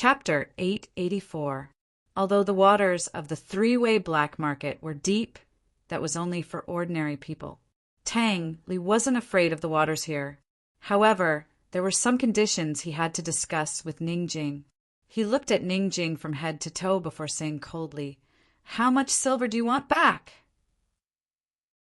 Chapter 884. Although the waters of the three-way black market were deep, that was only for ordinary people. Tang Li wasn't afraid of the waters here. However, there were some conditions he had to discuss with Ning Jing. He looked at Ning Jing from head to toe before saying coldly, "How much silver do you want back?"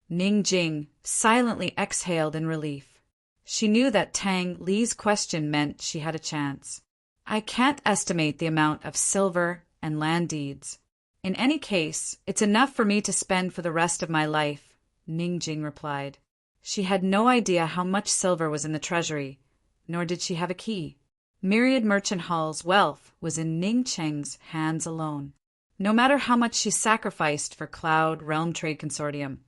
Ning Jing silently exhaled in relief. She knew that Tang Li's question meant she had a chance. "I can't estimate the amount of silver and land deeds. In any case, it's enough for me to spend for the rest of my life," Ning Jing replied. She had no idea how much silver was in the treasury, nor did she have a key. Myriad Merchant Hall's wealth was in Ning Cheng's hands alone. No matter how much she sacrificed for Cloud Realm Trade Consortium,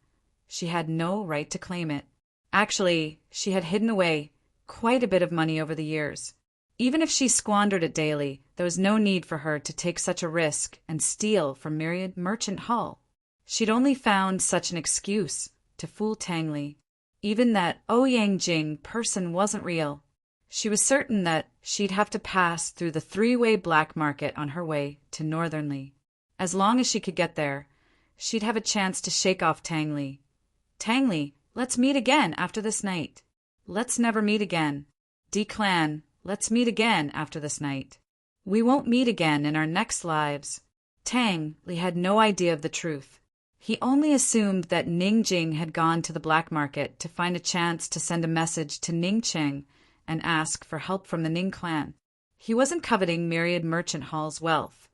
she had no right to claim it. Actually, she had hidden away quite a bit of money over the years. Even if she squandered it daily, there was no need for her to take such a risk and steal from Myriad Merchant Hall. She'd only found such an excuse to fool Tang Li. Even that Ouyang Jing person wasn't real. She was certain that she'd have to pass through the three-way black market on her way to Northern Li. As long as she could get there, she'd have a chance to shake off Tang Li. "Tang Li, let's meet again after this night." "Let's never meet again." "D-Clan, let's meet again after this night." "We won't meet again in our next lives." Tang Li had no idea of the truth. He only assumed that Ning Jing had gone to the black market to find a chance to send a message to Ning Cheng and ask for help from the Ning clan. He wasn't coveting Myriad Merchant Hall's wealth,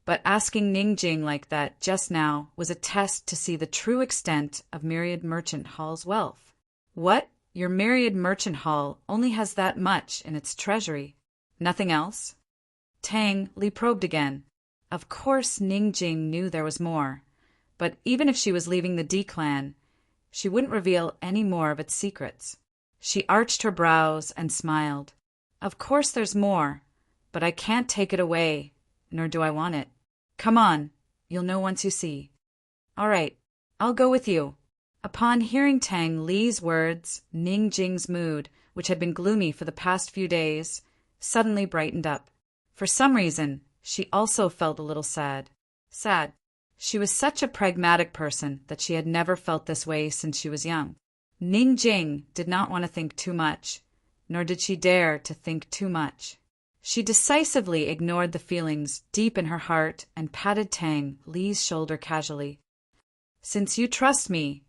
but asking Ning Jing like that just now was a test to see the true extent of Myriad Merchant Hall's wealth. "What? Your Myriad Merchant Hall only has that much in its treasury? Nothing else?" Tang Li probed again. Of course Ning Jing knew there was more, but even if she was leaving the D-Clan, she wouldn't reveal any more of its secrets. She arched her brows and smiled. "Of course there's more, but I can't take it away, nor do I want it. Come on, you'll know once you see." "All right, I'll go with you." Upon hearing Tang Li's words, Ning Jing's mood, which had been gloomy for the past few days, suddenly brightened up. For some reason, she also felt a little sad. Sad. She was such a pragmatic person that she had never felt this way since she was young. Ning Jing did not want to think too much, nor did she dare to think too much. She decisively ignored the feelings deep in her heart and patted Tang Li's shoulder casually. "Since you trust me,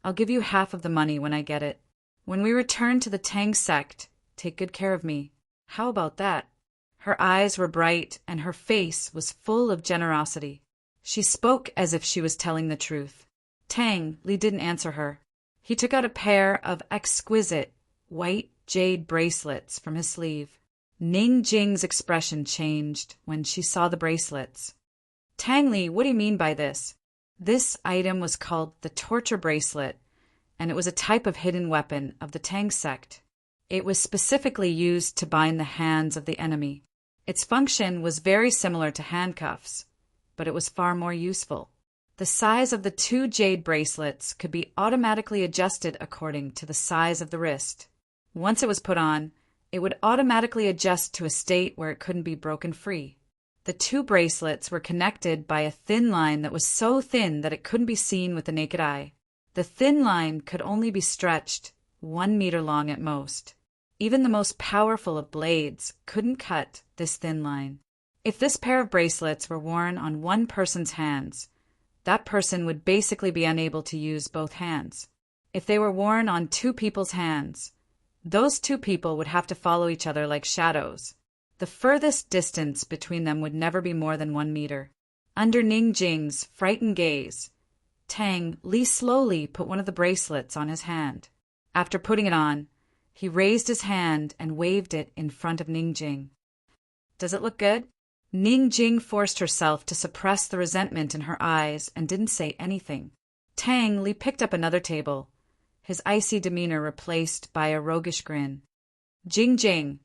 I'll give you half of the money when I get it. When we return to the Tang sect, take good care of me. How about that?" Her eyes were bright and her face was full of generosity. She spoke as if she was telling the truth. Tang Li didn't answer her. He took out a pair of exquisite white jade bracelets from his sleeve. Ning Jing's expression changed when she saw the bracelets. "Tang Li, what do you mean by this?" This item was called the torture bracelet, and it was a type of hidden weapon of the Tang sect. It was specifically used to bind the hands of the enemy. Its function was very similar to handcuffs, but it was far more useful. The size of the two jade bracelets could be automatically adjusted according to the size of the wrist. Once it was put on, it would automatically adjust to a state where it couldn't be broken free. The two bracelets were connected by a thin line that was so thin that it couldn't be seen with the naked eye. The thin line could only be stretched 1 meter long at most. Even the most powerful of blades couldn't cut this thin line. If this pair of bracelets were worn on one person's hands, that person would basically be unable to use both hands. If they were worn on two people's hands, those two people would have to follow each other like shadows. The furthest distance between them would never be more than 1 meter. Under Ning Jing's frightened gaze, Tang Li slowly put one of the bracelets on his hand. After putting it on, he raised his hand and waved it in front of Ning Jing. "Does it look good?" Ning Jing forced herself to suppress the resentment in her eyes and didn't say anything. Tang Li picked up another table, his icy demeanor replaced by a roguish grin. "Jing Jing,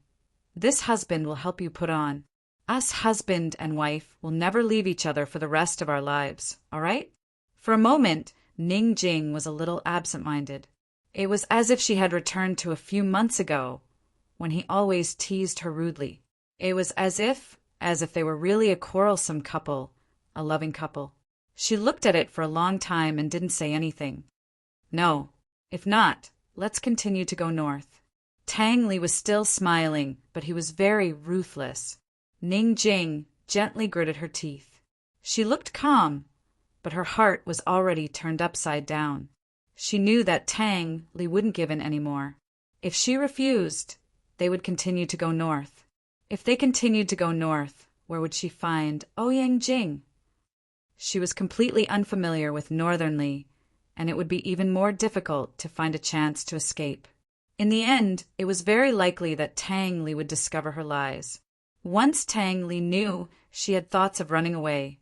this husband will help you put on. Us husband and wife will never leave each other for the rest of our lives, all right?" For a moment, Ning Jing was a little absent-minded. It was as if she had returned to a few months ago, when he always teased her rudely. It was as if as if they were really a quarrelsome couple, a loving couple. She looked at it for a long time and didn't say anything. No, if not, let's continue to go north. Tang Li was still smiling, but he was very ruthless. Ning Jing gently gritted her teeth. She looked calm, but her heart was already turned upside down. She knew that Tang Li wouldn't give in anymore. If she refused, they would continue to go north. If they continued to go north, where would she find Ouyang Jing? She was completely unfamiliar with northern Li, and it would be even more difficult to find a chance to escape. In the end, it was very likely that Tang Li would discover her lies. Once Tang Li knew she had thoughts of running away,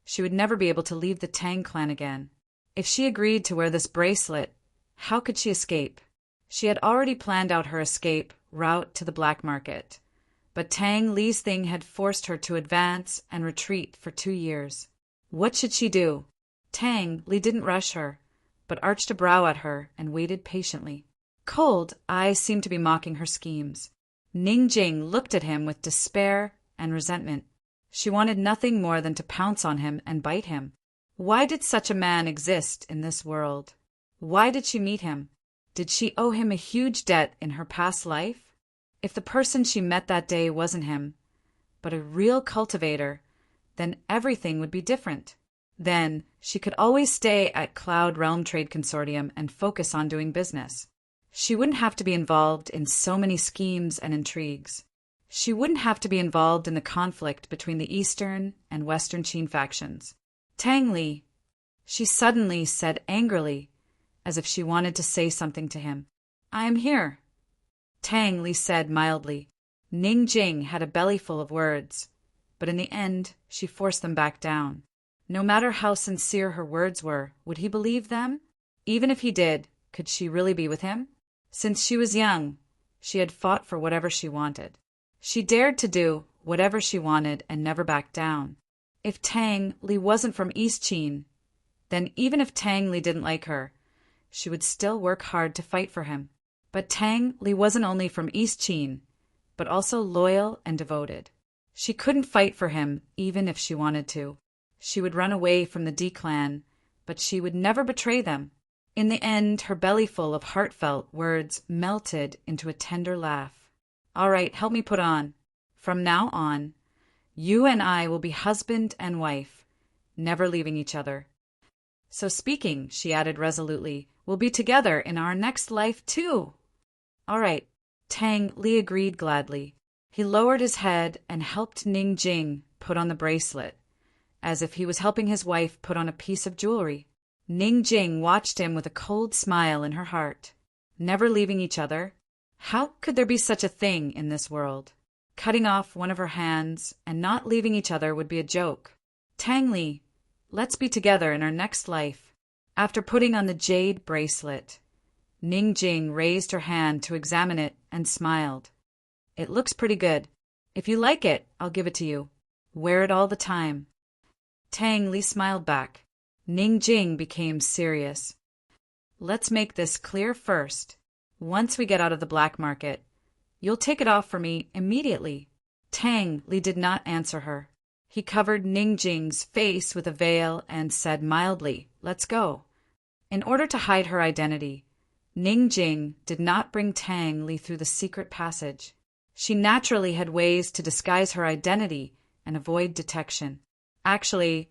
she would never be able to leave the Tang clan again. If she agreed to wear this bracelet, how could she escape? She had already planned out her escape route to the black market, but Tang Li's thing had forced her to advance and retreat for 2 years. What should she do? Tang Li didn't rush her, but arched a brow at her and waited patiently. Cold eyes seemed to be mocking her schemes. Ning Jing looked at him with despair and resentment. She wanted nothing more than to pounce on him and bite him. Why did such a man exist in this world? Why did she meet him? Did she owe him a huge debt in her past life? If the person she met that day wasn't him, but a real cultivator, then everything would be different. Then she could always stay at Cloud Realm Trade Consortium and focus on doing business. She wouldn't have to be involved in so many schemes and intrigues. She wouldn't have to be involved in the conflict between the Eastern and Western Qin factions. Tang Li, she suddenly said angrily, as if she wanted to say something to him. I am here. Tang Li said mildly. Ning Jing had a bellyful of words, but in the end she forced them back down. No matter how sincere her words were, would he believe them? Even if he did, could she really be with him? Since she was young, she had fought for whatever she wanted. She dared to do whatever she wanted and never backed down. If Tang Li wasn't from East Qin, then even if Tang Li didn't like her, she would still work hard to fight for him. But Tang Li wasn't only from East Qin, but also loyal and devoted. She couldn't fight for him even if she wanted to. She would run away from the D clan, but she would never betray them. In the end, her bellyful of heartfelt words melted into a tender laugh. All right, help me put on. From now on, you and I will be husband and wife, never leaving each other. So speaking, she added resolutely, we'll be together in our next life too. All right, Tang Li agreed gladly. He lowered his head and helped Ning Jing put on the bracelet, as if he was helping his wife put on a piece of jewelry. Ning Jing watched him with a cold smile in her heart. Never leaving each other? How could there be such a thing in this world? Cutting off one of her hands and not leaving each other would be a joke. Tang Li, let's be together in our next life. After putting on the jade bracelet, Ning Jing raised her hand to examine it and smiled. It looks pretty good. If you like it, I'll give it to you. Wear it all the time. Tang Li smiled back. Ning Jing became serious. Let's make this clear first. Once we get out of the black market, you'll take it off for me immediately. Tang Li did not answer her. He covered Ning Jing's face with a veil and said mildly, let's go. In order to hide her identity, Ning Jing did not bring Tang Li through the secret passage. She naturally had ways to disguise her identity and avoid detection. Actually,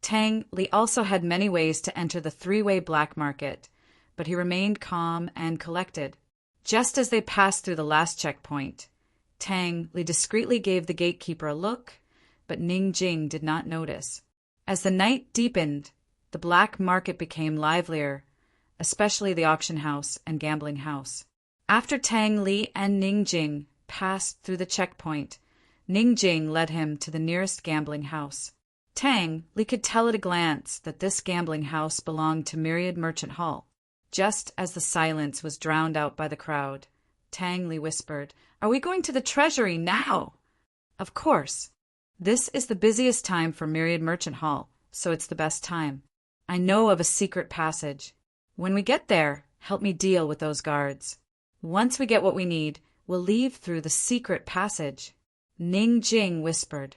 Tang Li also had many ways to enter the three-way black market, but he remained calm and collected. Just as they passed through the last checkpoint, Tang Li discreetly gave the gatekeeper a look, but Ning Jing did not notice. As the night deepened, the black market became livelier, especially the auction house and gambling house. After Tang Li and Ning Jing passed through the checkpoint, Ning Jing led him to the nearest gambling house. Tang Li could tell at a glance that this gambling house belonged to Myriad Merchant Hall. Just as the silence was drowned out by the crowd, Tang Li whispered, "Are we going to the treasury now?" "Of course. This is the busiest time for Myriad Merchant Hall, so it's the best time. I know of a secret passage. When we get there, help me deal with those guards. Once we get what we need, we'll leave through the secret passage." Ning Jing whispered,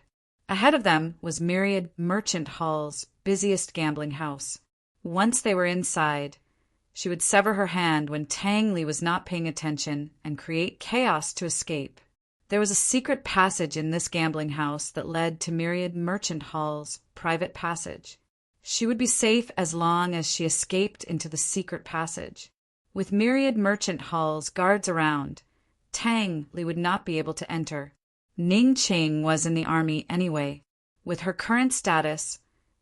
Ahead of them was Myriad Merchant Hall's busiest gambling house. Once they were inside, she would sever her hand when Tang Li was not paying attention and create chaos to escape. There was a secret passage in this gambling house that led to Myriad Merchant Hall's private passage. She would be safe as long as she escaped into the secret passage. With Myriad Merchant Hall's guards around, Tang Li would not be able to enter. Ning Qing was in the army anyway. With her current status,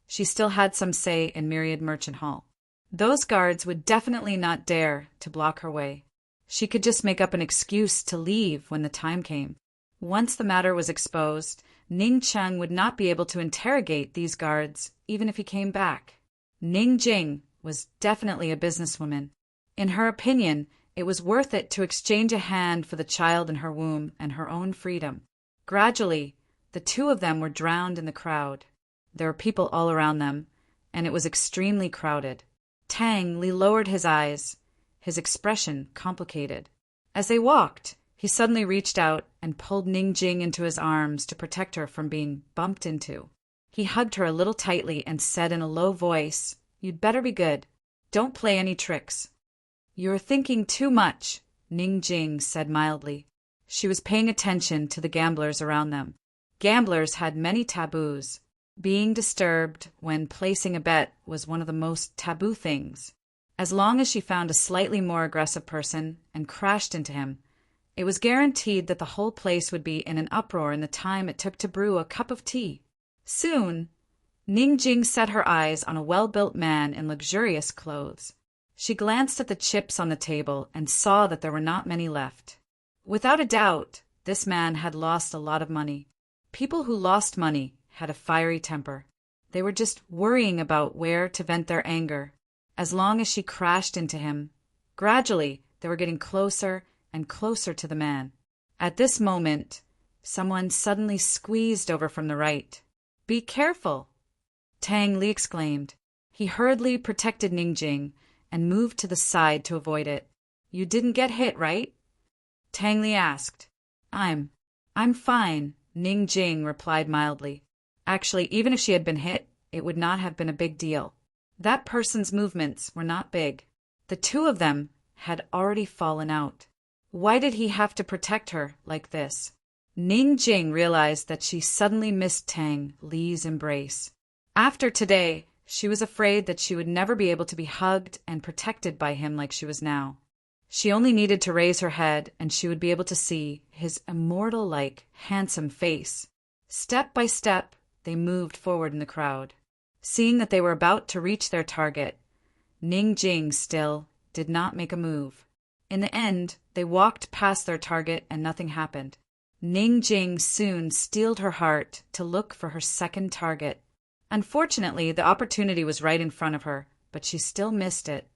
she still had some say in Myriad Merchant Hall. Those guards would definitely not dare to block her way. She could just make up an excuse to leave when the time came. Once the matter was exposed, Ning Cheng would not be able to interrogate these guards even if he came back. Ning Jing was definitely a businesswoman. In her opinion, it was worth it to exchange a hand for the child in her womb and her own freedom. Gradually, the two of them were drowned in the crowd. There were people all around them, and it was extremely crowded. Tang Li lowered his eyes, his expression complicated. As they walked, he suddenly reached out and pulled Ning Jing into his arms to protect her from being bumped into. He hugged her a little tightly and said in a low voice, "You'd better be good. Don't play any tricks." "You're thinking too much," Ning Jing said mildly. She was paying attention to the gamblers around them. Gamblers had many taboos. Being disturbed when placing a bet was one of the most taboo things. As long as she found a slightly more aggressive person and crashed into him, it was guaranteed that the whole place would be in an uproar in the time it took to brew a cup of tea. Soon, Ning Jing set her eyes on a well-built man in luxurious clothes. She glanced at the chips on the table and saw that there were not many left. Without a doubt, this man had lost a lot of money. People who lost money had a fiery temper. They were just worrying about where to vent their anger. As long as she crashed into him, gradually they were getting closer and closer to the man. At this moment, someone suddenly squeezed over from the right. "Be careful!" Tang Li exclaimed. He hurriedly protected Ning Jing and moved to the side to avoid it. "You didn't get hit, right?" Tang Li asked. I'm fine," Ning Jing replied mildly. Actually, even if she had been hit, it would not have been a big deal. That person's movements were not big. The two of them had already fallen out. Why did he have to protect her like this? Ning Jing realized that she suddenly missed Tang Li's embrace. After today, she was afraid that she would never be able to be hugged and protected by him like she was now. She only needed to raise her head and she would be able to see his immortal-like, handsome face. Step by step, they moved forward in the crowd. Seeing that they were about to reach their target, Ning Jing still did not make a move. In the end, they walked past their target and nothing happened. Ning Jing soon steeled her heart to look for her second target. Unfortunately, the opportunity was right in front of her, but she still missed it.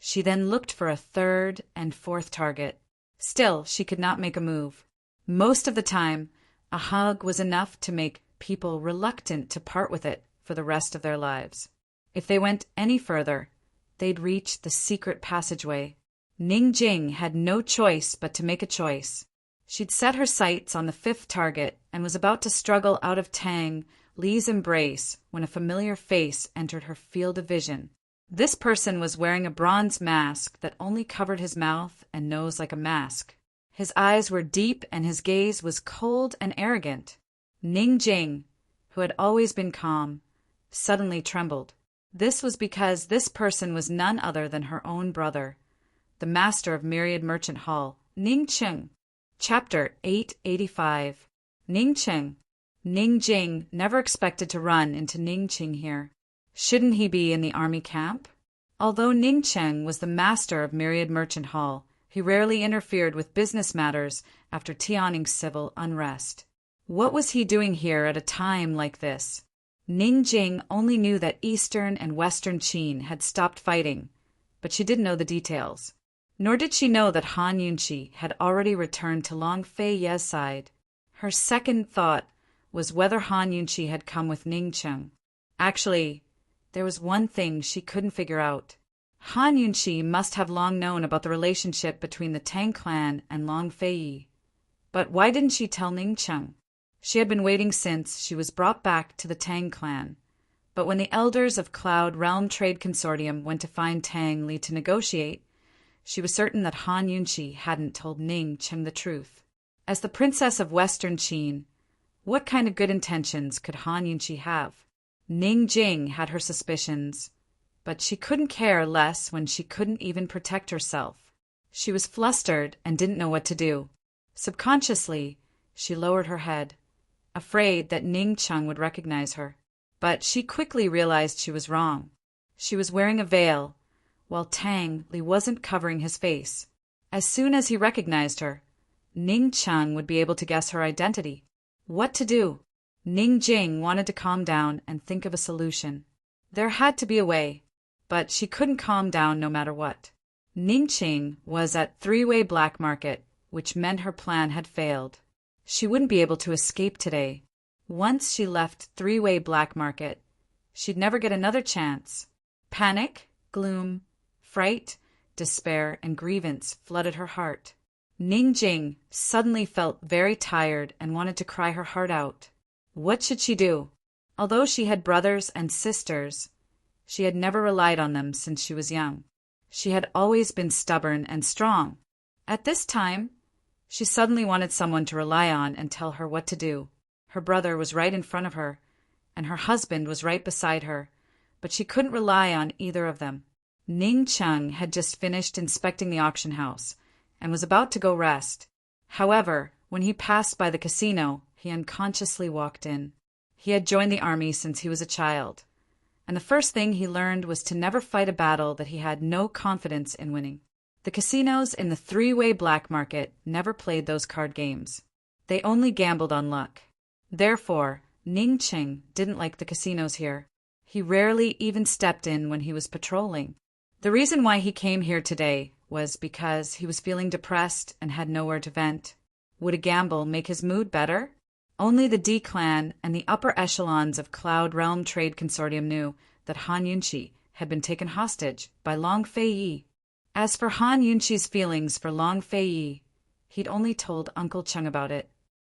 She then looked for a third and fourth target. Still, she could not make a move. Most of the time, a hug was enough to make people reluctant to part with it for the rest of their lives. If they went any further, they'd reach the secret passageway. Ning Jing had no choice but to make a choice. She'd set her sights on the fifth target and was about to struggle out of Tang Li's embrace when a familiar face entered her field of vision. This person was wearing a bronze mask that only covered his mouth and nose like a mask. His eyes were deep and his gaze was cold and arrogant. Ning Jing, who had always been calm, suddenly trembled. This was because this person was none other than her own brother, the master of Myriad Merchant Hall, Ning Cheng. Chapter 885. Ning Cheng. Ning Jing never expected to run into Ning Cheng here. Shouldn't he be in the army camp? Although Ning Cheng was the master of Myriad Merchant Hall, he rarely interfered with business matters after Tianning's civil unrest. What was he doing here at a time like this? Ning Jing only knew that Eastern and Western Qin had stopped fighting, but she didn't know the details. Nor did she know that Han Yunqi had already returned to Long Fei Ye's side. Her second thought was whether Han Yunqi had come with Ning Cheng. Actually, there was one thing she couldn't figure out. Han Yunqi must have long known about the relationship between the Tang clan and Long Fei Yi. But why didn't she tell Ning Cheng? She had been waiting since she was brought back to the Tang clan. But when the elders of Cloud Realm Trade Consortium went to find Tang Li to negotiate, she was certain that Han Yunqi hadn't told Ning Cheng the truth. As the princess of Western Qin, what kind of good intentions could Han Yunqi have? Ning Jing had her suspicions, but she couldn't care less when she couldn't even protect herself. She was flustered and didn't know what to do. Subconsciously, she lowered her head, afraid that Ning Cheng would recognize her. But she quickly realized she was wrong. She was wearing a veil, while Tang Li wasn't covering his face. As soon as he recognized her, Ning Cheng would be able to guess her identity. What to do? Ning Jing wanted to calm down and think of a solution. There had to be a way, but she couldn't calm down no matter what. Ning Qing was at three-way black market, which meant her plan had failed. She wouldn't be able to escape today. Once she left three-way black market, she'd never get another chance. Panic, gloom, fright, despair, and grievance flooded her heart. Ning Jing suddenly felt very tired and wanted to cry her heart out. What should she do? Although she had brothers and sisters, she had never relied on them since she was young. She had always been stubborn and strong. At this time, she suddenly wanted someone to rely on and tell her what to do. Her brother was right in front of her, and her husband was right beside her, but she couldn't rely on either of them. Ning Cheng had just finished inspecting the auction house and was about to go rest. However, when he passed by the casino, he unconsciously walked in. He had joined the army since he was a child, and the first thing he learned was to never fight a battle that he had no confidence in winning. The casinos in the three-way black market never played those card games. They only gambled on luck. Therefore, Ning Cheng didn't like the casinos here. He rarely even stepped in when he was patrolling. The reason why he came here today was because he was feeling depressed and had nowhere to vent. Would a gamble make his mood better? Only the D clan and the upper echelons of Cloud Realm Trade Consortium knew that Han Yunqi had been taken hostage by Long Fei Yi. As for Han Yunqi's feelings for Long Fei Yi, he'd only told Uncle Cheng about it.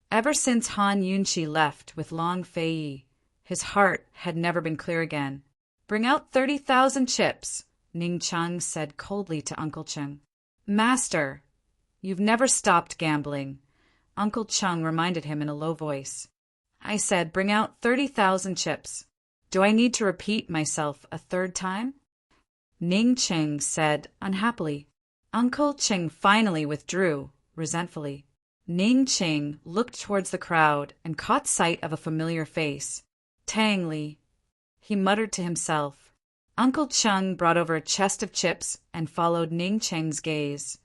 Ever since Han Yunqi left with Long Fei Yi, his heart had never been clear again. "Bring out 30,000 chips," Ning Cheng said coldly to Uncle Cheng. "Master, you've never stopped gambling," Uncle Cheng reminded him in a low voice. "I said bring out 30,000 chips. Do I need to repeat myself a third time?" Ning Cheng said unhappily. Uncle Cheng finally withdrew, resentfully. Ning Cheng looked towards the crowd and caught sight of a familiar face. "Tang Li," he muttered to himself. Uncle Cheng brought over a chest of chips and followed Ning Cheng's gaze,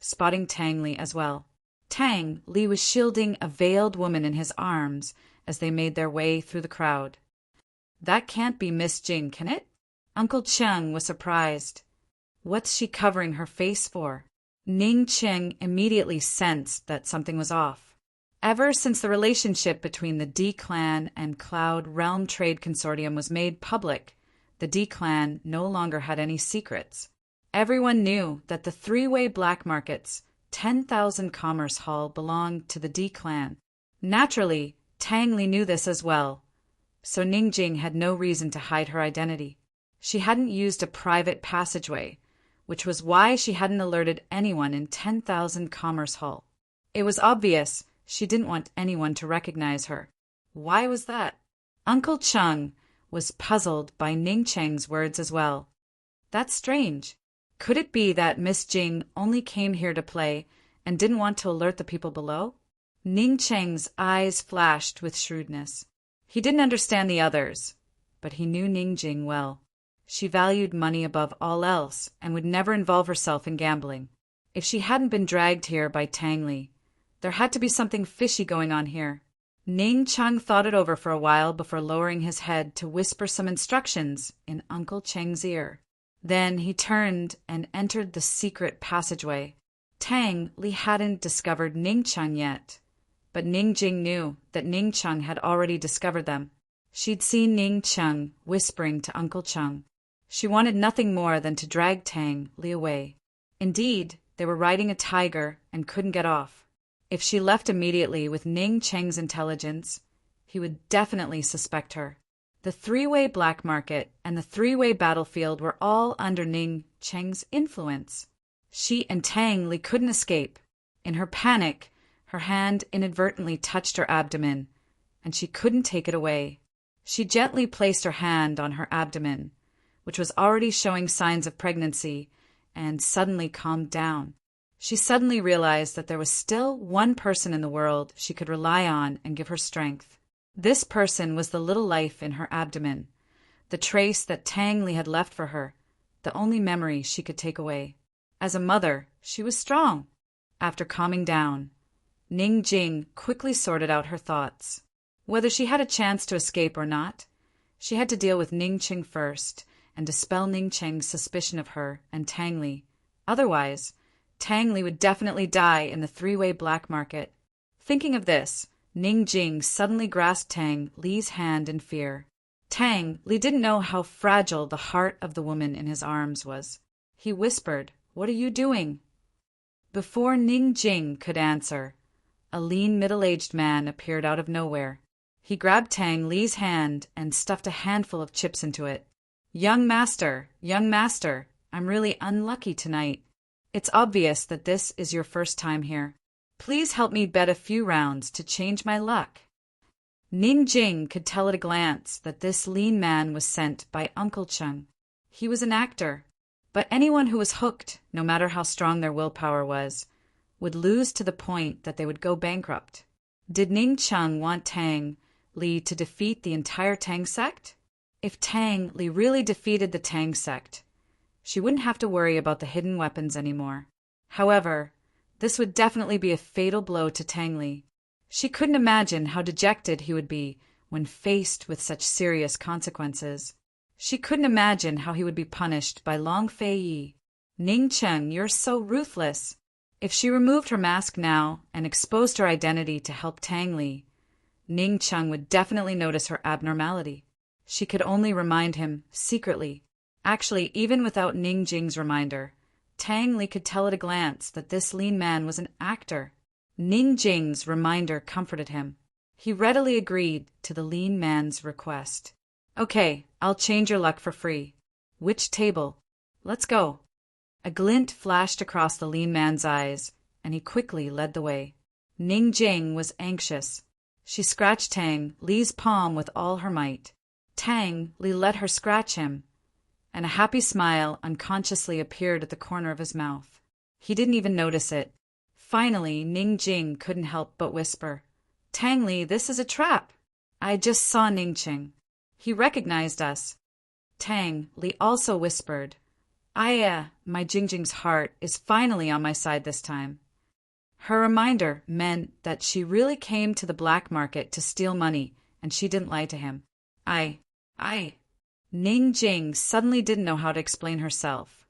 spotting Tang Li as well. Tang Li was shielding a veiled woman in his arms as they made their way through the crowd. "That can't be Miss Jing, can it?" Uncle Cheng was surprised. "What's she covering her face for?" Ning Cheng immediately sensed that something was off. Ever since the relationship between the D clan and Cloud Realm Trade Consortium was made public, the D clan no longer had any secrets. Everyone knew that the three-way black market's 10,000 Commerce Hall belonged to the D clan. Naturally, Tang Li knew this as well, so Ning Jing had no reason to hide her identity. She hadn't used a private passageway, which was why she hadn't alerted anyone in 10,000 Commerce Hall. It was obvious she didn't want anyone to recognize her. Why was that? Uncle Cheng was puzzled by Ning Cheng's words as well. That's strange. Could it be that Miss Jing only came here to play and didn't want to alert the people below? Ning Cheng's eyes flashed with shrewdness. He didn't understand the others, but he knew Ning Jing well. She valued money above all else and would never involve herself in gambling. If she hadn't been dragged here by Tang Li, there had to be something fishy going on here. Ning Cheng thought it over for a while before lowering his head to whisper some instructions in Uncle Cheng's ear. Then he turned and entered the secret passageway. Tang Li hadn't discovered Ning Cheng yet, but Ning Jing knew that Ning Cheng had already discovered them. She'd seen Ning Cheng whispering to Uncle Cheng. She wanted nothing more than to drag Tang Li away. Indeed, they were riding a tiger and couldn't get off. If she left immediately with Ning Cheng's intelligence, he would definitely suspect her. The three-way black market and the three-way battlefield were all under Ning Cheng's influence. She and Tang Li couldn't escape. In her panic, her hand inadvertently touched her abdomen, and she couldn't take it away. She gently placed her hand on her abdomen, which was already showing signs of pregnancy, and suddenly calmed down. She suddenly realized that there was still one person in the world she could rely on and give her strength. This person was the little life in her abdomen, the trace that Tang Li had left for her, the only memory she could take away. As a mother, she was strong. After calming down, Ning Jing quickly sorted out her thoughts. Whether she had a chance to escape or not, she had to deal with Ning Cheng first and dispel Ning Cheng's suspicion of her and Tang Li. Otherwise, Tang Li would definitely die in the three-way black market. Thinking of this, Ning Jing suddenly grasped Tang Li's hand in fear. Tang Li didn't know how fragile the heart of the woman in his arms was. He whispered, "What are you doing?" Before Ning Jing could answer, a lean middle-aged man appeared out of nowhere. He grabbed Tang Li's hand and stuffed a handful of chips into it. Young master, I'm really unlucky tonight. It's obvious that this is your first time here. Please help me bet a few rounds to change my luck." Ning Jing could tell at a glance that this lean man was sent by Uncle Cheng. He was an actor, but anyone who was hooked, no matter how strong their willpower was, would lose to the point that they would go bankrupt. Did Ning Cheng want Tang Li to defeat the entire Tang sect? If Tang Li really defeated the Tang sect, she wouldn't have to worry about the hidden weapons anymore. However, this would definitely be a fatal blow to Tang Li. She couldn't imagine how dejected he would be when faced with such serious consequences. She couldn't imagine how he would be punished by Long Fei Yi. "Ning Cheng, you're so ruthless." If she removed her mask now and exposed her identity to help Tang Li, Ning Cheng would definitely notice her abnormality. She could only remind him secretly. Actually, even without Ning Jing's reminder, Tang Li could tell at a glance that this lean man was an actor. Ning Jing's reminder comforted him. He readily agreed to the lean man's request. "Okay, I'll change your luck for free. Which table? Let's go." A glint flashed across the lean man's eyes, and he quickly led the way. Ning Jing was anxious. She scratched Tang Li's palm with all her might. Tang Li let her scratch him, and a happy smile unconsciously appeared at the corner of his mouth. He didn't even notice it. Finally, Ning Jing couldn't help but whisper, "Tang Li, this is a trap." "I just saw Ning Cheng. He recognized us." Tang Li also whispered, my Jingjing's heart is finally on my side this time." Her reminder meant that she really came to the black market to steal money, and she didn't lie to him. Ning Jing suddenly didn't know how to explain herself,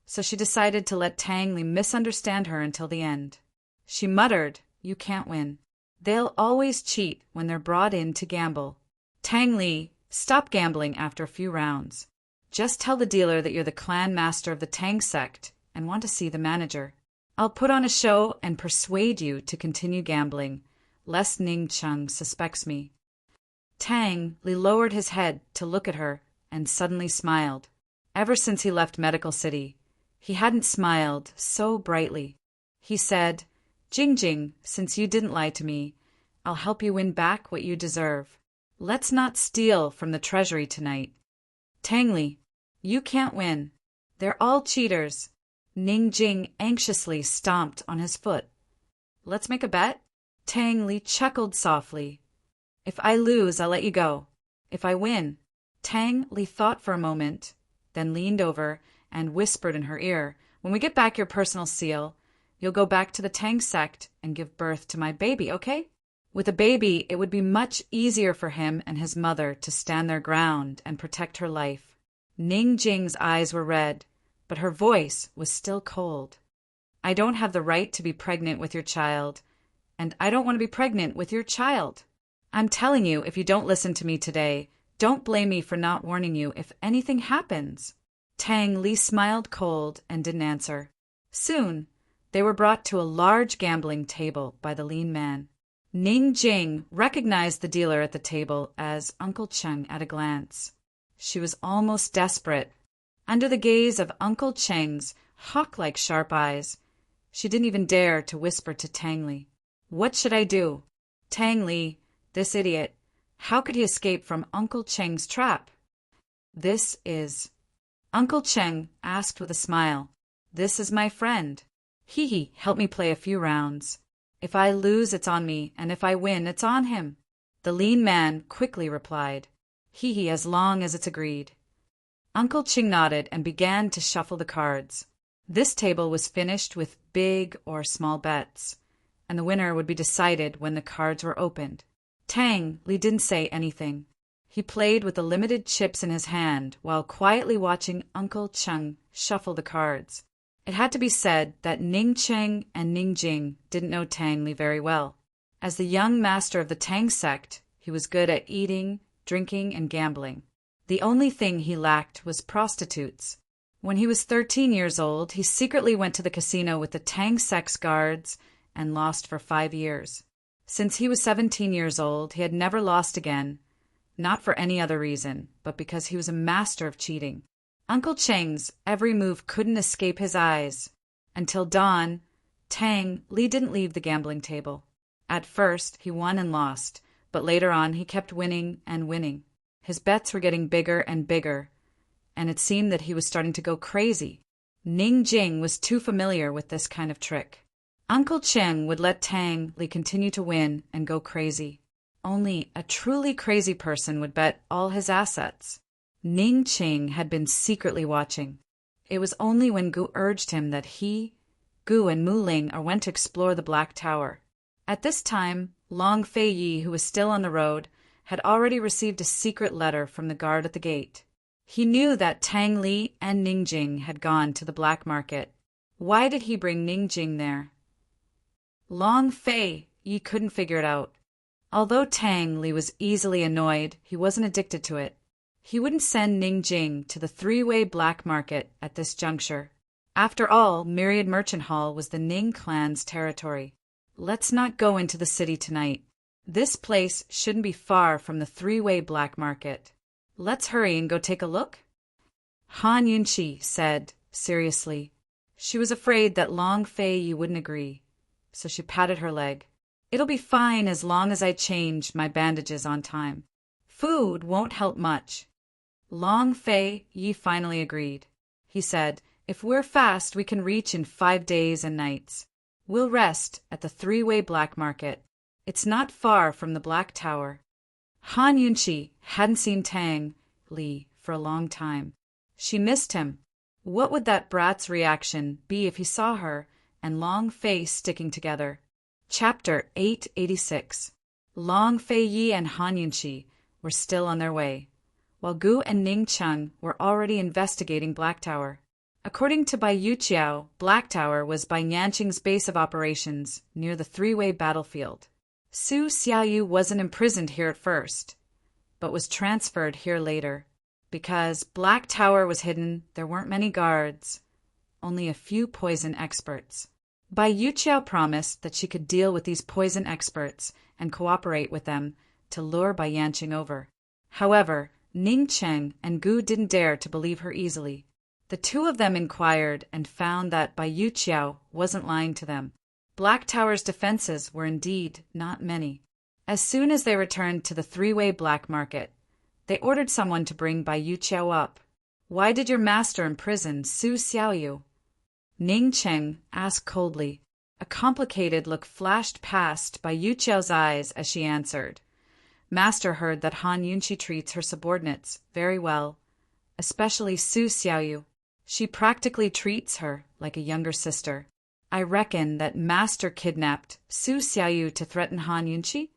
so she decided to let Tang Li misunderstand her until the end. She muttered, "You can't win. They'll always cheat when they're brought in to gamble. Tang Li, stop gambling after a few rounds. Just tell the dealer that you're the clan master of the Tang sect and want to see the manager. I'll put on a show and persuade you to continue gambling, lest Ning Cheng suspects me." Tang Li lowered his head to look at her and suddenly smiled. Ever since he left Medical City, he hadn't smiled so brightly. He said, "Jingjing, since you didn't lie to me, I'll help you win back what you deserve. Let's not steal from the treasury tonight." "Tang Li, you can't win. They're all cheaters." Ning Jing anxiously stomped on his foot. "Let's make a bet?" Tang Li chuckled softly. "If I lose, I'll let you go. If I win—" Tang Li thought for a moment, then leaned over and whispered in her ear, "When we get back your personal seal, you'll go back to the Tang sect and give birth to my baby, okay?" With a baby, it would be much easier for him and his mother to stand their ground and protect her life. Ning Jing's eyes were red, but her voice was still cold. "I don't have the right to be pregnant with your child, and I don't want to be pregnant with your child. I'm telling you, if you don't listen to me today, don't blame me for not warning you if anything happens." Tang Li smiled cold and didn't answer. Soon, They were brought to a large gambling table by the lean man. Ning Jing recognized the dealer at the table as Uncle Cheng at a glance. She was almost desperate. Under the gaze of Uncle Cheng's hawk-like sharp eyes, she didn't even dare to whisper to Tang Li, "What should I do? Tang Li, this idiot, how could he escape from Uncle Cheng's trap?" "This is," Uncle Cheng asked with a smile, "this is my friend. He help me play a few rounds. If I lose, it's on me, and if I win, it's on him." The lean man quickly replied, "He, as long as it's agreed." Uncle Cheng nodded and began to shuffle the cards. This table was finished with big or small bets, and the winner would be decided when the cards were opened. Tang Li didn't say anything. He played with the limited chips in his hand while quietly watching Uncle Cheng shuffle the cards. It had to be said that Ning Cheng and Ning Jing didn't know Tang Li very well. As the young master of the Tang sect, he was good at eating, drinking, and gambling. The only thing he lacked was prostitutes. When he was 13 years old, he secretly went to the casino with the Tang sect's guards and lost for 5 years. Since he was 17 years old, he had never lost again, not for any other reason, but because he was a master of cheating. Uncle Cheng's every move couldn't escape his eyes. Until dawn, Tang Li didn't leave the gambling table. At first, he won and lost, but later on he kept winning and winning. His bets were getting bigger and bigger, and it seemed that he was starting to go crazy. Ning Jing was too familiar with this kind of trick. Uncle Cheng would let Tang Li continue to win and go crazy. Only a truly crazy person would bet all his assets. Ning Ching had been secretly watching. It was only when Gu urged him that he, Gu, and Mu Ling went to explore the Black Tower. At this time, Long Fei Yi, who was still on the road, had already received a secret letter from the guard at the gate. He knew that Tang Li and Ning Jing had gone to the black market. Why did he bring Ning Jing there? Long Fei Yi couldn't figure it out. Although Tang Li was easily annoyed, he wasn't addicted to it. He wouldn't send Ning Jing to the three-way black market at this juncture. After all, Myriad Merchant Hall was the Ning clan's territory. Let's not go into the city tonight. This place shouldn't be far from the three-way black market. Let's hurry and go take a look. Han Yunqi said, seriously. She was afraid that Long Fei Yi wouldn't agree, so she patted her leg. "It'll be fine as long as I change my bandages on time. Food won't help much." Long Fei Yi finally agreed. He said, "If we're fast, we can reach in 5 days and nights. We'll rest at the three-way black market. It's not far from the Black Tower." Han Yunqi hadn't seen Tang Li for a long time. She missed him. What would that brat's reaction be if he saw her and Long Fei sticking together? Chapter 886. Long Fei Yi and Han Yunqi were still on their way, while Gu and Ning Cheng were already investigating Black Tower. According to Bai Yuqiao, Black Tower was Bai Yanqing's base of operations near the three-way battlefield. Su Xiaoyu wasn't imprisoned here at first, but was transferred here later. Because Black Tower was hidden, there weren't many guards, only a few poison experts. Bai Yuqiao promised that she could deal with these poison experts and cooperate with them to lure Bai Yanqing over. However, Ning Cheng and Gu didn't dare to believe her easily. The two of them inquired and found that Bai Yuqiao wasn't lying to them. Black Tower's defenses were indeed not many. As soon as they returned to the three-way black market, they ordered someone to bring Bai Yuqiao up. "Why did your master imprison Su Xiaoyu?" Ning Cheng asked coldly. A complicated look flashed past Bai Yuqiao's eyes as she answered. "Master heard that Han Yunqi treats her subordinates very well, especially Su Xiaoyu. She practically treats her like a younger sister. I reckon that Master kidnapped Su Xiaoyu to threaten Han Yunqi."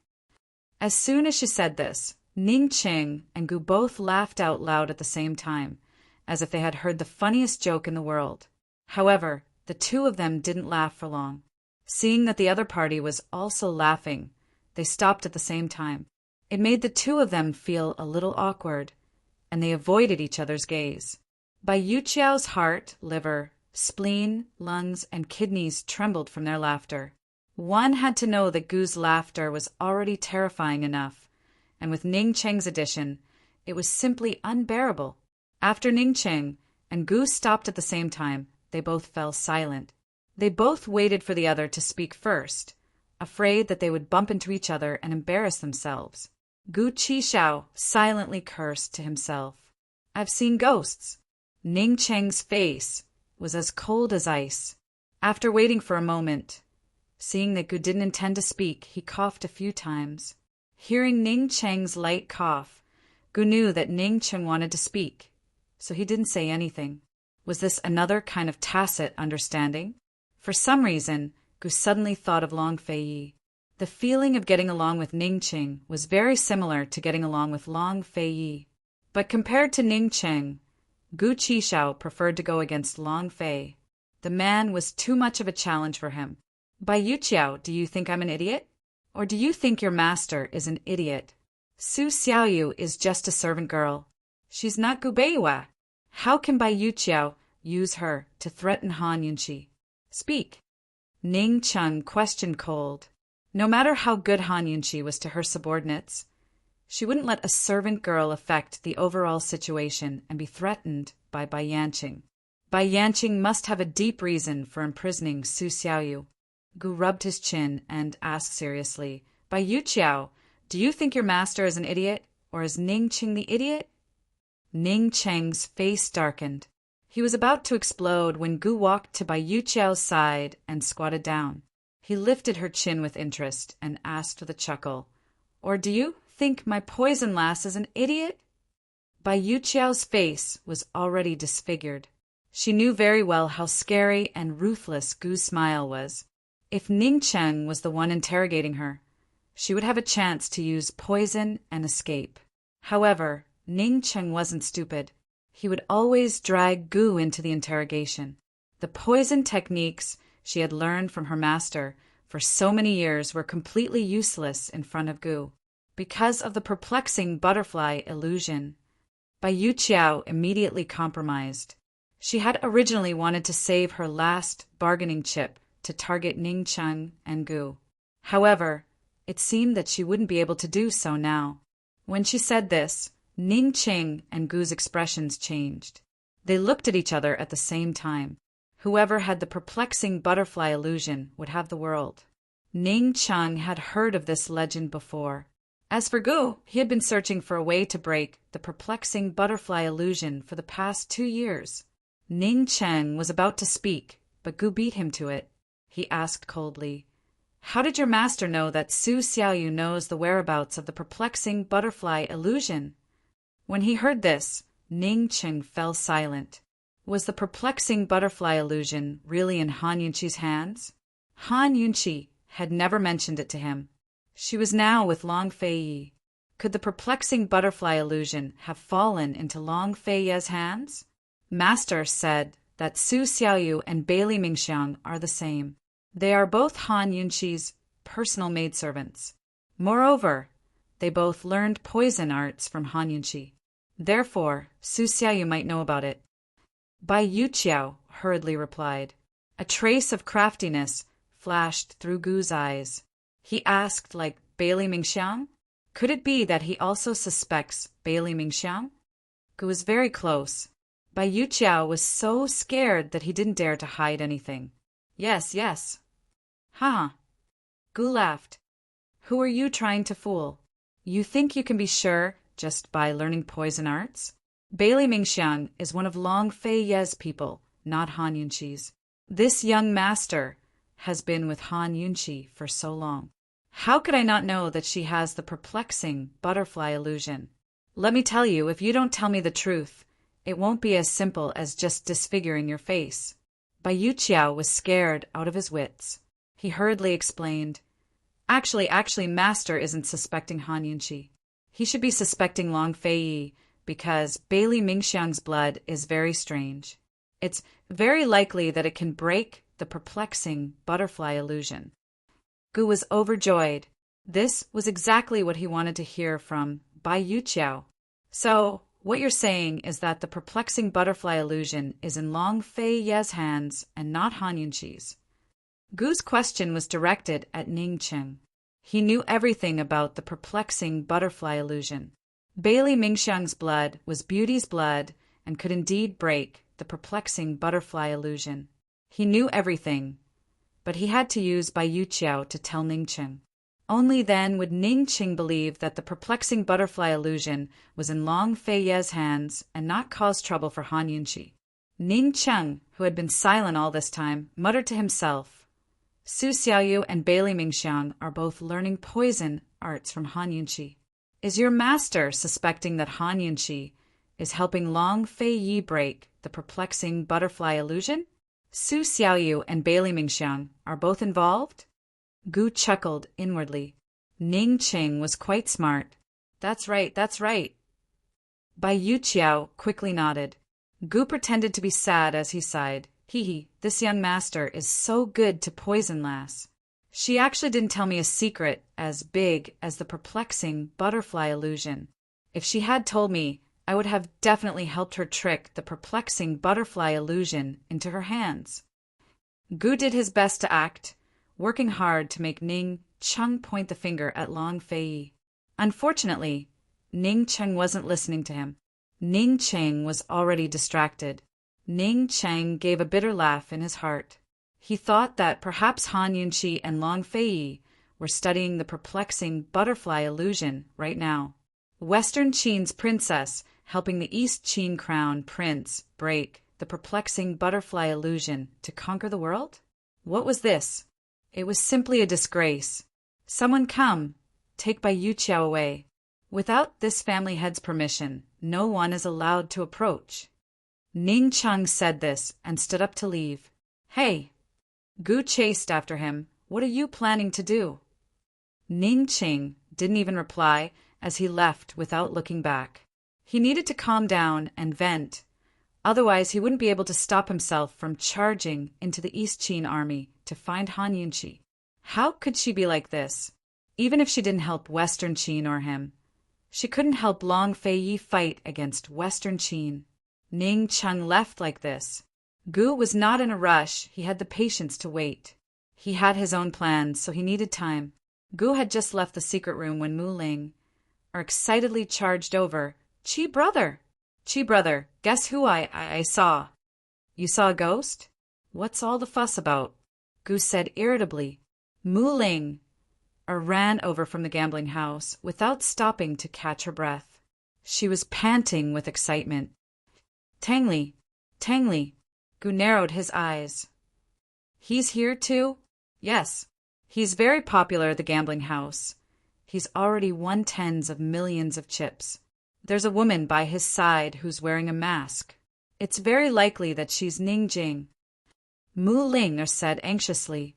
As soon as she said this, Ning Cheng and Gu both laughed out loud at the same time, as if they had heard the funniest joke in the world. However, the two of them didn't laugh for long. Seeing that the other party was also laughing, they stopped at the same time. It made the two of them feel a little awkward, and they avoided each other's gaze. Bai Yuqiao's heart, liver, Spleen, lungs, and kidneys trembled from their laughter. One had to know that Gu's laughter was already terrifying enough, and with Ning Cheng's addition, it was simply unbearable. After Ning Cheng and Gu stopped at the same time, they both fell silent. They both waited for the other to speak first, afraid that they would bump into each other and embarrass themselves. Gu Qishao silently cursed to himself. "I've seen ghosts." Ning Cheng's face was as cold as ice. After waiting for a moment, seeing that Gu didn't intend to speak, he coughed a few times. Hearing Ning Cheng's light cough, Gu knew that Ning Cheng wanted to speak, so he didn't say anything. Was this another kind of tacit understanding? For some reason, Gu suddenly thought of Long Fei. The feeling of getting along with Ning Cheng was very similar to getting along with Long Fei. But compared to Ning Cheng, Gu Qishao preferred to go against Long Fei. The man was too much of a challenge for him. "Bai Yuqiao, do you think I'm an idiot? Or do you think your master is an idiot? Su Xiaoyu is just a servant girl. She's not Gu Beiwa. How can Bai Yuqiao use her to threaten Han Yunqi? Speak." Ning Cheng questioned cold. No matter how good Han Yunqi was to her subordinates, she wouldn't let a servant girl affect the overall situation and be threatened by Bai Yanqing. Bai Yanqing must have a deep reason for imprisoning Su Xiaoyu. Gu rubbed his chin and asked seriously, "Bai Yuqiao, do you think your master is an idiot, or is Ning Cheng the idiot?" Ning Cheng's face darkened. He was about to explode when Gu walked to Bai Yuqiao's side and squatted down. He lifted her chin with interest and asked with a chuckle, "Or do you think my poison lass is an idiot?" Bai Yuqiao's face was already disfigured. She knew very well how scary and ruthless Gu's smile was. If Ning Cheng was the one interrogating her, she would have a chance to use poison and escape. However, Ning Cheng wasn't stupid. He would always drag Gu into the interrogation. The poison techniques she had learned from her master for so many years were completely useless in front of Gu. Because of the perplexing butterfly illusion, Bai Yuqiao immediately compromised. She had originally wanted to save her last bargaining chip to target Ning Cheng and Gu. However, it seemed that she wouldn't be able to do so now. When she said this, Ning Cheng and Gu's expressions changed. They looked at each other at the same time. Whoever had the perplexing butterfly illusion would have the world. Ning Cheng had heard of this legend before. As for Gu, he had been searching for a way to break the perplexing butterfly illusion for the past 2 years. Ning Cheng was about to speak, but Gu beat him to it. He asked coldly, "How did your master know that Su Xiaoyu knows the whereabouts of the perplexing butterfly illusion?" When he heard this, Ning Cheng fell silent. Was the perplexing butterfly illusion really in Han Yunqi's hands? Han Yunqi had never mentioned it to him. She was now with Long Fei. Could the perplexing butterfly illusion have fallen into Long Fei's hands? Master said that Su Xiaoyu and Bailey Mingxiang are the same. They are both Han Yunqi's personal maidservants. Moreover, they both learned poison arts from Han Yunqi. Therefore, Su Xiaoyu might know about it. Bai Yuqiao hurriedly replied. A trace of craftiness flashed through Gu's eyes. He asked, like Bailey Mingxiang? Could it be that he also suspects Bailey Mingxiang? Gu was very close. Bai Yuqiao was so scared that he didn't dare to hide anything. Yes, yes. Ha! Gu laughed. Who are you trying to fool? You think you can be sure just by learning poison arts? Bailey Mingxiang is one of Long Fei's people, not Han Yunqi's. This young master has been with Han Yunqi for so long. How could I not know that she has the perplexing butterfly illusion? Let me tell you, if you don't tell me the truth, it won't be as simple as just disfiguring your face. Bai Yuqiao was scared out of his wits. He hurriedly explained, Actually, Master isn't suspecting Han Yunqi. He should be suspecting Long Fei, because Bailey Mingxiang's blood is very strange. It's very likely that it can break the perplexing butterfly illusion. Gu was overjoyed. This was exactly what he wanted to hear from Bai Yuqiao. So, What you're saying is that the perplexing butterfly illusion is in Long Fei Ye's hands and not Han Yunqi's. Gu's question was directed at Ning Cheng. He knew everything about the perplexing butterfly illusion. Bailey Mingxiang's blood was beauty's blood and could indeed break the perplexing butterfly illusion. He knew everything, but he had to use Bai Yuqiao to tell Ning Cheng. Only then would Ning Cheng believe that the perplexing butterfly illusion was in Long Fei Ye's hands and not cause trouble for Han Yunqi. Ning Cheng, who had been silent all this time, muttered to himself, Su Xiaoyu and Bailey Mingxiang are both learning poison arts from Han Yunqi. Is your master suspecting that Han Yunqi is helping Long Fei Yi break the perplexing butterfly illusion? Su Xiaoyu and Bailey Mingxiang are both involved? Gu chuckled inwardly. Ning Cheng was quite smart. That's right, that's right. Bai Yuqiao quickly nodded. Gu pretended to be sad as he sighed. Hee, this young master is so good to poison lass. She actually didn't tell me a secret as big as the perplexing butterfly illusion. If she had told me, I would have definitely helped her trick the perplexing butterfly illusion into her hands. Gu did his best to act, working hard to make Ning Cheng point the finger at Long Fei. Unfortunately, Ning Cheng wasn't listening to him. Ning Cheng was already distracted. Ning Cheng gave a bitter laugh in his heart. He thought that perhaps Han Yunqi and Long Fei were studying the perplexing butterfly illusion right now. Western Qin's princess helping the East Qin crown prince break the perplexing butterfly illusion to conquer the world? What was this? It was simply a disgrace. Someone come, take Bai Yuqiao away. Without this family head's permission, no one is allowed to approach. Ning Cheng said this and stood up to leave. Hey! Gu chased after him. What are you planning to do? Ning Cheng didn't even reply as he left without looking back. He needed to calm down and vent. Otherwise, he wouldn't be able to stop himself from charging into the East Qin army to find Han Yunqi. How could she be like this? Even if she didn't help Western Qin or him, she couldn't help Long Fei Yi fight against Western Qin. Ning Cheng left like this. Gu was not in a rush. He had the patience to wait. He had his own plans, so he needed time. Gu had just left the secret room when Mu Ling excitedly charged over. Qi brother, guess who I saw? You saw a ghost? What's all the fuss about? Gu said irritably. Mu Ling ran over from the gambling house without stopping to catch her breath. She was panting with excitement. Tangli. Gu narrowed his eyes. He's here too? Yes. He's very popular at the gambling house. He's already won tens of millions of chips. There's a woman by his side who's wearing a mask. It's very likely that she's Ning Jing. Mu Ling said anxiously.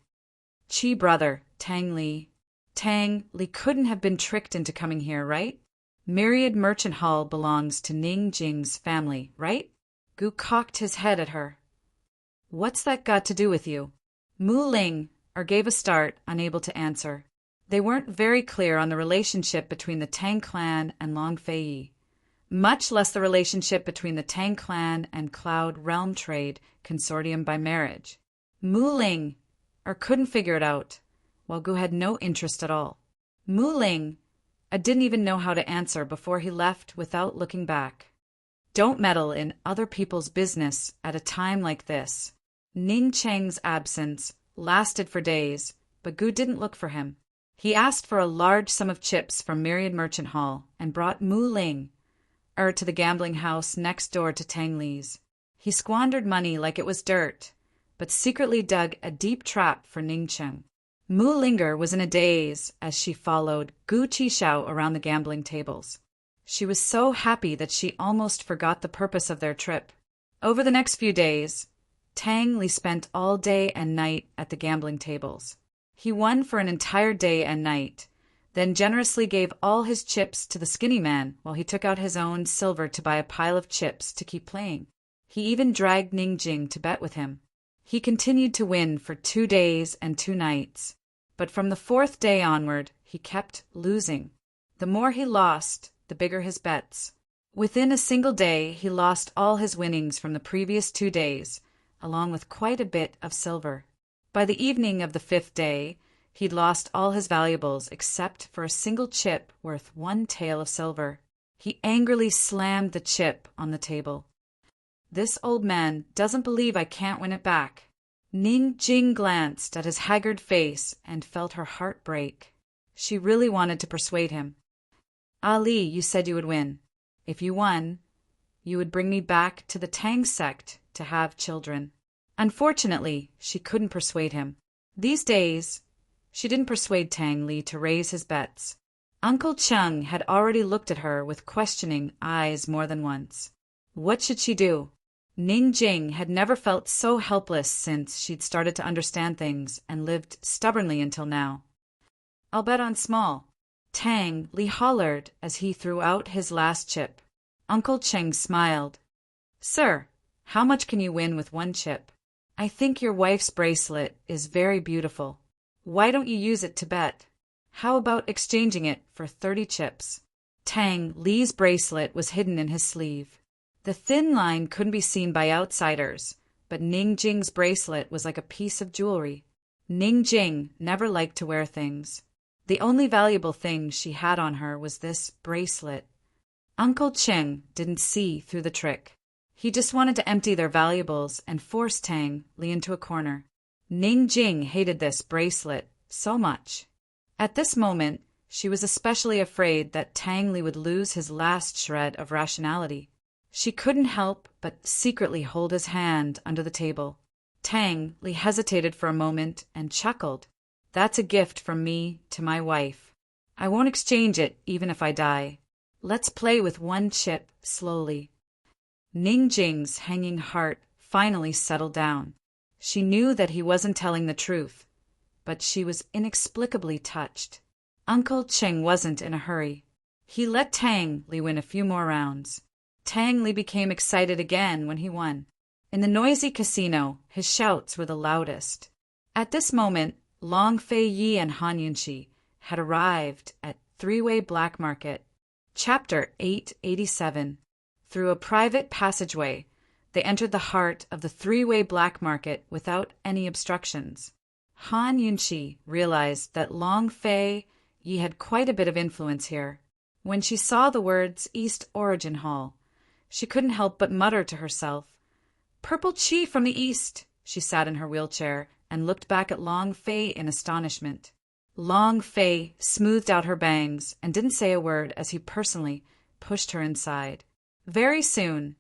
Qi brother, Tang Li. Tang Li couldn't have been tricked into coming here, right? Myriad Merchant Hall belongs to Ning Jing's family, right? Gu cocked his head at her. What's that got to do with you? Mu Ling gave a start, unable to answer. They weren't very clear on the relationship between the Tang clan and Long Fei Yi, much less the relationship between the Tang clan and Cloud Realm Trade Consortium by marriage. Mu Ling couldn't figure it out, while Gu had no interest at all. Mu Ling didn't even know how to answer before he left without looking back. Don't meddle in other people's business at a time like this. Ning Cheng's absence lasted for days, but Gu didn't look for him. He asked for a large sum of chips from Myriad Merchant Hall and brought Mu Ling to the gambling house next door to Tang Li's. He squandered money like it was dirt, but secretly dug a deep trap for Ning Cheng. Mu Linger was in a daze as she followed Gu Qishao around the gambling tables. She was so happy that she almost forgot the purpose of their trip. Over the next few days, Tang Li spent all day and night at the gambling tables. He won for an entire day and night, then generously gave all his chips to the skinny man while he took out his own silver to buy a pile of chips to keep playing. He even dragged Ning Jing to bet with him. He continued to win for 2 days and 2 nights, but from the 4th day onward, he kept losing. The more he lost, the bigger his bets. Within a single day, he lost all his winnings from the previous 2 days, along with quite a bit of silver. By the evening of the 5th day, he'd lost all his valuables except for a single chip worth 1 tael of silver. He angrily slammed the chip on the table. "This old man doesn't believe I can't win it back." Ning Jing glanced at his haggard face and felt her heart break. She really wanted to persuade him. "Ali, you said you would win. If you won, you would bring me back to the Tang sect to have children." Unfortunately, she couldn't persuade him. These days, she didn't persuade Tang Li to raise his bets. Uncle Chung had already looked at her with questioning eyes more than once. What should she do? Ning Jing had never felt so helpless since she'd started to understand things and lived stubbornly until now. "I'll bet on small." Tang Li hollered as he threw out his last chip. Uncle Cheng smiled. "Sir, how much can you win with 1 chip? I think your wife's bracelet is very beautiful. Why don't you use it to bet? How about exchanging it for 30 chips? Tang Li's bracelet was hidden in his sleeve. The thin line couldn't be seen by outsiders, but Ning Jing's bracelet was like a piece of jewelry. Ning Jing never liked to wear things. The only valuable thing she had on her was this bracelet. Uncle Cheng didn't see through the trick. He just wanted to empty their valuables and force Tang Li into a corner. Ning Jing hated this bracelet so much. At this moment, she was especially afraid that Tang Li would lose his last shred of rationality. She couldn't help but secretly hold his hand under the table. Tang Li hesitated for a moment and chuckled. "That's a gift from me to my wife. I won't exchange it even if I die. Let's play with 1 chip slowly." Ning Jing's hanging heart finally settled down. She knew that he wasn't telling the truth, but she was inexplicably touched. Uncle Cheng wasn't in a hurry. He let Tang Li win a few more rounds. Tang Li became excited again when he won. In the noisy casino, his shouts were the loudest. At this moment, Long Fei Yi and Han Yunxi had arrived at Three-Way Black Market. Chapter 887. Through a private passageway, they entered the heart of the Three-Way Black Market without any obstructions. Han Yunxi realized that Long Fei Yi had quite a bit of influence here. When she saw the words East Origin Hall, she couldn't help but mutter to herself, "Purple Chi from the East!" She sat in her wheelchair and looked back at Long Fei in astonishment. Long Fei smoothed out her bangs and didn't say a word as he personally pushed her inside. Very soon,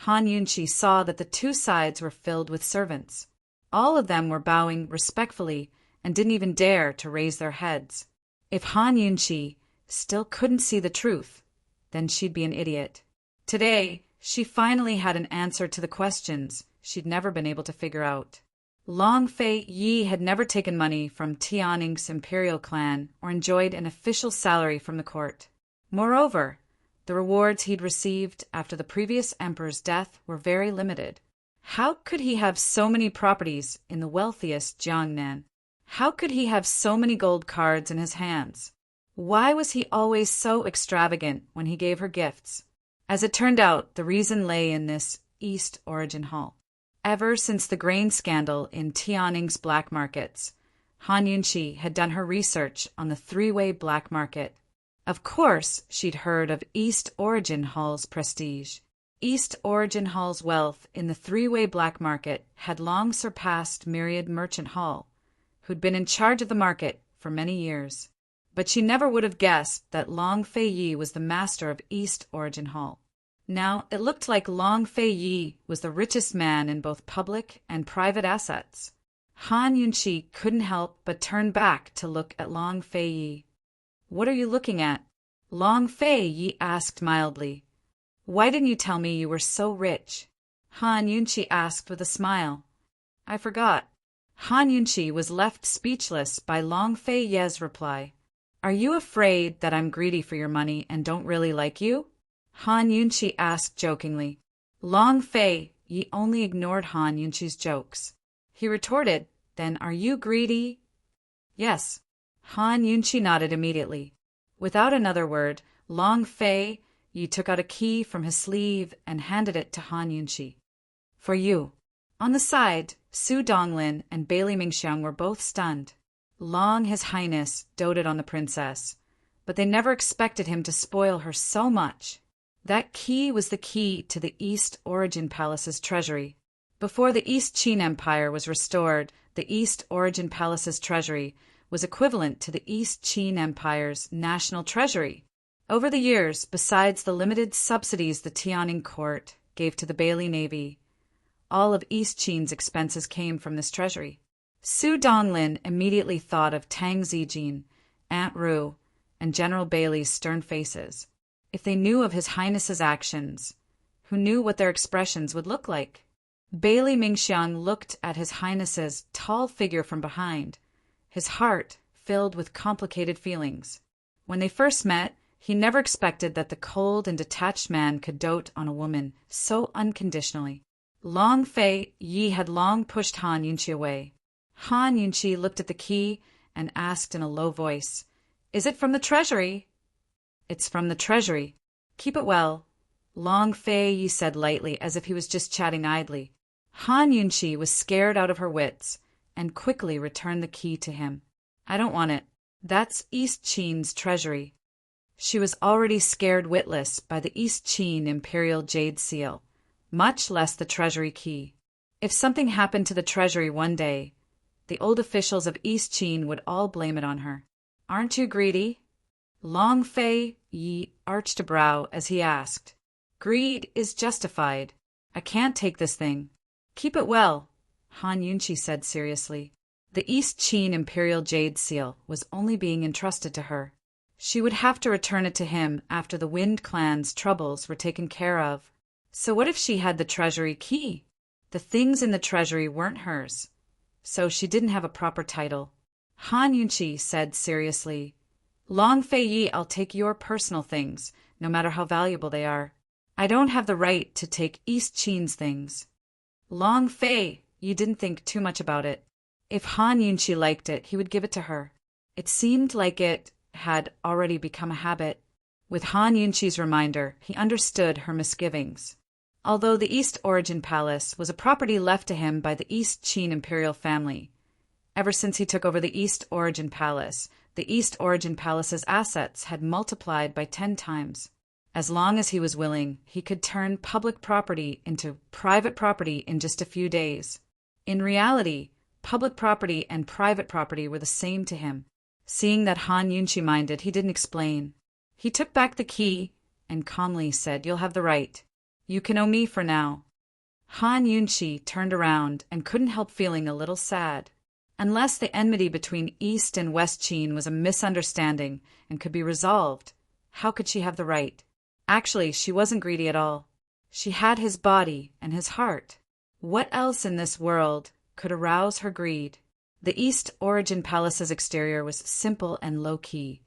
Han Yunxi saw that the 2 sides were filled with servants. All of them were bowing respectfully and didn't even dare to raise their heads. If Han Yunxi still couldn't see the truth, then she'd be an idiot. Today, she finally had an answer to the questions she'd never been able to figure out. Long Fei Yi had never taken money from Tianning's imperial clan or enjoyed an official salary from the court. Moreover, the rewards he'd received after the previous emperor's death were very limited. How could he have so many properties in the wealthiest Jiangnan? How could he have so many gold cards in his hands? Why was he always so extravagant when he gave her gifts? As it turned out, the reason lay in this East Origin Hall. Ever since the grain scandal in Tianning's black markets, Han Yunxi had done her research on the Three-Way Black Market. Of course, she'd heard of East Origin Hall's prestige. East Origin Hall's wealth in the Three-Way Black Market had long surpassed Myriad Merchant Hall, who'd been in charge of the market for many years. But she never would have guessed that Long Fei Yi was the master of East Origin Hall. Now, it looked like Long Fei Yi was the richest man in both public and private assets. Han Yunxi couldn't help but turn back to look at Long Fei Yi. "What are you looking at?" Long Fei Yi asked mildly. "Why didn't you tell me you were so rich?" Han Yunxi asked with a smile. "I forgot." Han Yunxi was left speechless by Long Fei Yi's reply. "Are you afraid that I'm greedy for your money and don't really like you?" Han Yunxi asked jokingly. Long Fei Yi only ignored Han Yunxi's jokes. He retorted, "Then are you greedy?" "Yes." Han Yunxi nodded immediately. Without another word, Long Fei Yi took out a key from his sleeve and handed it to Han Yunqi. For you. On the side, Su Donglin and Bailey Mingxiang were both stunned. Long His Highness doted on the princess, but they never expected him to spoil her so much. That key was the key to the East Origin Palace's treasury. Before the East Qin Empire was restored, the East Origin Palace's treasury was equivalent to the East Qin Empire's national treasury. Over the years, besides the limited subsidies the Tianning court gave to the Bailey Navy, all of East Qin's expenses came from this treasury. Su Donglin immediately thought of Tang Zijin, Aunt Ru, and General Bailey's stern faces. If they knew of His Highness's actions, who knew what their expressions would look like? Bailey Mingxiang looked at His Highness's tall figure from behind, his heart filled with complicated feelings. When they first met, he never expected that the cold and detached man could dote on a woman so unconditionally. Long Fei Yi had long pushed Han Yunqi away. Han Yunqi looked at the key and asked in a low voice, "Is it from the treasury?" "It's from the treasury. Keep it well," Long Fei Yi said lightly, as if he was just chatting idly. Han Yunqi was scared out of her wits and quickly returned the key to him. "I don't want it. That's East Qin's treasury." She was already scared witless by the East Qin imperial jade seal, much less the treasury key. If something happened to the treasury one day, the old officials of East Qin would all blame it on her. "Aren't you greedy?" Long Fei Yi arched a brow as he asked. "Greed is justified. I can't take this thing." "Keep it well," Han Yunqi said seriously. The East Qin imperial jade seal was only being entrusted to her. She would have to return it to him after the Wind Clan's troubles were taken care of. So what if she had the treasury key? The things in the treasury weren't hers, so she didn't have a proper title. Han Yunqi said seriously, "Long Fei Yi, I'll take your personal things, no matter how valuable they are. I don't have the right to take East Qin's things." Long Fei Yi didn't think too much about it. If Han Yunqi liked it, he would give it to her. It seemed like it had already become a habit. With Han Yunqi's reminder, he understood her misgivings. Although the East Origin Palace was a property left to him by the East Qin imperial family, ever since he took over the East Origin Palace, the East Origin Palace's assets had multiplied by 10 times. As long as he was willing, he could turn public property into private property in just a few days. In reality, public property and private property were the same to him. Seeing that Han Yunqi minded, he didn't explain. He took back the key and calmly said, "You'll have the right. You can owe me for now." Han Yunqi turned around and couldn't help feeling a little sad. Unless the enmity between East and West Qin was a misunderstanding and could be resolved, how could she have the right? Actually, she wasn't greedy at all. She had his body and his heart. What else in this world could arouse her greed? The East Origin Palace's exterior was simple and low-key,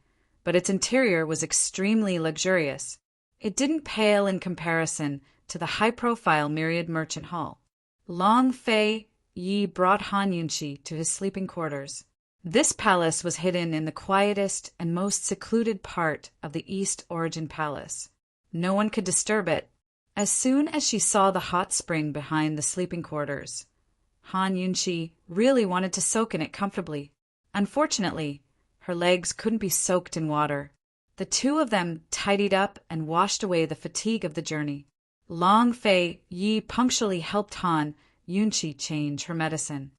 but its interior was extremely luxurious. It didn't pale in comparison to the high-profile Myriad Merchant Hall. Long Fei Yi brought Han Yunqi to his sleeping quarters. This palace was hidden in the quietest and most secluded part of the East Origin Palace. No one could disturb it. As soon as she saw the hot spring behind the sleeping quarters, Han Yunqi really wanted to soak in it comfortably. Unfortunately, her legs couldn't be soaked in water. The two of them tidied up and washed away the fatigue of the journey. Long Fei Yi punctually helped Han Yunqi change her medicine.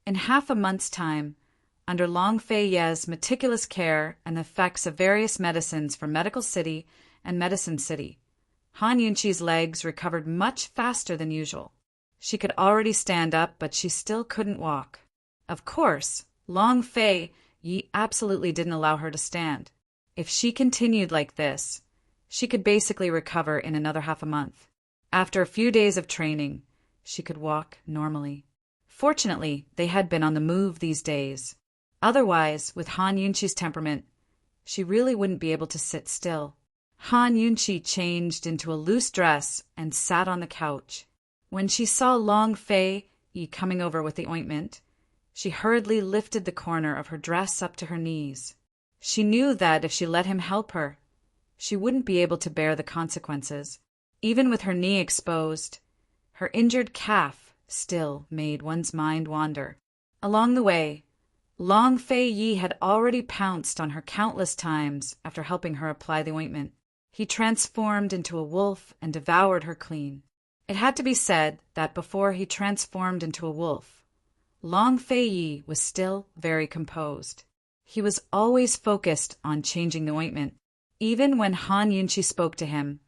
In half a month's time, under Long Fei Ye's meticulous care and the effects of various medicines from Medical City and Medicine City, Han Yunqi's legs recovered much faster than usual. She could already stand up, but she still couldn't walk. Of course, Long Fei Yi absolutely didn't allow her to stand. If she continued like this, she could basically recover in another half a month. After a few days of training, she could walk normally. Fortunately, they had been on the move these days. Otherwise, with Han Yunqi's temperament, she really wouldn't be able to sit still. Han Yunqi changed into a loose dress and sat on the couch. When she saw Long Fei Yi coming over with the ointment, she hurriedly lifted the corner of her dress up to her knees. She knew that if she let him help her, she wouldn't be able to bear the consequences. Even with her knee exposed, her injured calf still made one's mind wander. Along the way, Long Fei Yi had already pounced on her countless times after helping her apply the ointment. He transformed into a wolf and devoured her clean. It had to be said that before he transformed into a wolf, Long Fei Yi was still very composed. He was always focused on changing the ointment. Even when Han Yunqi spoke to him,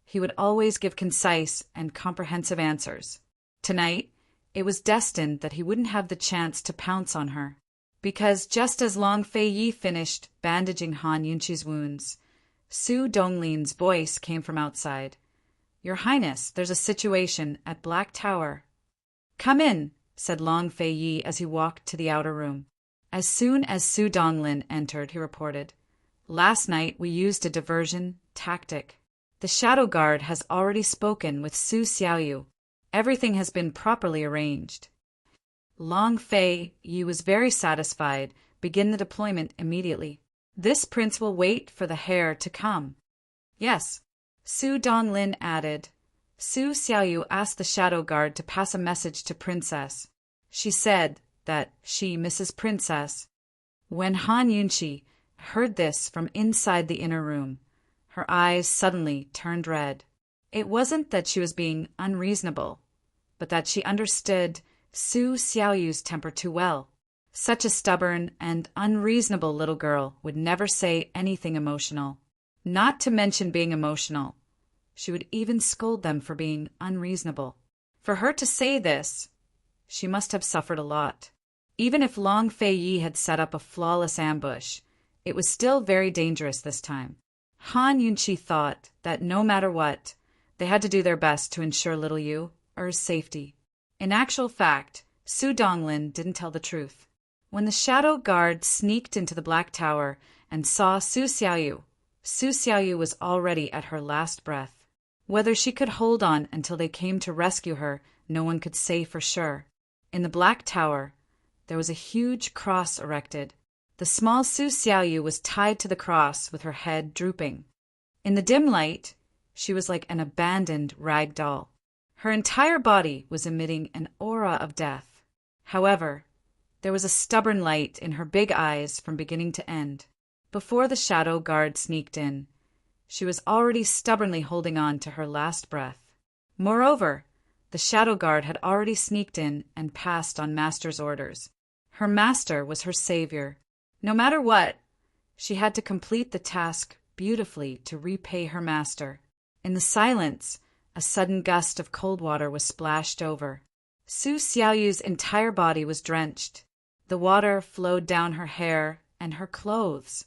he would always give concise and comprehensive answers. Tonight, it was destined that he wouldn't have the chance to pounce on her, because just as Long Fei Yi finished bandaging Han Yunqi's wounds, Su Donglin's voice came from outside. "Your Highness, there's a situation at Black Tower." "Come in," said Long Fei Yi as he walked to the outer room. As soon as Su Donglin entered, he reported, "Last night we used a diversion tactic. The Shadow Guard has already spoken with Su Xiaoyu. Everything has been properly arranged." Long Fei Yi was very satisfied. "Begin the deployment immediately. This prince will wait for the heir to come." "Yes," Su Donglin added. Su Xiaoyu asked the Shadow Guard to pass a message to Princess. She said that she, Mrs. Princess. When Han Yunqi heard this from inside the inner room, her eyes suddenly turned red. It wasn't that she was being unreasonable, but that she understood Su Xiaoyu's temper too well. Such a stubborn and unreasonable little girl would never say anything emotional. Not to mention being emotional, she would even scold them for being unreasonable. For her to say this, she must have suffered a lot. Even if Long Fei Yi had set up a flawless ambush, it was still very dangerous this time. Han Yunqi thought that no matter what, they had to do their best to ensure little Yu's safety. In actual fact, Su Donglin didn't tell the truth. When the Shadow Guard sneaked into the Black Tower and saw Su Xiaoyu was already at her last breath. Whether she could hold on until they came to rescue her, no one could say for sure. In the Black Tower, there was a huge cross erected. The small Su Xiaoyu was tied to the cross with her head drooping. In the dim light, she was like an abandoned rag doll. Her entire body was emitting an aura of death. However, there was a stubborn light in her big eyes from beginning to end. Before the Shadow Guard sneaked in, she was already stubbornly holding on to her last breath. Moreover, the Shadow Guard had already sneaked in and passed on Master's orders. Her master was her savior. No matter what, she had to complete the task beautifully to repay her master. In the silence, a sudden gust of cold water was splashed over. Su Xiaoyu's entire body was drenched. The water flowed down her hair and her clothes,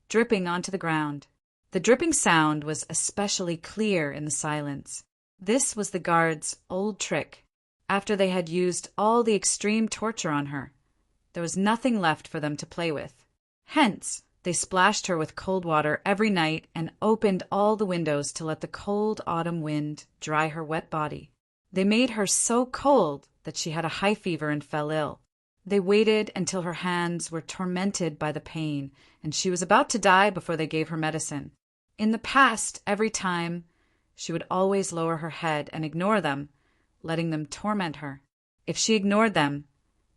dripping onto the ground. The dripping sound was especially clear in the silence. This was the guards' old trick. After they had used all the extreme torture on her, there was nothing left for them to play with. Hence, they splashed her with cold water every night and opened all the windows to let the cold autumn wind dry her wet body. They made her so cold that she had a high fever and fell ill. They waited until her hands were tormented by the pain and she was about to die before they gave her medicine. In the past, every time, she would always lower her head and ignore them, letting them torment her. If she ignored them,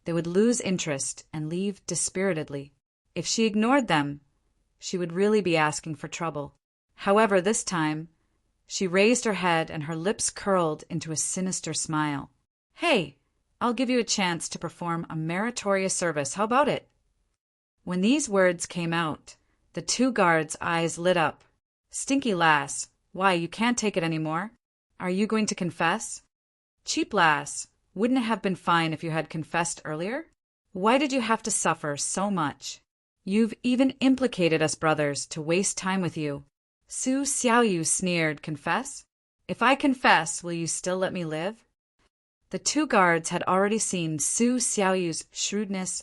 they would lose interest and leave dispiritedly. If she ignored them, she would really be asking for trouble. However, this time, she raised her head and her lips curled into a sinister smile. "Hey, I'll give you a chance to perform a meritorious service. How about it?" When these words came out, the two guards' eyes lit up. "Stinky lass, why, you can't take it anymore? Are you going to confess?" "Cheap lass, wouldn't it have been fine if you had confessed earlier? Why did you have to suffer so much? You've even implicated us brothers to waste time with you." Su Xiaoyu sneered. "Confess? If I confess, will you still let me live?" The two guards had already seen Su Xiaoyu's shrewdness.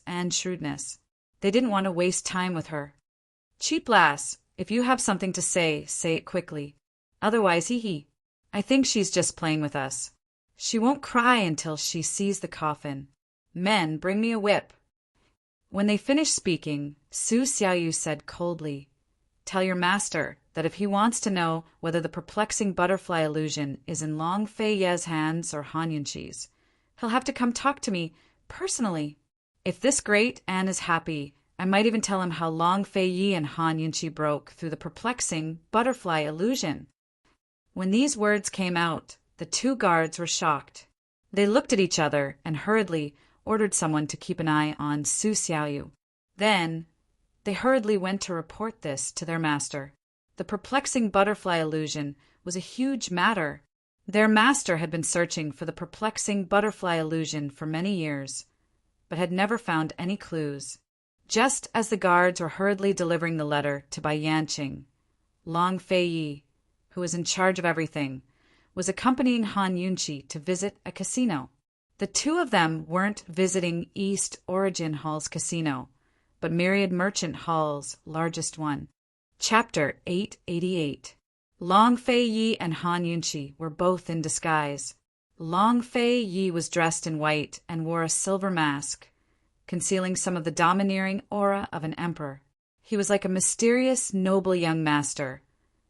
They didn't want to waste time with her. "Cheap lass, if you have something to say it quickly. Otherwise, I think she's just playing with us. She won't cry until she sees the coffin. Men, bring me a whip." When they finished speaking, Su Xiaoyu said coldly, "Tell your master that if he wants to know whether the perplexing butterfly illusion is in Long Fei Ye's hands or Han Yunshi's, he'll have to come talk to me personally. If this great An is happy, I might even tell him how Long Fei Yi and Han Yunshi broke through the perplexing butterfly illusion. When these words came out, the two guards were shocked. They looked at each other and hurriedly ordered someone to keep an eye on Su Xiaoyu. Then they hurriedly went to report this to their master. The perplexing butterfly illusion was a huge matter. Their master had been searching for the perplexing butterfly illusion for many years, but had never found any clues. Just as the guards were hurriedly delivering the letter to Bai Yanqing, Long Fei Yi, who was in charge of everything, was accompanying Han Yunshi to visit a casino. The two of them weren't visiting East Origin Hall's casino, but Myriad Merchant Hall's largest one. Chapter 888. Long Fei Yi and Han Yunshi were both in disguise. Long Fei Yi was dressed in white and wore a silver mask, concealing some of the domineering aura of an emperor. He was like a mysterious, noble young master,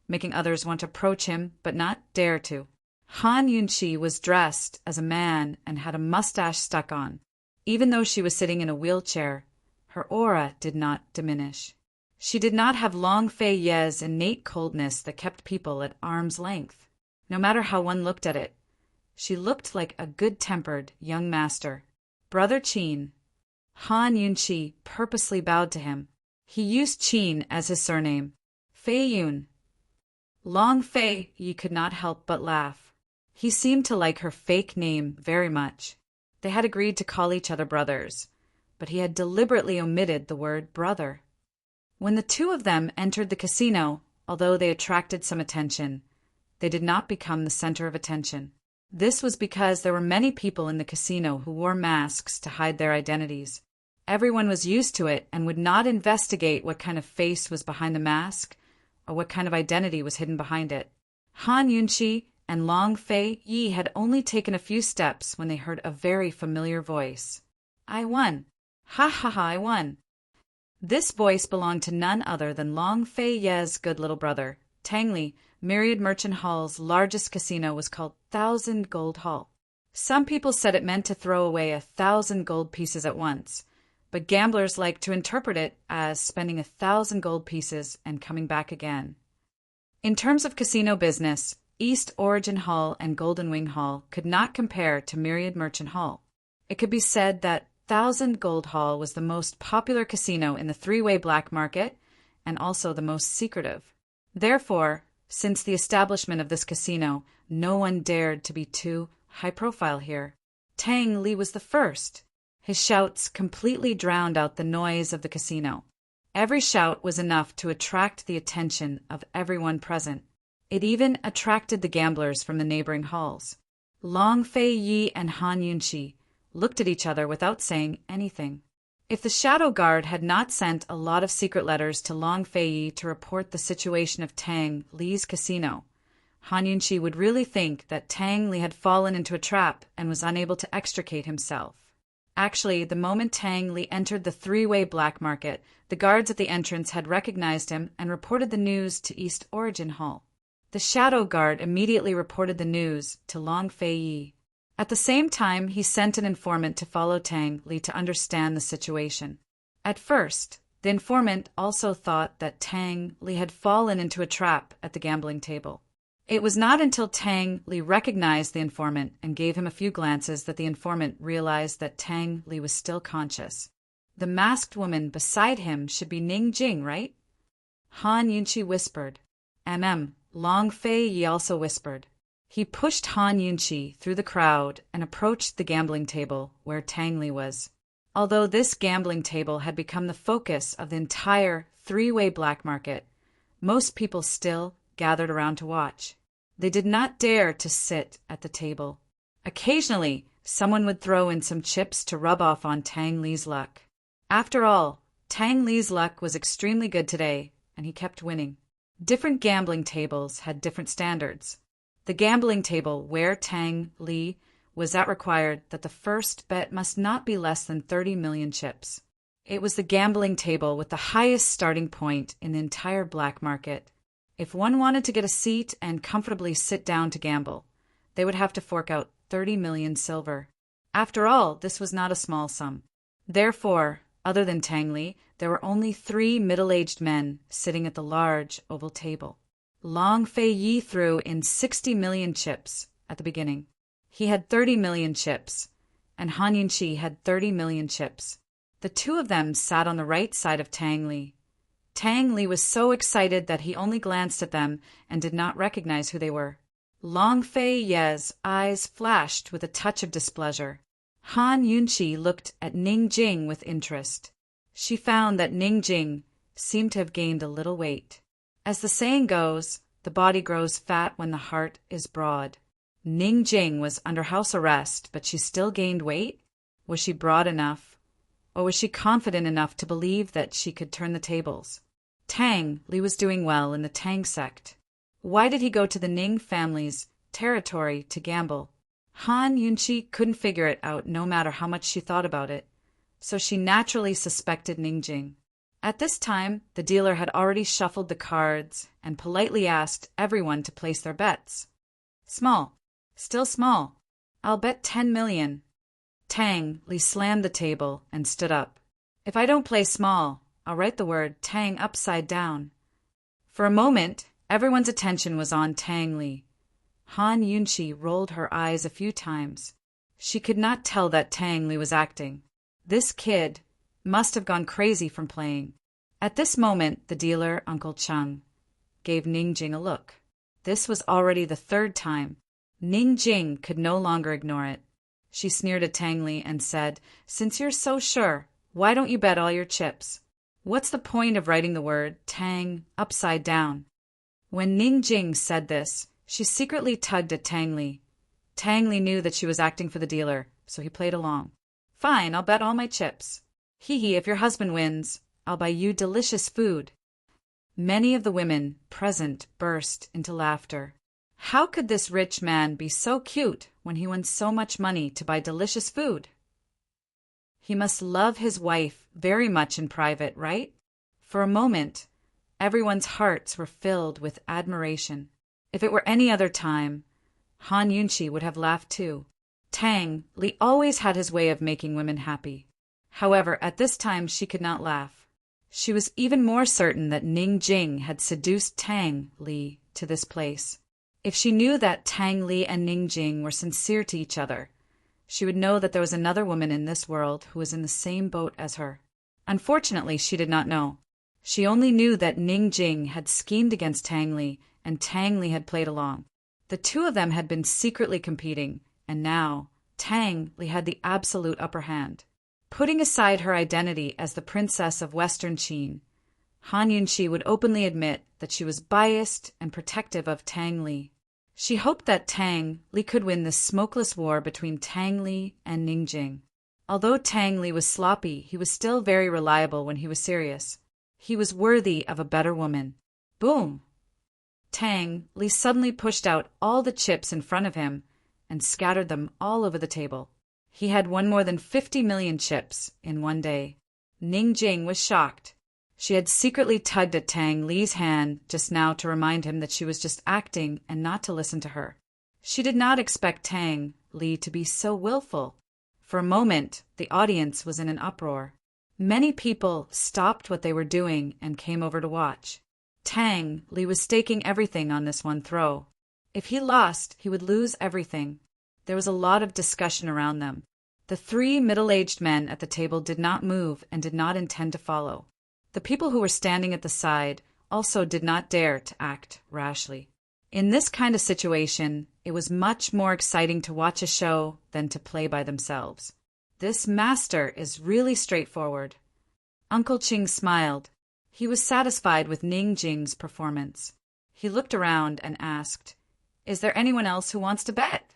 making others want to approach him but not dare to. Han Yunshi was dressed as a man and had a mustache stuck on. Even though she was sitting in a wheelchair, her aura did not diminish. She did not have Long Fei Ye's innate coldness that kept people at arm's length. No matter how one looked at it, she looked like a good-tempered young master. Brother Qin. Han Yunshi purposely bowed to him. He used Qin as his surname. Fei Yun. Long Fei Yi could not help but laugh. He seemed to like her fake name very much. They had agreed to call each other brothers, but he had deliberately omitted the word brother. When the two of them entered the casino, although they attracted some attention, they did not become the center of attention. This was because there were many people in the casino who wore masks to hide their identities. Everyone was used to it and would not investigate what kind of face was behind the mask or what kind of identity was hidden behind it. Han Yunshi and Long Fei Yi had only taken a few steps when they heard a very familiar voice. I won. Ha ha ha, I won. This voice belonged to none other than Long Fei Ye's good little brother. Tang Li, Myriad Merchant Hall's largest casino, was called 1,000 Gold Hall. Some people said it meant to throw away 1,000 gold pieces at once, but gamblers like to interpret it as spending 1,000 gold pieces and coming back again. In terms of casino business, East Origin Hall and Golden Wing Hall could not compare to Myriad Merchant Hall. It could be said that 1,000 Gold Hall was the most popular casino in the three-way black market and also the most secretive. Therefore, since the establishment of this casino, no one dared to be too high-profile here. Tang Li was the first. His shouts completely drowned out the noise of the casino. Every shout was enough to attract the attention of everyone present. It even attracted the gamblers from the neighboring halls. Long Fei Yi and Han Yunshi looked at each other without saying anything. If the shadow guard had not sent a lot of secret letters to Long Fei Yi to report the situation of Tang Li's casino, Han Yunshi would really think that Tang Li had fallen into a trap and was unable to extricate himself. Actually, the moment Tang Li entered the three-way black market, the guards at the entrance had recognized him and reported the news to East Origin Hall. The shadow guard immediately reported the news to Long Fei Yi. At the same time, he sent an informant to follow Tang Li to understand the situation. At first, the informant also thought that Tang Li had fallen into a trap at the gambling table. It was not until Tang Li recognized the informant and gave him a few glances that the informant realized that Tang Li was still conscious. The masked woman beside him should be Ning Jing, right? Han Yunshi whispered. Long Fei Yi also whispered. He pushed Han Yunshi through the crowd and approached the gambling table where Tang Li was. Although this gambling table had become the focus of the entire three-way black market, most people still gathered around to watch. They did not dare to sit at the table. Occasionally, someone would throw in some chips to rub off on Tang Li's luck. After all, Tang Li's luck was extremely good today, and he kept winning. Different gambling tables had different standards. The gambling table where Tang Li was at required that the first bet must not be less than 30 million chips. It was the gambling table with the highest starting point in the entire black market. If one wanted to get a seat and comfortably sit down to gamble, they would have to fork out 30 million silver. After all, this was not a small sum. Therefore, other than Tang Li, there were only 3 middle-aged men sitting at the large oval table. Long Fei Yi threw in 60 million chips at the beginning. He had 30 million chips, and Han Yunqi had 30 million chips. The two of them sat on the right side of Tang Li. Tang Li was so excited that he only glanced at them and did not recognize who they were. Long Fei Ye's eyes flashed with a touch of displeasure. Han Yunqi looked at Ning Jing with interest. She found that Ning Jing seemed to have gained a little weight. As the saying goes, the body grows fat when the heart is broad. Ning Jing was under house arrest, but she still gained weight? Was she broad enough? Or was she confident enough to believe that she could turn the tables? Tang Li was doing well in the Tang sect. Why did he go to the Ning family's territory to gamble? Han Yunqi couldn't figure it out no matter how much she thought about it, so she naturally suspected Ning Jing. At this time, the dealer had already shuffled the cards and politely asked everyone to place their bets. Small. Still small. I'll bet 10 million. Tang Li slammed the table and stood up. If I don't play small, I'll write the word Tang upside down. For a moment, everyone's attention was on Tang Li. Han Yunqi rolled her eyes a few times. She could not tell that Tang Li was acting. This kid must have gone crazy from playing. At this moment, the dealer, Uncle Chung, gave Ning Jing a look. This was already the 3rd time. Ning Jing could no longer ignore it. She sneered at Tang Li and said, "Since you're so sure, why don't you bet all your chips? What's the point of writing the word Tang upside down?" When Ning Jing said this, she secretly tugged at Tang Li. Tang Li knew that she was acting for the dealer, so he played along. "Fine, I'll bet all my chips. Hee, if your husband wins, I'll buy you delicious food." Many of the women present burst into laughter. How could this rich man be so cute when he won so much money to buy delicious food? He must love his wife very much in private, right? For a moment, everyone's hearts were filled with admiration. If it were any other time, Han Yunqi would have laughed too. Tang Li always had his way of making women happy. However, at this time she could not laugh. She was even more certain that Ning Jing had seduced Tang Li to this place. If she knew that Tang Li and Ning Jing were sincere to each other, she would know that there was another woman in this world who was in the same boat as her. Unfortunately, she did not know. She only knew that Ning Jing had schemed against Tang Li, and Tang Li had played along. The two of them had been secretly competing, and now Tang Li had the absolute upper hand. Putting aside her identity as the princess of Western Qin, Han Yunqi would openly admit that she was biased and protective of Tang Li. She hoped that Tang Li could win this smokeless war between Tang Li and Ning Jing. Although Tang Li was sloppy, he was still very reliable when he was serious. He was worthy of a better woman. Boom! Tang Li suddenly pushed out all the chips in front of him and scattered them all over the table. He had won more than 50 million chips in one day. Ning Jing was shocked. She had secretly tugged at Tang Li's hand just now to remind him that she was just acting and not to listen to her. She did not expect Tang Li to be so willful. For a moment, the audience was in an uproar. Many people stopped what they were doing and came over to watch. Tang Li was staking everything on this one throw. If he lost, he would lose everything. There was a lot of discussion around them. The 3 middle-aged men at the table did not move and did not intend to follow. The people who were standing at the side also did not dare to act rashly. In this kind of situation, it was much more exciting to watch a show than to play by themselves. This master is really straightforward. Uncle Qing smiled. He was satisfied with Ning Jing's performance. He looked around and asked, "Is there anyone else who wants to bet?"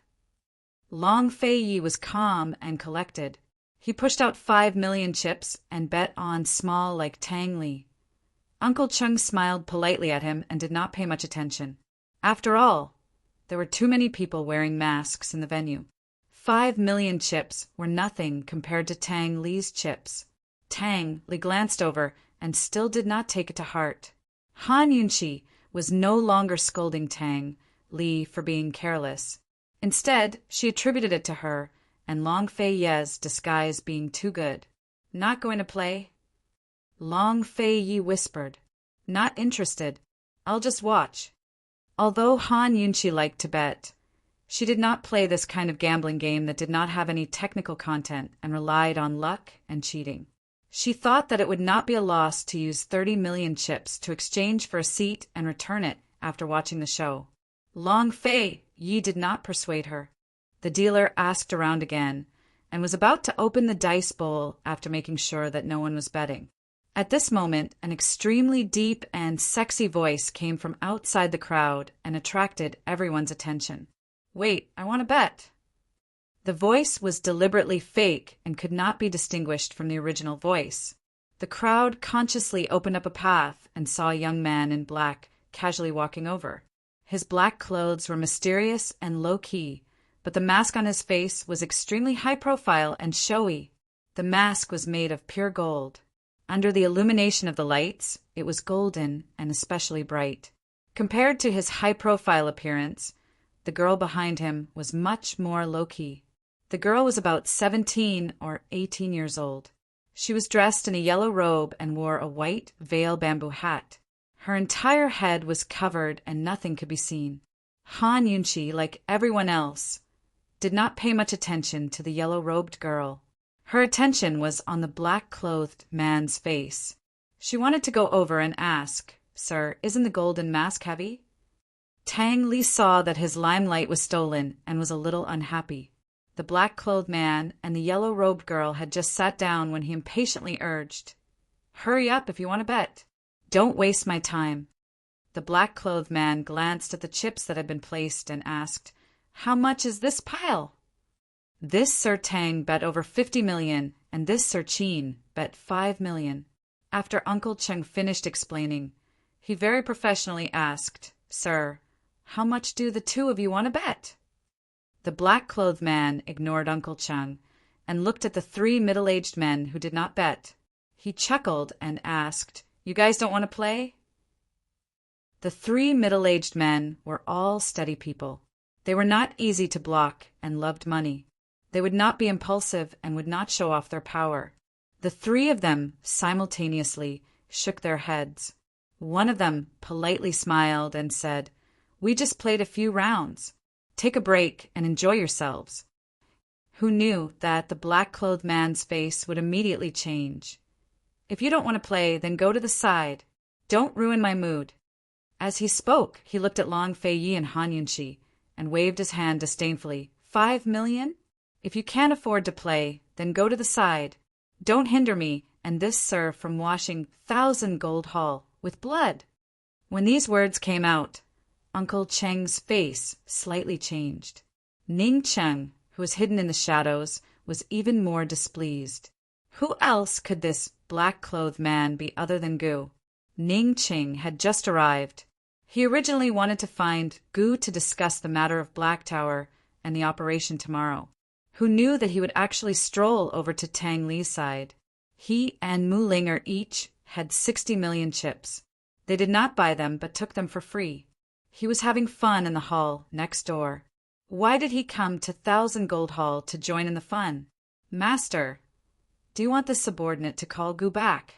Long Fei Yi was calm and collected. He pushed out 5 million chips and bet on small like Tang Li. Uncle Chung smiled politely at him and did not pay much attention. After all, there were too many people wearing masks in the venue. 5 million chips were nothing compared to Tang Li's chips. Tang Li glanced over and still did not take it to heart. Han Yunqi was no longer scolding Tang Li for being careless. Instead, she attributed it to her and Long Fei Ye's disguise being too good. Not going to play? Long Fei Yi whispered. Not interested. I'll just watch. Although Han Yunqi liked to bet, she did not play this kind of gambling game that did not have any technical content and relied on luck and cheating. She thought that it would not be a loss to use 30 million chips to exchange for a seat and return it after watching the show. Long Fei Yi did not persuade her. The dealer asked around again and was about to open the dice bowl after making sure that no one was betting. At this moment, an extremely deep and sexy voice came from outside the crowd and attracted everyone's attention. Wait, I want to bet. The voice was deliberately fake and could not be distinguished from the original voice. The crowd consciously opened up a path and saw a young man in black casually walking over. His black clothes were mysterious and low-key, but the mask on his face was extremely high-profile and showy. The mask was made of pure gold. Under the illumination of the lights, it was golden and especially bright. Compared to his high-profile appearance, the girl behind him was much more low-key. The girl was about 17 or 18 years old. She was dressed in a yellow robe and wore a white veil bamboo hat. Her entire head was covered and nothing could be seen. Han Yunqi, like everyone else, did not pay much attention to the yellow-robed girl. Her attention was on the black-clothed man's face. She wanted to go over and ask, "Sir, isn't the golden mask heavy?" Tang Li saw that his limelight was stolen and was a little unhappy. The black-clothed man and the yellow-robed girl had just sat down when he impatiently urged, "Hurry up if you want to bet. Don't waste my time." The black-clothed man glanced at the chips that had been placed and asked, "How much is this pile?" This Sir Tang bet over 50 million, and this Sir Qin bet 5 million. After Uncle Cheng finished explaining, he very professionally asked, "Sir, how much do the two of you want to bet?" The black-clothed man ignored Uncle Cheng and looked at the three middle-aged men who did not bet. He chuckled and asked, "You guys don't want to play?" The three middle-aged men were all steady people. They were not easy to block and loved money. They would not be impulsive and would not show off their power. The three of them simultaneously shook their heads. One of them politely smiled and said, "We just played a few rounds. Take a break and enjoy yourselves." Who knew that the black-clothed man's face would immediately change? "If you don't want to play, then go to the side. Don't ruin my mood." As he spoke, he looked at Long Fei Yi and Han Yunqi and waved his hand disdainfully. 5 million? If you can't afford to play, then go to the side. Don't hinder me and this sir from washing 1,000 gold hall with blood." When these words came out, Uncle Cheng's face slightly changed. Ning Cheng, who was hidden in the shadows, was even more displeased. Who else could this black-clothed man be other than Gu? Ning Cheng had just arrived. He originally wanted to find Gu to discuss the matter of Black Tower and the operation tomorrow. Who knew that he would actually stroll over to Tang Li's side? He and Mu Linger each had 60 million chips. They did not buy them but took them for free. He was having fun in the hall next door. Why did he come to 1,000 Gold Hall to join in the fun? "Master, do you want the subordinate to call Gu back?"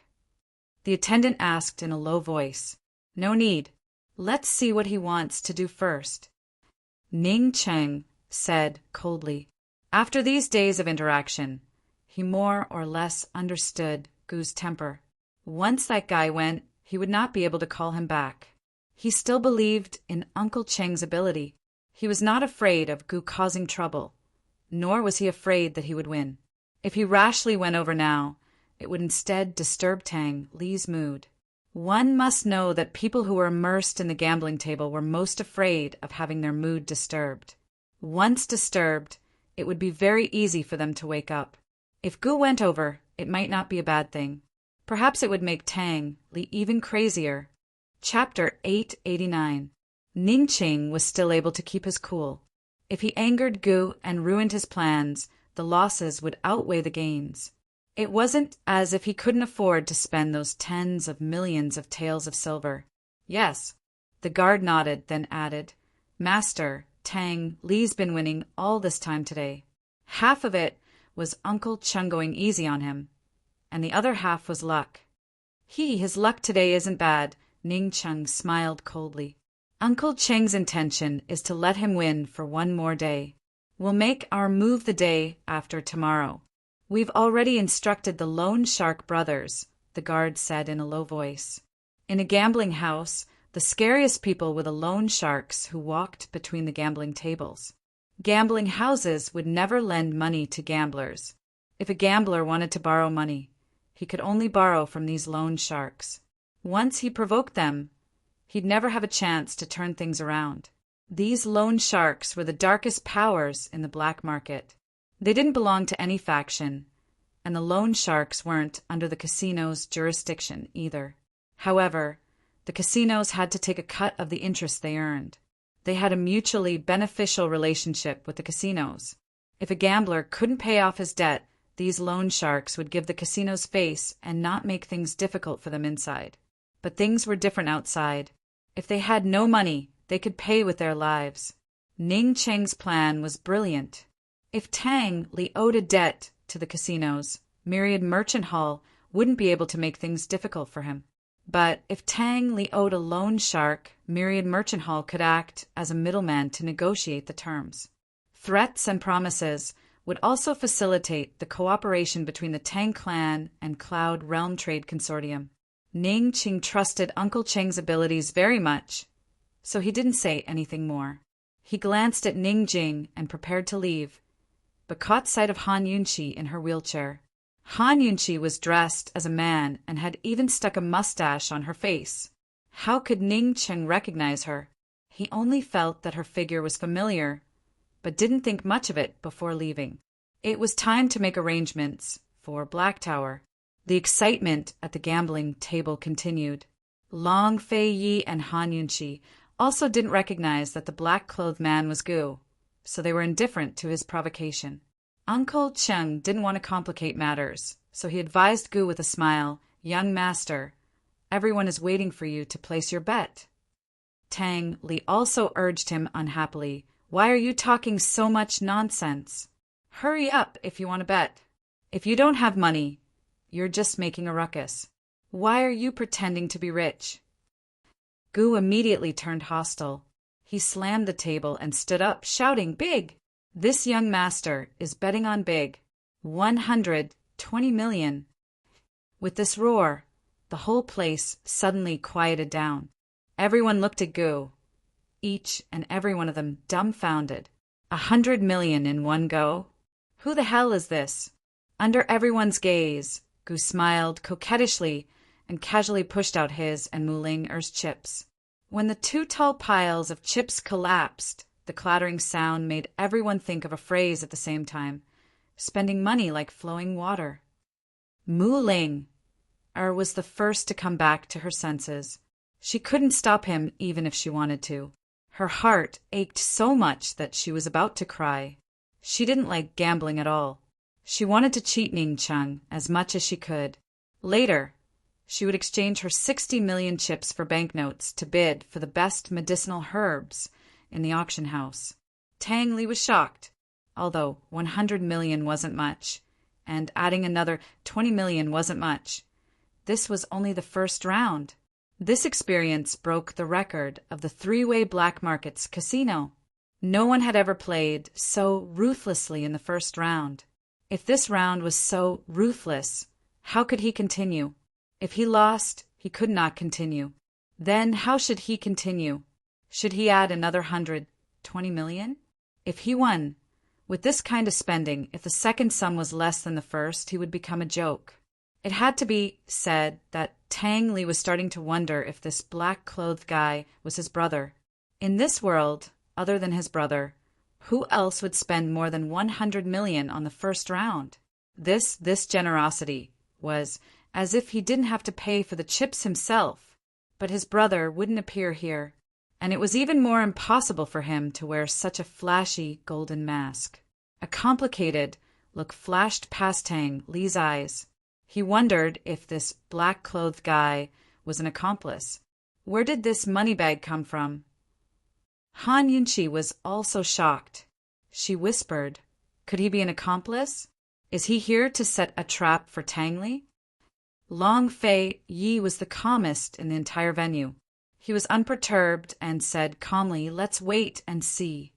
The attendant asked in a low voice. "No need. Let's see what he wants to do first." Ning Cheng said coldly. After these days of interaction, he more or less understood Gu's temper. Once that guy went, he would not be able to call him back. He still believed in Uncle Cheng's ability. He was not afraid of Gu causing trouble, nor was he afraid that he would win. If he rashly went over now, it would instead disturb Tang Li's mood. One must know that people who were immersed in the gambling table were most afraid of having their mood disturbed. Once disturbed, it would be very easy for them to wake up. If Gu went over, it might not be a bad thing. Perhaps it would make Tang Li even crazier. Chapter 889. Ning Cheng was still able to keep his cool. If he angered Gu and ruined his plans, the losses would outweigh the gains. It wasn't as if he couldn't afford to spend those tens of millions of taels of silver. Yes, The guard nodded, then added, "Master, Tang Li's been winning all this time today. Half of it was Uncle Chung going easy on him, and the other half was luck." His luck today isn't bad," Ning Chung smiled coldly. "Uncle Cheng's intention is to let him win for one more day. We'll make our move the day after tomorrow. We've already instructed the Loan Shark brothers," the guard said in a low voice. In a gambling house, the scariest people were the loan sharks who walked between the gambling tables. Gambling houses would never lend money to gamblers. If a gambler wanted to borrow money, he could only borrow from these loan sharks. Once he provoked them, he'd never have a chance to turn things around. These loan sharks were the darkest powers in the black market. They didn't belong to any faction, and the loan sharks weren't under the casino's jurisdiction either. However, the casinos had to take a cut of the interest they earned. They had a mutually beneficial relationship with the casinos. If a gambler couldn't pay off his debt, these loan sharks would give the casinos face and not make things difficult for them inside. But things were different outside. If they had no money, they could pay with their lives. Ning Cheng's plan was brilliant. If Tang Li owed a debt to the casinos, Myriad Merchant Hall wouldn't be able to make things difficult for him. But if Tang Li owed a loan shark, Myriad Merchant Hall could act as a middleman to negotiate the terms. Threats and promises would also facilitate the cooperation between the Tang clan and Cloud Realm Trade Consortium. Ning Cheng trusted Uncle Cheng's abilities very much, so he didn't say anything more. He glanced at Ning Jing and prepared to leave, but caught sight of Han Yunqi in her wheelchair. Han Yunqi was dressed as a man and had even stuck a mustache on her face. How could Ning Cheng recognize her? He only felt that her figure was familiar, but didn't think much of it before leaving. It was time to make arrangements for Black Tower. The excitement at the gambling table continued. Long Fei Yi and Han Yunqi also didn't recognize that the black-clothed man was Gu, so they were indifferent to his provocation. Uncle Chung didn't want to complicate matters, so he advised Gu with a smile, "Young master, everyone is waiting for you to place your bet." Tang Li also urged him unhappily, "Why are you talking so much nonsense? Hurry up if you want to bet. If you don't have money, you're just making a ruckus. Why are you pretending to be rich?" Gu immediately turned hostile. He slammed the table and stood up, shouting, "Big! This young master is betting on big. 120 million. With this roar, the whole place suddenly quieted down. Everyone looked at Gu, each and every one of them dumbfounded. 100 million in one go? Who the hell is this? Under everyone's gaze, Gu smiled coquettishly and casually pushed out his and Mu Ling-er's chips. When the two tall piles of chips collapsed, the clattering sound made everyone think of a phrase at the same time, spending money like flowing water. Mu Ling-er was the first to come back to her senses. She couldn't stop him even if she wanted to. Her heart ached so much that she was about to cry. She didn't like gambling at all. She wanted to cheat Ning Chung as much as she could. Later, she would exchange her 60 million chips for banknotes to bid for the best medicinal herbs in the auction house. Tang Li was shocked, although 100 million wasn't much, and adding another 20 million wasn't much. This was only the first round. This experience broke the record of the three-way black markets casino. No one had ever played so ruthlessly in the first round. If this round was so ruthless, how could he continue? If he lost, he could not continue. Then how should he continue? Should he add another 120 million? If he won, with this kind of spending, if the second sum was less than the first, he would become a joke. It had to be said that Tang Li was starting to wonder if this black-clothed guy was his brother. In this world, other than his brother, who else would spend more than 100 million on the first round? This generosity was as if he didn't have to pay for the chips himself, but his brother wouldn't appear here, and it was even more impossible for him to wear such a flashy golden mask. A complicated look flashed past Tang Li's eyes. He wondered if this black-clothed guy was an accomplice. Where did this money bag come from? Han Yunqi was also shocked. She whispered, "Could he be an accomplice? Is he here to set a trap for Tang Li?" Long Fei Yi was the calmest in the entire venue. He was unperturbed and said calmly, "Let's wait and see."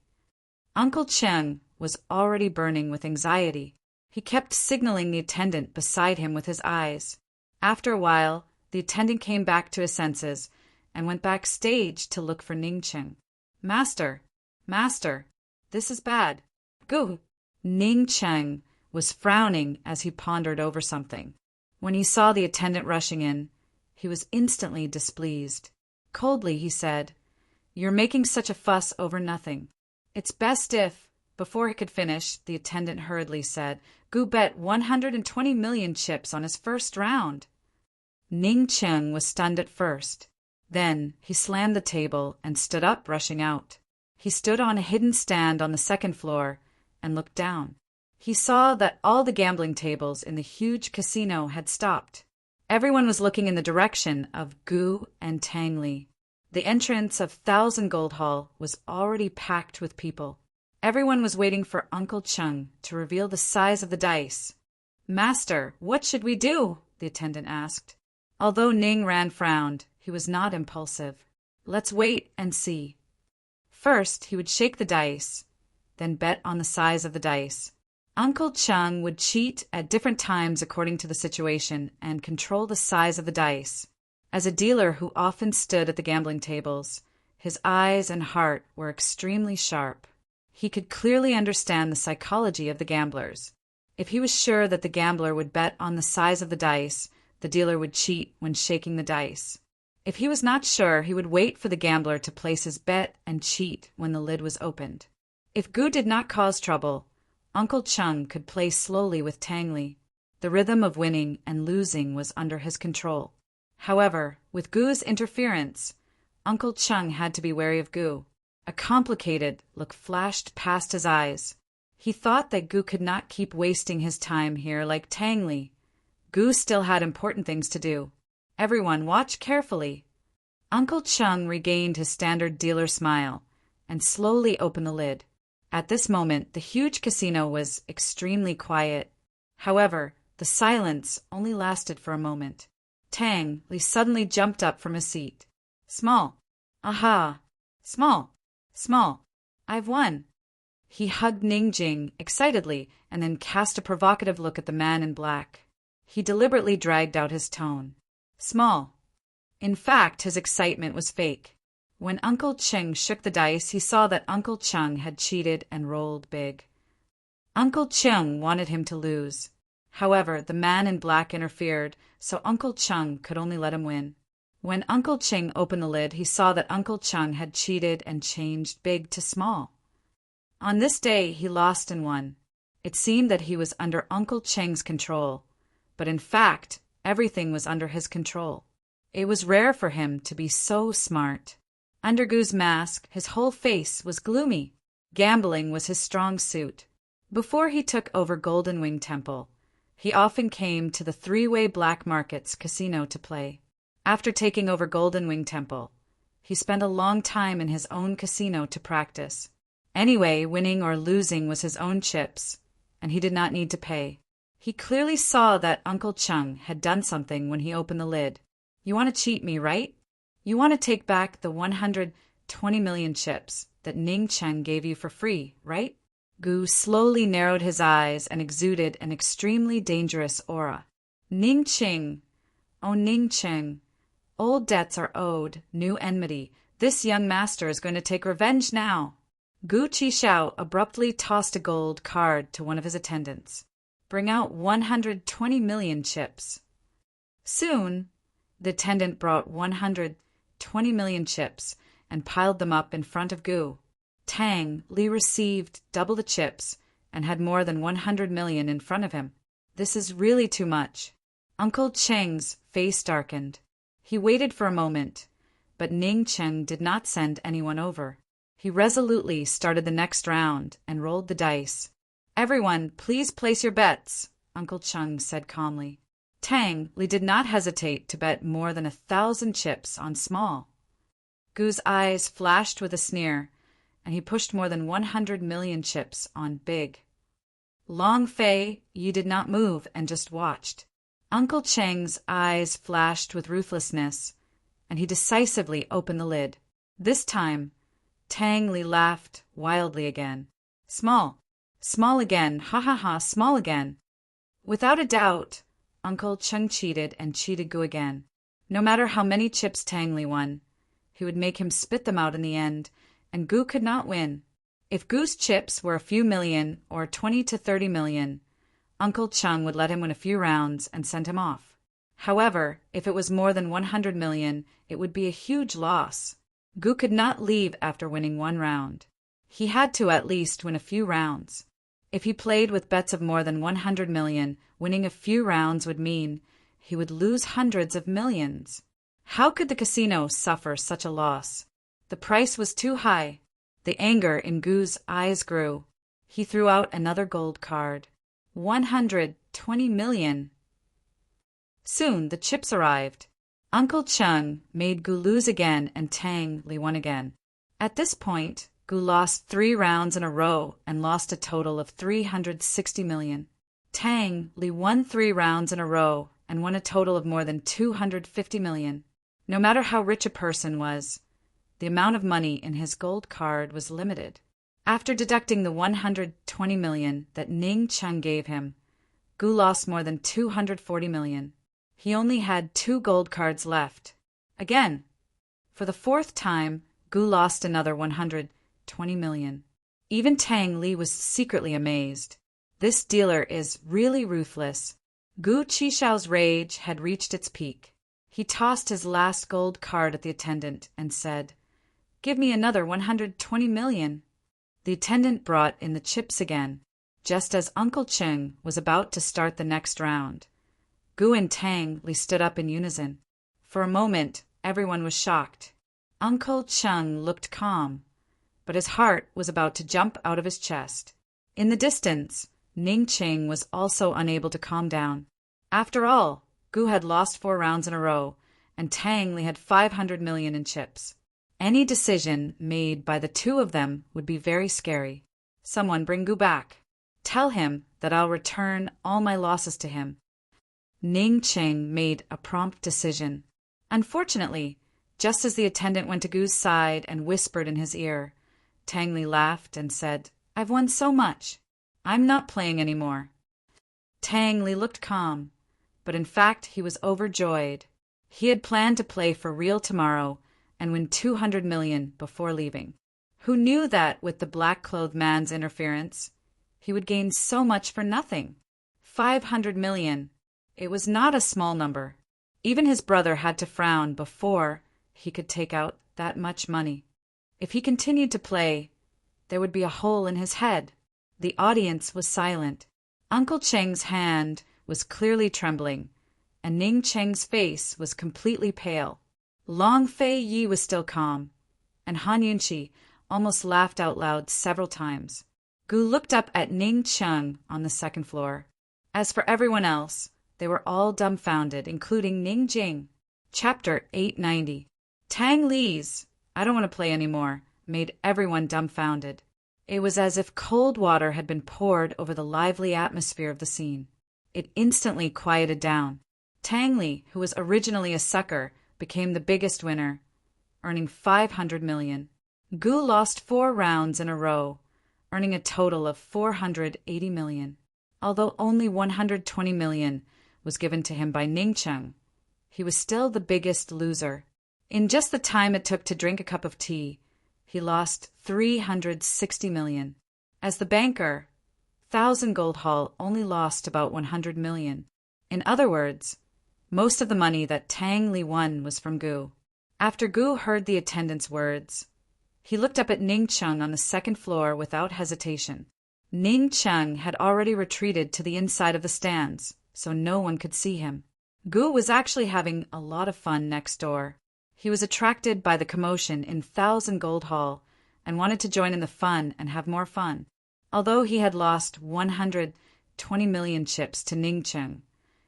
Uncle Cheng was already burning with anxiety. He kept signaling the attendant beside him with his eyes. After a while, the attendant came back to his senses and went backstage to look for Ning Cheng. Master, this is bad. Go! Ning Cheng was frowning as he pondered over something. When he saw the attendant rushing in, he was instantly displeased. Coldly, he said, "You're making such a fuss over nothing. It's best if—" Before he could finish, the attendant hurriedly said, "Gu bet 120 million chips on his first round." Ning Cheng was stunned at first. Then he slammed the table and stood up, rushing out. He stood on a hidden stand on the second floor and looked down. He saw that all the gambling tables in the huge casino had stopped. Everyone was looking in the direction of Gu and Tang Li. The entrance of Thousand Gold Hall was already packed with people. Everyone was waiting for Uncle Cheng to reveal the size of the dice. "Master, what should we do?" the attendant asked. Although Ning Ran frowned, he was not impulsive. "Let's wait and see." First, he would shake the dice, then bet on the size of the dice. Uncle Cheng would cheat at different times according to the situation and control the size of the dice. As a dealer who often stood at the gambling tables, his eyes and heart were extremely sharp. He could clearly understand the psychology of the gamblers. If he was sure that the gambler would bet on the size of the dice, the dealer would cheat when shaking the dice. If he was not sure, he would wait for the gambler to place his bet and cheat when the lid was opened. If Gu did not cause trouble, Uncle Cheng could play slowly with Tang Li. The rhythm of winning and losing was under his control. However, with Gu's interference, Uncle Cheng had to be wary of Gu. A complicated look flashed past his eyes. He thought that Gu could not keep wasting his time here like Tang Li. Gu still had important things to do. Everyone watch carefully. Uncle Cheng regained his standard dealer smile and slowly opened the lid. At this moment, the huge casino was extremely quiet. However, the silence only lasted for a moment. Tang Li suddenly jumped up from his seat. "Small. Aha! Small. Small. I've won." He hugged Ning Jing excitedly and then cast a provocative look at the man in black. He deliberately dragged out his tone. "Small." In fact, his excitement was fake. When Uncle Cheng shook the dice, he saw that Uncle Cheng had cheated and rolled big. Uncle Cheng wanted him to lose. However, the man in black interfered, so Uncle Cheng could only let him win. When Uncle Cheng opened the lid, he saw that Uncle Cheng had cheated and changed big to small. On this day, he lost and won. It seemed that he was under Uncle Cheng's control, but in fact, everything was under his control. It was rare for him to be so smart. Under Gu's mask, his whole face was gloomy. Gambling was his strong suit. Before he took over Golden Wing Temple, he often came to the three-way black markets casino to play. After taking over Golden Wing Temple, he spent a long time in his own casino to practice. Anyway, winning or losing was his own chips, and he did not need to pay. He clearly saw that Uncle Cheng had done something when he opened the lid. "You want to cheat me, right? You want to take back the 120 million chips that Ning Cheng gave you for free, right?" Gu slowly narrowed his eyes and exuded an extremely dangerous aura. "Ning Cheng, oh Ning Cheng, old debts are owed, new enmity. This young master is going to take revenge now." Gu Qixiao abruptly tossed a gold card to one of his attendants. "Bring out 120 million chips." Soon, the attendant brought 120 million chips and piled them up in front of Gu. Tang Li received double the chips and had more than 100 million in front of him. "This is really too much." Uncle Cheng's face darkened. He waited for a moment, but Ning Cheng did not send anyone over. He resolutely started the next round and rolled the dice. "Everyone, please place your bets," Uncle Cheng said calmly. Tang Li did not hesitate to bet more than 1,000 chips on small. Gu's eyes flashed with a sneer, and he pushed more than 100 million chips on Big. Long Fei Yi did not move and just watched. Uncle Cheng's eyes flashed with ruthlessness, and he decisively opened the lid. This time, Tang Li laughed wildly again. Small. Small again. Ha ha ha, small again. Without a doubt, Uncle Cheng cheated and cheated Gu again. No matter how many chips Tang Li won, he would make him spit them out in the end, and Gu could not win. If Gu's chips were a few million or 20 to 30 million, Uncle Cheng would let him win a few rounds and send him off. However, if it was more than 100 million, it would be a huge loss. Gu could not leave after winning one round. He had to at least win a few rounds. If he played with bets of more than 100 million, winning a few rounds would mean he would lose hundreds of millions. How could the casino suffer such a loss? The price was too high. The anger in Gu's eyes grew. He threw out another gold card. 120 million. Soon the chips arrived. Uncle Cheng made Gu lose again and Tang Li won again. At this point, Gu lost 3 rounds in a row and lost a total of 360 million. Tang Li won 3 rounds in a row and won a total of more than 250 million. No matter how rich a person was, the amount of money in his gold card was limited. After deducting the 120 million that Ning Cheng gave him, Gu lost more than 240 million. He only had 2 gold cards left. Again, for the 4th time, Gu lost another 120 million. Even Tang Li was secretly amazed. This dealer is really ruthless. Gu Qixiao's rage had reached its peak. He tossed his last gold card at the attendant and said, "Give me another 120 million." The attendant brought in the chips again, just as Uncle Cheng was about to start the next round. Gu and Tang Li stood up in unison. For a moment, everyone was shocked. Uncle Cheng looked calm, but his heart was about to jump out of his chest. In the distance, Ning Cheng was also unable to calm down. After all, Gu had lost 4 rounds in a row, and Tang Li had 500 million in chips. Any decision made by the 2 of them would be very scary. Someone bring Gu back. Tell him that I'll return all my losses to him. Ning Cheng made a prompt decision. Unfortunately, just as the attendant went to Gu's side and whispered in his ear, Tang Li laughed and said, "I've won so much. I'm not playing anymore." Tang Li looked calm, but in fact he was overjoyed. He had planned to play for real tomorrow and win 200 million before leaving. Who knew that with the black-clothed man's interference, he would gain so much for nothing? 500 million. It was not a small number. Even his brother had to frown before he could take out that much money. If he continued to play, there would be a hole in his head. The audience was silent. Uncle Cheng's hand was clearly trembling, and Ning Cheng's face was completely pale. Long Fei Yi was still calm, and Han Yunqi almost laughed out loud several times. Gu looked up at Ning Cheng on the 2nd floor. As for everyone else, they were all dumbfounded, including Ning Jing. Chapter 890. Tang Li's "I don't want to play anymore" made everyone dumbfounded. It was as if cold water had been poured over the lively atmosphere of the scene. It instantly quieted down. Tang Li, who was originally a sucker, became the biggest winner, earning 500 million. Gu lost 4 rounds in a row, earning a total of 480 million. Although only 120 million was given to him by Ning Cheng, he was still the biggest loser. In just the time it took to drink a cup of tea, he lost 360 million. As the banker, 1,000 Gold Hall only lost about 100 million. In other words, most of the money that Tang Li won was from Gu. After Gu heard the attendant's words, he looked up at Ning Cheng on the 2nd floor without hesitation. Ning Cheng had already retreated to the inside of the stands, so no one could see him. Gu was actually having a lot of fun next door. He was attracted by the commotion in 1,000 Gold Hall and wanted to join in the fun and have more fun. Although he had lost 120 million chips to Ning Cheng,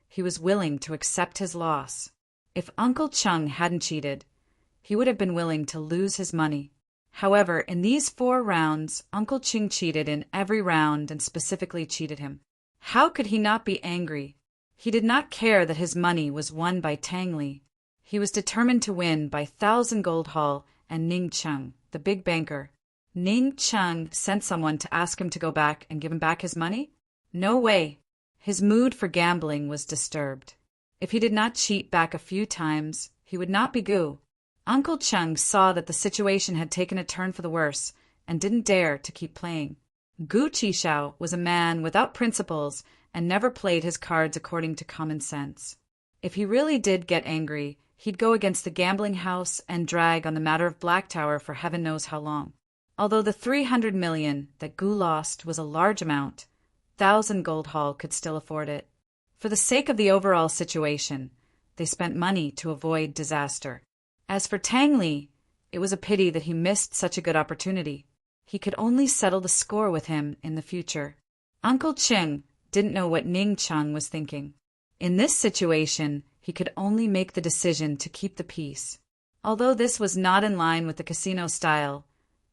he was willing to accept his loss. If Uncle Cheng hadn't cheated, he would have been willing to lose his money. However, in these 4 rounds, Uncle Ching cheated in every round and specifically cheated him. How could he not be angry? He did not care that his money was won by Tang Li. He was determined to win by 1,000 gold haul and Ning Cheng, the big banker. Ning Cheng sent someone to ask him to go back and give him back his money? No way. His mood for gambling was disturbed. If he did not cheat back a few times, he would not be Gu. Uncle Cheng saw that the situation had taken a turn for the worse and didn't dare to keep playing. Gu Qishao was a man without principles and never played his cards according to common sense. If he really did get angry, he'd go against the gambling house and drag on the matter of Black Tower for heaven knows how long. Although the 300 million that Gu lost was a large amount, 1,000 gold haul could still afford it. For the sake of the overall situation, they spent money to avoid disaster. As for Tang Li, it was a pity that he missed such a good opportunity. He could only settle the score with him in the future. Uncle Ching didn't know what Ning Cheng was thinking. In this situation, he could only make the decision to keep the peace. Although this was not in line with the casino style,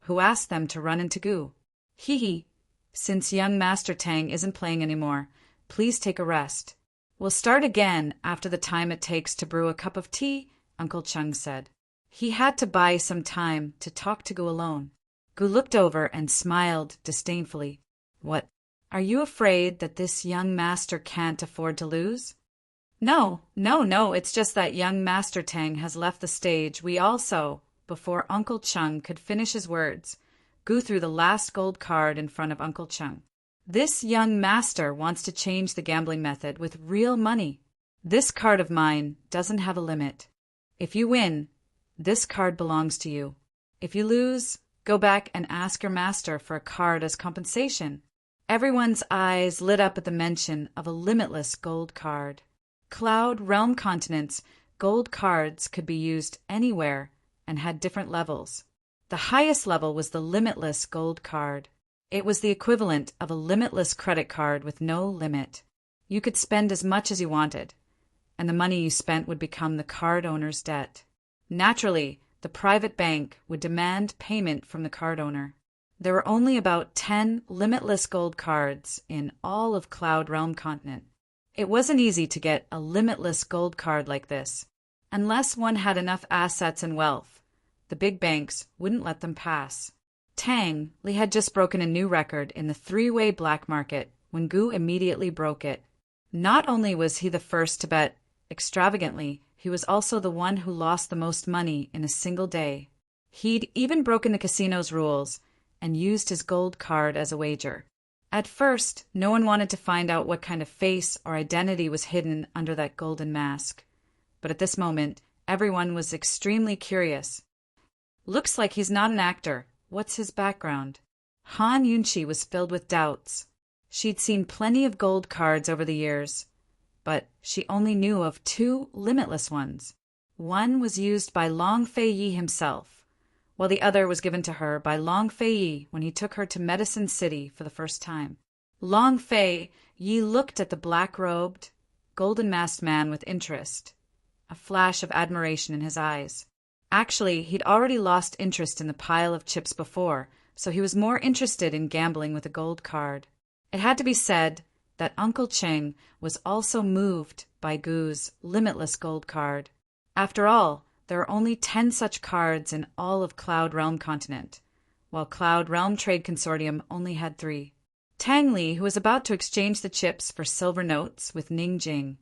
who asked them to run into Gu? Hee, since young Master Tang isn't playing anymore, please take a rest. We'll start again after the time it takes to brew a cup of tea, Uncle Cheng said. He had to buy some time to talk to Gu alone. Gu looked over and smiled disdainfully. What? Are you afraid that this young master can't afford to lose? No, it's just that young Master Tang has left the stage. We also, before Uncle Cheng could finish his words, Gu threw the last gold card in front of Uncle Cheng. This young master wants to change the gambling method with real money. This card of mine doesn't have a limit. If you win, this card belongs to you. If you lose, go back and ask your master for a card as compensation. Everyone's eyes lit up at the mention of a limitless gold card. Cloud Realm continents, gold cards could be used anywhere and had different levels. The highest level was the limitless gold card. It was the equivalent of a limitless credit card with no limit. You could spend as much as you wanted, and the money you spent would become the card owner's debt. Naturally, the private bank would demand payment from the card owner. There were only about 10 limitless gold cards in all of Cloud Realm continent. It wasn't easy to get a limitless gold card like this. Unless one had enough assets and wealth, the big banks wouldn't let them pass. Tang Li had just broken a new record in the 3-way black market when Gu immediately broke it. Not only was he the first to bet extravagantly, he was also the one who lost the most money in a single day. He'd even broken the casino's rules and used his gold card as a wager. At first, no one wanted to find out what kind of face or identity was hidden under that golden mask. But at this moment, everyone was extremely curious. Looks like he's not an actor. What's his background? Han Yunqi was filled with doubts. She'd seen plenty of gold cards over the years, but she only knew of 2 limitless ones. One was used by Long Fei Yi himself, while the other was given to her by Long Fei Yi when he took her to Medicine City for the first time. Long Fei Yi looked at the black-robed, golden-masked man with interest, a flash of admiration in his eyes. Actually, he'd already lost interest in the pile of chips before, so he was more interested in gambling with a gold card. It had to be said that Uncle Cheng was also moved by Gu's limitless gold card. After all, there are only 10 such cards in all of Cloud Realm continent, while Cloud Realm Trade Consortium only had 3. Tang Li, who was about to exchange the chips for silver notes with Ning Jing,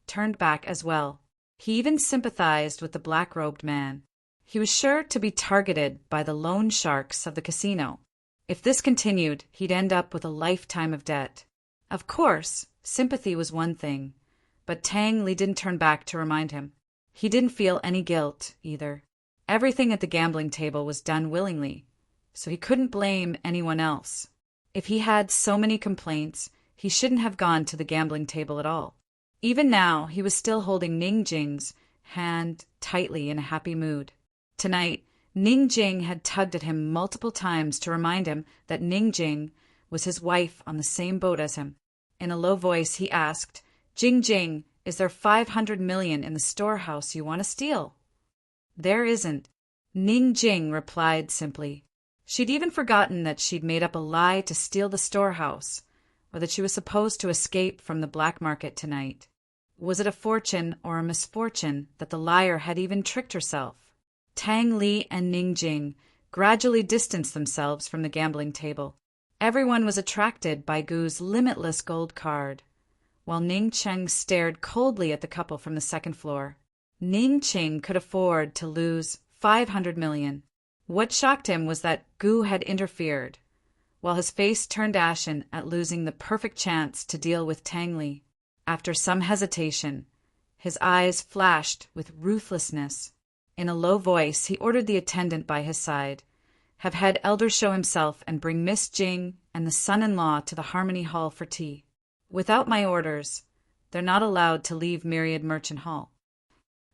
turned back as well. He even sympathized with the black-robed man. He was sure to be targeted by the loan sharks of the casino. If this continued, he'd end up with a lifetime of debt. Of course, sympathy was one thing, but Tang Li didn't turn back to remind him. He didn't feel any guilt, either. Everything at the gambling table was done willingly, so he couldn't blame anyone else. If he had so many complaints, he shouldn't have gone to the gambling table at all. Even now, he was still holding Ning Jing's hand tightly in a happy mood. Tonight, Ning Jing had tugged at him multiple times to remind him that Ning Jing was his wife on the same boat as him. In a low voice, he asked, Jing, is there 500 million in the storehouse you want to steal? There isn't. Ning Jing replied simply. She'd even forgotten that she'd made up a lie to steal the storehouse, or that she was supposed to escape from the black market tonight. Was it a fortune or a misfortune that the liar had even tricked herself? Tang Li and Ning Jing gradually distanced themselves from the gambling table. Everyone was attracted by Gu's limitless gold card, while Ning Cheng stared coldly at the couple from the second floor. Ning Cheng could afford to lose 500 million. What shocked him was that Gu had interfered, while his face turned ashen at losing the perfect chance to deal with Tang Li. After some hesitation, his eyes flashed with ruthlessness. In a low voice, he ordered the attendant by his side, "Have head elder show himself and bring Miss Jing and the son-in-law to the Harmony Hall for tea. Without my orders, they're not allowed to leave Myriad Merchant Hall."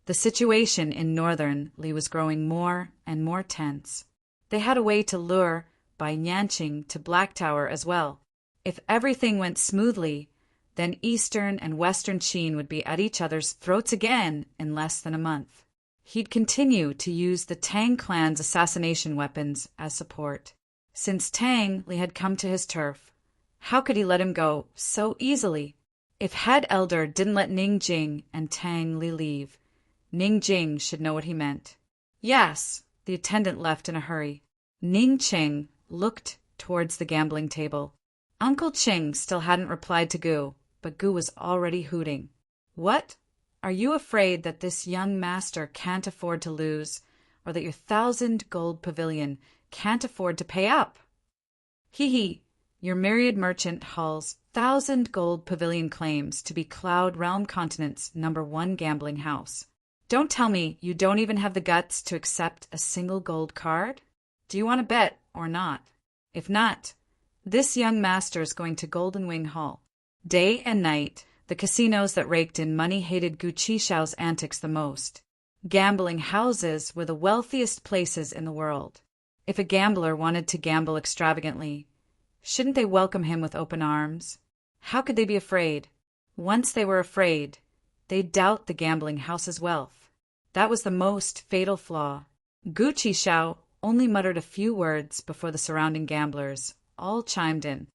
The situation in Northern Li was growing more and more tense. They had a way to lure by Yanqing to Black Tower as well. If everything went smoothly, then Eastern and Western Qin would be at each other's throats again in less than a month. He'd continue to use the Tang clan's assassination weapons as support. Since Tang Li had come to his turf, how could he let him go so easily? If head elder didn't let Ning Jing and Tang Li leave, Ning Jing should know what he meant. Yes, the attendant left in a hurry. Ning Cheng looked towards the gambling table. Uncle Ching still hadn't replied to Gu, but Gu was already hooting. "What? Are you afraid that this young master can't afford to lose, or that your 1,000 gold pavilion can't afford to pay up?" "Hee, your Myriad Merchant Hall's 1,000 gold pavilion claims to be Cloud Realm Continent's #1 gambling house. Don't tell me you don't even have the guts to accept a single gold card? Do you want to bet or not? If not, this young master's going to Golden Wing Hall." Day and night, the casinos that raked in money hated Gu Qishao's antics the most. Gambling houses were the wealthiest places in the world. If a gambler wanted to gamble extravagantly, shouldn't they welcome him with open arms? How could they be afraid? Once they were afraid, they'd doubt the gambling house's wealth. That was the most fatal flaw. Gu Qishao only muttered a few words before the surrounding gamblers all chimed in.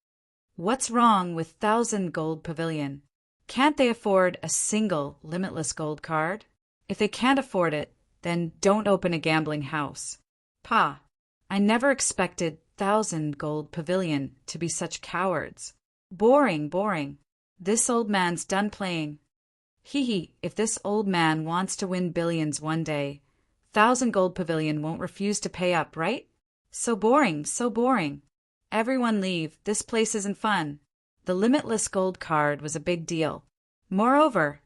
"What's wrong with 1,000 gold pavilion? Can't they afford a single limitless gold card? If they can't afford it, then don't open a gambling house. Pa, I never expected 1,000 gold pavilion to be such cowards. Boring, boring. This old man's done playing. Hee, if this old man wants to win billions one day, 1,000 gold pavilion won't refuse to pay up, right? So boring, so boring. Everyone leave, this place isn't fun." The limitless gold card was a big deal. Moreover,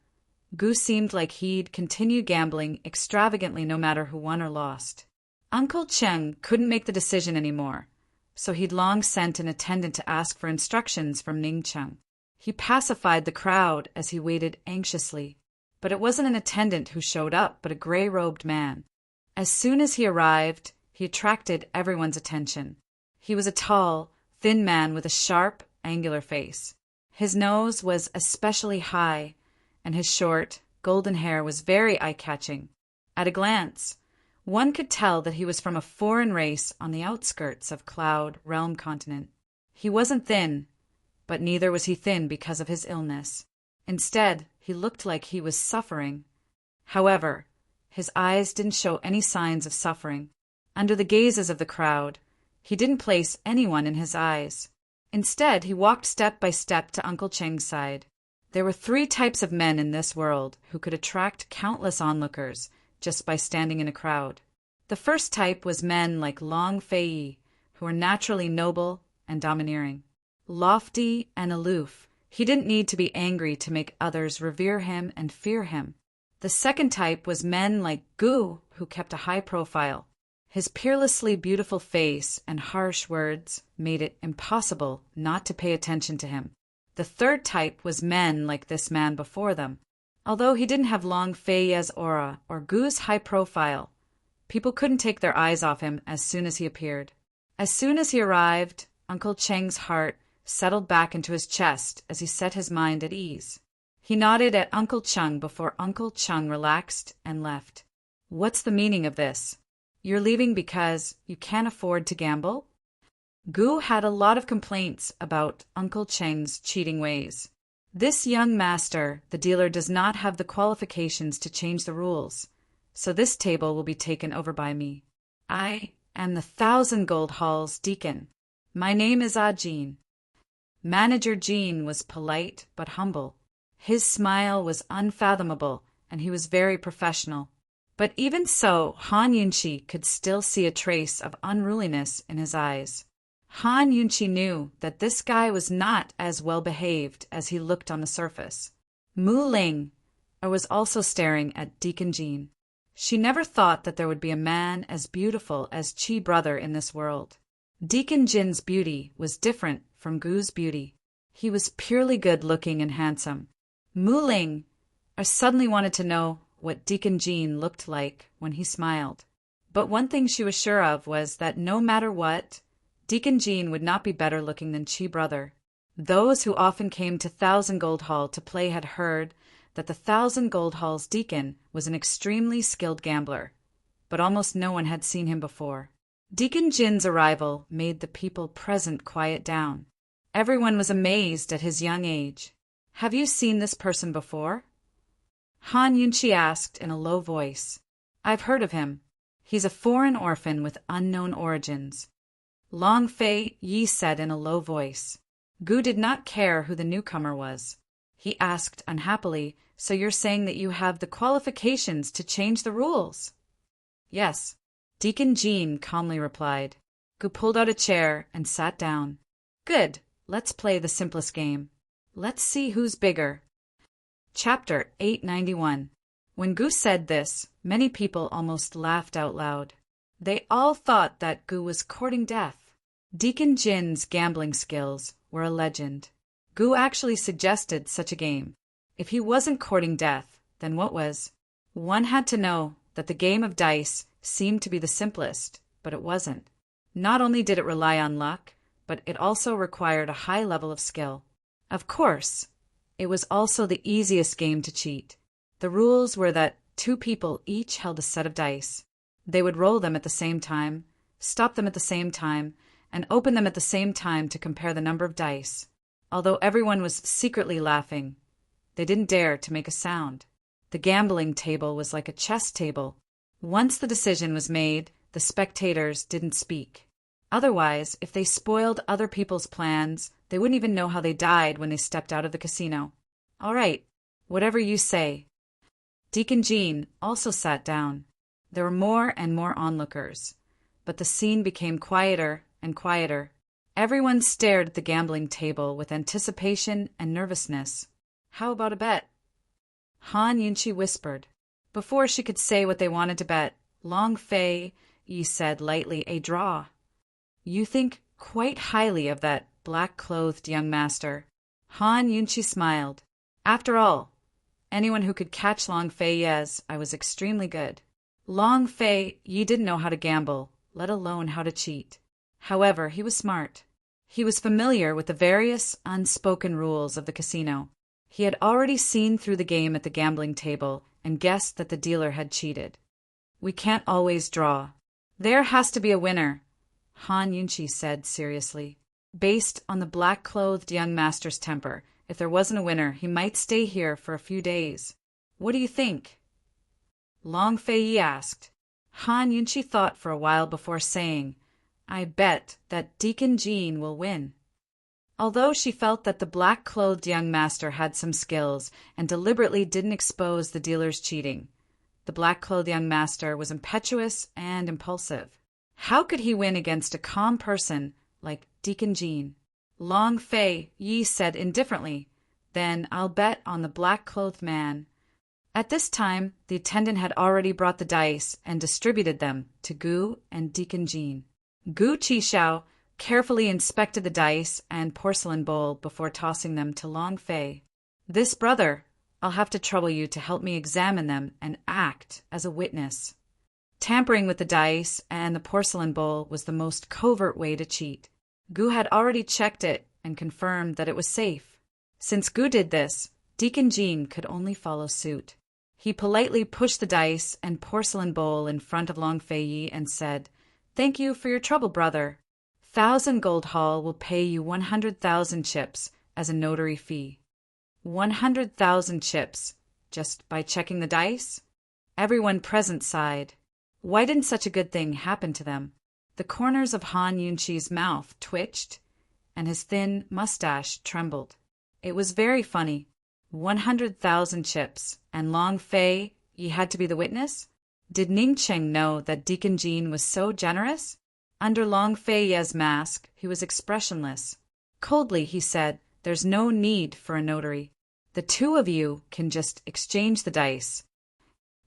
Gu seemed like he'd continue gambling extravagantly no matter who won or lost. Uncle Cheng couldn't make the decision anymore, so he'd long sent an attendant to ask for instructions from Ning Cheng. He pacified the crowd as he waited anxiously, but it wasn't an attendant who showed up, but a gray-robed man. As soon as he arrived, he attracted everyone's attention. He was a tall, thin man with a sharp, angular face. His nose was especially high, and his short, golden hair was very eye-catching. At a glance, one could tell that he was from a foreign race on the outskirts of Cloud Realm Continent. He wasn't thin, but neither was he thin because of his illness. Instead, he looked like he was suffering. However, his eyes didn't show any signs of suffering. Under the gazes of the crowd, he didn't place anyone in his eyes. Instead, he walked step by step to Uncle Cheng's side. There were 3 types of men in this world who could attract countless onlookers just by standing in a crowd. The first type was men like Long Fei, who were naturally noble and domineering. Lofty and aloof, he didn't need to be angry to make others revere him and fear him. The second type was men like Gu, who kept a high profile. His peerlessly beautiful face and harsh words made it impossible not to pay attention to him. The third type was men like this man before them. Although he didn't have Long Fei's aura or Gu's high profile, people couldn't take their eyes off him as soon as he appeared. As soon as he arrived, Uncle Cheng's heart settled back into his chest as he set his mind at ease. He nodded at Uncle Cheng before Uncle Cheng relaxed and left. "What's the meaning of this?" You're leaving because you can't afford to gamble? Gu had a lot of complaints about Uncle Cheng's cheating ways. This young master, the dealer, does not have the qualifications to change the rules, so this table will be taken over by me. I am the 1,000 Gold Hall's deacon. My name is Jean. Manager Jean was polite but humble. His smile was unfathomable, and he was very professional. But even so, Han Yunqi could still see a trace of unruliness in his eyes. Han Yunqi knew that this guy was not as well behaved as he looked on the surface. Mu Ling was also staring at Deacon Jean. She never thought that there would be a man as beautiful as Qi brother in this world. Deacon Jin's beauty was different from Gu's beauty. He was purely good-looking and handsome. Mu Ling suddenly wanted to know what Deacon Jean looked like when he smiled. But one thing she was sure of was that no matter what, Deacon Jean would not be better looking than Qi brother. Those who often came to 1,000 Gold Hall to play had heard that the 1,000 Gold Hall's deacon was an extremely skilled gambler, but almost no one had seen him before. Deacon Jin's arrival made the people present quiet down. Everyone was amazed at his young age. Have you seen this person before? Han Yunqi asked in a low voice. I've heard of him. He's a foreign orphan with unknown origins. Long Fei Yi said in a low voice. Gu did not care who the newcomer was. He asked unhappily, so you're saying that you have the qualifications to change the rules? Yes. Deacon Jean calmly replied. Gu pulled out a chair and sat down. Good. Let's play the simplest game. Let's see who's bigger. Chapter 891. When Gu said this, many people almost laughed out loud. They all thought that Gu was courting death. Deacon Jin's gambling skills were a legend. Gu actually suggested such a game. If he wasn't courting death, then what was? One had to know that the game of dice seemed to be the simplest, but it wasn't. Not only did it rely on luck, but it also required a high level of skill. Of course, it was also the easiest game to cheat. The rules were that 2 people each held a set of dice. They would roll them at the same time, stop them at the same time, and open them at the same time to compare the number of dice. Although everyone was secretly laughing, they didn't dare to make a sound. The gambling table was like a chess table. Once the decision was made, the spectators didn't speak. Otherwise, if they spoiled other people's plans, they wouldn't even know how they died when they stepped out of the casino. All right, whatever you say. Deacon Jean also sat down. There were more and more onlookers, but the scene became quieter and quieter. Everyone stared at the gambling table with anticipation and nervousness. How about a bet? Han Yunqi whispered. Before she could say what they wanted to bet, Long Fei Yi said lightly, a draw. You think quite highly of that black-clothed young master. Han Yunqi smiled. After all, anyone who could catch Long Fei Yi's, I was extremely good. Long Fei Yi didn't know how to gamble, let alone how to cheat. However, he was smart. He was familiar with the various unspoken rules of the casino. He had already seen through the game at the gambling table and guessed that the dealer had cheated. We can't always draw. There has to be a winner, Han Yunqi said seriously. Based on the black-clothed young master's temper, if there wasn't a winner, he might stay here for a few days. What do you think? Long Fei Yi asked. Han Yunqi thought for a while before saying, I bet that Deacon Jean will win. Although she felt that the black-clothed young master had some skills and deliberately didn't expose the dealer's cheating, the black-clothed young master was impetuous and impulsive. How could he win against a calm person like Deacon Jean? Long Fei Yi said indifferently, Then I'll bet on the black-clothed man. At this time, the attendant had already brought the dice and distributed them to Gu and Deacon Jean. Gu Qishao carefully inspected the dice and porcelain bowl before tossing them to Long Fei. This brother, I'll have to trouble you to help me examine them and act as a witness. Tampering with the dice and the porcelain bowl was the most covert way to cheat. Gu had already checked it and confirmed that it was safe. Since Gu did this, Deacon Jean could only follow suit. He politely pushed the dice and porcelain bowl in front of Long Fei and said, "Thank you for your trouble, brother. 1,000 gold haul will pay you 100,000 chips as a notary fee." 100,000 chips, just by checking the dice? Everyone present sighed. Why didn't such a good thing happen to them? The corners of Han Yunqi's mouth twitched, and his thin mustache trembled. It was very funny. 100,000 chips, and Long Fei, ye had to be the witness? Did Ning Cheng know that Deacon Jean was so generous? Under Long Fei's mask, he was expressionless. Coldly, he said, "There's no need for a notary. The two of you can just exchange the dice."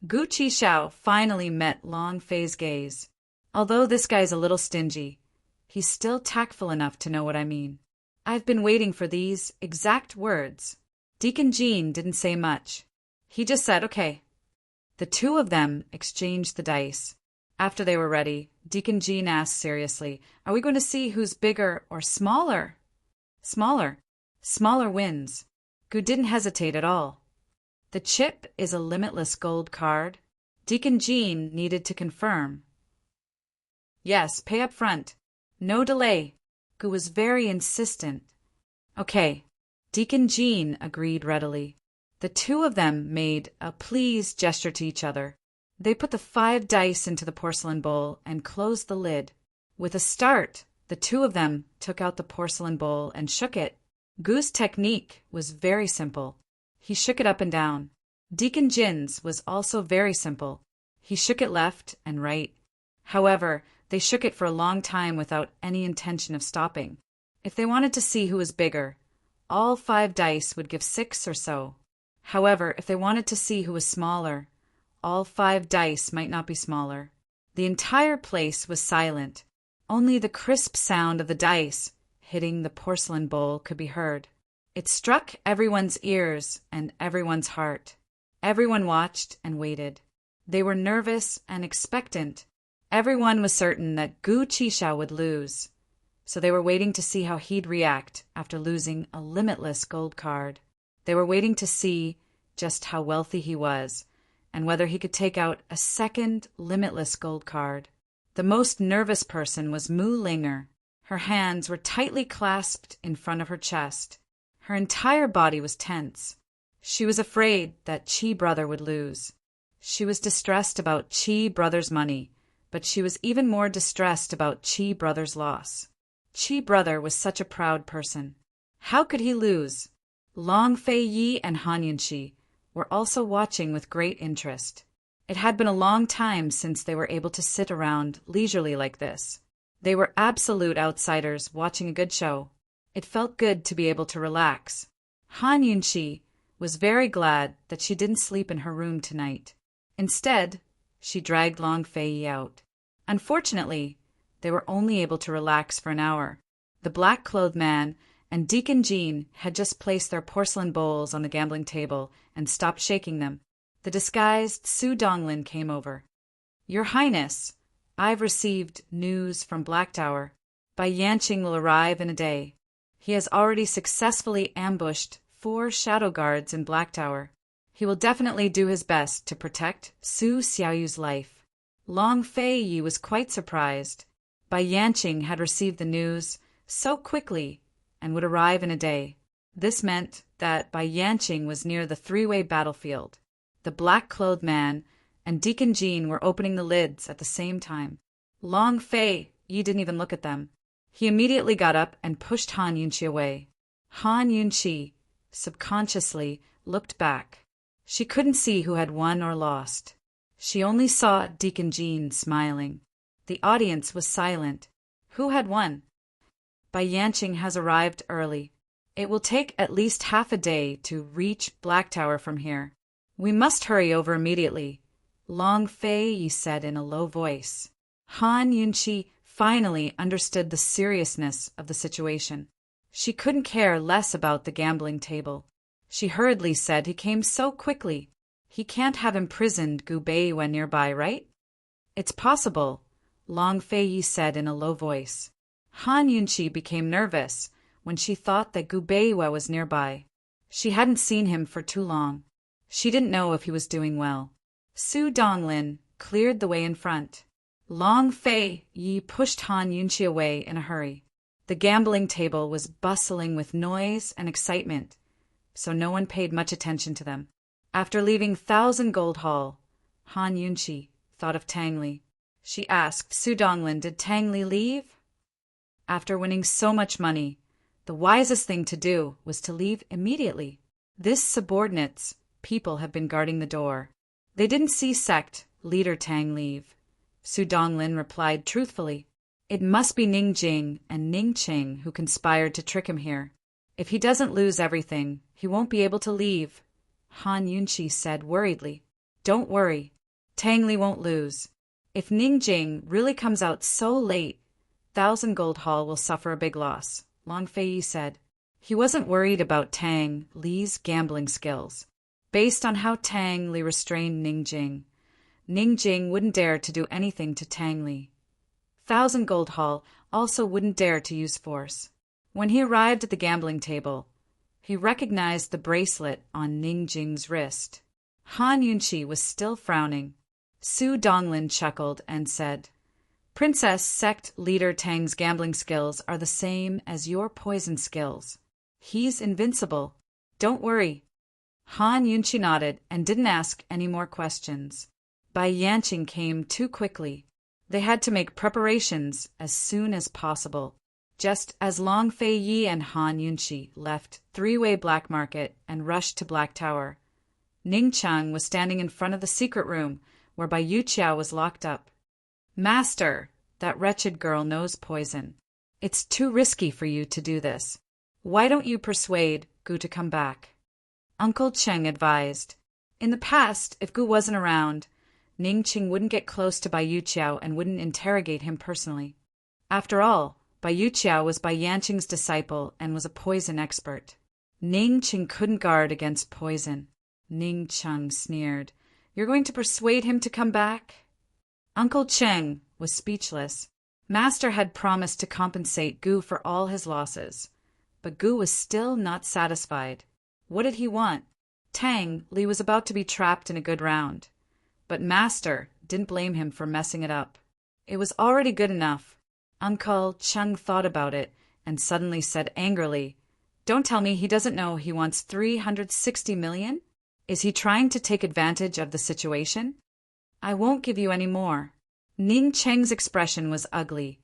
Gu Qixiao finally met Long Fei's gaze. Although this guy's a little stingy, he's still tactful enough to know what I mean. I've been waiting for these exact words. Deacon Jean didn't say much. He just said, "Okay." The two of them exchanged the dice. After they were ready, Deacon Jean asked seriously, "Are we going to see who's bigger or smaller?" "Smaller. Smaller wins." Gu didn't hesitate at all. "The chip is a limitless gold card." Deacon Jean needed to confirm. "Yes, pay up front. No delay." Gu was very insistent. "Okay." Deacon Jean agreed readily. The two of them made a please gesture to each other. They put the 5 dice into the porcelain bowl and closed the lid. With a start, the two of them took out the porcelain bowl and shook it. Gu's technique was very simple. He shook it up and down. Deacon Jin's was also very simple. He shook it left and right. However, they shook it for a long time without any intention of stopping. If they wanted to see who was bigger, all 5 dice would give 6 or so. However, if they wanted to see who was smaller, all 5 dice might not be smaller. The entire place was silent. Only the crisp sound of the dice hitting the porcelain bowl could be heard. It struck everyone's ears and everyone's heart. Everyone watched and waited. They were nervous and expectant. Everyone was certain that Gu Qixiao would lose, so they were waiting to see how he'd react after losing a limitless gold card. They were waiting to see just how wealthy he was, and whether he could take out a second limitless gold card. The most nervous person was Mu Linger. Her hands were tightly clasped in front of her chest. Her entire body was tense. She was afraid that Chi Brother would lose. She was distressed about Chi Brother's money, but she was even more distressed about Chi Brother's loss. Chi Brother was such a proud person. How could he lose? Long Fei Yi and Han Yunqi were also watching with great interest. It had been a long time since they were able to sit around leisurely like this. They were absolute outsiders watching a good show. It felt good to be able to relax. Han Yunqi was very glad that she didn't sleep in her room tonight. Instead, she dragged Long Fei out. Unfortunately, they were only able to relax for an hour. The black-clothed man and Deacon Jean had just placed their porcelain bowls on the gambling table and stopped shaking them. The disguised Su Donglin came over. "Your Highness, I've received news from Black Tower. Bai Yanqing will arrive in a day. He has already successfully ambushed 4 shadow guards in Black Tower. He will definitely do his best to protect Su Xiaoyu's life." Long Fei Yi was quite surprised. Bai Yanqing had received the news so quickly and would arrive in a day. This meant that Bai Yanqing was near the 3-way battlefield. The black-clothed man and Deacon Jean were opening the lids at the same time. Long Fei Yi didn't even look at them. He immediately got up and pushed Han Yunqi away. Han Yunqi, subconsciously, looked back. She couldn't see who had won or lost. She only saw Deacon Jean smiling. The audience was silent. Who had won? Bai Yanqing has arrived early. It will take at least half a day to reach Black Tower from here. We must hurry over immediately, Long Fei Yi said in a low voice. Han Yunqi finally understood the seriousness of the situation. She couldn't care less about the gambling table. She hurriedly said, "He came so quickly. He can't have imprisoned Gu Beiwen nearby, right?" "It's possible," Long Fei Yi said in a low voice. Han Yunqi became nervous when she thought that Gu Beiwen was nearby. She hadn't seen him for too long. She didn't know if he was doing well. Su Donglin cleared the way in front. Long Fei Yi pushed Han Yunqi away in a hurry. The gambling table was bustling with noise and excitement, so no one paid much attention to them. After leaving Thousand Gold Hall, Han Yunqi thought of Tang Li. She asked Su Donglin, did Tang Li leave? After winning so much money, the wisest thing to do was to leave immediately. This subordinates people have been guarding the door. They didn't see sect leader Tang leave. Su Donglin replied truthfully. It must be Ning Jing and Ning Qing who conspired to trick him here. If he doesn't lose everything, he won't be able to leave. Han Yunqi said worriedly. Don't worry. Tang Li won't lose. If Ning Jing really comes out so late, Thousand Gold Hall will suffer a big loss, Long Fei said. He wasn't worried about Tang Li's gambling skills. Based on how Tang Li restrained Ning Jing wouldn't dare to do anything to Tang Li. Thousand Gold Hall also wouldn't dare to use force. When he arrived at the gambling table, he recognized the bracelet on Ning Jing's wrist. Han Yunqi was still frowning. Su Donglin chuckled and said, Princess Sect Leader Tang's gambling skills are the same as your poison skills. He's invincible. Don't worry. Han Yunqi nodded and didn't ask any more questions. Bai Yanqing came too quickly. They had to make preparations as soon as possible. Just as Long Fei Yi and Han Yunqi left Three-Way Black Market and rushed to Black Tower, Ning Chang was standing in front of the secret room where Bai Yuqiao was locked up. Master, that wretched girl knows poison. It's too risky for you to do this. Why don't you persuade Gu to come back? Uncle Cheng advised. In the past, if Gu wasn't around, Ning Qing wouldn't get close to Bai Yuqiao and wouldn't interrogate him personally. After all, Bai Yuqiao was Bai Yanqing's disciple and was a poison expert. Ning Qing couldn't guard against poison. Ning Cheng sneered. You're going to persuade him to come back? Uncle Cheng was speechless. Master had promised to compensate Gu for all his losses, but Gu was still not satisfied. What did he want? Tang Li was about to be trapped in a good round, but Master didn't blame him for messing it up. It was already good enough. Uncle Cheng thought about it and suddenly said angrily, Don't tell me he doesn't know he wants 360 million? Is he trying to take advantage of the situation? I won't give you any more. Ning Cheng's expression was ugly,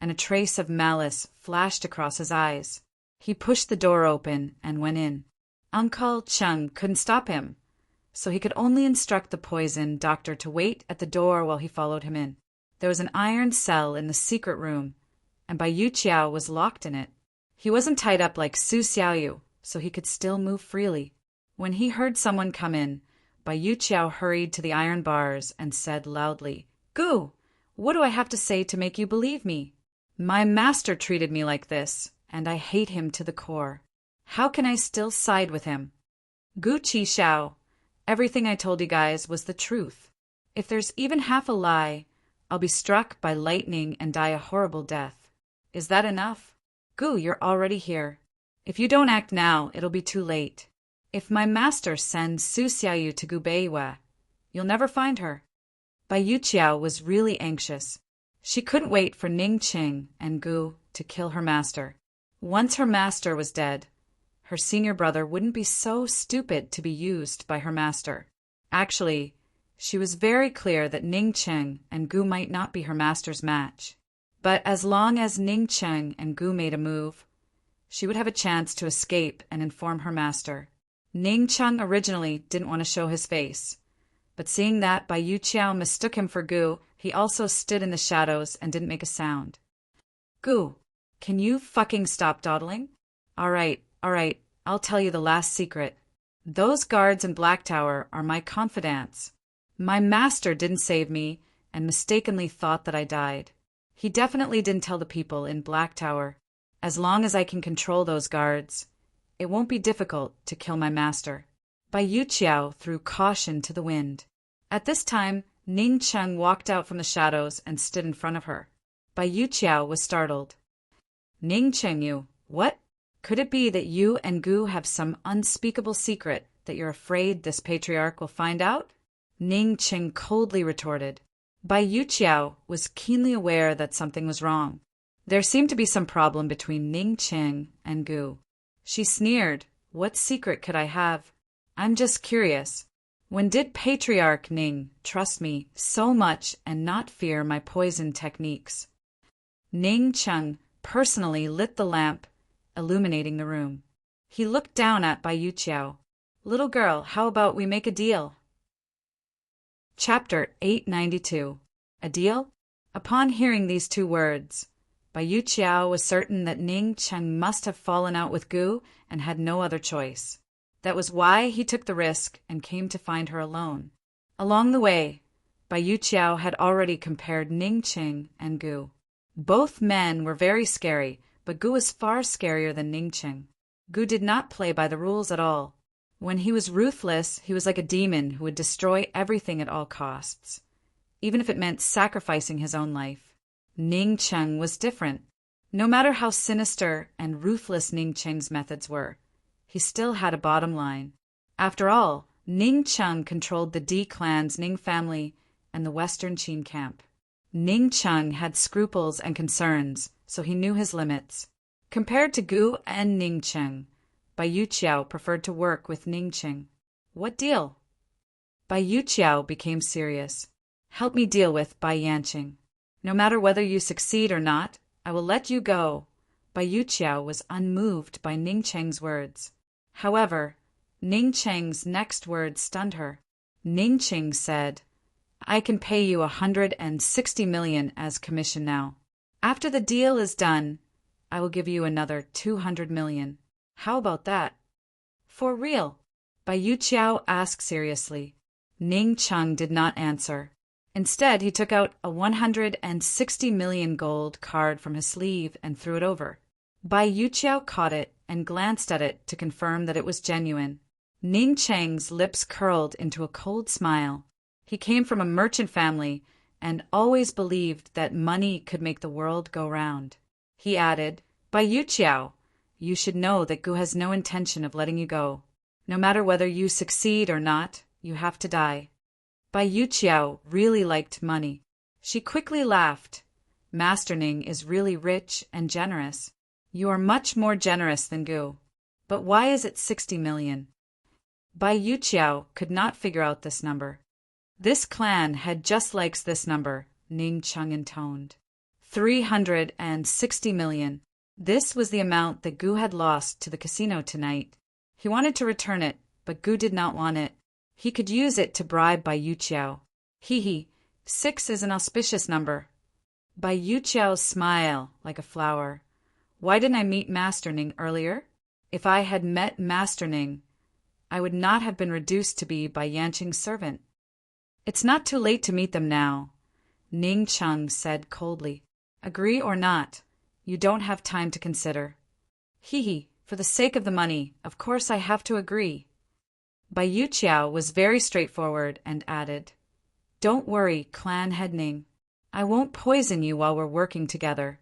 and a trace of malice flashed across his eyes. He pushed the door open and went in. Uncle Cheng couldn't stop him, so he could only instruct the poison doctor to wait at the door while he followed him in. There was an iron cell in the secret room, and Bai Yuqiao was locked in it. He wasn't tied up like Su Xiaoyu, so he could still move freely. When he heard someone come in, Bai Yuqiao hurried to the iron bars and said loudly, Gu, what do I have to say to make you believe me? My master treated me like this, and I hate him to the core. How can I still side with him? Gu Qi Xiao, everything I told you guys was the truth. If there's even half a lie, I'll be struck by lightning and die a horrible death. Is that enough? Gu, you're already here. If you don't act now, it'll be too late. If my master sends Su Xiaoyu to Gu Beiwa, you'll never find her. Bai Yuqiao was really anxious. She couldn't wait for Ning Qing and Gu to kill her master. Once her master was dead, her senior brother wouldn't be so stupid to be used by her master. Actually, she was very clear that Ning Qing and Gu might not be her master's match. But as long as Ning Qing and Gu made a move, she would have a chance to escape and inform her master. Ning Cheng originally didn't want to show his face, but seeing that Bai Yuqiao mistook him for Gu, he also stood in the shadows and didn't make a sound. Gu, can you fucking stop dawdling? All right, I'll tell you the last secret. Those guards in Black Tower are my confidants. My master didn't save me and mistakenly thought that I died. He definitely didn't tell the people in Black Tower. As long as I can control those guards, it won't be difficult to kill my master. Bai Yuqiao threw caution to the wind. At this time, Ning Cheng walked out from the shadows and stood in front of her. Bai Yuqiao was startled. Ning Cheng, you, what? Could it be that you and Gu have some unspeakable secret that you're afraid this patriarch will find out? Ning Qing coldly retorted. Bai Yuqiao was keenly aware that something was wrong. There seemed to be some problem between Ning Qing and Gu. She sneered. What secret could I have? I'm just curious. When did Patriarch Ning trust me so much and not fear my poison techniques? Ning Qing personally lit the lamp, illuminating the room. He looked down at Bai Yuqiao. Little girl, how about we make a deal? Chapter 892. A deal? Upon hearing these two words, Bai Yuqiao was certain that Ning Qing must have fallen out with Gu and had no other choice. That was why he took the risk and came to find her alone. Along the way, Bai Yuqiao had already compared Ning Qing and Gu. Both men were very scary, but Gu was far scarier than Ning Qing. Gu did not play by the rules at all. When he was ruthless, he was like a demon who would destroy everything at all costs, even if it meant sacrificing his own life. Ning Qing was different. No matter how sinister and ruthless Ning Qing's methods were, he still had a bottom line. After all, Ning Qing controlled the D clan's Ning family and the Western Qin camp. Ning Qing had scruples and concerns, so he knew his limits. Compared to Gu and Ning Qing, Bai Yuqiao preferred to work with Ning Qing. What deal? Bai Yuqiao became serious. Help me deal with Bai Yanqing. No matter whether you succeed or not, I will let you go. Bai Yuqiao was unmoved by Ning Qing's words. However, Ning Qing's next words stunned her. Ning Qing said, I can pay you 160 million as commission now. After the deal is done, I will give you another 200 million. How about that? For real? Bai Yuqiao asked seriously. Ning Qing did not answer. Instead, he took out a 160 million gold card from his sleeve and threw it over. Bai Yuqiao caught it and glanced at it to confirm that it was genuine. Ning Qing's lips curled into a cold smile. He came from a merchant family and always believed that money could make the world go round. He added, Bai Yuqiao, you should know that Gu has no intention of letting you go. No matter whether you succeed or not, you have to die. Bai Yuqiao really liked money. She quickly laughed. Master Ning is really rich and generous. You are much more generous than Gu. But why is it 60 million? Bai Yuqiao could not figure out this number. This clan had just likes this number, Ning Qing intoned. 360 million. This was the amount that Gu had lost to the casino tonight. He wanted to return it, but Gu did not want it. He could use it to bribe Bai Yuqiao. Hee, 6 is an auspicious number. Bai Yuqiao's smile like a flower. Why didn't I meet Master Ning earlier? If I had met Master Ning, I would not have been reduced to be Bai Yanqing's servant. It's not too late to meet them now, Ning Qing said coldly. Agree or not, you don't have time to consider. Hee, for the sake of the money, of course I have to agree. Bai Yuqiao was very straightforward and added, Don't worry, clan head Ning. I won't poison you while we're working together.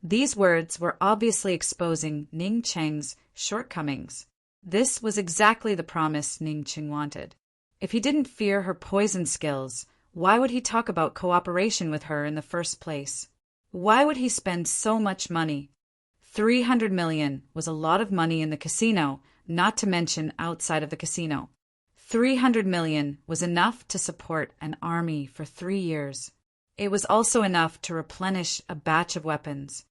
These words were obviously exposing Ning Qing's shortcomings. This was exactly the promise Ning Qing wanted. If he didn't fear her poison skills, why would he talk about cooperation with her in the first place? Why would he spend so much money? 300 million was a lot of money in the casino, not to mention outside of the casino. 300 million was enough to support an army for 3 years. It was also enough to replenish a batch of weapons.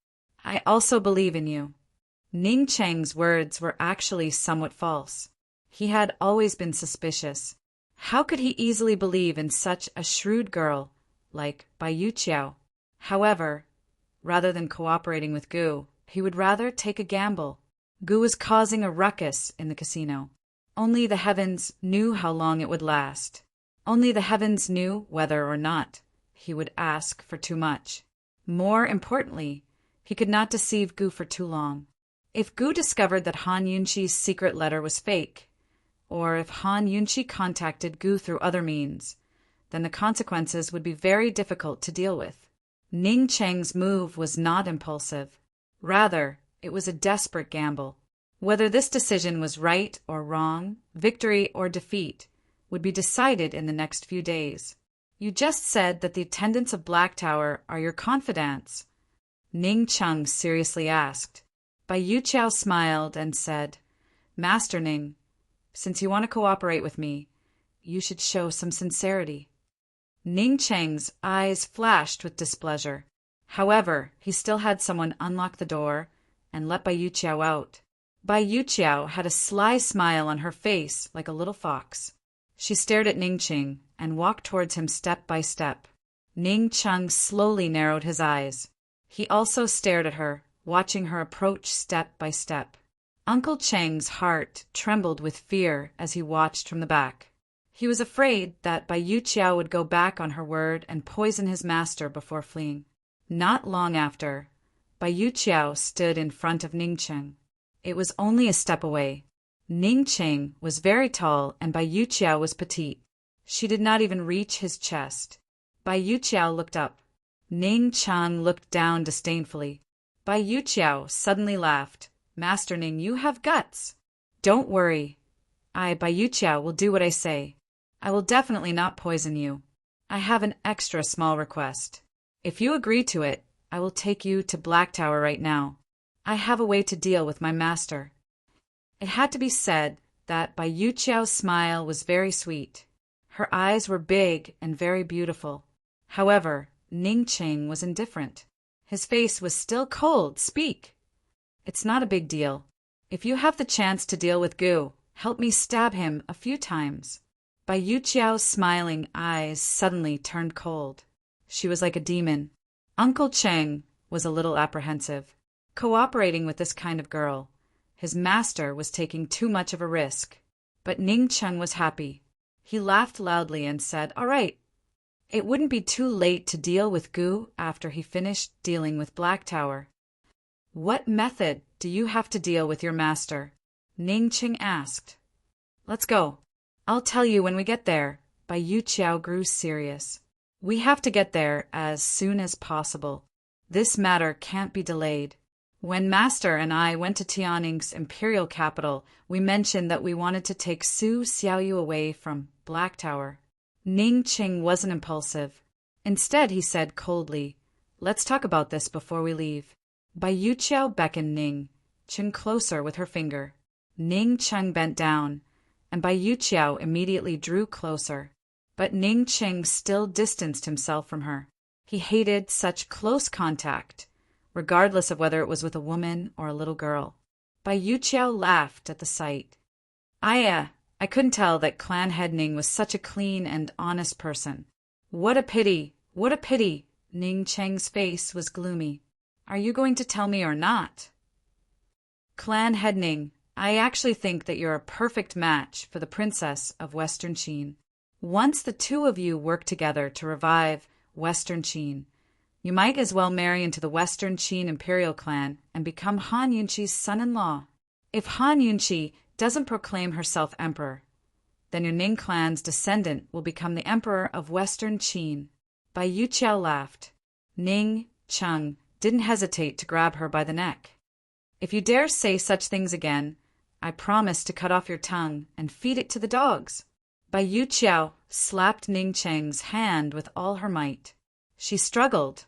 I also believe in you. Ning Qing's words were actually somewhat false. He had always been suspicious. How could he easily believe in such a shrewd girl like Bai Yuqiao? However, rather than cooperating with Gu, he would rather take a gamble. Gu was causing a ruckus in the casino. Only the heavens knew how long it would last. Only the heavens knew whether or not he would ask for too much. More importantly, he could not deceive Gu for too long. If Gu discovered that Han Yunqi's secret letter was fake, or if Han Yunqi contacted Gu through other means, then the consequences would be very difficult to deal with. Ning Qing's move was not impulsive. Rather, it was a desperate gamble. Whether this decision was right or wrong, victory or defeat, would be decided in the next few days. You just said that the attendants of Black Tower are your confidants, Ning Chung seriously asked. Bai Yuqiao smiled and said, Master Ning, since you want to cooperate with me, you should show some sincerity. Ning Cheng's eyes flashed with displeasure. However, he still had someone unlock the door and let Bai Yuqiao out. Bai Yuqiao had a sly smile on her face like a little fox. She stared at Ning Cheng and walked towards him step by step. Ning Chung slowly narrowed his eyes. He also stared at her, watching her approach step by step. Uncle Cheng's heart trembled with fear as he watched from the back. He was afraid that Bai Yuqiao would go back on her word and poison his master before fleeing. Not long after, Bai Yuqiao stood in front of Ning Cheng. It was only a step away. Ning Cheng was very tall and Bai Yuqiao was petite. She did not even reach his chest. Bai Yuqiao looked up. Ning Cheng looked down disdainfully. Bai Yuqiao suddenly laughed. Master Ning, you have guts. Don't worry. Bai Yuqiao, will do what I say. I will definitely not poison you. I have an extra small request. If you agree to it, I will take you to Black Tower right now. I have a way to deal with my master. It had to be said that Bai Yuqiao's smile was very sweet. Her eyes were big and very beautiful. However, Ning Cheng was indifferent. His face was still cold. Speak. It's not a big deal. If you have the chance to deal with Gu, help me stab him a few times. Bai Yuqiao's smiling eyes suddenly turned cold. She was like a demon. Uncle Cheng was a little apprehensive. Cooperating with this kind of girl, his master was taking too much of a risk. But Ning Cheng was happy. He laughed loudly and said, All right. It wouldn't be too late to deal with Gu after he finished dealing with Black Tower. What method do you have to deal with your master? Ning Cheng asked. Let's go. I'll tell you when we get there. Bai Yuqiao grew serious. We have to get there as soon as possible. This matter can't be delayed. When Master and I went to Tianning's imperial capital, we mentioned that we wanted to take Su Xiaoyu away from Black Tower. Ning Cheng wasn't impulsive. Instead, he said coldly, Let's talk about this before we leave. Bai Yuqiao beckoned Ning Cheng closer with her finger. Ning Cheng bent down, and Bai Yuqiao immediately drew closer. But Ning Cheng still distanced himself from her. He hated such close contact, regardless of whether it was with a woman or a little girl. Bai Yuqiao laughed at the sight. I couldn't tell that Clan Head Ning was such a clean and honest person. What a pity, what a pity. Ning Cheng's face was gloomy. Are you going to tell me or not? Clan Head Ning, I actually think that you're a perfect match for the princess of Western Qin. Once the two of you work together to revive Western Qin, you might as well marry into the Western Qin imperial clan and become Han Yunqi's son-in-law. If Han Yunqi doesn't proclaim herself emperor, then your Ning clan's descendant will become the emperor of Western Qin. Bai Yuqiao laughed. Ning Cheng didn't hesitate to grab her by the neck. If you dare say such things again, I promise to cut off your tongue and feed it to the dogs. Bai Yuqiao slapped Ning Cheng's hand with all her might. She struggled,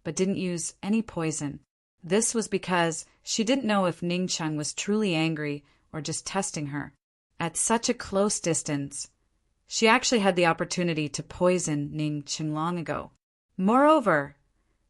but didn't use any poison. This was because she didn't know if Ning Cheng was truly angry or just testing her. At such a close distance, she actually had the opportunity to poison Ning Cheng long ago. Moreover,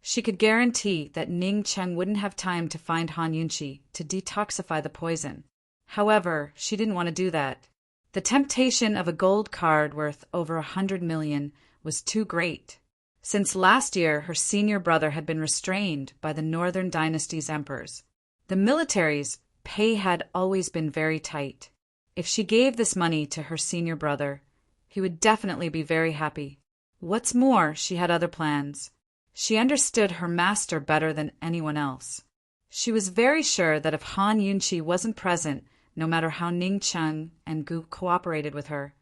she could guarantee that Ning Cheng wouldn't have time to find Han Yunqi to detoxify the poison. However, she didn't want to do that. The temptation of a gold card worth over 100 million was too great. Since last year, her senior brother had been restrained by the Northern Dynasty's emperors. The military's pay had always been very tight. If she gave this money to her senior brother, he would definitely be very happy. What's more, she had other plans. She understood her master better than anyone else. She was very sure that if Han Yunqi wasn't present, no matter how Ning Cheng and Gu cooperated with her,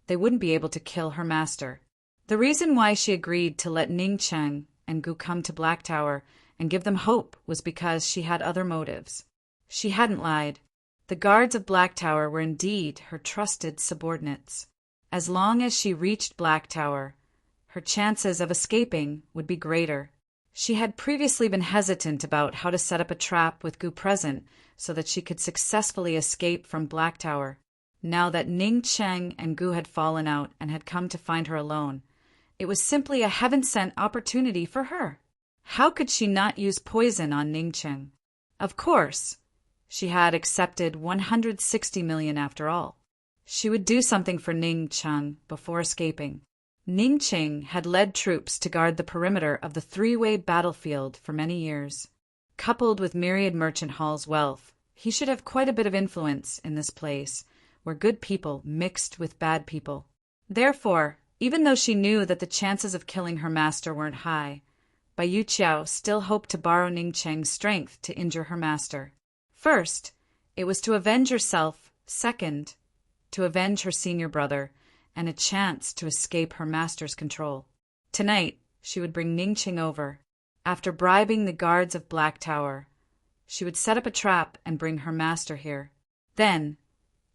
they wouldn't be able to kill her master. The reason why she agreed to let Ning Cheng and Gu come to Black Tower and give them hope was because she had other motives. She hadn't lied. The guards of Black Tower were indeed her trusted subordinates. As long as she reached Black Tower, her chances of escaping would be greater. She had previously been hesitant about how to set up a trap with Gu present so that she could successfully escape from Black Tower. Now that Ning Cheng and Gu had fallen out and had come to find her alone, it was simply a heaven-sent opportunity for her. How could she not use poison on Ning Cheng? Of course, she had accepted 160 million after all. She would do something for Ning Cheng before escaping. Ning Cheng had led troops to guard the perimeter of the three-way battlefield for many years. Coupled with Myriad Merchant Hall's wealth, he should have quite a bit of influence in this place, where good people mixed with bad people. Therefore, even though she knew that the chances of killing her master weren't high, Bai Yuqiao still hoped to borrow Ning Cheng's strength to injure her master. First, it was to avenge herself. Second, to avenge her senior brother, and a chance to escape her master's control. Tonight, she would bring Ning Cheng over. After bribing the guards of Black Tower, she would set up a trap and bring her master here. Then,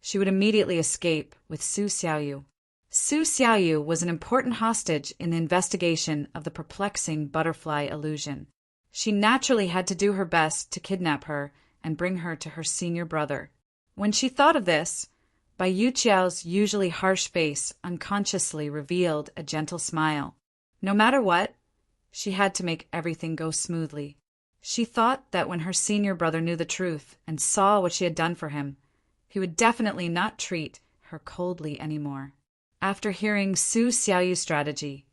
she would immediately escape with Su Xiaoyu. Su Xiaoyu was an important hostage in the investigation of the perplexing butterfly illusion. She naturally had to do her best to kidnap her and bring her to her senior brother. When she thought of this, Bai Yuqiao's usually harsh face unconsciously revealed a gentle smile. No matter what, she had to make everything go smoothly. She thought that when her senior brother knew the truth and saw what she had done for him, he would definitely not treat her coldly anymore. After hearing Su Xiaoyu's strategy,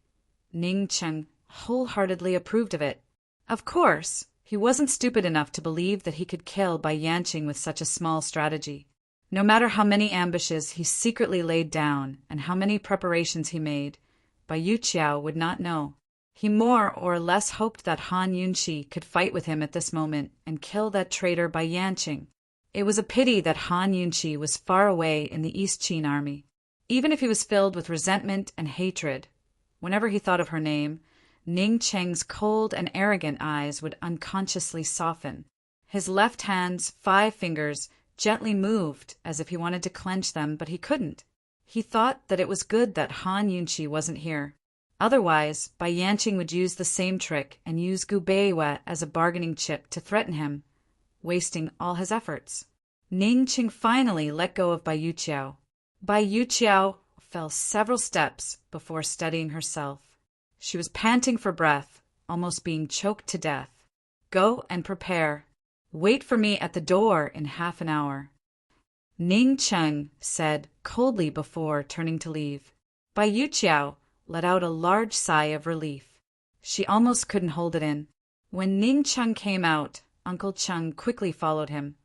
Ning Cheng wholeheartedly approved of it. Of course, he wasn't stupid enough to believe that he could kill Bai Yanqing with such a small strategy. No matter how many ambushes he secretly laid down and how many preparations he made, Bai Yuqiao would not know. He more or less hoped that Han Yunqi could fight with him at this moment and kill that traitor Bai Yanqing. It was a pity that Han Yunqi was far away in the East Qin army. Even if he was filled with resentment and hatred, whenever he thought of her name, Ning Cheng's cold and arrogant eyes would unconsciously soften. His left hand's 5 fingers gently moved as if he wanted to clench them, but he couldn't. He thought that it was good that Han Yunqi wasn't here. Otherwise, Bai Yanqing would use the same trick and use Gu Beiwa as a bargaining chip to threaten him, wasting all his efforts. Ning Cheng finally let go of Bai Yuqiao. Bai Yuqiao fell several steps before steadying herself. She was panting for breath, almost being choked to death. Go and prepare. Wait for me at the door in half an hour, Ning Cheng said coldly before turning to leave. Bai Yuqiao let out a large sigh of relief. She almost couldn't hold it in. When Ning Cheng came out, Uncle Cheng quickly followed him.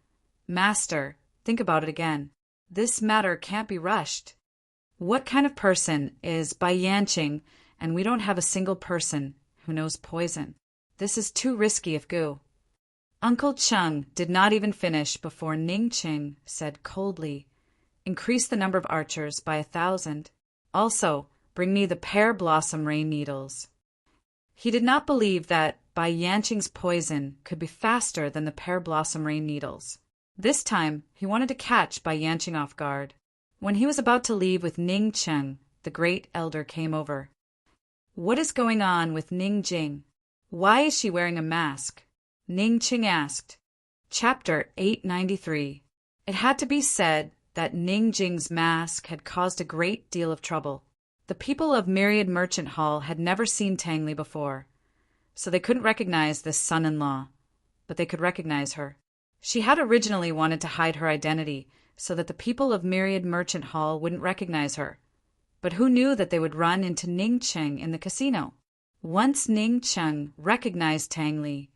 Master, think about it again. This matter can't be rushed. What kind of person is Bai Yanqing, and we don't have a single person who knows poison? This is too risky if Gu. Uncle Cheng did not even finish before Ning Cheng said coldly, increase the number of archers by 1,000. Also, bring me the pear blossom rain needles. He did not believe that Bai Yanqing's poison could be faster than the pear blossom rain needles. This time, he wanted to catch Bai Yanqing off guard. When he was about to leave with Ning Cheng, the great elder came over. What is going on with Ning Jing? Why is she wearing a mask? Ning Cheng asked. Chapter 893. It had to be said that Ning Jing's mask had caused a great deal of trouble. The people of Myriad Merchant Hall had never seen Tang Li before, so they couldn't recognize this son-in-law, but they could recognize her. She had originally wanted to hide her identity so that the people of Myriad Merchant Hall wouldn't recognize her, but who knew that they would run into Ning Cheng in the casino? Once Ning Cheng recognized Tang Li,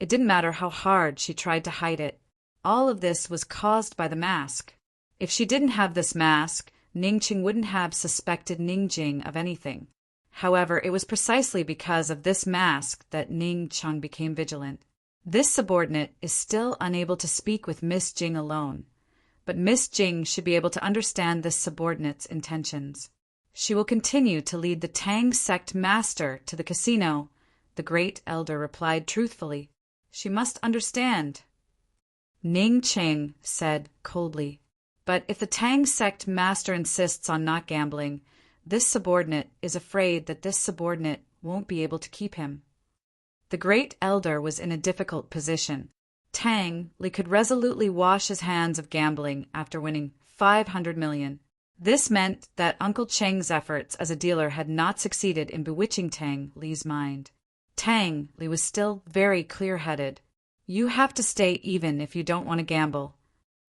it didn't matter how hard she tried to hide it. All of this was caused by the mask. If she didn't have this mask, Ning Cheng wouldn't have suspected Ning Jing of anything. However, it was precisely because of this mask that Ning Cheng became vigilant. This subordinate is still unable to speak with Miss Jing alone, but Miss Jing should be able to understand this subordinate's intentions. She will continue to lead the Tang sect master to the casino, the great elder replied truthfully. She must understand. Ning Ching said coldly. But if the Tang sect master insists on not gambling, this subordinate is afraid that this subordinate won't be able to keep him. The great elder was in a difficult position. Tang Li could resolutely wash his hands of gambling after winning 500 million. This meant that Uncle Cheng's efforts as a dealer had not succeeded in bewitching Tang Li's mind. Tang Li was still very clear-headed. You have to stay even if you don't want to gamble.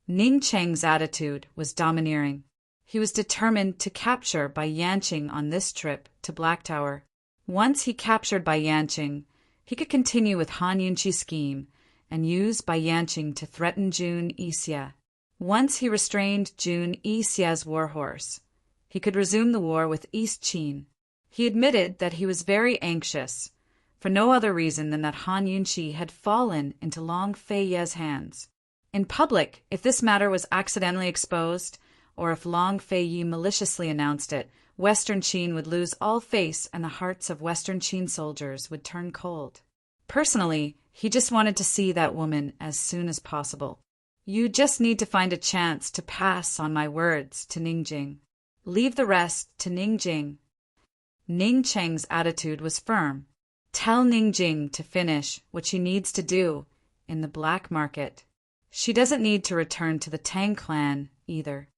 Ning Cheng's attitude was domineering. He was determined to capture Bai Yanqing on this trip to Black Tower. Once he captured Bai Yanqing, he could continue with Han Yunqi's scheme and use Bai Yanqing to threaten Jun Yixia. Once he restrained Jun Yixia's warhorse, he could resume the war with East Qin. He admitted that he was very anxious, for no other reason than that Han Yunqi had fallen into Long Fei Ye's hands. In public, if this matter was accidentally exposed, or if Long Fei Yi maliciously announced it, Western Qin would lose all face and the hearts of Western Qin soldiers would turn cold. Personally, he just wanted to see that woman as soon as possible. You just need to find a chance to pass on my words to Ningjing. Leave the rest to Ningjing. Ning Cheng's attitude was firm. Tell Ningjing to finish what she needs to do in the black market. She doesn't need to return to the Tang clan either.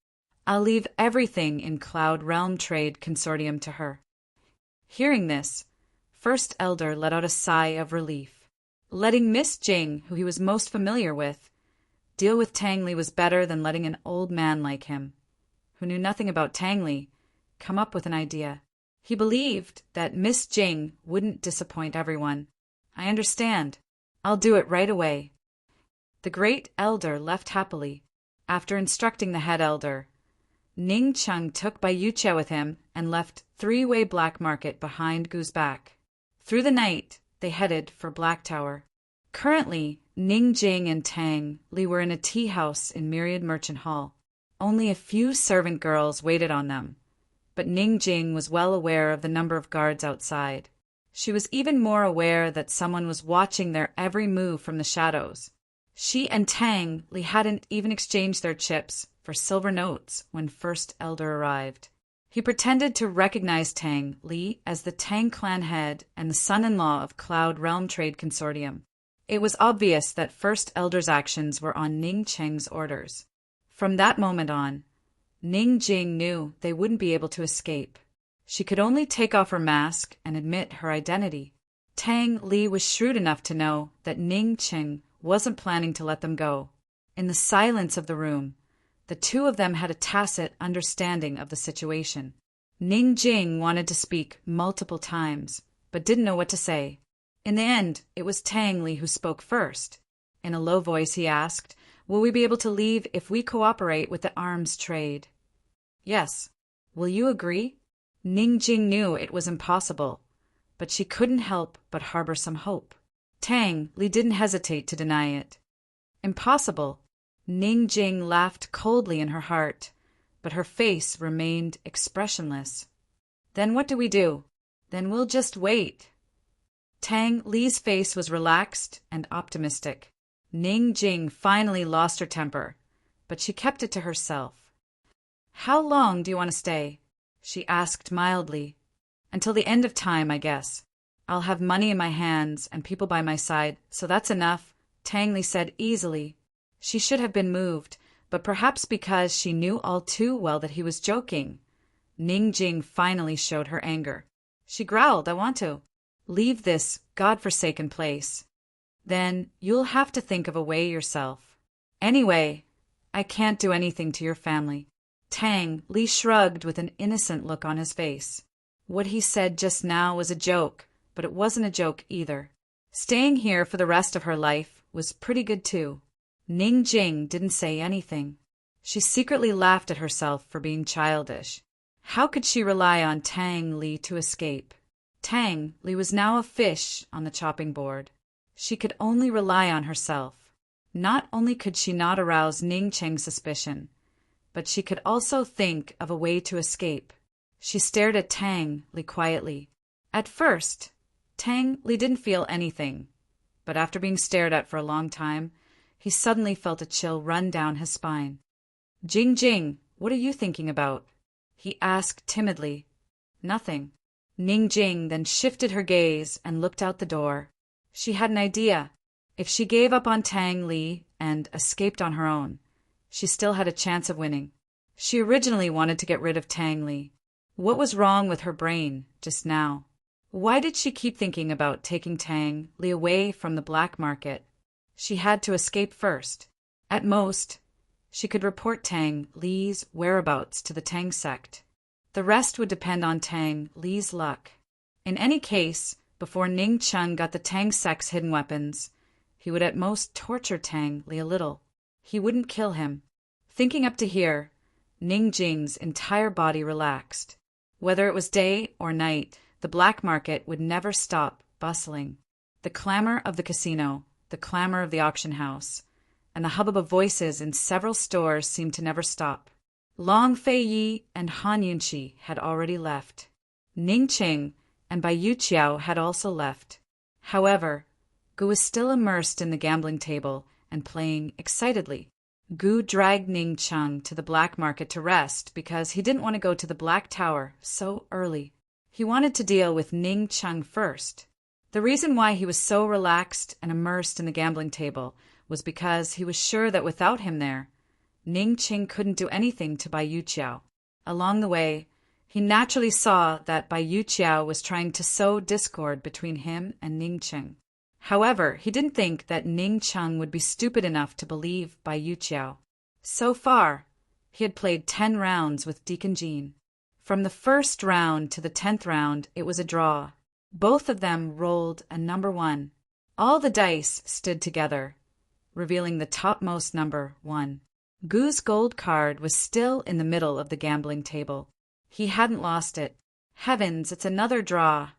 I'll leave everything in Cloud Realm Trade Consortium to her. Hearing this, First Elder let out a sigh of relief. Letting Miss Jing, who he was most familiar with, deal with Tang Li was better than letting an old man like him, who knew nothing about Tang Li, come up with an idea. He believed that Miss Jing wouldn't disappoint everyone. I understand. I'll do it right away. The great elder left happily. After instructing the head elder, Ning Cheng took Bai Yuqia with him and left three-way black market behind Gu's back. Through the night, they headed for Black Tower. Currently, Ning Jing and Tang Li were in a tea house in Myriad Merchant Hall. Only a few servant girls waited on them, but Ning Jing was well aware of the number of guards outside. She was even more aware that someone was watching their every move from the shadows. She and Tang Li hadn't even exchanged their chips for silver notes when First Elder arrived. He pretended to recognize Tang Li as the Tang clan head and the son-in-law of Cloud Realm Trade Consortium. It was obvious that First Elder's actions were on Ning Cheng's orders. From that moment on, Ning Jing knew they wouldn't be able to escape. She could only take off her mask and admit her identity. Tang Li was shrewd enough to know that Ning Cheng wasn't planning to let them go. In the silence of the room, the two of them had a tacit understanding of the situation. Ning Jing wanted to speak multiple times, but didn't know what to say. In the end, it was Tang Li who spoke first. In a low voice he asked, "Will we be able to leave if we cooperate with the arms trade?" "Yes. Will you agree?" Ning Jing knew it was impossible, but she couldn't help but harbor some hope. Tang Li didn't hesitate to deny it. Impossible. Ning Jing laughed coldly in her heart, but her face remained expressionless. "Then what do we do?" "Then we'll just wait." Tang Li's face was relaxed and optimistic. Ning Jing finally lost her temper, but she kept it to herself. "How long do you want to stay?" she asked mildly. "Until the end of time, I guess. I'll have money in my hands and people by my side, so that's enough," Tang Li said easily. She should have been moved, but perhaps because she knew all too well that he was joking, Ning Jing finally showed her anger. She growled, "I want to. Leave this godforsaken place. Then you'll have to think of a way yourself. Anyway, I can't do anything to your family." Tang Li shrugged with an innocent look on his face. What he said just now was a joke, but it wasn't a joke either. Staying here for the rest of her life was pretty good too. Ning Jing didn't say anything. She secretly laughed at herself for being childish. How could she rely on Tang Li to escape? Tang Li was now a fish on the chopping board. She could only rely on herself. Not only could she not arouse Ning Cheng's suspicion, but she could also think of a way to escape. She stared at Tang Li quietly. At first, Tang Li didn't feel anything, but after being stared at for a long time, he suddenly felt a chill run down his spine. "Jing Jing, what are you thinking about?" he asked timidly. "Nothing." Ning Jing then shifted her gaze and looked out the door. She had an idea. If she gave up on Tang Li and escaped on her own, she still had a chance of winning. She originally wanted to get rid of Tang Li. What was wrong with her brain just now? Why did she keep thinking about taking Tang Li away from the black market? She had to escape first. At most, she could report Tang Li's whereabouts to the Tang sect. The rest would depend on Tang Li's luck. In any case, before Ning Cheng got the Tang sect's hidden weapons, he would at most torture Tang Li a little. He wouldn't kill him. Thinking up to here, Ning Jing's entire body relaxed. Whether it was day or night, the black market would never stop bustling. The clamor of the casino, the clamor of the auction house, and the hubbub of voices in several stores seemed to never stop. Long Fei Yi and Han Yunqi had already left. Ning Qing and Bai Yuqiao had also left. However, Gu was still immersed in the gambling table and playing excitedly. Gu dragged Ning Cheng to the black market to rest because he didn't want to go to the Black Tower so early. He wanted to deal with Ning Cheng first. The reason why he was so relaxed and immersed in the gambling table was because he was sure that without him there, Ning Qing couldn't do anything to Bai Yuqiao. Along the way, he naturally saw that Bai Yuqiao was trying to sow discord between him and Ning Qing. However, he didn't think that Ning Cheng would be stupid enough to believe Bai Yuqiao. So far, he had played 10 rounds with Deacon Jean. From the first round to the 10th round, it was a draw. Both of them rolled a number 1. All the dice stood together, revealing the topmost number 1. Gu's gold card was still in the middle of the gambling table. He hadn't lost it. Heavens, it's another draw.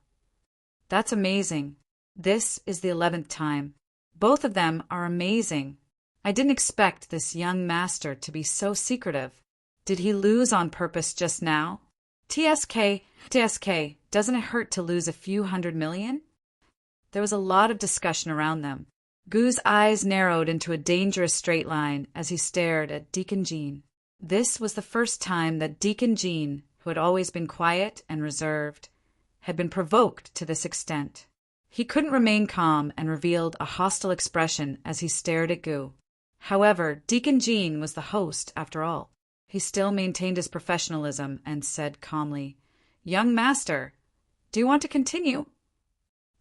That's amazing. This is the 11th time. Both of them are amazing. I didn't expect this young master to be so secretive. Did he lose on purpose just now? TSK, doesn't it hurt to lose a few $100 million? There was a lot of discussion around them. Gu's eyes narrowed into a dangerous straight line as he stared at Deacon Jean. This was the first time that Deacon Jean, who had always been quiet and reserved, had been provoked to this extent. He couldn't remain calm and revealed a hostile expression as he stared at Gu. However, Deacon Jean was the host after all. He still maintained his professionalism and said calmly, "Young master, do you want to continue?"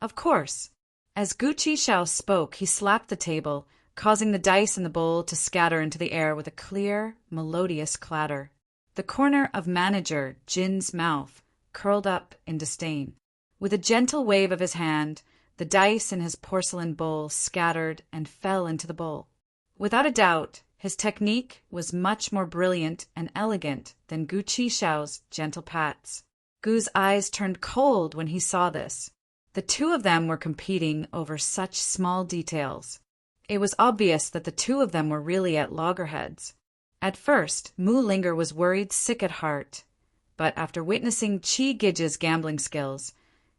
"Of course." As Gu Qishao spoke, he slapped the table, causing the dice in the bowl to scatter into the air with a clear, melodious clatter. The corner of Manager Jin's mouth curled up in disdain. With a gentle wave of his hand, the dice in his porcelain bowl scattered and fell into the bowl. Without a doubt, his technique was much more brilliant and elegant than Gu Qishao's gentle pats. Gu's eyes turned cold when he saw this. The two of them were competing over such small details. It was obvious that the two of them were really at loggerheads. At first, Mu Linger was worried sick at heart, but after witnessing Chi Gij's gambling skills,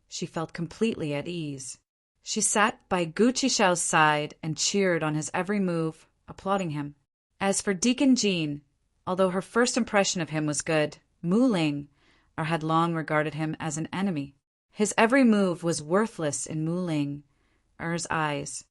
she felt completely at ease. She sat by Gu Qishao's side and cheered on his every move, applauding him. As for Deacon Jean, although her first impression of him was good, Mu Ling had long regarded him as an enemy. His every move was worthless in Mu Ling eyes.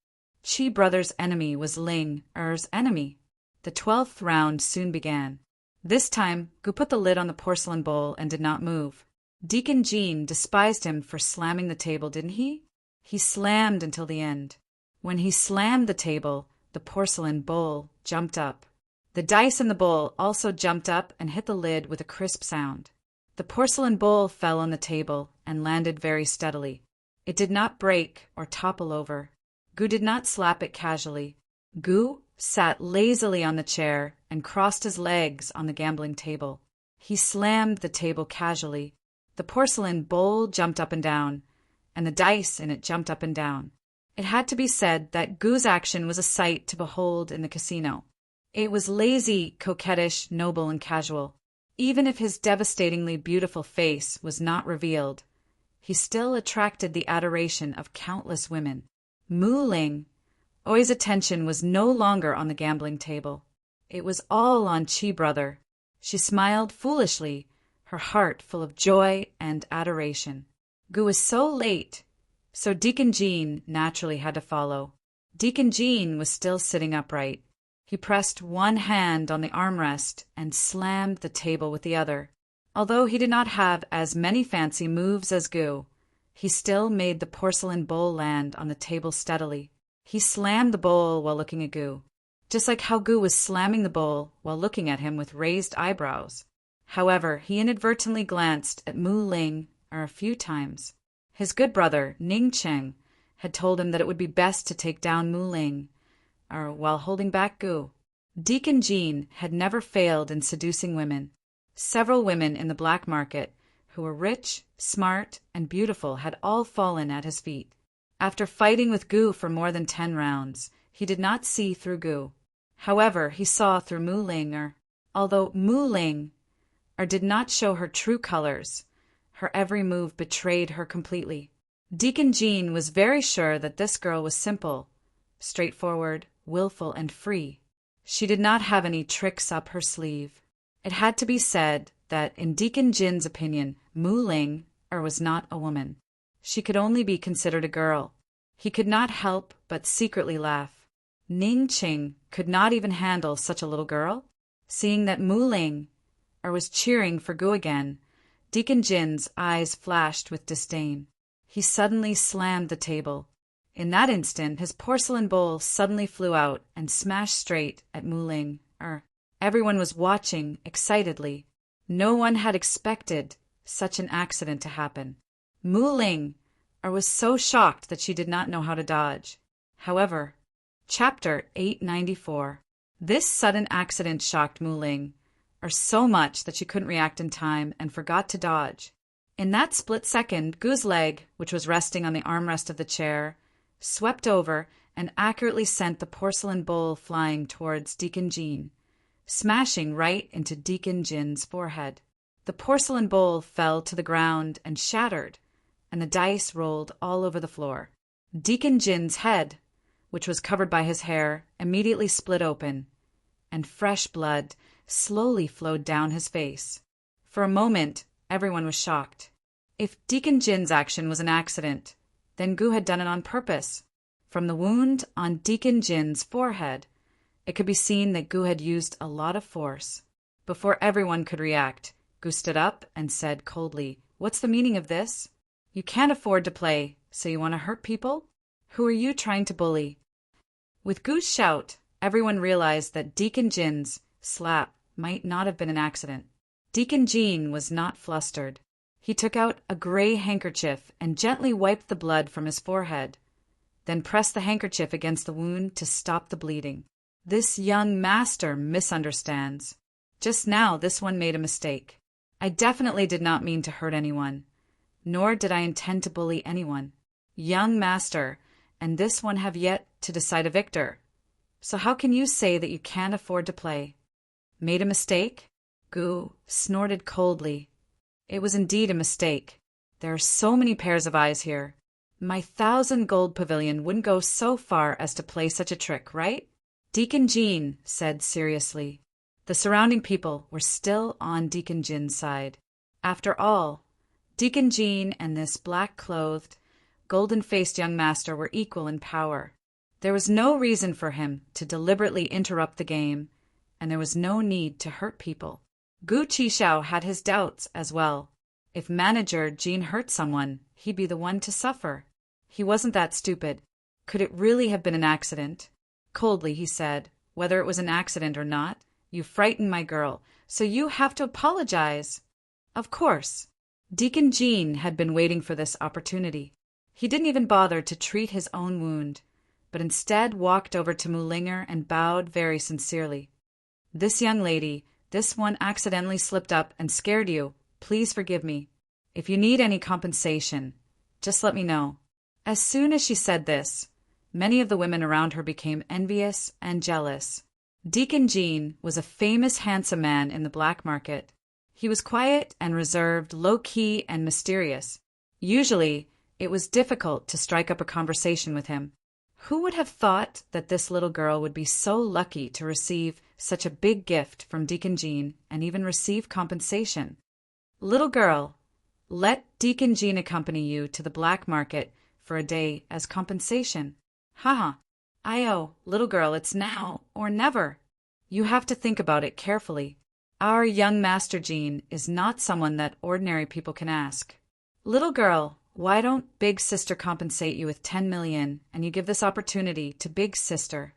Chi Brother's enemy was Ling enemy. The 12th round soon began. This time, Gu put the lid on the porcelain bowl and did not move. Deacon Jean despised him for slamming the table, didn't he? He slammed until the end. When he slammed the table, the porcelain bowl jumped up. The dice in the bowl also jumped up and hit the lid with a crisp sound. The porcelain bowl fell on the table and landed very steadily. It did not break or topple over. Gu did not slap it casually. Gu sat lazily on the chair and crossed his legs on the gambling table. He slammed the table casually. The porcelain bowl jumped up and down, and the dice in it jumped up and down. It had to be said that Gu's action was a sight to behold in the casino. It was lazy, coquettish, noble, and casual. Even if his devastatingly beautiful face was not revealed, he still attracted the adoration of countless women. Mu Ling, Oi's attention was no longer on the gambling table. It was all on Chi Brother. She smiled foolishly, her heart full of joy and adoration. Gu was so late, so Deacon Jean naturally had to follow. Deacon Jean was still sitting upright. He pressed one hand on the armrest and slammed the table with the other. Although he did not have as many fancy moves as Gu, he still made the porcelain bowl land on the table steadily. He slammed the bowl while looking at Gu, just like how Gu was slamming the bowl while looking at him with raised eyebrows. However, he inadvertently glanced at Mu Ling a few times. His good brother, Ning Cheng, had told him that it would be best to take down Mu Ling, while holding back Gu. Deacon Jean had never failed in seducing women. Several women in the black market, who were rich, smart, and beautiful, had all fallen at his feet. After fighting with Gu for more than 10 rounds, he did not see through Gu. However, he saw through Mu Ling, although Mu Ling did not show her true colors. Her every move betrayed her completely. Deacon Jean was very sure that this girl was simple, straightforward, willful, and free. She did not have any tricks up her sleeve. It had to be said that, in Deacon Jin's opinion, Mu Ling was not a woman. She could only be considered a girl. He could not help but secretly laugh. Ning Ching could not even handle such a little girl. Seeing that Mu Ling was cheering for Gu again, Deacon Jin's eyes flashed with disdain. He suddenly slammed the table. In that instant, his porcelain bowl suddenly flew out and smashed straight at Mu Ling. Everyone was watching excitedly. No one had expected such an accident to happen. Mu Ling was so shocked that she did not know how to dodge. However, Chapter 894. This sudden accident shocked Mu Ling, so much that she couldn't react in time and forgot to dodge. In that split second, Gu's leg, which was resting on the armrest of the chair, swept over and accurately sent the porcelain bowl flying towards Deacon Jean, smashing right into Deacon Jin's forehead. The porcelain bowl fell to the ground and shattered, and the dice rolled all over the floor. Deacon Jin's head, which was covered by his hair, immediately split open, and fresh blood slowly flowed down his face. For a moment, everyone was shocked. If Deacon Jin's action was an accident, then Gu had done it on purpose. From the wound on Deacon Jin's forehead, it could be seen that Gu had used a lot of force. Before everyone could react, Gu stood up and said coldly, "What's the meaning of this? You can't afford to play, so you want to hurt people? Who are you trying to bully?" With Gu's shout, everyone realized that Deacon Jin's slap might not have been an accident. Deacon Jean was not flustered. He took out a gray handkerchief and gently wiped the blood from his forehead, then pressed the handkerchief against the wound to stop the bleeding. This young master misunderstands. Just now, this one made a mistake. I definitely did not mean to hurt anyone, nor did I intend to bully anyone. Young master and this one have yet to decide a victor. So how can you say that you can't afford to play? Made a mistake? Gu snorted coldly. It was indeed a mistake. There are so many pairs of eyes here. My 1,000 gold pavilion wouldn't go so far as to play such a trick, right? Deacon Jean said seriously. The surrounding people were still on Deacon Jin's side. After all, Deacon Jean and this black-clothed, golden-faced young master were equal in power. There was no reason for him to deliberately interrupt the game, and there was no need to hurt people. Gu Qishao had his doubts as well. If manager Jean hurt someone, he'd be the one to suffer. He wasn't that stupid. Could it really have been an accident? Coldly he said, "Whether it was an accident or not, you frightened my girl, so you have to apologize." Of course. Deacon Jean had been waiting for this opportunity. He didn't even bother to treat his own wound, but instead walked over to Mulinger and bowed very sincerely. "This young lady, this one accidentally slipped up and scared you. Please forgive me. If you need any compensation, just let me know." As soon as she said this, many of the women around her became envious and jealous. Deacon Jean was a famous handsome man in the black market. He was quiet and reserved, low-key and mysterious. Usually, it was difficult to strike up a conversation with him. Who would have thought that this little girl would be so lucky to receive such a big gift from Deacon Jean and even receive compensation? Little girl, let Deacon Jean accompany you to the black market for a day as compensation. Haha. Little girl, it's now or never. You have to think about it carefully. Our young Master Jean is not someone that ordinary people can ask. Little girl, why don't Big Sister compensate you with 10 million and you give this opportunity to Big Sister?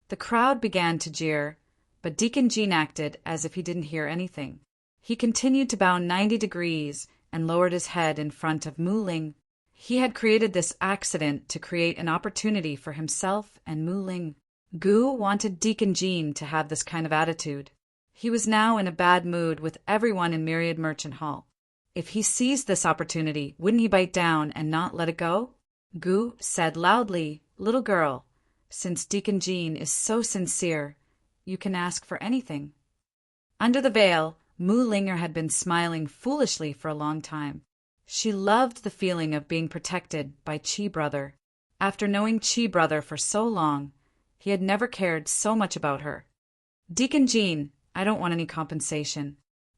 The crowd began to jeer, but Deacon Jean acted as if he didn't hear anything. He continued to bow 90 degrees and lowered his head in front of Mu Ling. He had created this accident to create an opportunity for himself and Mu Ling. Gu wanted Deacon Jean to have this kind of attitude. He was now in a bad mood with everyone in Myriad Merchant Hall. If he seized this opportunity, wouldn't he bite down and not let it go? Gu said loudly, "Little girl, since Deacon Jean is so sincere, you can ask for anything." Under the veil, Mu Linger had been smiling foolishly for a long time. She loved the feeling of being protected by Chi Brother. After knowing Chi Brother for so long, he had never cared so much about her. "Deacon Jean, I don't want any compensation.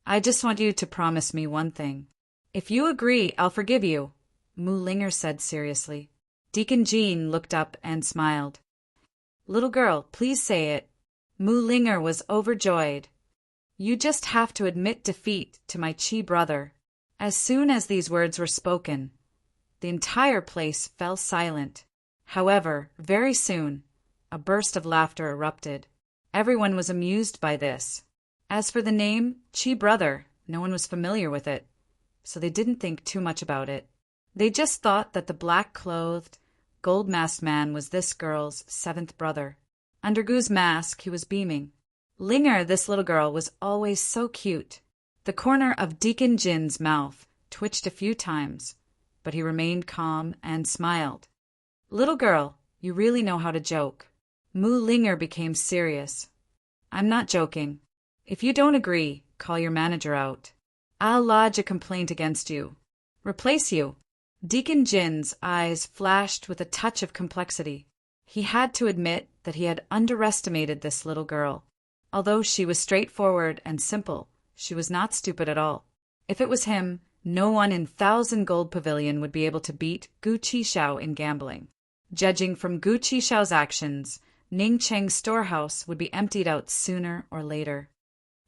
I just want you to promise me one thing. If you agree, I'll forgive you," Mu Linger said seriously. Deacon Jean looked up and smiled. "Little girl, please say it." Mu Linger was overjoyed. "You just have to admit defeat to my Chi Brother." As soon as these words were spoken, the entire place fell silent. However, very soon, a burst of laughter erupted. Everyone was amused by this. As for the name, Chi Brother, no one was familiar with it, so they didn't think too much about it. They just thought that the black-clothed, gold-masked man was this girl's seventh brother. Under Gu's mask, he was beaming. Linger, this little girl, was always so cute. The corner of Deacon Jin's mouth twitched a few times, but he remained calm and smiled. "Little girl, you really know how to joke." Mu Linger became serious. "I'm not joking. If you don't agree, call your manager out. I'll lodge a complaint against you. Replace you." Deacon Jin's eyes flashed with a touch of complexity. He had to admit that he had underestimated this little girl. Although she was straightforward and simple, she was not stupid at all. If it was him, no one in Thousand Gold Pavilion would be able to beat Gu Qishao in gambling. Judging from Gu Qishao's actions, Ning Cheng's storehouse would be emptied out sooner or later.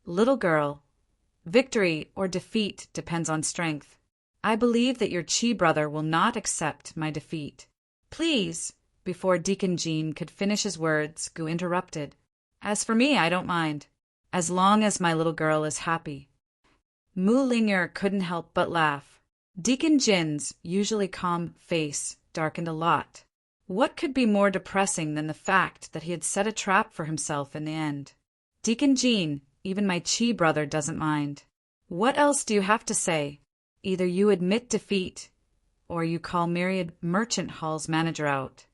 "Little girl, victory or defeat depends on strength. I believe that your Chi Brother will not accept my defeat." "Please," before Deacon Jean could finish his words, Gu interrupted. "As for me, I don't mind, as long as my little girl is happy." Mu Linger couldn't help but laugh. Deacon Jin's usually calm face darkened a lot. What could be more depressing than the fact that he had set a trap for himself in the end? "Deacon Jean, even my Chi Brother doesn't mind. What else do you have to say? Either you admit defeat, or you call Myriad Merchant Hall's manager out."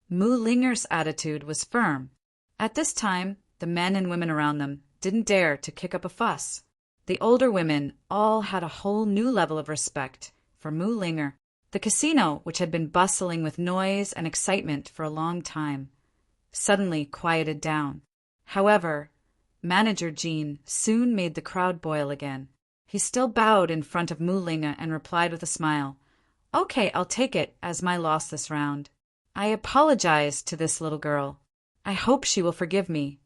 Mu Linger's attitude was firm. At this time, the men and women around them didn't dare to kick up a fuss. The older women all had a whole new level of respect for Mu Linger. The casino, which had been bustling with noise and excitement for a long time, suddenly quieted down. However, Manager Jean soon made the crowd boil again. He still bowed in front of Mu Linger and replied with a smile, "Okay, I'll take it as my loss this round. I apologize to this little girl. I hope she will forgive me."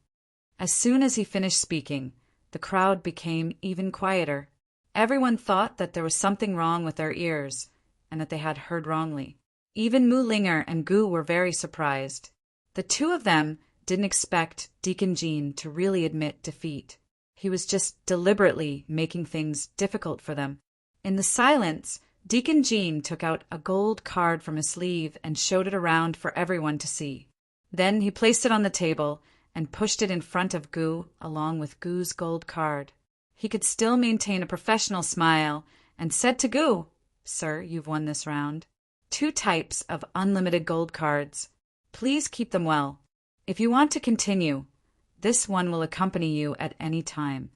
As soon as he finished speaking, the crowd became even quieter. Everyone thought that there was something wrong with their ears and that they had heard wrongly. Even Mu Linger and Gu were very surprised. The two of them didn't expect Deacon Jean to really admit defeat. He was just deliberately making things difficult for them. In the silence, Deacon Jean took out a gold card from his sleeve and showed it around for everyone to see. Then he placed it on the table and pushed it in front of Gu along with Gu's gold card. He could still maintain a professional smile and said to Gu, "Sir, you've won this round. 2 types of unlimited gold cards. Please keep them well. If you want to continue, this one will accompany you at any time."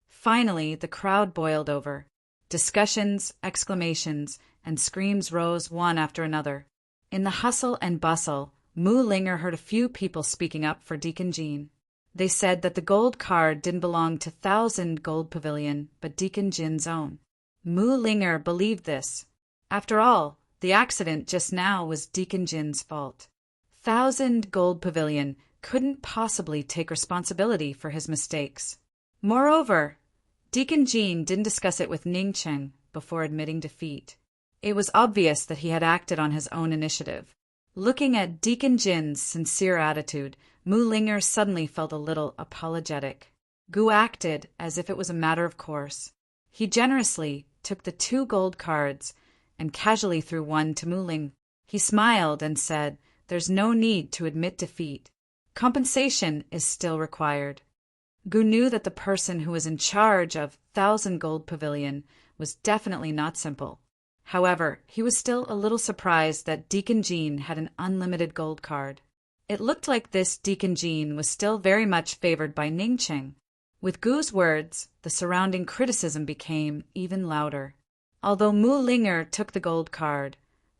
Finally, the crowd boiled over. Discussions, exclamations, and screams rose one after another. In the hustle and bustle, Mu Linger heard a few people speaking up for Deacon Jean. They said that the gold card didn't belong to Thousand Gold Pavilion, but Deacon Jin's own. Mu Linger believed this. After all, the accident just now was Deacon Jin's fault. Thousand Gold Pavilion couldn't possibly take responsibility for his mistakes. Moreover, Deacon Jean didn't discuss it with Ning Cheng before admitting defeat. It was obvious that he had acted on his own initiative. Looking at Deacon Jin's sincere attitude, Mu Linger suddenly felt a little apologetic. Gu acted as if it was a matter of course. He generously took the 2 gold cards and casually threw one to Mu Ling. He smiled and said, "There's no need to admit defeat. Compensation is still required." Gu knew that the person who was in charge of Thousand Gold Pavilion was definitely not simple. However, he was still a little surprised that Deacon Jean had an unlimited gold card. It looked like this Deacon Jean was still very much favored by Ning Cheng. With Gu's words, the surrounding criticism became even louder. Although Mu Linger took the gold card,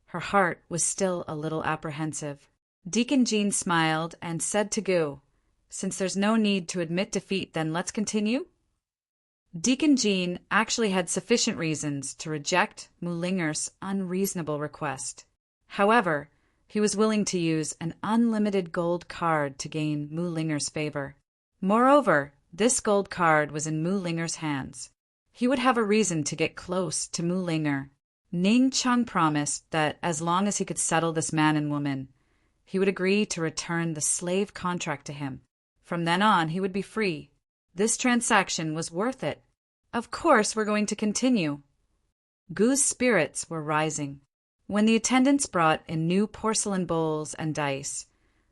her heart was still a little apprehensive. Deacon Jean smiled and said to Gu, "Since there's no need to admit defeat, then let's continue?" Deacon Jean actually had sufficient reasons to reject Mu Linger's unreasonable request. However, he was willing to use an unlimited gold card to gain Mu Linger's favor. Moreover, this gold card was in Mu Linger's hands. He would have a reason to get close to Mu Linger. Ning Cheng promised that as long as he could settle this man and woman, he would agree to return the slave contract to him. From then on, he would be free. This transaction was worth it. Of course, we're going to continue. Gu's spirits were rising. When the attendants brought in new porcelain bowls and dice,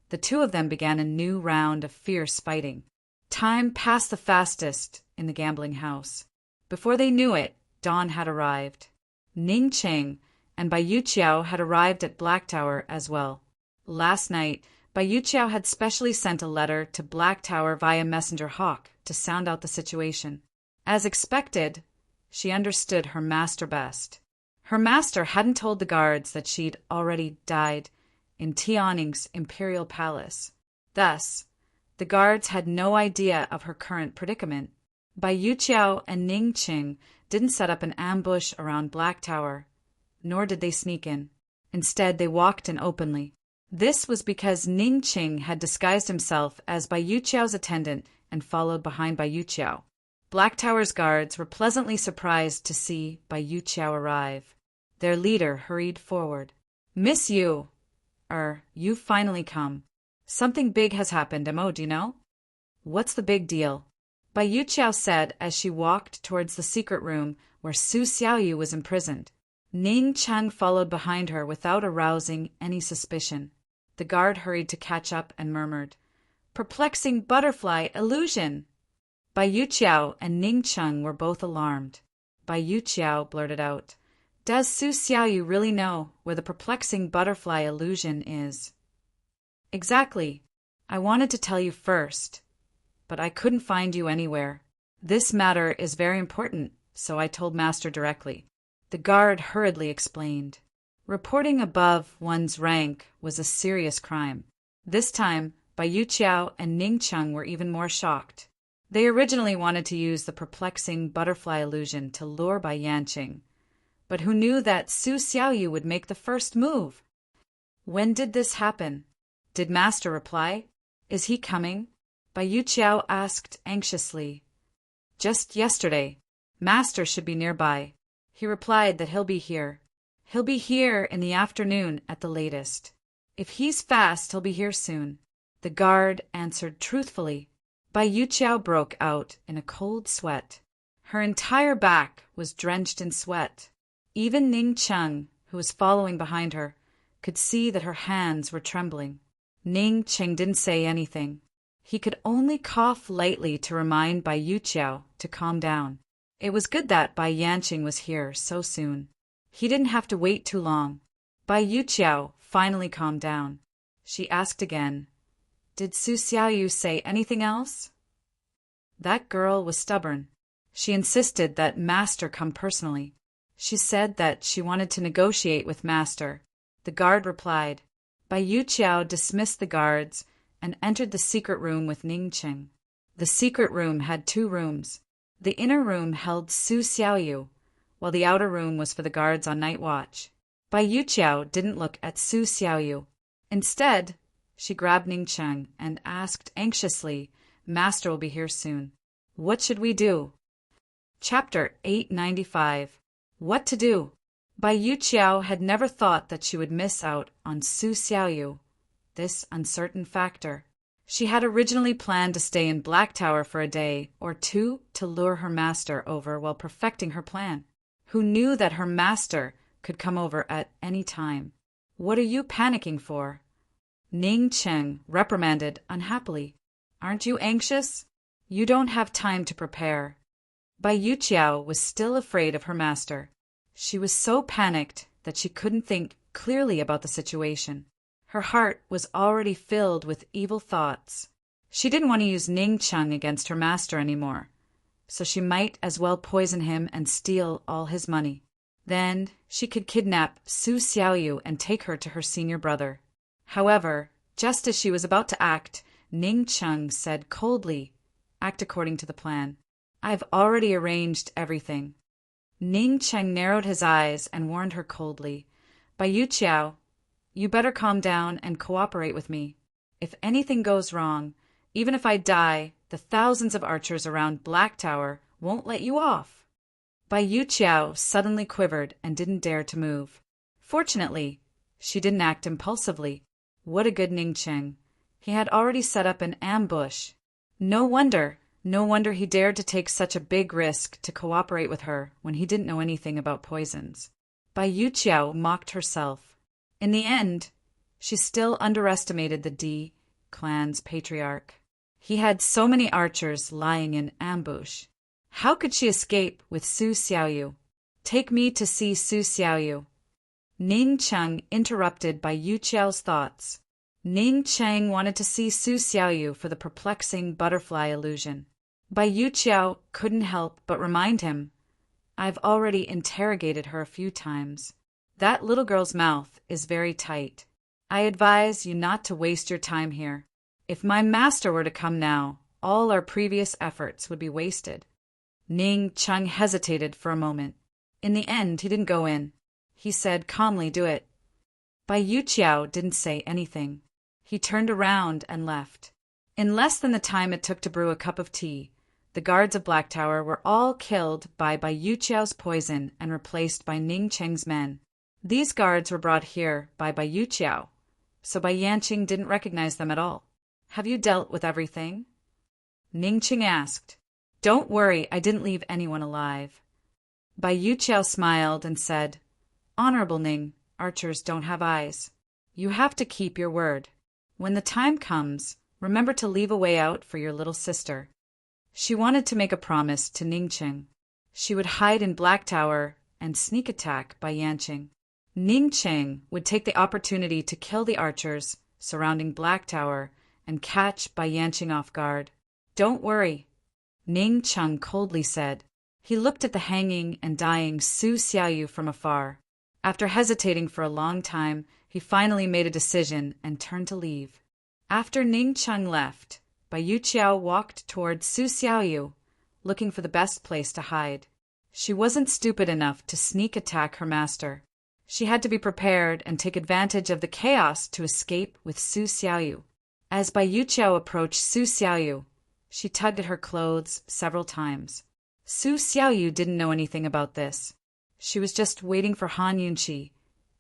the 2 of them began a new round of fierce fighting. Time passed the fastest in the gambling house. Before they knew it, dawn had arrived. Ning Cheng and Bai Yuqiao had arrived at Black Tower as well. Last night, Bai Yuqiao had specially sent a letter to Black Tower via Messenger Hawk to sound out the situation. As expected, she understood her master best. Her master hadn't told the guards that she'd already died in Tianning's imperial palace. Thus, the guards had no idea of her current predicament. Bai Yuqiao and Ning Cheng didn't set up an ambush around Black Tower, nor did they sneak in. Instead, they walked in openly. This was because Ning Cheng had disguised himself as Bai Yuqiao's attendant and followed behind Bai Yuqiao. Black Tower's guards were pleasantly surprised to see Bai Yuqiao arrive. Their leader hurried forward. "Miss Yu, you've finally come. Something big has happened, Mo, do you know?" "What's the big deal?" Bai Yuqiao said as she walked towards the secret room where Su Xiaoyu was imprisoned. Ning Cheng followed behind her without arousing any suspicion. The guard hurried to catch up and murmured, "Perplexing butterfly illusion!" Bai Yuqiao and Ning Cheng were both alarmed. Bai Yuqiao blurted out, "Does Su Xiaoyu really know where the perplexing butterfly illusion is?" "Exactly. I wanted to tell you first, but I couldn't find you anywhere. This matter is very important, so I told Master directly." The guard hurriedly explained. Reporting above one's rank was a serious crime. This time, Bai Yuqiao and Ning Cheng were even more shocked. They originally wanted to use the perplexing butterfly illusion to lure Bai Yanqing, but who knew that Su Xiaoyu would make the first move? "When did this happen?" Did Master reply? "Is he coming?" Bai Yuqiao asked anxiously. "Just yesterday. Master should be nearby." He replied that he'll be here. "He'll be here in the afternoon at the latest. If he's fast, he'll be here soon." The guard answered truthfully. Bai Yuqiao broke out in a cold sweat. Her entire back was drenched in sweat. Even Ning Cheng, who was following behind her, could see that her hands were trembling. Ning Cheng didn't say anything. He could only cough lightly to remind Bai Yuqiao to calm down. It was good that Bai Yanqing was here so soon. He didn't have to wait too long. Bai Yuqiao finally calmed down. She asked again, "Did Su Xiaoyu say anything else?" That girl was stubborn. She insisted that Master come personally. She said that she wanted to negotiate with Master. the guard replied. Bai Yuqiao dismissed the guards and entered the secret room with Ning Cheng. The secret room had 2 rooms. The inner room held Su Xiaoyu, while the outer room was for the guards on night watch. Bai Yuqiao didn't look at Su Xiaoyu. Instead, she grabbed Ning Cheng and asked anxiously, "Master will be here soon. What should we do?" Chapter 895. What to do? Bai Yuqiao had never thought that she would miss out on Su Xiaoyu, this uncertain factor. She had originally planned to stay in Black Tower for a day or 2 to lure her master over while perfecting her plan. Who knew that her master could come over at any time? "What are you panicking for?" Ning Cheng reprimanded unhappily. "Aren't you anxious? You don't have time to prepare." Bai Yuqiao was still afraid of her master. She was so panicked that she couldn't think clearly about the situation. Her heart was already filled with evil thoughts. She didn't want to use Ning Cheng against her master anymore, so she might as well poison him and steal all his money. Then she could kidnap Su Xiaoyu and take her to her senior brother. However, just as she was about to act, Ning Cheng said coldly, "Act according to the plan. I've already arranged everything." Ning Cheng narrowed his eyes and warned her coldly, "Bai Yuqiao, you better calm down and cooperate with me. If anything goes wrong, even if I die, the thousands of archers around Black Tower won't let you off." Bai Yuqiao suddenly quivered and didn't dare to move. Fortunately, she didn't act impulsively. What a good Ning Cheng. He had already set up an ambush. No wonder he dared to take such a big risk to cooperate with her when he didn't know anything about poisons. Bai Yuqiao mocked herself. In the end, she still underestimated the D clan's patriarch. He had so many archers lying in ambush. How could she escape with Su Xiaoyu? "Take me to see Su Xiaoyu." Ning Cheng interrupted Bai Yuqiao's thoughts. Ning Cheng wanted to see Su Xiaoyu for the perplexing butterfly illusion. Bai Yuqiao couldn't help but remind him, "I've already interrogated her a few times. That little girl's mouth is very tight. I advise you not to waste your time here. If my master were to come now, all our previous efforts would be wasted." Ning Cheng hesitated for a moment. In the end, he didn't go in. He said calmly, "Do it." Bai Yuqiao didn't say anything. He turned around and left. In less than the time it took to brew a cup of tea, the guards of Black Tower were all killed by Bai Yuqiao's poison and replaced by Ning Cheng's men. These guards were brought here by Bai Yuqiao, so Bai Yanqing didn't recognize them at all. "Have you dealt with everything?" Ning Cheng asked. "Don't worry, I didn't leave anyone alive." Bai Yuqiao smiled and said, "Honorable Ning, archers don't have eyes. You have to keep your word. When the time comes, remember to leave a way out for your little sister." She wanted to make a promise to Ning Cheng. She would hide in Black Tower and sneak attack Bai Yanqing. Ning Cheng would take the opportunity to kill the archers surrounding Black Tower and catch Bai Yanqing off guard. "Don't worry," Ning Cheng coldly said. He looked at the hanging and dying Su Xiaoyu from afar. After hesitating for a long time, he finally made a decision and turned to leave. After Ning Cheng left, Bai Yuqiao walked toward Su Xiaoyu, looking for the best place to hide. She wasn't stupid enough to sneak attack her master. She had to be prepared and take advantage of the chaos to escape with Su Xiaoyu. As Bai Yuqiao approached Su Xiaoyu, she tugged at her clothes several times. Su Xiaoyu didn't know anything about this. She was just waiting for Han Yunqi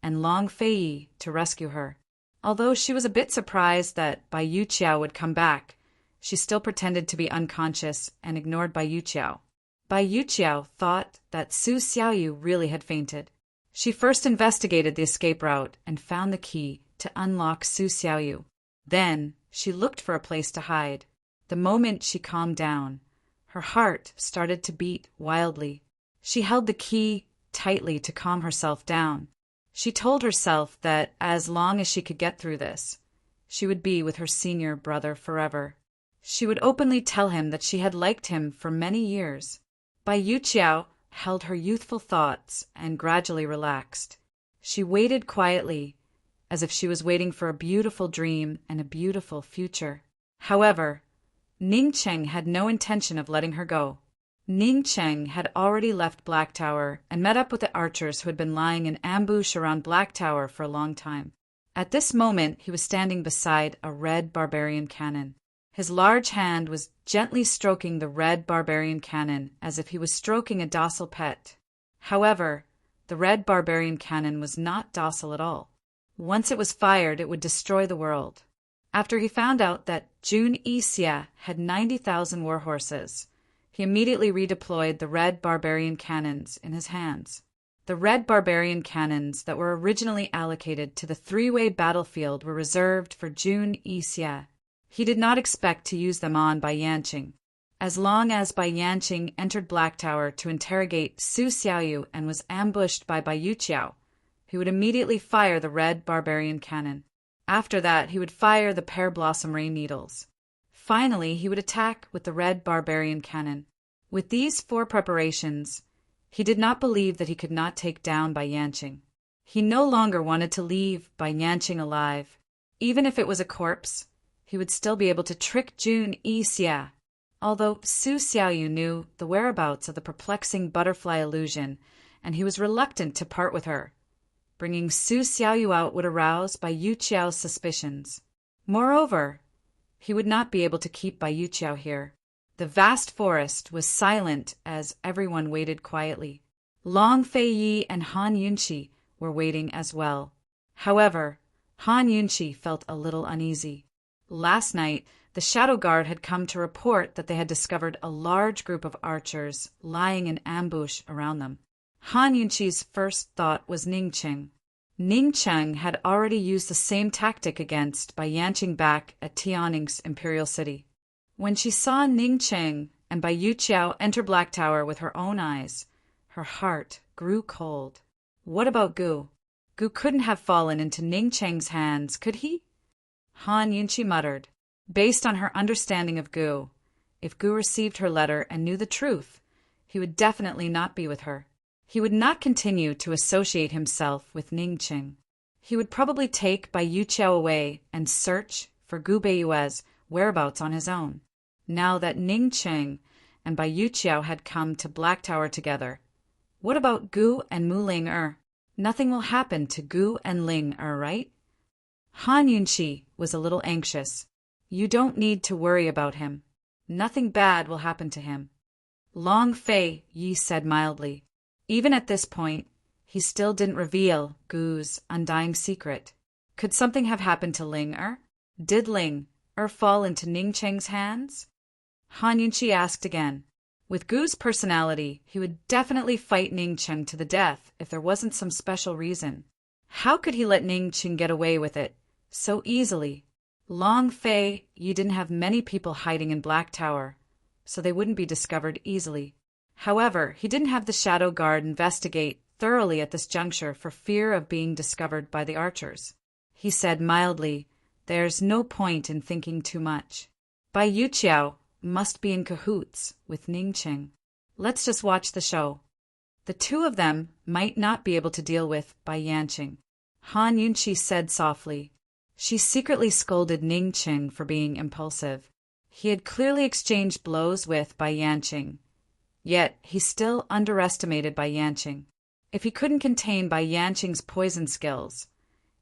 and Long Fei to rescue her. Although she was a bit surprised that Bai Yuqiao would come back, she still pretended to be unconscious and ignored Bai Yuqiao. Bai Yuqiao thought that Su Xiaoyu really had fainted. She first investigated the escape route and found the key to unlock Su Xiaoyu. Then she looked for a place to hide. The moment she calmed down, her heart started to beat wildly. She held the key tightly to calm herself down. She told herself that as long as she could get through this, she would be with her senior brother forever. She would openly tell him that she had liked him for many years. Bai Yuqiao held her youthful thoughts and gradually relaxed. She waited quietly as if she was waiting for a beautiful dream and a beautiful future. However, Ning Cheng had no intention of letting her go. Ning Cheng had already left Black Tower and met up with the archers who had been lying in ambush around Black Tower for a long time. At this moment, he was standing beside a red barbarian cannon. His large hand was gently stroking the red barbarian cannon as if he was stroking a docile pet. However, the red barbarian cannon was not docile at all. Once it was fired, it would destroy the world. After he found out that Jun Yixia had 90,000 warhorses, he immediately redeployed the red barbarian cannons in his hands. The red barbarian cannons that were originally allocated to the three-way battlefield were reserved for Jun Yixia. He did not expect to use them on Bai Yanqing. As long as Bai Yanqing entered Black Tower to interrogate Su Xiaoyu and was ambushed by Bai Yuqiao, he would immediately fire the red barbarian cannon. After that, he would fire the pear blossom rain needles. Finally, he would attack with the red barbarian cannon. With these 4 preparations, he did not believe that he could not take down Bai Yanqing. He no longer wanted to leave Bai Yanqing alive. Even if it was a corpse, he would still be able to trick Jun Yixia. Although Su Xiaoyu knew the whereabouts of the perplexing butterfly illusion, and he was reluctant to part with her. Bringing Su Xiaoyu out would arouse Bai Yuqiao's suspicions. Moreover, he would not be able to keep Bai Yuqiao here. The vast forest was silent as everyone waited quietly. Long Fei Yi and Han Yunqi were waiting as well. However, Han Yunqi felt a little uneasy. Last night, the Shadow Guard had come to report that they had discovered a large group of archers lying in ambush around them. Han Yunqi's first thought was Ning Cheng. Ning Cheng had already used the same tactic against Bai Yanqing back at Tianning's Imperial City. When she saw Ning Cheng and Bai Yuqiao enter Black Tower with her own eyes, her heart grew cold. What about Gu? Gu couldn't have fallen into Ning Cheng's hands, could he? Han Yunqi muttered. Based on her understanding of Gu, if Gu received her letter and knew the truth, he would definitely not be with her. He would not continue to associate himself with Ning Cheng. He would probably take Bai Yuqiao away and search for Gu Beiyue's whereabouts on his own. Now that Ning Cheng and Bai Yuqiao had come to Black Tower together, what about Gu and Mu Ling-er? Nothing will happen to Gu and Ling-er, right? Han Yunqi was a little anxious. You don't need to worry about him. Nothing bad will happen to him. Long Fei Yi said mildly. Even at this point, he still didn't reveal Gu's undying secret. Could something have happened to Ling-er? Did Ling-er fall into Ning Cheng's hands? Han Yunqi asked again. With Gu's personality, he would definitely fight Ning Cheng to the death if there wasn't some special reason. How could he let Ning Cheng get away with it so easily? Long Fei Yi didn't have many people hiding in Black Tower, so they wouldn't be discovered easily. However, he didn't have the Shadow Guard investigate thoroughly at this juncture for fear of being discovered by the archers. He said mildly, There's no point in thinking too much. Bai Yuqiao must be in cahoots with Ning Cheng. Let's just watch the show. The two of them might not be able to deal with Bai Yanqing. Han Yunqi said softly. She secretly scolded Ning Cheng for being impulsive. He had clearly exchanged blows with Bai Yanqing. Yet he still underestimated Bai Yanqing. If he couldn't contain Bai Yanqing's poison skills,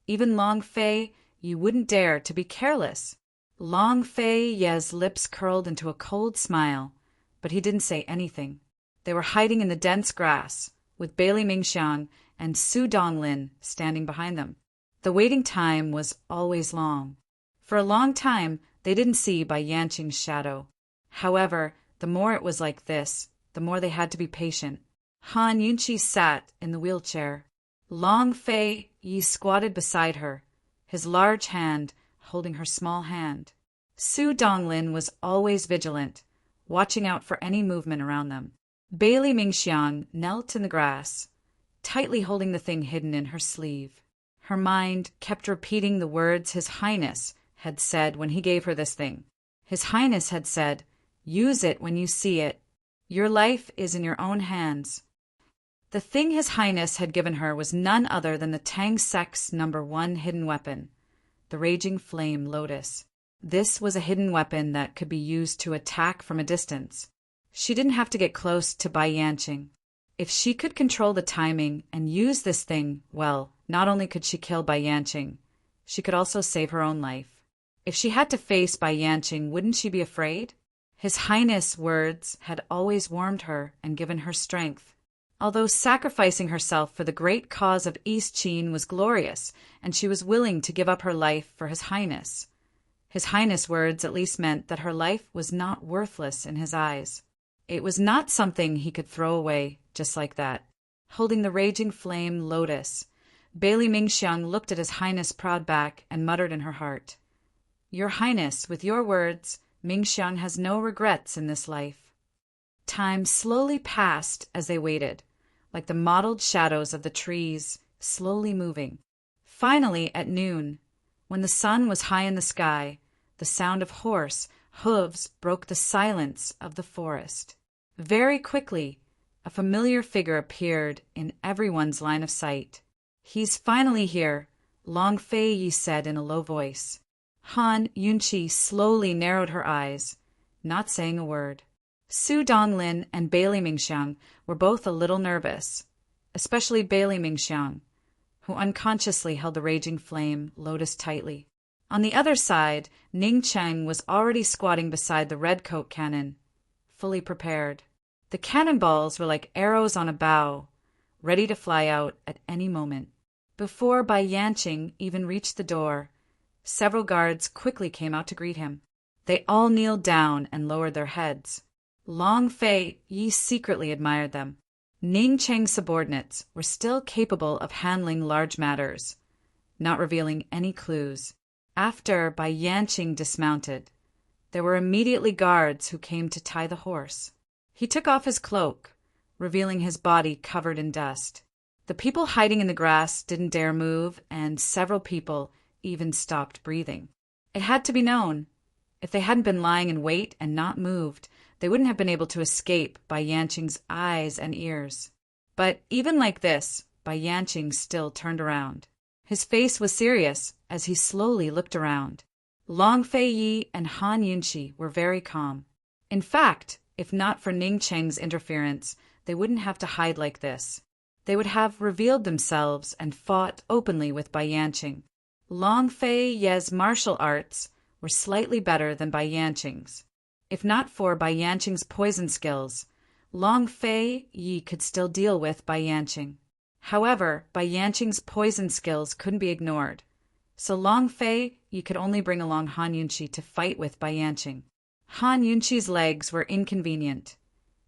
even Long Fei Yi wouldn't dare to be careless. Long Fei Yi's lips curled into a cold smile, but he didn't say anything. They were hiding in the dense grass, with Bailey Mingxiang and Su Donglin standing behind them. The waiting time was always long. For a long time, they didn't see Bai Yanqing's shadow. However, the more it was like this, the more they had to be patient. Han Yunqi sat in the wheelchair. Long Fei Yi squatted beside her, his large hand holding her small hand. Su Donglin was always vigilant, watching out for any movement around them. Bailey Mingxiang knelt in the grass, tightly holding the thing hidden in her sleeve. Her mind kept repeating the words His Highness had said when he gave her this thing. His Highness had said, "Use it when you see it. Your life is in your own hands." The thing His Highness had given her was none other than the Tang sect's #1 hidden weapon, the Raging Flame Lotus. This was a hidden weapon that could be used to attack from a distance. She didn't have to get close to Bai Yanqing. If she could control the timing and use this thing, well, not only could she kill Bai Yanqing, she could also save her own life. If she had to face Bai Yanqing, wouldn't she be afraid? His Highness' words had always warmed her and given her strength. Although sacrificing herself for the great cause of East Qin was glorious, and she was willing to give up her life for His Highness, His Highness' words at least meant that her life was not worthless in his eyes. It was not something he could throw away just like that. Holding the Raging Flame Lotus, Bailey Mingxiang looked at His Highness' proud back and muttered in her heart, "Your Highness, with your words, Mingxiang has no regrets in this life." Time slowly passed as they waited, like the mottled shadows of the trees slowly moving. Finally, at noon, when the sun was high in the sky, the sound of horse hooves broke the silence of the forest. Very quickly, a familiar figure appeared in everyone's line of sight. "He's finally here," Long Fei Yi said in a low voice. Han Yunqi slowly narrowed her eyes, not saying a word. Su Donglin and Bailey Mingxiang were both a little nervous, especially Bailey Mingxiang, who unconsciously held the Raging Flame Lotus tightly. On the other side, Ning Cheng was already squatting beside the red-coat cannon, fully prepared. The cannonballs were like arrows on a bow, ready to fly out at any moment. Before Bai Yanqing even reached the door, several guards quickly came out to greet him. They all kneeled down and lowered their heads. Long Fei Yi secretly admired them. Ning Cheng's subordinates were still capable of handling large matters, not revealing any clues. After Bai Yanqing dismounted, there were immediately guards who came to tie the horse. He took off his cloak, revealing his body covered in dust. The people hiding in the grass didn't dare move, and several people even stopped breathing. It had to be known. If they hadn't been lying in wait and not moved, they wouldn't have been able to escape Bai Yanqing's eyes and ears. But even like this, Bai Yanqing still turned around. His face was serious as he slowly looked around. Long Fei Yi and Han Yunqi were very calm. In fact, if not for Ning Cheng's interference, they wouldn't have to hide like this. They would have revealed themselves and fought openly with Bai Yanqing. Long Fei Yi's martial arts were slightly better than Bai Yanqing's. If not for Bai Yanqing's poison skills, Long Fei Yi could still deal with Bai Yanqing. However, Bai Yanqing's poison skills couldn't be ignored, so Long Fei Yi could only bring along Han Yunqi to fight with Bai Yanqing. Han Yunqi's legs were inconvenient,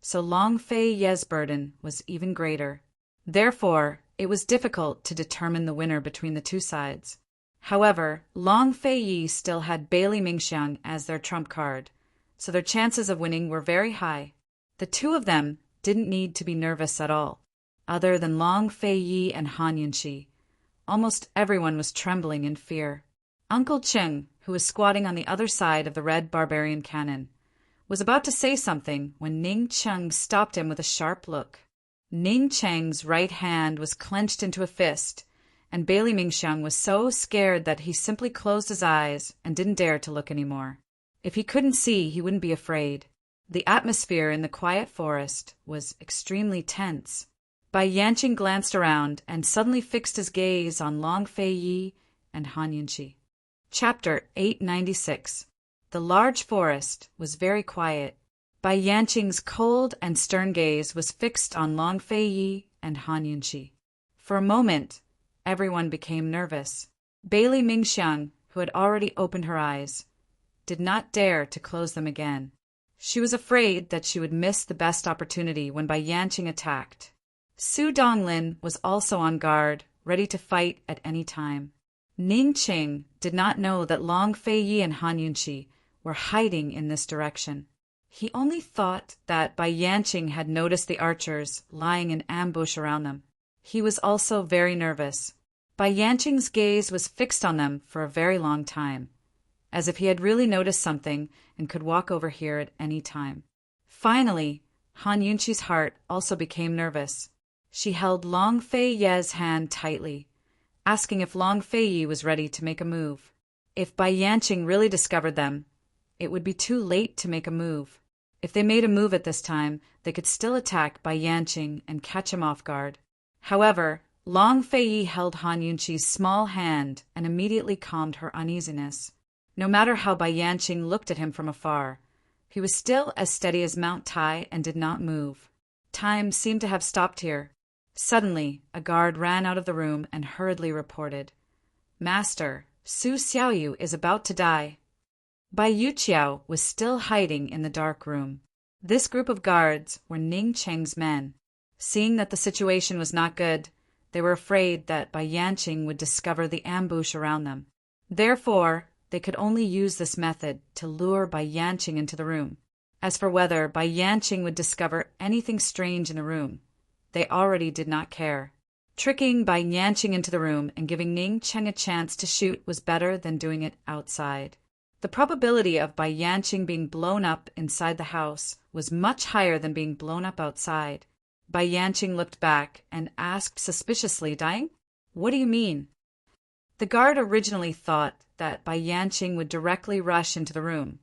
so Long Fei Yi's burden was even greater. Therefore, it was difficult to determine the winner between the two sides. However, Long Fei Yi still had Bailey Mingxiang as their trump card, so their chances of winning were very high. The two of them didn't need to be nervous at all. Other than Long Fei Yi and Han Yunqi, almost everyone was trembling in fear. Uncle Cheng, who was squatting on the other side of the red barbarian cannon, was about to say something when Ning Cheng stopped him with a sharp look. Ning Cheng's right hand was clenched into a fist, and Bailey Mingxiang was so scared that he simply closed his eyes and didn't dare to look anymore. If he couldn't see, he wouldn't be afraid. The atmosphere in the quiet forest was extremely tense. Bai Yanqing glanced around and suddenly fixed his gaze on Long Fei Yi and Han Yunqi. Chapter 896. The large forest was very quiet. Bai Yanqing's cold and stern gaze was fixed on Long Fei Yi and Han Yunqi. For a moment, everyone became nervous. Bailey Mingxiang, who had already opened her eyes, did not dare to close them again. She was afraid that she would miss the best opportunity when Bai Yanqing attacked. Su Donglin was also on guard, ready to fight at any time. Ning Cheng did not know that Long Fei Yi and Han Yunqi were hiding in this direction. He only thought that Bai Yanqing had noticed the archers lying in ambush around them. He was also very nervous. Bai Yanqing's gaze was fixed on them for a very long time, as if he had really noticed something and could walk over here at any time. Finally, Han Yunqi's heart also became nervous. She held Long Fei Ye's hand tightly, asking if Long Fei Yi was ready to make a move. If Bai Yanqing really discovered them, it would be too late to make a move. If they made a move at this time, they could still attack Bai Yanqing and catch him off guard. However, Long Fei Yi held Han Yunqi's small hand and immediately calmed her uneasiness. No matter how Bai Yanqing looked at him from afar, he was still as steady as Mount Tai and did not move. Time seemed to have stopped here. Suddenly, a guard ran out of the room and hurriedly reported, "Master, Su Xiaoyu is about to die." Bai Yuqiao was still hiding in the dark room. This group of guards were Ning Cheng's men. Seeing that the situation was not good, they were afraid that Bai Yanqing would discover the ambush around them. Therefore, they could only use this method to lure Bai Yanqing into the room. As for whether Bai Yanqing would discover anything strange in the room, they already did not care. Tricking Bai Yanqing into the room and giving Ning Cheng a chance to shoot was better than doing it outside. The probability of Bai Yanqing being blown up inside the house was much higher than being blown up outside. Bai Yanqing looked back and asked suspiciously, "Dying? What do you mean?" The guard originally thought that Bai Yanqing would directly rush into the room,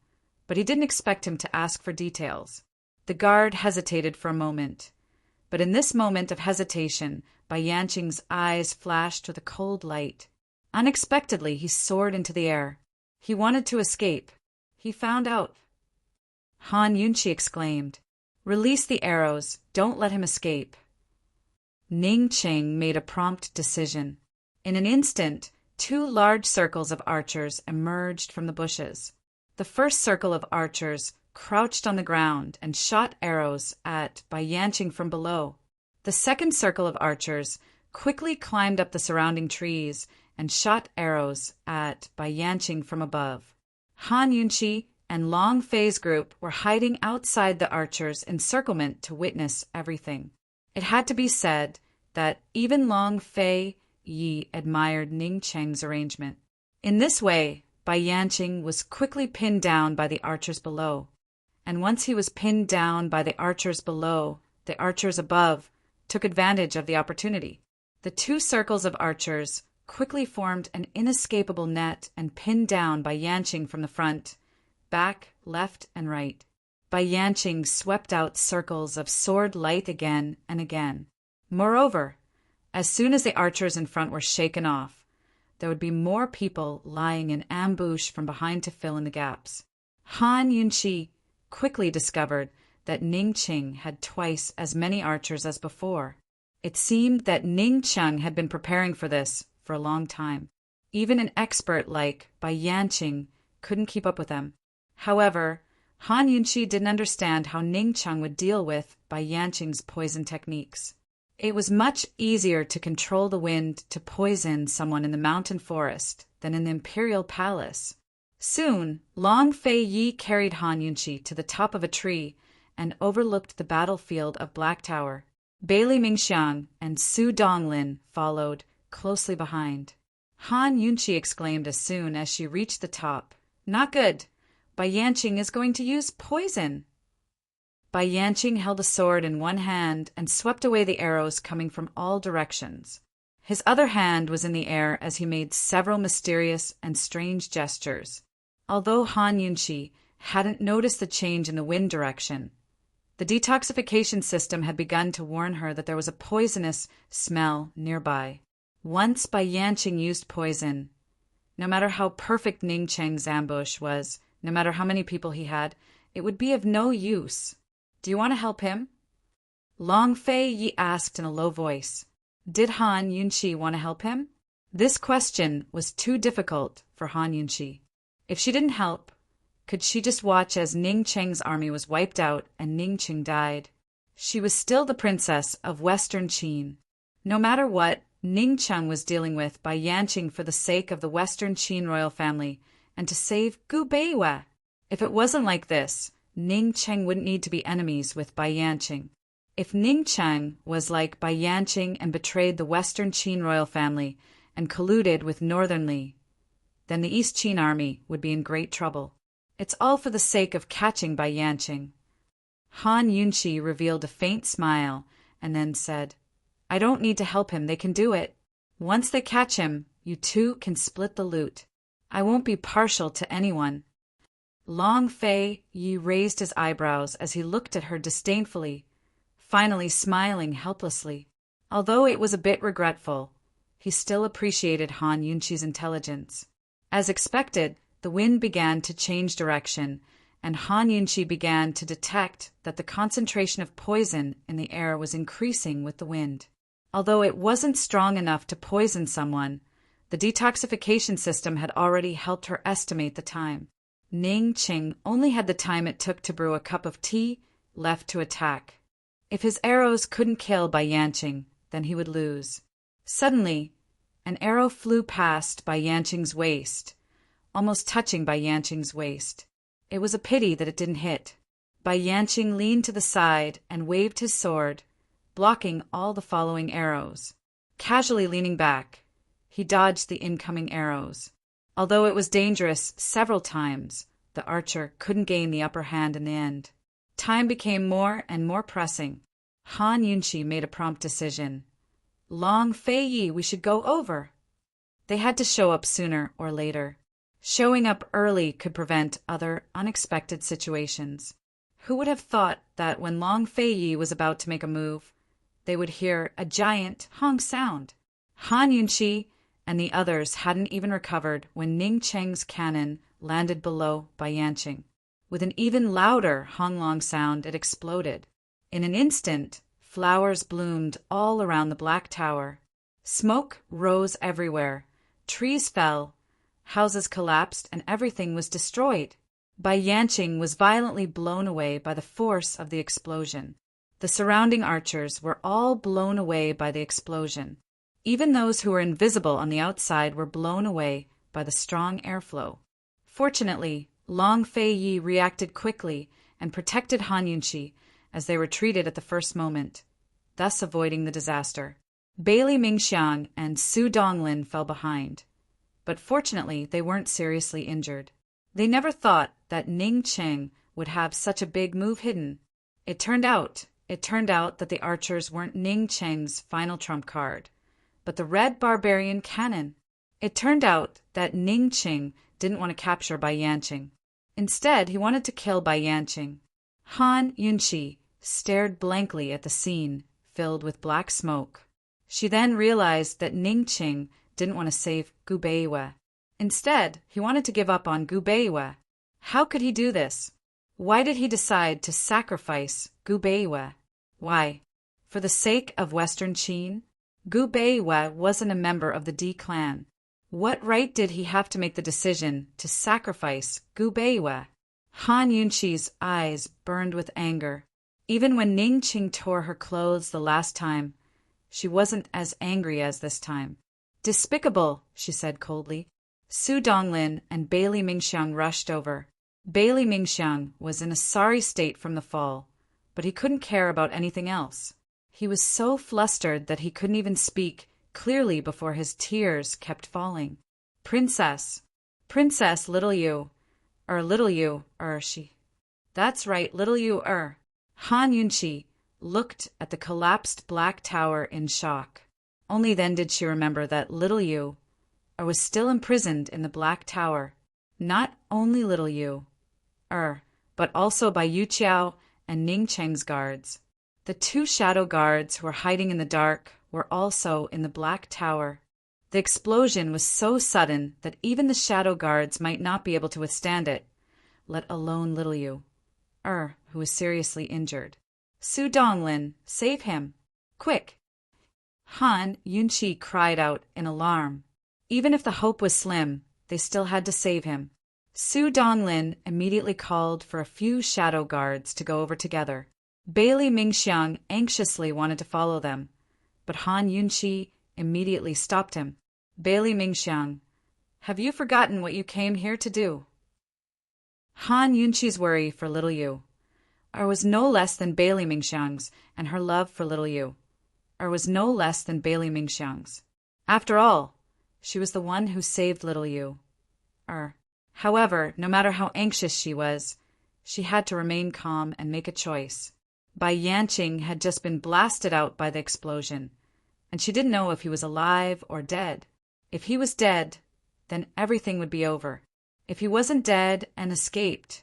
but he didn't expect him to ask for details. The guard hesitated for a moment, but in this moment of hesitation, Bai Yanqing's eyes flashed with a cold light. Unexpectedly, he soared into the air. He wanted to escape. He found out. Han Yunqi exclaimed, "Release the arrows. Don't let him escape." Ning Cheng made a prompt decision. In an instant, 2 large circles of archers emerged from the bushes. The first circle of archers crouched on the ground and shot arrows at Bai Yanqing from below. The second circle of archers quickly climbed up the surrounding trees and shot arrows at Bai Yanqing from above. Han Yunqi and Long Fei's group were hiding outside the archers' encirclement to witness everything. It had to be said that even Long Fei Yi admired Ning Cheng's arrangement. In this way, Bai Yanqing was quickly pinned down by the archers below, and once he was pinned down by the archers below, the archers above took advantage of the opportunity. The 2 circles of archers quickly formed an inescapable net and pinned down Bai Yanqing from the front, back, left, and right. Bai Yanqing swept out circles of sword light again and again. Moreover, as soon as the archers in front were shaken off, there would be more people lying in ambush from behind to fill in the gaps. Han Yunqi quickly discovered that Ning Cheng had twice as many archers as before. It seemed that Ning Cheng had been preparing for this for a long time. Even an expert like Bai Yanqing couldn't keep up with them. However, Han Yunqi didn't understand how Ning Cheng would deal with Bai Yanqing's poison techniques. It was much easier to control the wind to poison someone in the mountain forest than in the imperial palace. Soon, Long Fei Yi carried Han Yunqi to the top of a tree and overlooked the battlefield of Black Tower. Bailey Mingxiang and Su Donglin followed closely behind. Han Yunqi exclaimed as soon as she reached the top, "Not good! Bai Yanqing is going to use poison!" Bai Yanqing held a sword in one hand and swept away the arrows coming from all directions. His other hand was in the air as he made several mysterious and strange gestures. Although Han Yunqi hadn't noticed the change in the wind direction, the detoxification system had begun to warn her that there was a poisonous smell nearby. Once Bai Yanqing used poison, no matter how perfect Ning Cheng's ambush was, no matter how many people he had, it would be of no use. "Do you want to help him?" Long Fei Yi asked in a low voice. Did Han Yunqi want to help him? This question was too difficult for Han Yunqi. If she didn't help, could she just watch as Ning Cheng's army was wiped out and Ning Cheng died? She was still the princess of Western Qin. No matter what, Ning Cheng was dealing with Bai Yanqing for the sake of the Western Qin royal family and to save Gu Beiwa. If it wasn't like this, Ning Cheng wouldn't need to be enemies with Bai Yanqing. If Ning Cheng was like Bai Yanqing and betrayed the Western Qin royal family and colluded with Northern Li, then the East Qin army would be in great trouble. It's all for the sake of catching Bai Yanqing. Han Yunqi revealed a faint smile and then said, I don't need to help him, they can do it. Once they catch him, you two can split the loot. I won't be partial to anyone. Long Fei Yi raised his eyebrows as he looked at her disdainfully, finally smiling helplessly. Although it was a bit regretful, he still appreciated Han Yunqi's intelligence. As expected, the wind began to change direction, and Han Yunqi began to detect that the concentration of poison in the air was increasing with the wind. Although it wasn't strong enough to poison someone, the detoxification system had already helped her estimate the time. Ning Qing only had the time it took to brew a cup of tea left to attack. If his arrows couldn't kill Bai Yanqing, then he would lose. Suddenly, an arrow flew past Bai Yanqing's waist, almost touching Bai Yanqing's waist. It was a pity that it didn't hit. Bai Yanqing leaned to the side and waved his sword, blocking all the following arrows. Casually leaning back, he dodged the incoming arrows. Although it was dangerous several times, the archer couldn't gain the upper hand in the end. Time became more and more pressing. Han Yunqi made a prompt decision. Long Fei Yi, we should go over. They had to show up sooner or later. Showing up early could prevent other unexpected situations. Who would have thought that when Long Fei Yi was about to make a move, they would hear a giant honk sound? Han Yunqi and the others hadn't even recovered when Ning Cheng's cannon landed below Bai Yanqing. With an even louder honglong sound, it exploded. In an instant, flowers bloomed all around the Black Tower. Smoke rose everywhere. Trees fell, houses collapsed, and everything was destroyed. Bai Yanqing was violently blown away by the force of the explosion. The surrounding archers were all blown away by the explosion. Even those who were invisible on the outside were blown away by the strong airflow. Fortunately, Long Fei Yi reacted quickly and protected Han Yunqi as they retreated at the first moment, thus avoiding the disaster. Bailey Mingxiang and Su Donglin fell behind, but fortunately they weren't seriously injured. They never thought that Ning Cheng would have such a big move hidden. It turned out that the archers weren't Ning Cheng's final trump card, but the red barbarian cannon. It turned out that Ning Cheng didn't want to capture Bai Yanqing. Instead, he wanted to kill Bai Yanqing. Han Yunqi stared blankly at the scene filled with black smoke. She then realized that Ning Cheng didn't want to save Gu Beiwe. Instead, he wanted to give up on Gu Beiwe. How could he do this? Why did he decide to sacrifice Gu Beiwe? Why? For the sake of Western Qin? Gu Beiwe wasn't a member of the Di clan. What right did he have to make the decision to sacrifice Gu Beiwe? Han Yunqi's eyes burned with anger. Even when Ning Qing tore her clothes the last time, she wasn't as angry as this time. Despicable, she said coldly. Su Donglin and Bailey Mingxiang rushed over. Bailey Mingxiang was in a sorry state from the fall, but he couldn't care about anything else. He was so flustered that he couldn't even speak clearly before his tears kept falling. Princess, little you, she. That's right, little you, Han Yunqi looked at the collapsed Black Tower in shock. Only then did she remember that little you, was still imprisoned in the Black Tower. Not only little you, but also by Yu Qiao and Ning Cheng's guards. The two shadow guards who were hiding in the dark were also in the Black Tower. The explosion was so sudden that even the shadow guards might not be able to withstand it, let alone little you, who was seriously injured. Su Donglin, save him! Quick! Han Yunqi cried out in alarm. Even if the hope was slim, they still had to save him. Su Donglin immediately called for a few shadow guards to go over together. Bailey Mingxiang anxiously wanted to follow them, but Han Yunqi immediately stopped him. Bailey Mingxiang, have you forgotten what you came here to do? Han Yunqi's worry for little you, was no less than Bailey Mingxiang's, and her love for little you, was no less than Bailey Mingxiang's. After all, she was the one who saved little you. However, no matter how anxious she was, she had to remain calm and make a choice. Bai Yanqing had just been blasted out by the explosion, and she didn't know if he was alive or dead. If he was dead, then everything would be over. If he wasn't dead and escaped,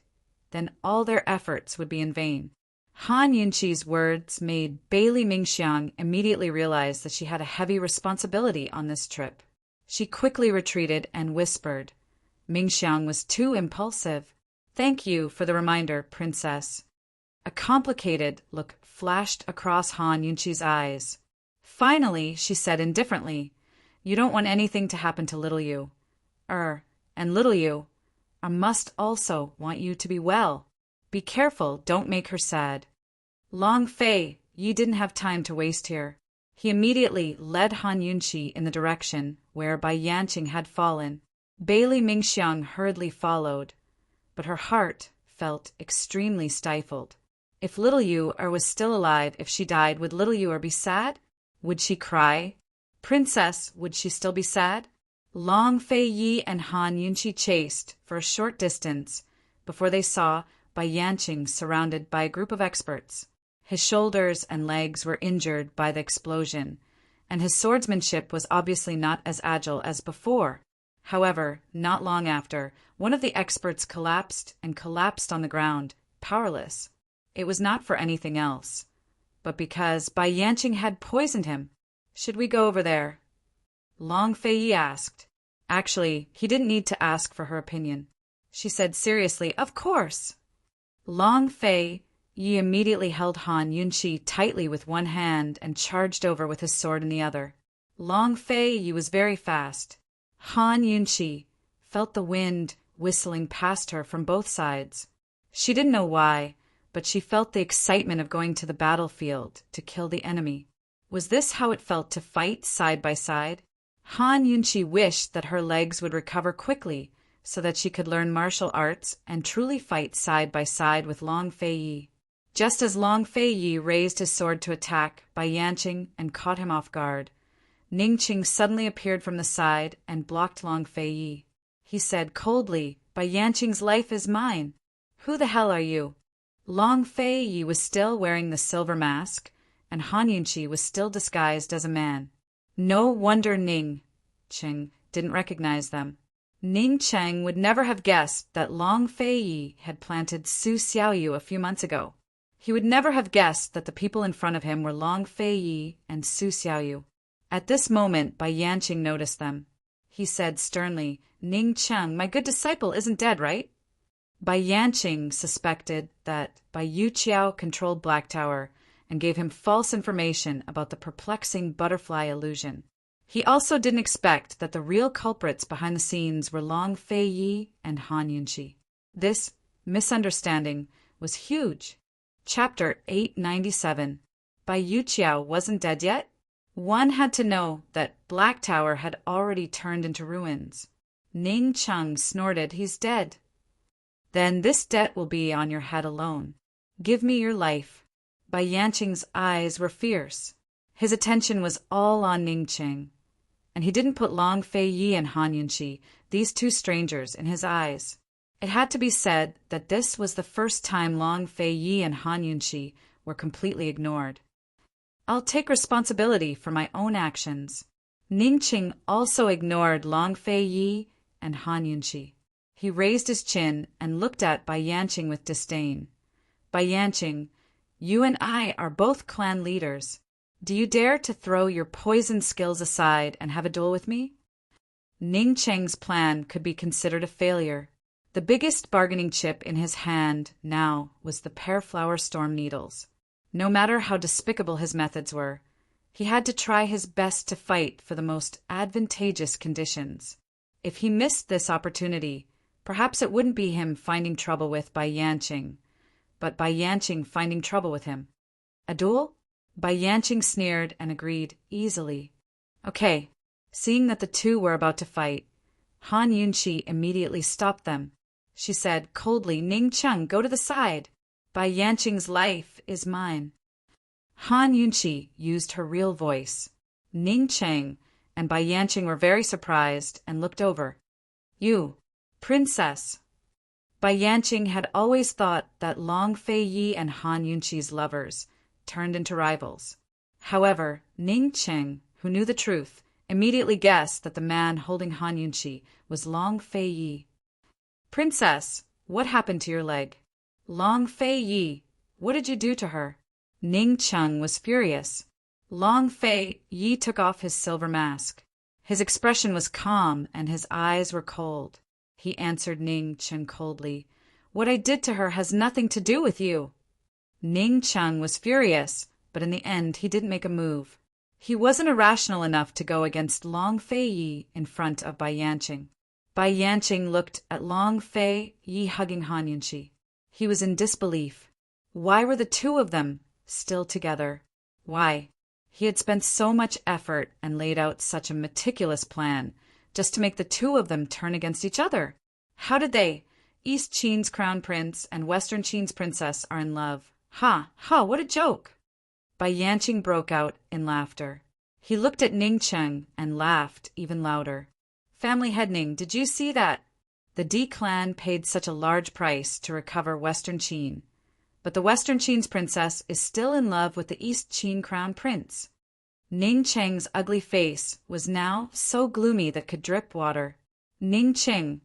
then all their efforts would be in vain. Han Yunqi's words made Bailey Mingxiang immediately realize that she had a heavy responsibility on this trip. She quickly retreated and whispered. Mingxiang was too impulsive. "Thank you for the reminder, Princess." A complicated look flashed across Han Yunqi's eyes. Finally, she said indifferently, "You don't want anything to happen to little you. And little you, I must also want you to be well. Be careful, don't make her sad." Long Fei Yi didn't have time to waste here. He immediately led Han Yunqi in the direction where Bai Yanqing had fallen. Bailey Mingxiang hurriedly followed, but her heart felt extremely stifled. If little Yu was still alive, if she died, would little Yu be sad? Would she cry? Princess, would she still be sad? Long Fei Yi and Han Yunqi chased for a short distance before they saw Bai Yanqing surrounded by a group of experts. His shoulders and legs were injured by the explosion, and his swordsmanship was obviously not as agile as before. However, not long after, one of the experts collapsed on the ground, powerless. It was not for anything else, but because Bai Yanqing had poisoned him. "Should we go over there?" Long Fei Yi asked. Actually, he didn't need to ask for her opinion. She said seriously, "Of course." Long Fei Yi immediately held Han Yunqi tightly with one hand and charged over with his sword in the other. Long Fei Yi was very fast. Han Yunqi felt the wind whistling past her from both sides. She didn't know why, but she felt the excitement of going to the battlefield to kill the enemy. Was this how it felt to fight side by side? Han Yunqi wished that her legs would recover quickly so that she could learn martial arts and truly fight side by side with Long Fei Yi. Just as Long Fei Yi raised his sword to attack Bai Yanqing and caught him off guard, Ning Qing suddenly appeared from the side and blocked Long Fei Yi. He said coldly, "Bai Yanqing's life is mine. Who the hell are you?" Long Fei Yi was still wearing the silver mask, and Han Yunqi was still disguised as a man. No wonder Ning Qing didn't recognize them. Ning Qing would never have guessed that Long Fei Yi had planted Su Xiaoyu a few months ago. He would never have guessed that the people in front of him were Long Fei Yi and Su Xiaoyu. At this moment, Bai Yanqing noticed them. He said sternly, "Ning Qing, my good disciple isn't dead, right?" Bai Yanqing suspected that Bai Yuqiao controlled Black Tower and gave him false information about the perplexing butterfly illusion. He also didn't expect that the real culprits behind the scenes were Long Fei Yi and Han Yunqi. This misunderstanding was huge. Chapter 897. Bai Yuqiao wasn't dead yet? One had to know that Black Tower had already turned into ruins. Ning Qing snorted, "He's dead." "Then this debt will be on your head alone. Give me your life." Bai Yanqing's eyes were fierce. His attention was all on Ning Qing, and he didn't put Long Fei Yi and Han Yunqi, these two strangers, in his eyes. It had to be said that this was the first time Long Fei Yi and Han Yunqi were completely ignored. "I'll take responsibility for my own actions." Ning Qing also ignored Long Fei Yi and Han Yunqi. He raised his chin and looked at Bai Yanqing with disdain. "Bai Yanqing, you and I are both clan leaders. Do you dare to throw your poison skills aside and have a duel with me?" Ning Qing's plan could be considered a failure. The biggest bargaining chip in his hand now was the pear flower storm needles. No matter how despicable his methods were, he had to try his best to fight for the most advantageous conditions. If he missed this opportunity, perhaps it wouldn't be him finding trouble with Bai Yanqing, but Bai Yanqing finding trouble with him. A duel? Bai Yanqing sneered and agreed easily. Okay. Seeing that the two were about to fight, Han Yunqi immediately stopped them. She said coldly, "Ning Qing, go to the side. Bai Yanqing's life is mine." Han Yunqi used her real voice. Ning Qing and Bai Yanqing were very surprised and looked over. "You, Princess." Bai Yanqing had always thought that Long Fei Yi and Han Yunqi's lovers turned into rivals. However, Ning Qing who knew the truth, immediately guessed that the man holding Han Yunqi was Long Fei Yi. "Princess, what happened to your leg?" "Long Fei Yi, what did you do to her?" Ning Cheng was furious. Long Fei Yi took off his silver mask. His expression was calm and his eyes were cold. He answered Ning Cheng coldly, "What I did to her has nothing to do with you." Ning Cheng was furious, but in the end he didn't make a move. He wasn't irrational enough to go against Long Fei Yi in front of Bai Yanqing. Bai Yanqing looked at Long Fei Yi hugging Han Yunqi. He was in disbelief. Why were the two of them still together? Why? He had spent so much effort and laid out such a meticulous plan just to make the two of them turn against each other. How did they? East Qin's crown prince and Western Qin's princess are in love. Ha, ha, what a joke! Bai Yanqing broke out in laughter. He looked at Ning Cheng and laughed even louder. "Family head Ning, did you see that? The Di clan paid such a large price to recover Western Qin, but the Western Qin's princess is still in love with the East Qin crown prince." Ning Cheng's ugly face was now so gloomy that could drip water. "Ning Cheng,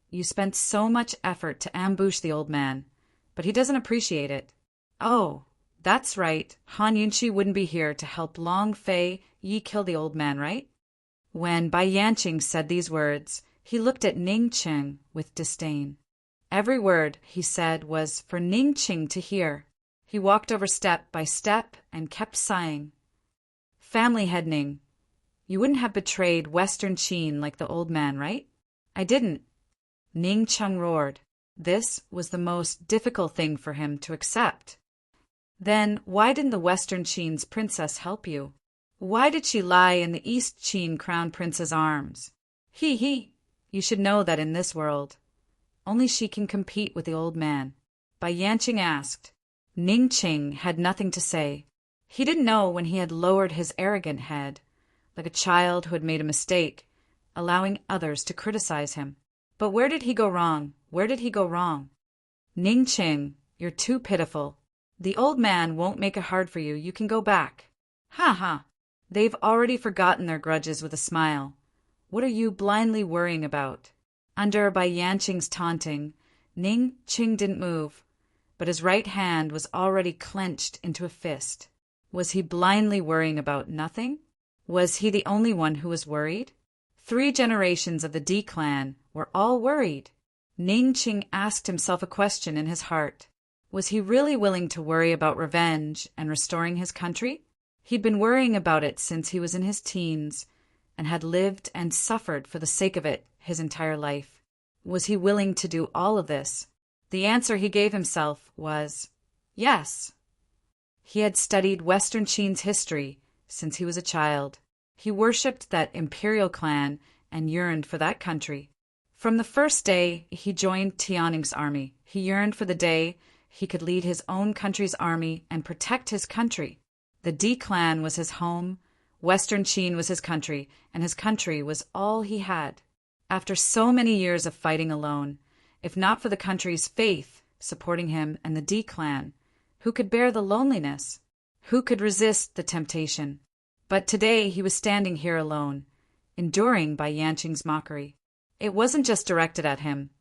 you spent so much effort to ambush the old man, but he doesn't appreciate it." "Oh, that's right. Han Yunqi wouldn't be here to help Long Fei Yi kill the old man, right?" When Bai Yanqing said these words, he looked at Ning Cheng with disdain. Every word he said was for Ning Cheng to hear. He walked over step by step and kept sighing. "Family head Ning, you wouldn't have betrayed Western Qin like the old man, right?" "I didn't." Ning Cheng roared. This was the most difficult thing for him to accept. "Then why didn't the Western Qin's princess help you? Why did she lie in the East Qin crown prince's arms? He, you should know that in this world, only she can compete with the old man." Bai Yanqing asked. Ning Cheng had nothing to say. He didn't know when he had lowered his arrogant head, like a child who had made a mistake, allowing others to criticize him. But where did he go wrong? Where did he go wrong? "Ning Cheng, you're too pitiful. The old man won't make it hard for you. You can go back." "Ha ha! They've already forgotten their grudges with a smile. What are you blindly worrying about?" Under Bai Yanqing's taunting, Ning Cheng didn't move, but his right hand was already clenched into a fist. Was he blindly worrying about nothing? Was he the only one who was worried? 3 generations of the Di clan were all worried. Ning Cheng asked himself a question in his heart. Was he really willing to worry about revenge and restoring his country? He'd been worrying about it since he was in his teens and had lived and suffered for the sake of it his entire life. Was he willing to do all of this? The answer he gave himself was yes. He had studied Western Qin's history since he was a child. He worshipped that imperial clan and yearned for that country. From the first day he joined Tianning's army, he yearned for the day he could lead his own country's army and protect his country. The Di clan was his home, Western Qin was his country, and his country was all he had. After so many years of fighting alone, if not for the country's faith supporting him and the Di clan, who could bear the loneliness? Who could resist the temptation? But today he was standing here alone, enduring Bai Yanqing's mockery. It wasn't just directed at him,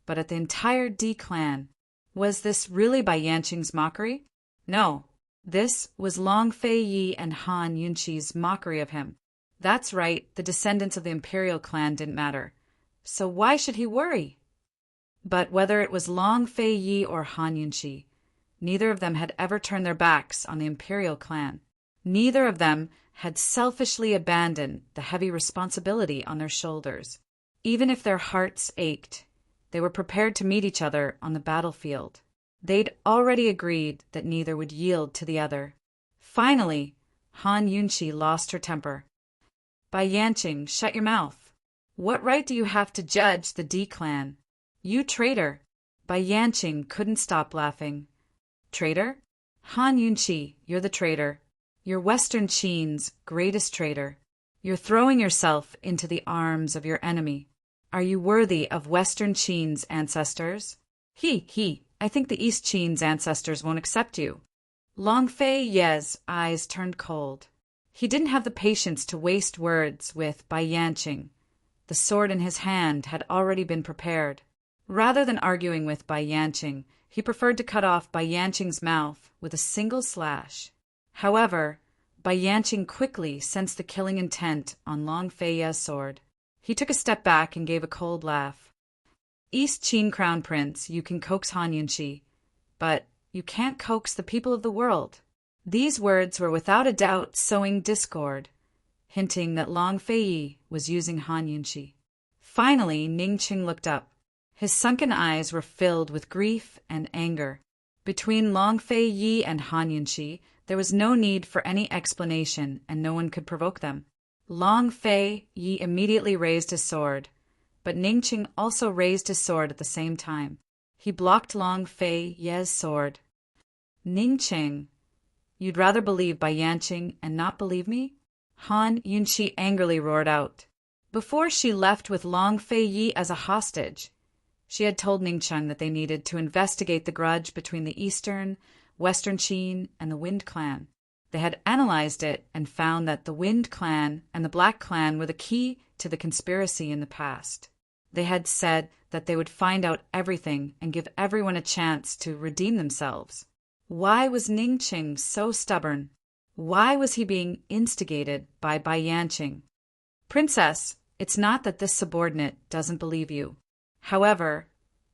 but at the entire Di clan. Was this really Bai Yanqing's mockery? No. This was Long Fei Yi and Han Yunqi's mockery of him. That's right, the descendants of the imperial clan didn't matter. So why should he worry? But whether it was Long Fei Yi or Han Yunqi, neither of them had ever turned their backs on the imperial clan. Neither of them had selfishly abandoned the heavy responsibility on their shoulders. Even if their hearts ached, they were prepared to meet each other on the battlefield. They'd already agreed that neither would yield to the other. Finally, Han Yunqi lost her temper. "Bai Yanqing, shut your mouth. What right do you have to judge the Di clan? You traitor!" Bai Yanqing couldn't stop laughing. "Traitor? Han Yunqi, you're the traitor. You're Western Qin's greatest traitor. You're throwing yourself into the arms of your enemy. Are you worthy of Western Qin's ancestors? I think the East Qin's ancestors won't accept you." Long Fei Ye's eyes turned cold. He didn't have the patience to waste words with Bai Yanqing. The sword in his hand had already been prepared. Rather than arguing with Bai Yanqing, he preferred to cut off Bai Yanqing's mouth with a single slash. However, Bai Yanqing quickly sensed the killing intent on Long Fei Ye's sword. He took a step back and gave a cold laugh. East Qin Crown Prince, you can coax Han Yunqi, but you can't coax the people of the world. These words were without a doubt sowing discord, hinting that Long Fei Yi was using Han Yunqi. Finally, Ningqing looked up. His sunken eyes were filled with grief and anger. Between Long Fei Yi and Han Yunqi, there was no need for any explanation, and no one could provoke them. Long Fei Yi immediately raised his sword, but Ningqing also raised his sword at the same time. He blocked Long Fei Ye's sword. Ningqing, you'd rather believe Bai Yanqing and not believe me? Han Yunqi angrily roared out. Before she left with Long Fei Yi as a hostage, she had told Ningqing that they needed to investigate the grudge between the Eastern, Western Qin, and the Wind Clan. They had analyzed it and found that the Wind Clan and the Black Clan were the key to the conspiracy in the past. They had said that they would find out everything and give everyone a chance to redeem themselves. Why was Ningqing so stubborn? Why was he being instigated by Bai Yanqing? Princess, it's not that this subordinate doesn't believe you. However,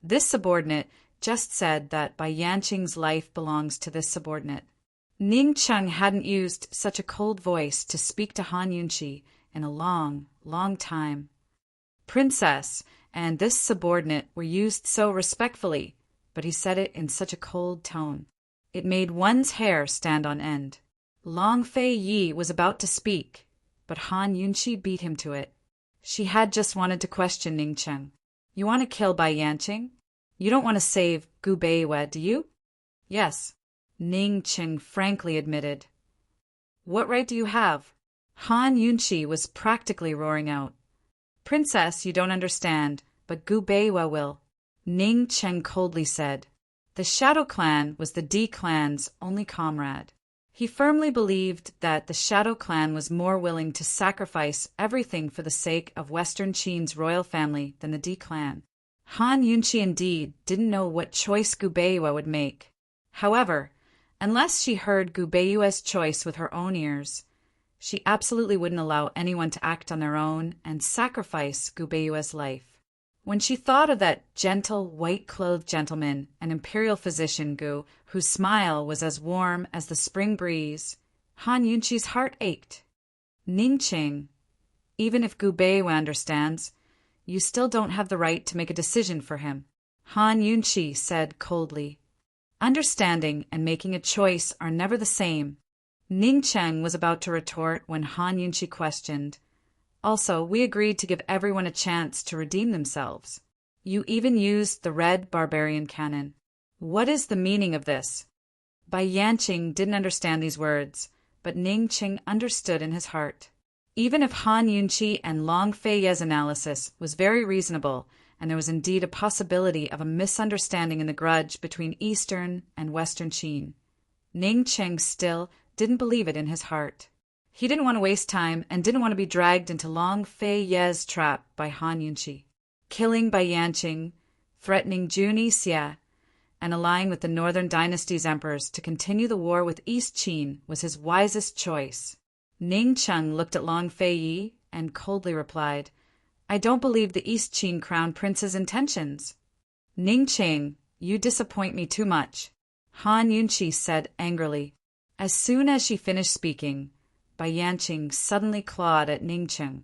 this subordinate just said that Bai Yanqing's life belongs to this subordinate. Ningqing hadn't used such a cold voice to speak to Han Yunqi in a long, long time. Princess and this subordinate were used so respectfully, but he said it in such a cold tone. It made one's hair stand on end. Long Fei Yi was about to speak, but Han Yunqi beat him to it. She had just wanted to question Ningqing. You want to kill Bai Yanqing? You don't want to save Gu Beiwa, do you? Yes, Ningqing frankly admitted. What right do you have? Han Yunqi was practically roaring out. Princess, you don't understand, but Gu Beiwa will. Ningqing coldly said. The Shadow Clan was the D Clan's only comrade. He firmly believed that the Shadow Clan was more willing to sacrifice everything for the sake of Western Qin's royal family than the D Clan. Han Yunqi indeed didn't know what choice Gu Beiwa would make. However, unless she heard Gu Beiwa's choice with her own ears, she absolutely wouldn't allow anyone to act on their own and sacrifice Gu Beiwa's life. When she thought of that gentle, white-clothed gentleman and imperial physician Gu, whose smile was as warm as the spring breeze, Han Yunqi's heart ached. Ningqing, even if Gu Beiwa understands, you still don't have the right to make a decision for him, Han Yunqi said coldly. Understanding and making a choice are never the same. Ningqing was about to retort when Han Yunqi questioned. Also, we agreed to give everyone a chance to redeem themselves. You even used the red barbarian cannon. What is the meaning of this? Bai Yanqing didn't understand these words, but Ningqing understood in his heart. Even if Han Yunqi and Long Fei Ye's analysis was very reasonable, and there was indeed a possibility of a misunderstanding in the grudge between Eastern and Western Qin, Ningqing still didn't believe it in his heart. He didn't want to waste time and didn't want to be dragged into Long Fei Ye's trap by Han Yunqi. Killing Bai Yanqing, threatening Juni Xie, and allying with the Northern Dynasty's emperors to continue the war with East Qin was his wisest choice. Ningqing looked at Long Fei Yi and coldly replied, I don't believe the East Qin Crown Prince's intentions. Ningqing, you disappoint me too much, Han Yunqi said angrily. As soon as she finished speaking, Bai Yanqing suddenly clawed at Ningqing.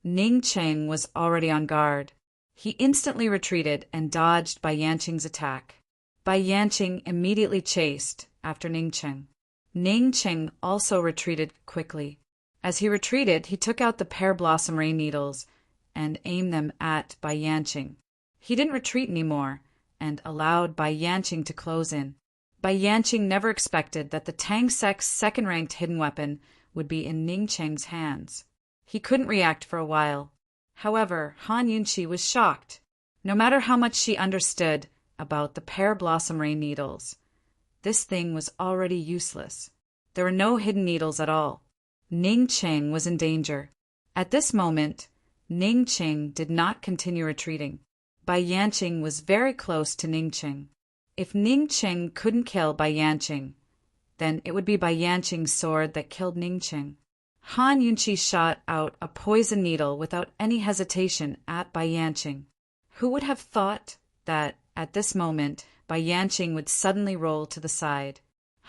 Ningqing was already on guard. He instantly retreated and dodged Bai Yanqing's attack. Bai Yanqing immediately chased after Ningqing. Ningqing also retreated quickly. As he retreated, he took out the pear blossom rain needles and aimed them at Bai Yanqing. He didn't retreat anymore and allowed Bai Yanqing to close in. Bai Yanqing never expected that the Tang sect's second-ranked hidden weapon would be in Ningqing's hands. He couldn't react for a while. However, Han Yunqi was shocked. No matter how much she understood about the pear blossom rain needles, this thing was already useless. There were no hidden needles at all. Ning Cheng was in danger. At this moment, Ning Cheng did not continue retreating. Bai Yanqing was very close to Ning Cheng. If Ning Cheng couldn't kill Bai Yanqing, then it would be Bai Yanqing's sword that killed Ning Cheng. Han Yunqi shot out a poison needle without any hesitation at Bai Yanqing. Who would have thought that, at this moment, Bai Yanqing would suddenly roll to the side?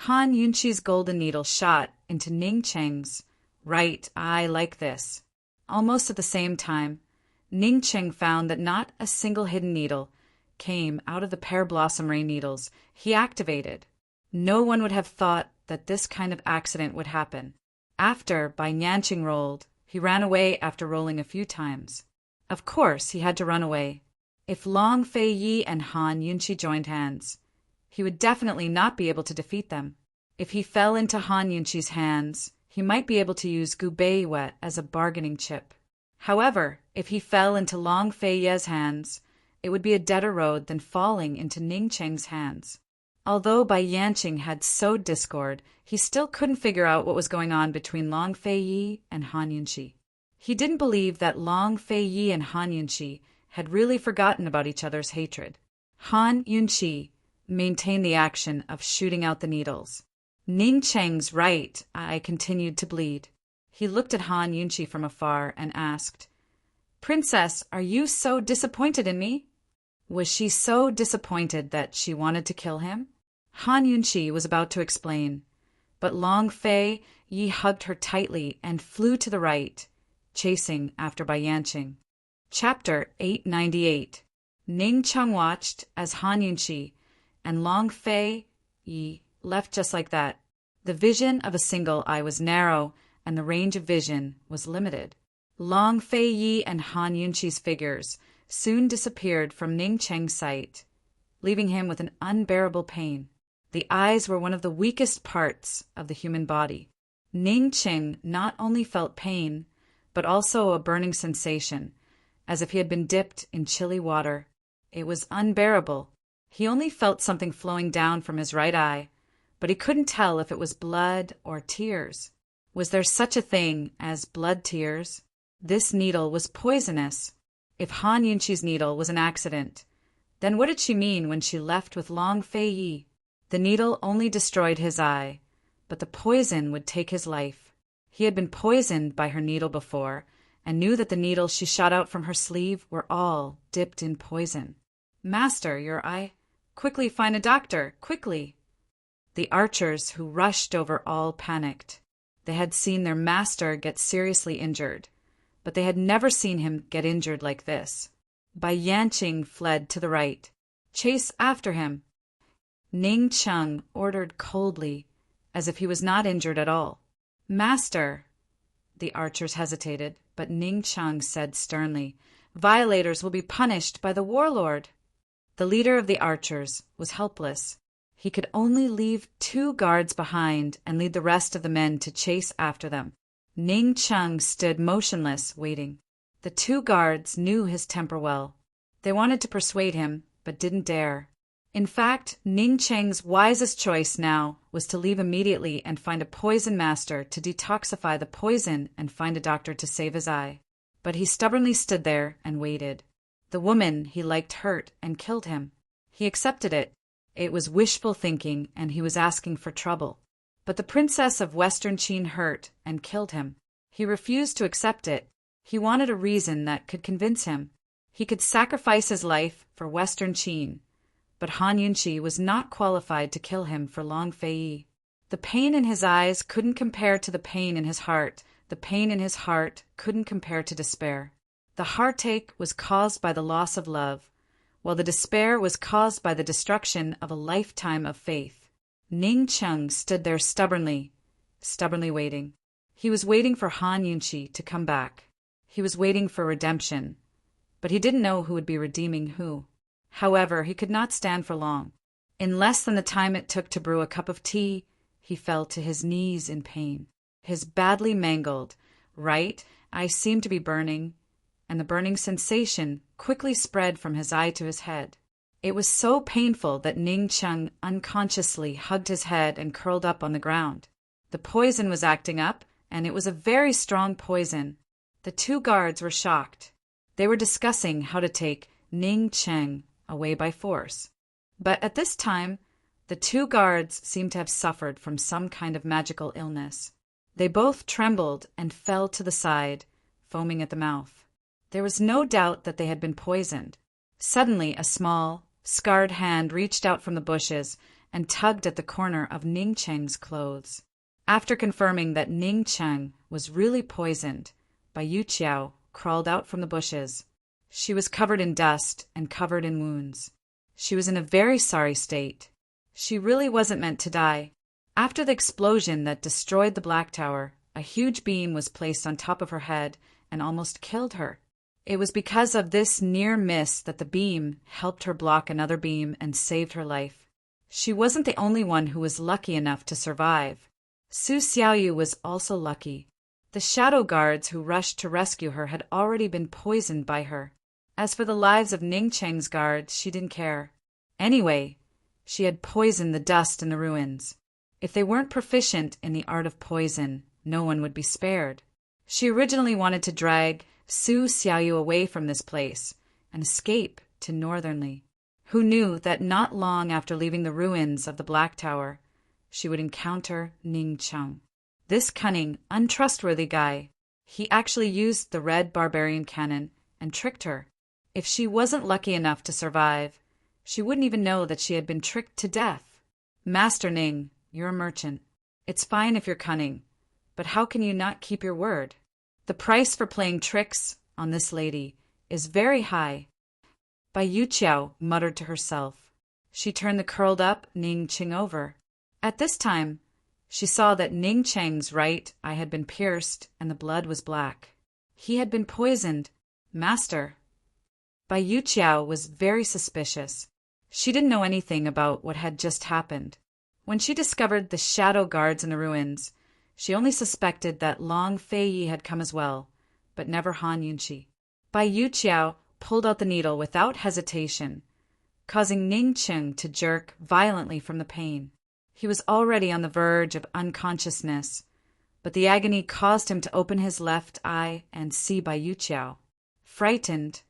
Han Yunqi's golden needle shot into Ning Cheng's right eye like this. Almost at the same time, Ning Cheng found that not a single hidden needle came out of the pear blossom ray needles he activated. No one would have thought that this kind of accident would happen. After Bai Yanqing rolled, he ran away after rolling a few times. Of course, he had to run away. If Long Fei Yi and Han Yunqi joined hands, he would definitely not be able to defeat them. If he fell into Han Yunqi's hands, he might be able to use Gu Beiwei as a bargaining chip. However, if he fell into Long Fei Ye's hands, it would be a deader road than falling into Ning Cheng's hands. Although Bai Yanqing had sowed discord, he still couldn't figure out what was going on between Long Fei Yi and Han Yunqi. He didn't believe that Long Fei Yi and Han Yunqi had really forgotten about each other's hatred. Han Yunqi maintained the action of shooting out the needles. Ning Cheng's right eye continued to bleed. He looked at Han Yunqi from afar and asked, "Princess, are you so disappointed in me?" Was she so disappointed that she wanted to kill him? Han Yunqi was about to explain, but Long Fei Yi hugged her tightly and flew to the right, chasing after Bai Yanqing. Chapter 898. Ning Cheng watched as Han Yunqi and Long Fei Yi left just like that. The vision of a single eye was narrow, and the range of vision was limited. Long Fei Yi and Han Yunqi's figures soon disappeared from Ning Cheng's sight, leaving him with an unbearable pain. The eyes were one of the weakest parts of the human body. Ning Cheng not only felt pain, but also a burning sensation, as if he had been dipped in chilly water. It was unbearable. He only felt something flowing down from his right eye, but he couldn't tell if it was blood or tears. Was there such a thing as blood tears? This needle was poisonous. If Han Yunqi's needle was an accident, then what did she mean when she left with Long Fei Yi? The needle only destroyed his eye, but the poison would take his life. He had been poisoned by her needle before, and knew that the needles she shot out from her sleeve were all dipped in poison. "Master, your eye. Quickly find a doctor, quickly!" The archers who rushed over all panicked. They had seen their master get seriously injured, but they had never seen him get injured like this. Bai Yanqing fled to the right. "Chase after him!" Ning Cheng ordered coldly, as if he was not injured at all. "Master!" The archers hesitated, but Ning Cheng said sternly, "Violators will be punished by the warlord." The leader of the archers was helpless. He could only leave 2 guards behind and lead the rest of the men to chase after them. Ning Cheng stood motionless, waiting. The 2 guards knew his temper well. They wanted to persuade him, but didn't dare. In fact, Ning Cheng's wisest choice now was to leave immediately and find a poison master to detoxify the poison and find a doctor to save his eye. But he stubbornly stood there and waited. The woman he liked hurt and killed him. He accepted it. It was wishful thinking, and he was asking for trouble. But the princess of Western Qin hurt and killed him. He refused to accept it. He wanted a reason that could convince him. He could sacrifice his life for Western Qin, but Han Yunqi was not qualified to kill him for Long Fei Yi. The pain in his eyes couldn't compare to the pain in his heart. The pain in his heart couldn't compare to despair. The heartache was caused by the loss of love, while the despair was caused by the destruction of a lifetime of faith. Ning Cheng stood there stubbornly waiting. He was waiting for Han Yunqi to come back. He was waiting for redemption, but he didn't know who would be redeeming who. However, he could not stand for long. In less than the time it took to brew a cup of tea, he fell to his knees in pain. His badly mangled right eye seemed to be burning, and the burning sensation quickly spread from his eye to his head. It was so painful that Ning Cheng unconsciously hugged his head and curled up on the ground. The poison was acting up, and it was a very strong poison. The two guards were shocked. They were discussing how to take Ning Cheng away by force. But at this time, the two guards seemed to have suffered from some kind of magical illness. They both trembled and fell to the side, foaming at the mouth. There was no doubt that they had been poisoned. Suddenly, a small, scarred hand reached out from the bushes and tugged at the corner of Ning Cheng's clothes. After confirming that Ning Cheng was really poisoned, Bai Yuqiao crawled out from the bushes. She was covered in dust and covered in wounds. She was in a very sorry state. She really wasn't meant to die. After the explosion that destroyed the Black Tower, a huge beam was placed on top of her head and almost killed her. It was because of this near miss that the beam helped her block another beam and saved her life. She wasn't the only one who was lucky enough to survive. Su Xiaoyu was also lucky. The shadow guards who rushed to rescue her had already been poisoned by her. As for the lives of Ning Cheng's guards, she didn't care. Anyway, she had poisoned the dust in the ruins. If they weren't proficient in the art of poison, no one would be spared. She originally wanted to drag Su Xiaoyu away from this place and escape to Northernly. Who knew that not long after leaving the ruins of the Black Tower, she would encounter Ning Cheng. This cunning, untrustworthy guy, he actually used the red barbarian cannon and tricked her. If she wasn't lucky enough to survive, she wouldn't even know that she had been tricked to death. Master Ning, you're a merchant. It's fine if you're cunning, but how can you not keep your word? The price for playing tricks on this lady is very high. Bai Yuqiao muttered to herself. She turned the curled up Ning Cheng over. At this time, she saw that Ning Cheng's right eye had been pierced and the blood was black. He had been poisoned. Master. Bai Yuqiao was very suspicious. She didn't know anything about what had just happened. When she discovered the shadow guards in the ruins, she only suspected that Long Fei Yi had come as well, but never Han Yunqi. Bai Yuqiao pulled out the needle without hesitation, causing Ning Cheng to jerk violently from the pain. He was already on the verge of unconsciousness, but the agony caused him to open his left eye and see Bai Yuqiao. Frightened,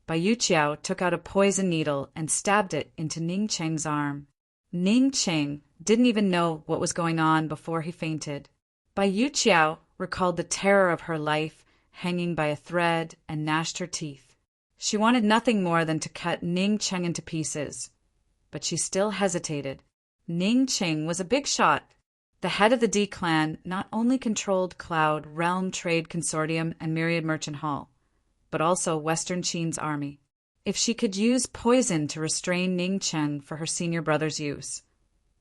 Bai Yuqiao took out a poison needle and stabbed it into Ning Cheng's arm. Ning Cheng didn't even know what was going on before he fainted. Bai Yuqiao recalled the terror of her life hanging by a thread and gnashed her teeth. She wanted nothing more than to cut Ning Cheng into pieces, but she still hesitated. Ning Cheng was a big shot. The head of the D clan not only controlled Cloud Realm Trade Consortium and Myriad Merchant Hall, but also Western Qin's army. If she could use poison to restrain Ning Cheng for her senior brother's use,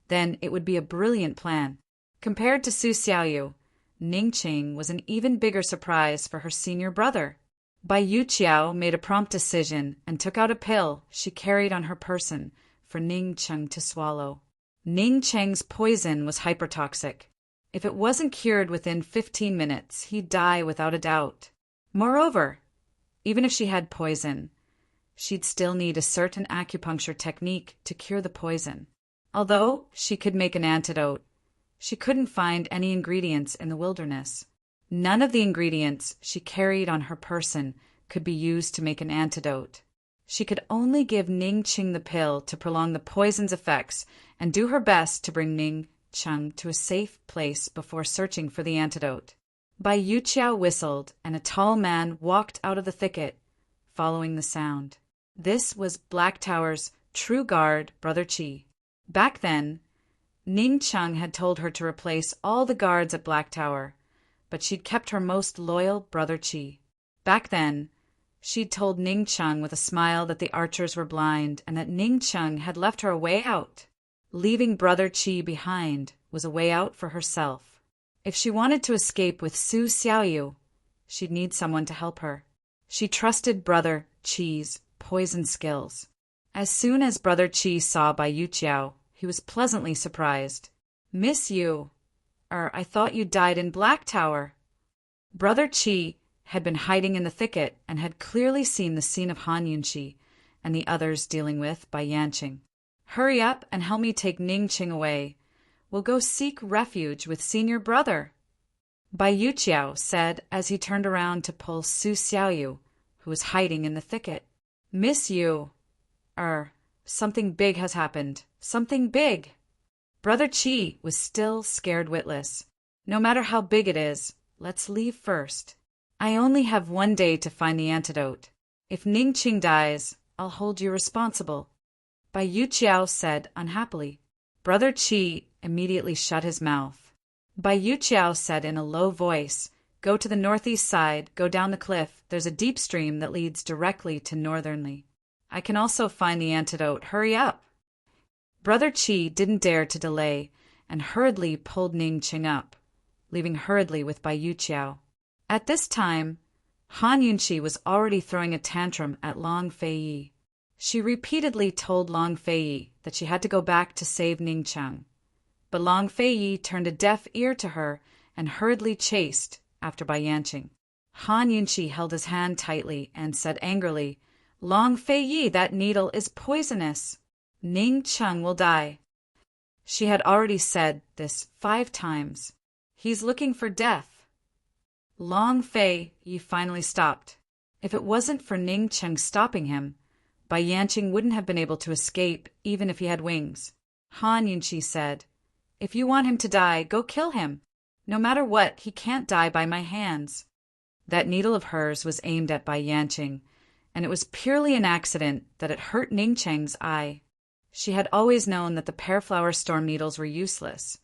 then it would be a brilliant plan. Compared to Su Xiaoyu, Ning Cheng was an even bigger surprise for her senior brother. Bai Yuqiao made a prompt decision and took out a pill she carried on her person for Ning Cheng to swallow. Ning Cheng's poison was hypertoxic. If it wasn't cured within 15 minutes, he'd die without a doubt. Moreover, even if she had poison, she'd still need a certain acupuncture technique to cure the poison. Although she could make an antidote, she couldn't find any ingredients in the wilderness. None of the ingredients she carried on her person could be used to make an antidote. She could only give Ning Cheng the pill to prolong the poison's effects and do her best to bring Ning Cheng to a safe place before searching for the antidote. Bai Yuqiao whistled, and a tall man walked out of the thicket, following the sound. This was Black Tower's true guard, Brother Qi. Back then, Ning Cheng had told her to replace all the guards at Black Tower, but she'd kept her most loyal Brother Qi. Back then, she'd told Ning Cheng with a smile that the archers were blind and that Ning Cheng had left her a way out. Leaving Brother Qi behind was a way out for herself. If she wanted to escape with Su Xiaoyu, she'd need someone to help her. She trusted Brother Qi's poison skills. As soon as Brother Qi saw Bai Yuqiao, he was pleasantly surprised. "Miss you. I thought you died in Black Tower." Brother Qi had been hiding in the thicket and had clearly seen the scene of Han Yunqi and the others dealing with Bai Yanqing. "Hurry up and help me take Ning Cheng away. We'll go seek refuge with senior brother." Bai Yuqiao said as he turned around to pull Su Xiaoyu, who was hiding in the thicket. Miss Yu, something big has happened. Something big. Brother Qi was still scared witless. No matter how big it is, let's leave first. I only have 1 day to find the antidote. If Ningqing dies, I'll hold you responsible. Bai Yuqiao said unhappily. Brother Qi immediately shut his mouth. Bai Yuqiao said in a low voice, Go to the northeast side, go down the cliff, there's a deep stream that leads directly to northernly. I can also find the antidote, hurry up. Brother Qi didn't dare to delay, and hurriedly pulled Ningqing up, leaving hurriedly with Bai Yuqiao. At this time, Han Yunqi was already throwing a tantrum at Long Feiyi. She repeatedly told Long Feiyi that she had to go back to save Ningqiang, but Long Feiyi turned a deaf ear to her and hurriedly chased after Bai Yanqing. Han Yunqi held his hand tightly and said angrily, Long Feiyi, that needle is poisonous. Ningqiang will die. She had already said this 5 times. He's looking for death. Long Feiyi finally stopped. If it wasn't for Ningqiang stopping him, Bai Yanqing wouldn't have been able to escape even if he had wings. Han Yunqi said, If you want him to die, go kill him. No matter what, he can't die by my hands. That needle of hers was aimed at Bai Yanqing, and it was purely an accident that it hurt Ningqiang's eye. She had always known that the pear-flower storm needles were useless,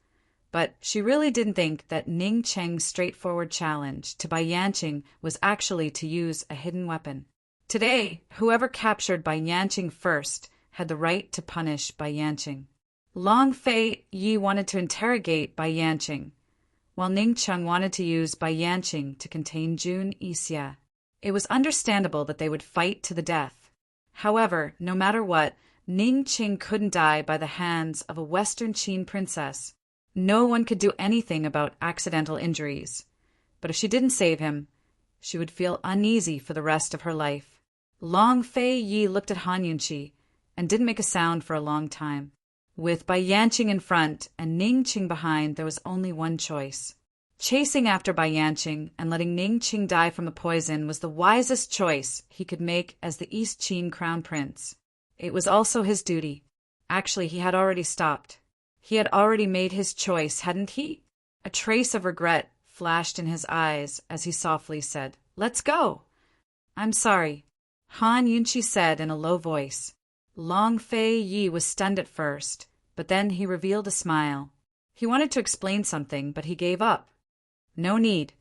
but she really didn't think that Ningqiang's straightforward challenge to Bai Yanqing was actually to use a hidden weapon. Today, whoever captured Bai Yanqing first had the right to punish Bai Yanqing. Long Feiyi wanted to interrogate Bai Yanqing, while Ningqiang wanted to use Bai Yanqing to contain Jun Yixia. It was understandable that they would fight to the death. However, no matter what, Ningqing couldn't die by the hands of a Western Qin princess. No one could do anything about accidental injuries, but if she didn't save him, she would feel uneasy for the rest of her life. Long Feiyi looked at Han Yunqi and didn't make a sound for a long time. With Bai Yanqing in front and Ningqing behind, there was only one choice. Chasing after Bai Yanqing and letting Ningqing die from the poison was the wisest choice he could make as the East Qin crown prince. It was also his duty. Actually, he had already stopped. He had already made his choice, hadn't he? A trace of regret flashed in his eyes as he softly said, Let's go. I'm sorry, Han Yunqi said in a low voice. Long Feiyi was stunned at first, but then he revealed a smile. He wanted to explain something, but he gave up. No need.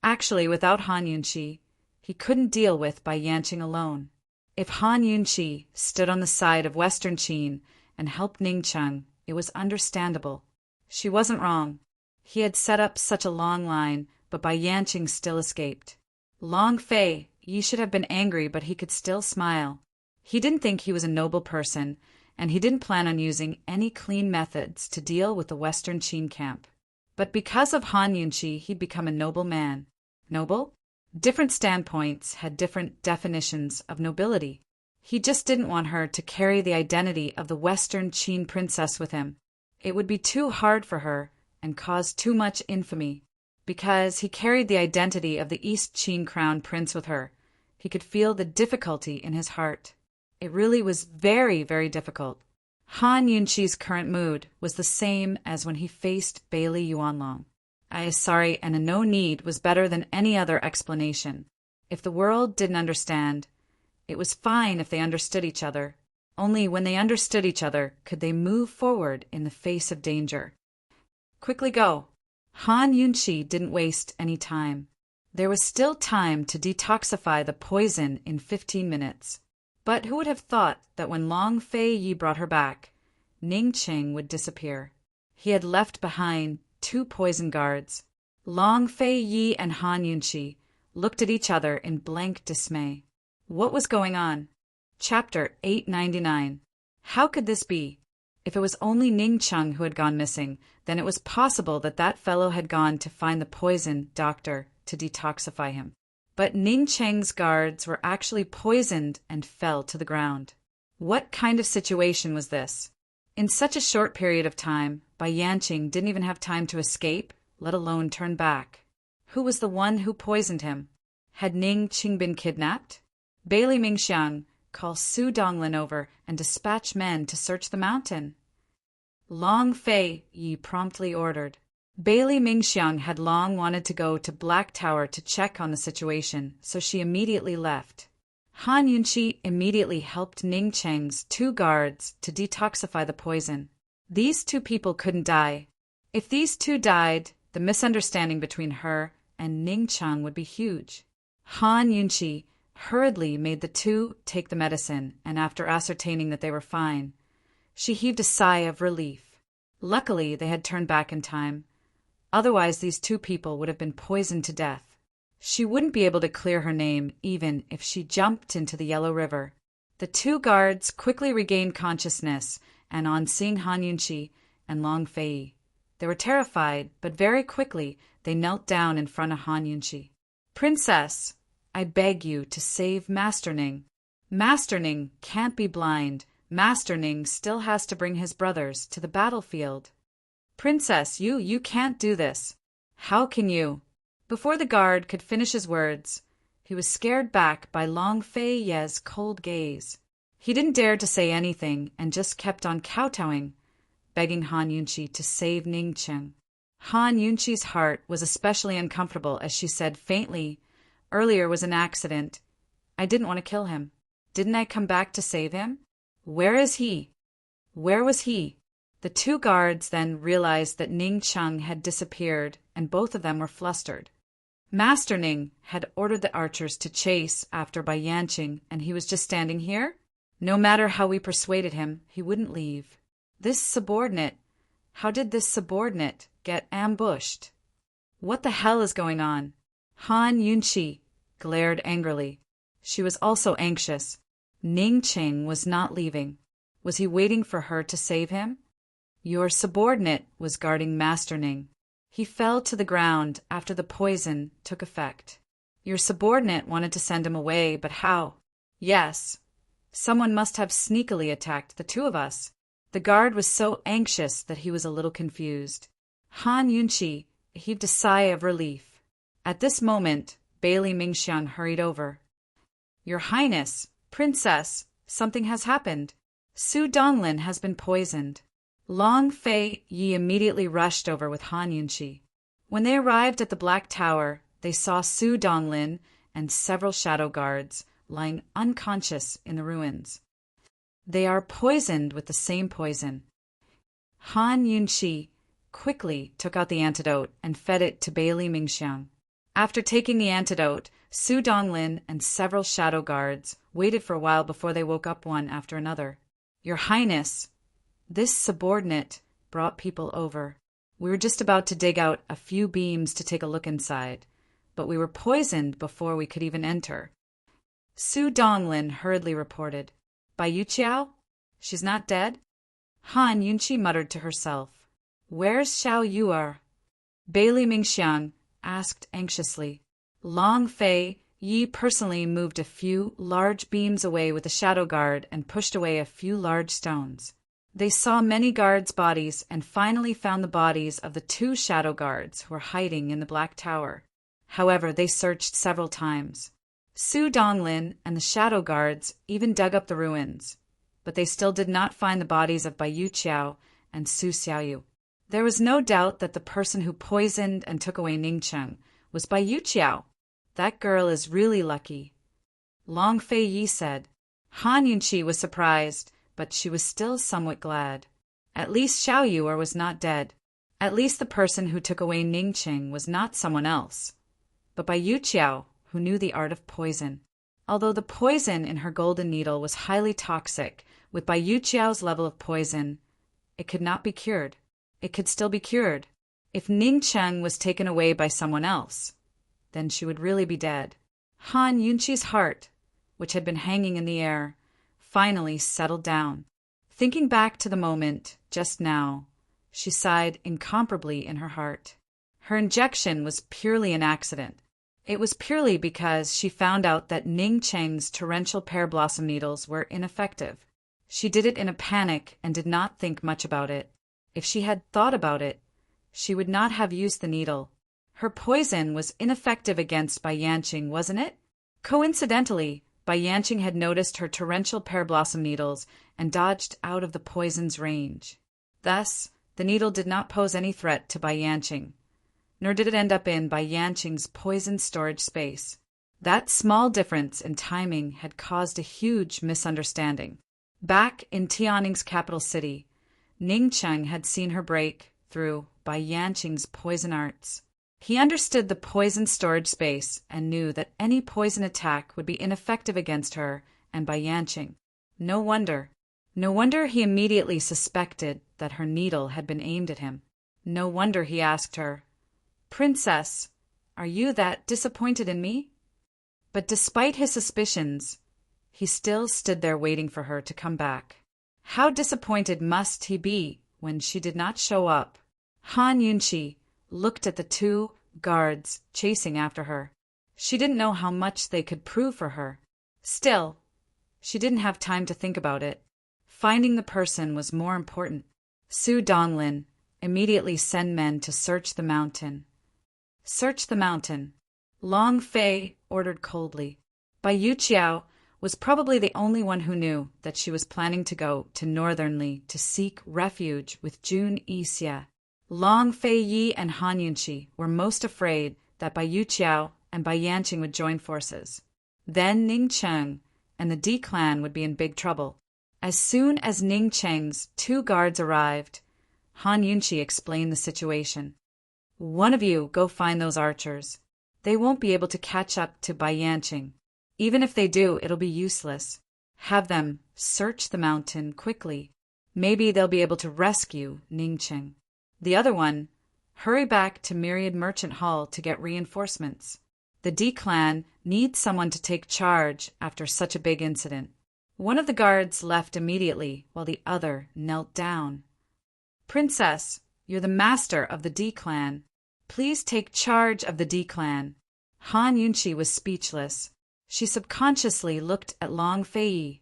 Actually, without Han Yunqi, he couldn't deal with Bai Yanqing alone. If Han Yunqi stood on the side of Western Qin and helped Ningqiang, it was understandable. She wasn't wrong. He had set up such a long line, but Bai Yanqing still escaped. Long Feiyi should have been angry, but he could still smile. He didn't think he was a noble person, and he didn't plan on using any clean methods to deal with the Western Qin camp. But because of Han Yunqi, he'd become a noble man. Noble? Different standpoints had different definitions of nobility. He just didn't want her to carry the identity of the Western Qin princess with him. It would be too hard for her and cause too much infamy. Because he carried the identity of the East Qin crown prince with her, he could feel the difficulty in his heart. It really was very, very difficult. Han Yunqi's current mood was the same as when he faced Bailey Yuanlong. I is sorry and a no need was better than any other explanation. If the world didn't understand, it was fine if they understood each other. Only when they understood each other could they move forward in the face of danger. Quickly go. Han Yunqi didn't waste any time. There was still time to detoxify the poison in 15 minutes. But who would have thought that when Long Feiyi brought her back, Ningqing would disappear? He had left behind 2 poison guards. Long Feiyi and Han Yunqi looked at each other in blank dismay. What was going on? Chapter 899. How could this be? If it was only Ningqiang who had gone missing, then it was possible that that fellow had gone to find the poison doctor to detoxify him. But Ningqiang's guards were actually poisoned and fell to the ground. What kind of situation was this? In such a short period of time, Bai Yanqing didn't even have time to escape, let alone turn back. Who was the one who poisoned him? Had Ning Qing been kidnapped? Bailey Mingxiang, call Su Donglin over and dispatch men to search the mountain. Long Fei Yi promptly ordered. Bailey Mingxiang had long wanted to go to Black Tower to check on the situation, so she immediately left. Han Yunqi immediately helped Ning Cheng's 2 guards to detoxify the poison. These 2 people couldn't die. If these 2 died, the misunderstanding between her and Ning Cheng would be huge. Han Yunqi hurriedly made the 2 take the medicine, and after ascertaining that they were fine, she heaved a sigh of relief. Luckily, they had turned back in time. Otherwise, these 2 people would have been poisoned to death. She wouldn't be able to clear her name even if she jumped into the Yellow River. The 2 guards quickly regained consciousness, and on seeing Han Yunqi and Long Fei, they were terrified, but very quickly they knelt down in front of Han Yunqi. "Princess, I beg you to save Master Ning. Master Ning can't be blind. Master Ning still has to bring his brothers to the battlefield. Princess, you can't do this. How can you?" Before the guard could finish his words, he was scared back by Long Fei Ye's cold gaze. He didn't dare to say anything and just kept on kowtowing, begging Han Yunqi to save Ning Cheng. Han Yunqi's heart was especially uncomfortable as she said faintly, "Earlier was an accident. I didn't want to kill him. Didn't I come back to save him? Where is he? Where was he?" The 2 guards then realized that Ning Cheng had disappeared, and both of them were flustered. Master Ning had ordered the archers to chase after Bai Yanqing, and he was just standing here? No matter how we persuaded him, he wouldn't leave. How did this subordinate get ambushed? What the hell is going on? Han Yunqi glared angrily. She was also anxious. Ning Cheng was not leaving. Was he waiting for her to save him? Your subordinate was guarding Master Ning. He fell to the ground after the poison took effect. Your subordinate wanted to send him away, but how? Yes, someone must have sneakily attacked the 2 of us. The guard was so anxious that he was a little confused. Han Yunqi heaved a sigh of relief. At this moment, Bailey Mingxiang hurried over. "Your Highness, Princess, something has happened. Su Donglin has been poisoned." Long Fei Yi immediately rushed over with Han Yunqi. When they arrived at the Black Tower, they saw Su Donglin and several shadow guards lying unconscious in the ruins. "They are poisoned with the same poison." Han Yunqi quickly took out the antidote and fed it to Bailey Mingxiang. After taking the antidote, Su Donglin and several shadow guards waited for a while before they woke up one after another. "Your Highness, this subordinate brought people over. We were just about to dig out a few beams to take a look inside, but we were poisoned before we could even enter." Su Donglin hurriedly reported. "Bai Yuqiao? She's not dead?" Han Yunqi muttered to herself. "Where's Xiao Yu'er?" Bailey Mingxiang asked anxiously. Long Fei Yi personally moved a few large beams away with the shadow guard and pushed away a few large stones. They saw many guards' bodies and finally found the bodies of the 2 shadow guards who were hiding in the Black Tower. However, they searched several times. Su Donglin and the shadow guards even dug up the ruins, but they still did not find the bodies of Bai Yuqiao and Su Xiaoyu. There was no doubt that the person who poisoned and took away Ning Cheng was Bai Yuqiao. That girl is really lucky, Long Fei Yi said. Han Yunqi was surprised, but she was still somewhat glad. At least Xiao Yu'er was not dead. At least the person who took away Ning Cheng was not someone else, but Bai Yuqiao, who knew the art of poison. Although the poison in her golden needle was highly toxic, with Bai Yuqiao's level of poison, it could not be cured. It could still be cured. If Ning Cheng was taken away by someone else, then she would really be dead. Han Yunqi's heart, which had been hanging in the air, finally settled down. Thinking back to the moment just now, she sighed incomparably in her heart. Her injection was purely an accident. It was purely because she found out that Ning Cheng's torrential pear blossom needles were ineffective. She did it in a panic and did not think much about it. If she had thought about it, she would not have used the needle. Her poison was ineffective against Bai Yanqing, wasn't it? Coincidentally, Bai Yanqing had noticed her torrential pear blossom needles and dodged out of the poison's range. Thus, the needle did not pose any threat to Bai Yanqing, nor did it end up in Bai Yanqing's poison storage space. That small difference in timing had caused a huge misunderstanding. Back in Tianning's capital city, Ning Cheng had seen her break through Bai Yanqing's poison arts. He understood the poison storage space and knew that any poison attack would be ineffective against her and Bai Yanqing. No wonder he immediately suspected that her needle had been aimed at him. No wonder he asked her, "Princess, are you that disappointed in me?" But despite his suspicions, he still stood there waiting for her to come back. How disappointed must he be when she did not show up? Han Yunqi looked at the two guards chasing after her. She didn't know how much they could prove for her. Still, she didn't have time to think about it. Finding the person was more important. Su Donglin immediately sent men to search the mountain. Search the mountain, Long Fei ordered coldly. Bai Yuqiao was probably the only one who knew that she was planning to go to Northern Li to seek refuge with Jun Yixia. Long Fei Yi and Han Yunqi were most afraid that Bai Yuqiao and Bai Yanqing would join forces. Then Ning Cheng and the D clan would be in big trouble. As soon as Ning Cheng's two guards arrived, Han Yunqi explained the situation. "One of you go find those archers. They won't be able to catch up to Bai Yanqing. Even if they do, it'll be useless. Have them search the mountain quickly. Maybe they'll be able to rescue Ning Cheng. The other one, hurry back to Myriad Merchant Hall to get reinforcements. The D clan needs someone to take charge after such a big incident." One of the guards left immediately while the other knelt down. "Princess, you're the master of the D clan. Please take charge of the D clan." Han Yunqi was speechless. She subconsciously looked at Long Fei,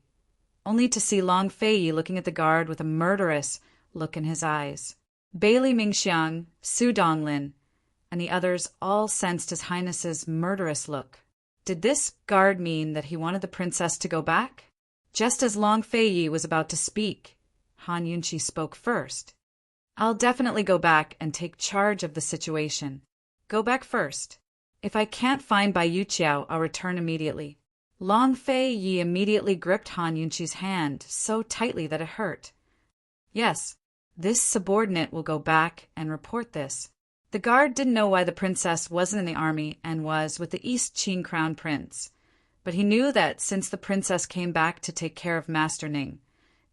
only to see Long Fei looking at the guard with a murderous look in his eyes. Bailey Mingxiang, Su Donglin, and the others all sensed His Highness's murderous look. Did this guard mean that he wanted the princess to go back? Just as Long Fei was about to speak, Han Yunqi spoke first. "I'll definitely go back and take charge of the situation. Go back first. If I can't find Bai Yuqiao, I'll return immediately." Long Fei immediately gripped Han Yunqi's hand so tightly that it hurt. "Yes, this subordinate will go back and report this." The guard didn't know why the princess wasn't in the army and was with the East Qin Crown Prince, but he knew that since the princess came back to take care of Master Ning,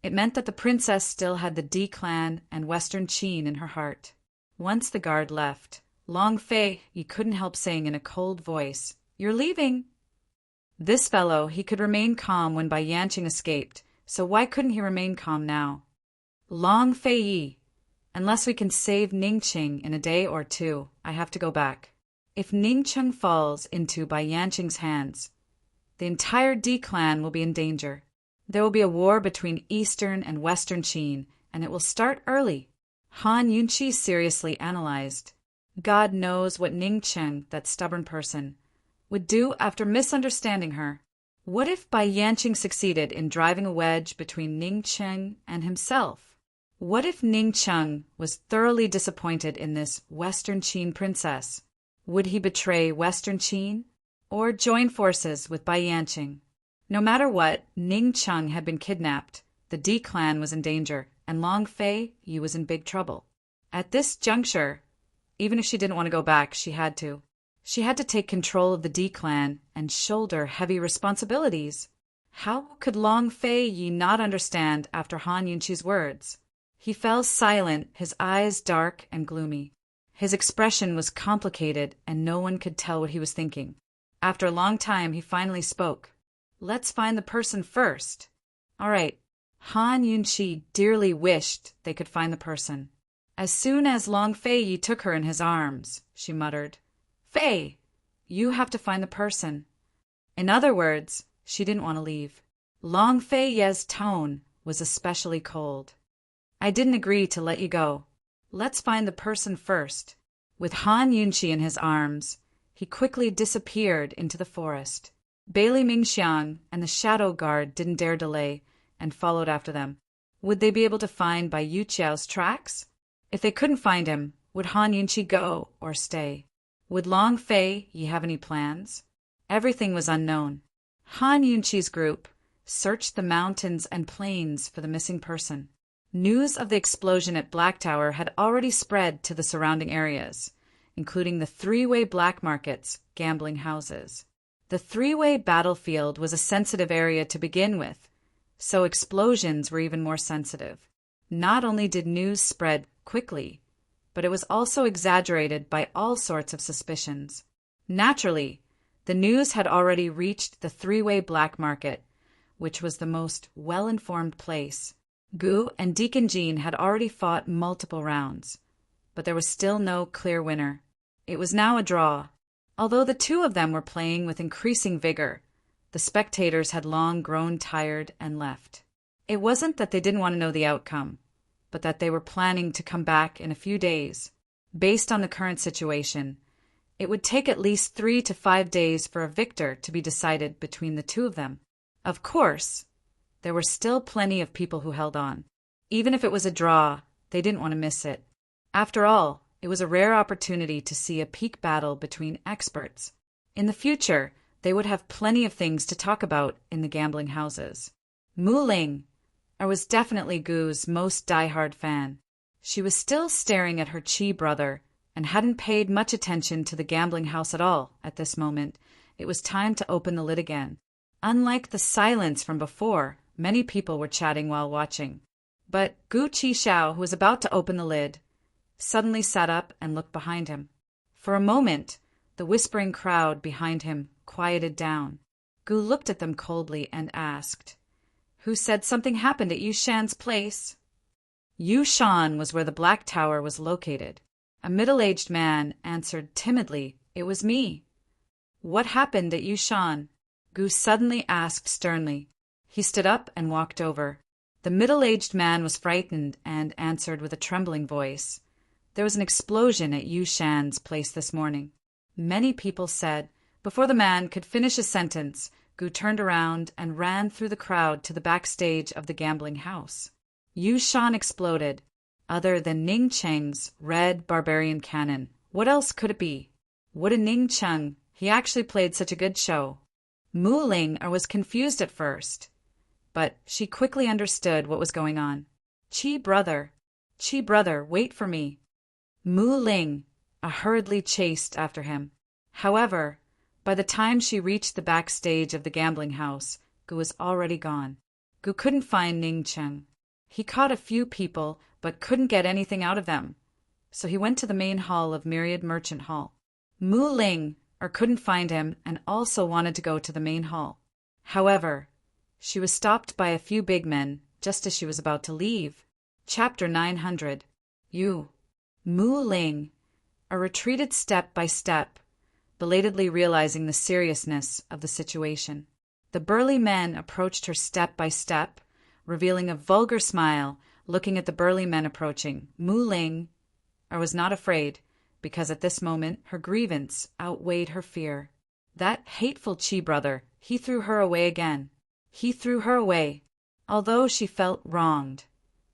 it meant that the princess still had the D clan and Western Qin in her heart. Once the guard left, Long Fei couldn't help saying in a cold voice, "You're leaving." This fellow, he could remain calm when Bai Yanqing escaped, so why couldn't he remain calm now? "Long Fei, unless we can save Ning Cheng in a day or two, I have to go back. If Ning Cheng falls into Bai Yanqing's hands, the entire D clan will be in danger. There will be a war between Eastern and Western Qin, and it will start early." Han Yunqi seriously analyzed. God knows what Ning Cheng, that stubborn person, would do after misunderstanding her. What if Bai Yanqing succeeded in driving a wedge between Ning Cheng and himself? What if Ning Cheng was thoroughly disappointed in this Western Qin princess? Would he betray Western Qin or join forces with Bai Yanqing? No matter what, Ning Cheng had been kidnapped, the D clan was in danger, and Long Fei was in big trouble. At this juncture, even if she didn't want to go back, she had to. She had to take control of the D clan and shoulder heavy responsibilities. How could Long Fei not understand after Han Yunqi's words? He fell silent, his eyes dark and gloomy. His expression was complicated, and no one could tell what he was thinking. After a long time, he finally spoke. "Let's find the person first." "All right." Han Yunqi dearly wished they could find the person. As soon as Long Fei took her in his arms, she muttered, "Fei, you have to find the person." In other words, she didn't want to leave. Long Fei's tone was especially cold. "I didn't agree to let you go. Let's find the person first." With Han Yunqi in his arms, he quickly disappeared into the forest. Bailey Mingxiang and the Shadow Guard didn't dare delay and followed after them. Would they be able to find Bai Yuqiao's tracks? If they couldn't find him, would Han Yunqi go or stay? Would Long Fei Yi have any plans? Everything was unknown. Han Yunqi's group searched the mountains and plains for the missing person. News of the explosion at Black Tower had already spread to the surrounding areas, including the three-way black markets, gambling houses. The three-way battlefield was a sensitive area to begin with, so explosions were even more sensitive. Not only did news spread quickly, but it was also exaggerated by all sorts of suspicions. Naturally, the news had already reached the three-way black market, which was the most well-informed place. Gu and Deacon Jean had already fought multiple rounds, but there was still no clear winner. It was now a draw. Although the two of them were playing with increasing vigor, the spectators had long grown tired and left. It wasn't that they didn't want to know the outcome, but that they were planning to come back in a few days. Based on the current situation, it would take at least 3 to 5 days for a victor to be decided between the two of them. Of course, there were still plenty of people who held on. Even if it was a draw, they didn't want to miss it. After all, it was a rare opportunity to see a peak battle between experts. In the future, they would have plenty of things to talk about in the gambling houses. Mu Ling was definitely Gu's most diehard fan. She was still staring at her Qi brother and hadn't paid much attention to the gambling house at all at this moment. It was time to open the lid again. Unlike the silence from before, many people were chatting while watching. But Gu Qixiao, who was about to open the lid, suddenly sat up and looked behind him. For a moment, the whispering crowd behind him quieted down. Gu looked at them coldly and asked, "Who said something happened at Yushan's place?" Yushan was where the Black Tower was located. A middle-aged man answered timidly, "It was me." "What happened at Yushan?" Gu suddenly asked sternly. He stood up and walked over. The middle-aged man was frightened and answered with a trembling voice, "There was an explosion at Yushan's place this morning." Many people said. Before the man could finish a sentence, Gu turned around and ran through the crowd to the backstage of the gambling house. Yushan exploded. Other than Ning Cheng's red barbarian cannon, what else could it be? What a Ning Cheng! He actually played such a good show. Mu Ling was confused at first, but she quickly understood what was going on. Qi brother, wait for me." Mu Ling hurriedly chased after him. However, by the time she reached the backstage of the gambling house, Gu was already gone. Gu couldn't find Ning Cheng. He caught a few people, but couldn't get anything out of them, so he went to the main hall of Myriad Merchant Hall. Mu Ling couldn't find him and also wanted to go to the main hall. However, she was stopped by a few big men just as she was about to leave. Chapter 900. Mu Ling retreated step by step, belatedly realizing the seriousness of the situation. The burly men approached her step by step, revealing a vulgar smile, looking at the burly men approaching. Mu Ling was not afraid, because at this moment her grievance outweighed her fear. That hateful Qi brother, he threw her away again. He threw her away. Although she felt wronged,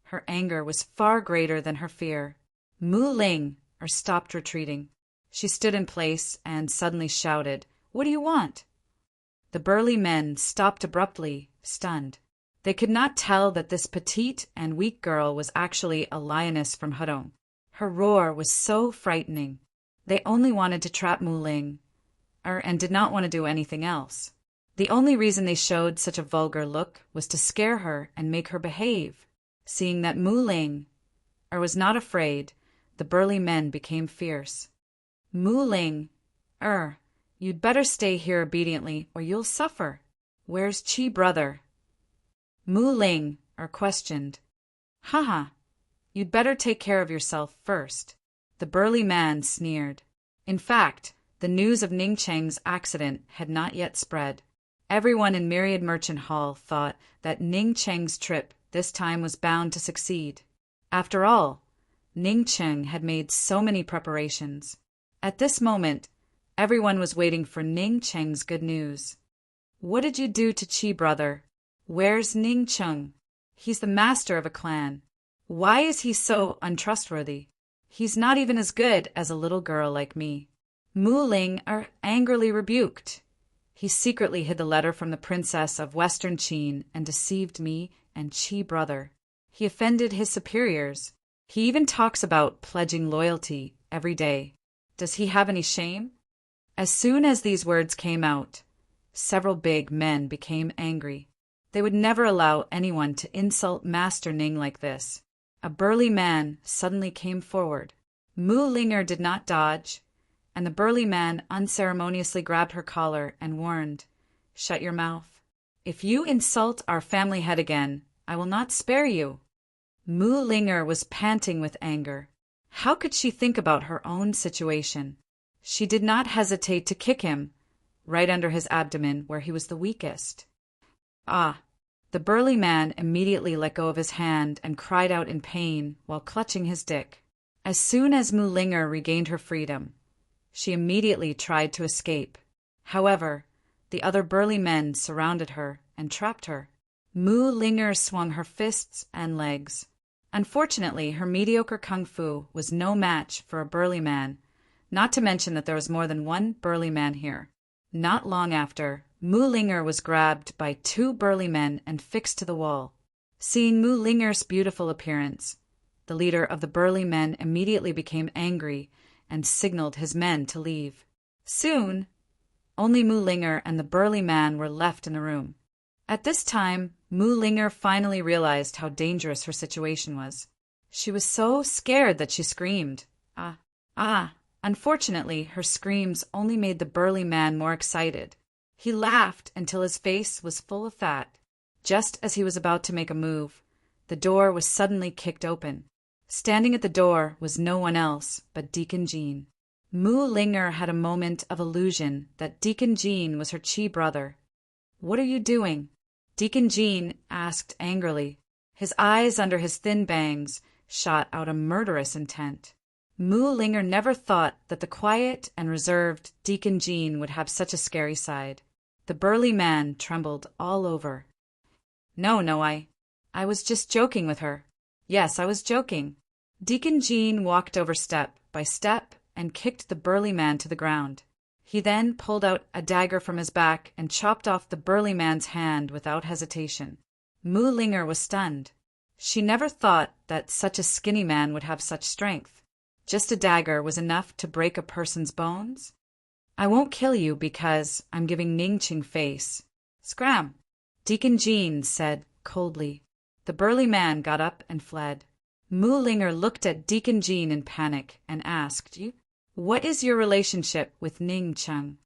her anger was far greater than her fear. Mu Ling stopped retreating. She stood in place and suddenly shouted, "What do you want?" The burly men stopped abruptly, stunned. They could not tell that this petite and weak girl was actually a lioness from Hudong. Her roar was so frightening. They only wanted to trap Mu Ling, and did not want to do anything else. The only reason they showed such a vulgar look was to scare her and make her behave. Seeing that Mu Ling was not afraid, the burly men became fierce. "Mu Ling, you'd better stay here obediently or you'll suffer. Where's Qi brother?" Mu Ling questioned. "Haha, you'd better take care of yourself first." The burly man sneered. In fact, the news of Ning Cheng's accident had not yet spread. Everyone in Myriad Merchant Hall thought that Ning Cheng's trip this time was bound to succeed. After all, Ning Cheng had made so many preparations. At this moment, everyone was waiting for Ning Cheng's good news. What did you do to Chi brother? Where's Ning Cheng? He's the master of a clan. Why is he so untrustworthy? He's not even as good as a little girl like me. Mu Ling angrily rebuked. He secretly hid the letter from the princess of Western Qin and deceived me and Chi brother. He offended his superiors. He even talks about pledging loyalty every day. Does he have any shame? As soon as these words came out, several big men became angry. They would never allow anyone to insult Master Ning like this. A burly man suddenly came forward. Mu Linger did not dodge, and the burly man unceremoniously grabbed her collar and warned, "Shut your mouth. If you insult our family head again, I will not spare you." Mu Linger was panting with anger. How could she think about her own situation? She did not hesitate to kick him, right under his abdomen where he was the weakest. Ah! The burly man immediately let go of his hand and cried out in pain while clutching his dick. As soon as Mu Linger regained her freedom, she immediately tried to escape. However, the other burly men surrounded her and trapped her. Mu Linger swung her fists and legs. Unfortunately, her mediocre kung fu was no match for a burly man, not to mention that there was more than one burly man here. Not long after, Mu Linger was grabbed by two burly men and fixed to the wall. Seeing Mu Linger's beautiful appearance, the leader of the burly men immediately became angry and signaled his men to leave. Soon, only Mu Linger and the burly man were left in the room. At this time, Mu Linger finally realized how dangerous her situation was. She was so scared that she screamed. Unfortunately, her screams only made the burly man more excited. He laughed until his face was full of fat. Just as he was about to make a move, the door was suddenly kicked open. Standing at the door was no one else but Deacon Jean. Mu Linger had a moment of illusion that Deacon Jean was her Chi brother. "What are you doing?" Deacon Jean asked angrily. His eyes under his thin bangs shot out a murderous intent. Mu Linger never thought that the quiet and reserved Deacon Jean would have such a scary side. The burly man trembled all over. No, I was just joking with her. Yes, I was joking." Deacon Jean walked over step by step and kicked the burly man to the ground. He then pulled out a dagger from his back and chopped off the burly man's hand without hesitation. Mu Linger was stunned. She never thought that such a skinny man would have such strength. Just a dagger was enough to break a person's bones? "I won't kill you because I'm giving Ning Cheng face. Scram!" Deacon Jean said coldly. The burly man got up and fled. Mu Linger looked at Deacon Jean in panic and asked, "What is your relationship with Ning Cheng?"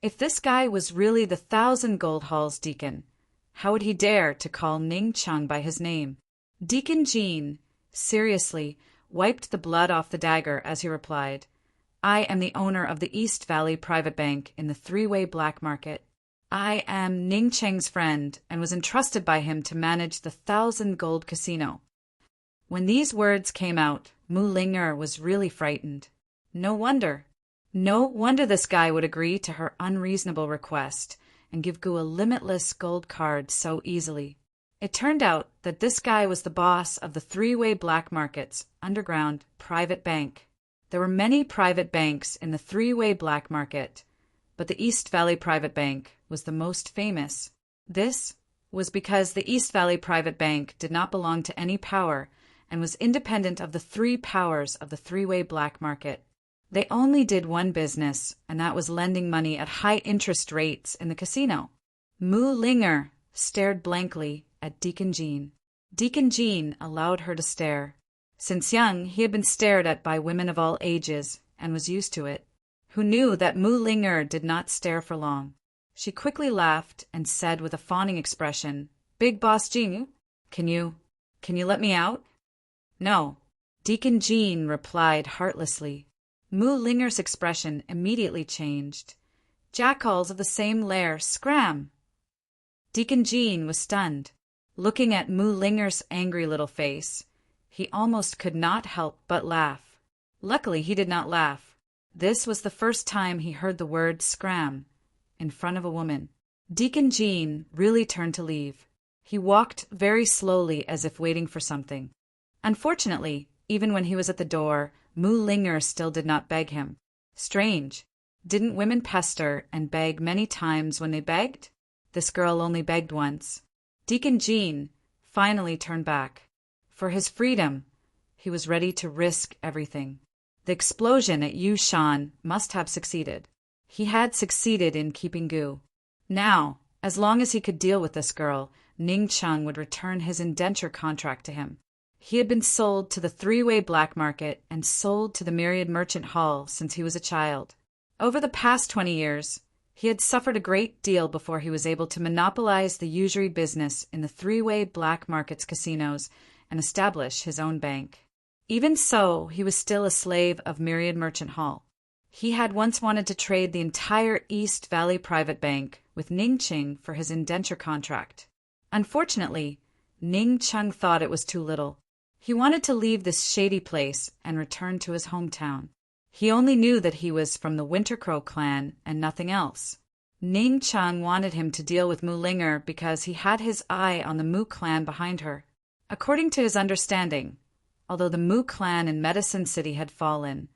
If this guy was really the 1,000 Gold Halls deacon, how would he dare to call Ning Cheng by his name? Deacon Jean seriously wiped the blood off the dagger as he replied, "I am the owner of the East Valley Private Bank in the three-way black market. I am Ning Cheng's friend and was entrusted by him to manage the 1,000 Gold Casino." When these words came out, Mu Linger was really frightened. No wonder this guy would agree to her unreasonable request and give Gu a limitless gold card so easily. It turned out that this guy was the boss of the three-way black market's underground private bank. There were many private banks in the three-way black market, but the East Valley Private Bank was the most famous. This was because the East Valley Private Bank did not belong to any power and was independent of the three powers of the three-way black market. They only did one business, and that was lending money at high interest rates in the casino. Mu Linger stared blankly at Deacon Jean. Deacon Jean allowed her to stare. Since young, he had been stared at by women of all ages and was used to it. Who knew that Mu Linger did not stare for long? She quickly laughed and said with a fawning expression, "Big Boss Jean, can you let me out?" "No," Deacon Jean replied heartlessly. Mu Linger's expression immediately changed. "Jackals of the same lair, scram!" Deacon Jean was stunned. Looking at Mu Linger's angry little face, He almost could not help but laugh. Luckily, he did not laugh. This was the first time he heard the word scram in front of a woman. Deacon Jean really turned to leave. He walked very slowly as if waiting for something. Unfortunately, even when he was at the door, Mu Linger still did not beg him. Strange. Didn't women pester and beg many times when they begged? This girl only begged once. Deacon Jean finally turned back. For his freedom, he was ready to risk everything. The explosion at Yushan must have succeeded. He had succeeded in keeping Gu. Now, as long as he could deal with this girl, Ning Chung would return his indenture contract to him. He had been sold to the three-way black market and sold to the Myriad Merchant Hall since he was a child. Over the past 20 years, he had suffered a great deal before he was able to monopolize the usury business in the three-way black market's casinos and establish his own bank. Even so, he was still a slave of Myriad Merchant Hall. He had once wanted to trade the entire East Valley Private Bank with Ning Chung for his indenture contract. Unfortunately, Ning Chung thought it was too little. He wanted to leave this shady place and return to his hometown. He only knew that he was from the Winter Crow clan and nothing else. Ning Chung wanted him to deal with Mu Linger because he had his eye on the Mu clan behind her. According to his understanding, although the Mu clan in Medicine City had fallen,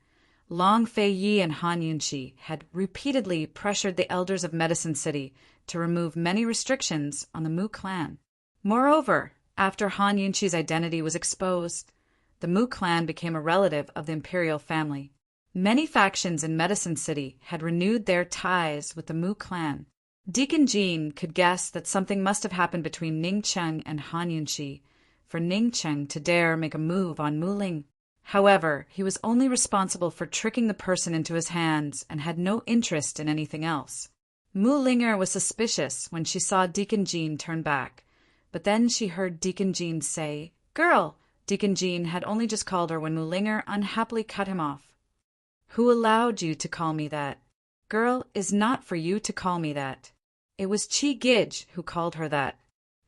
Long Fei Yi and Han Yunqi had repeatedly pressured the elders of Medicine City to remove many restrictions on the Mu clan. Moreover, after Han Yunqi's identity was exposed, the Mu clan became a relative of the imperial family. Many factions in Medicine City had renewed their ties with the Mu clan. Deacon Jean could guess that something must have happened between Ning Chung and Han Yunqi for Ning Chung to dare make a move on Mu Ling. However, he was only responsible for tricking the person into his hands and had no interest in anything else. Mu Linger was suspicious when she saw Deacon Jean turn back, but then she heard Deacon Jean say, "Girl!" Deacon Jean had only just called her when Mu Linger unhappily cut him off. "Who allowed you to call me that? Girl is not for you to call me that." It was Chi Gidge who called her that.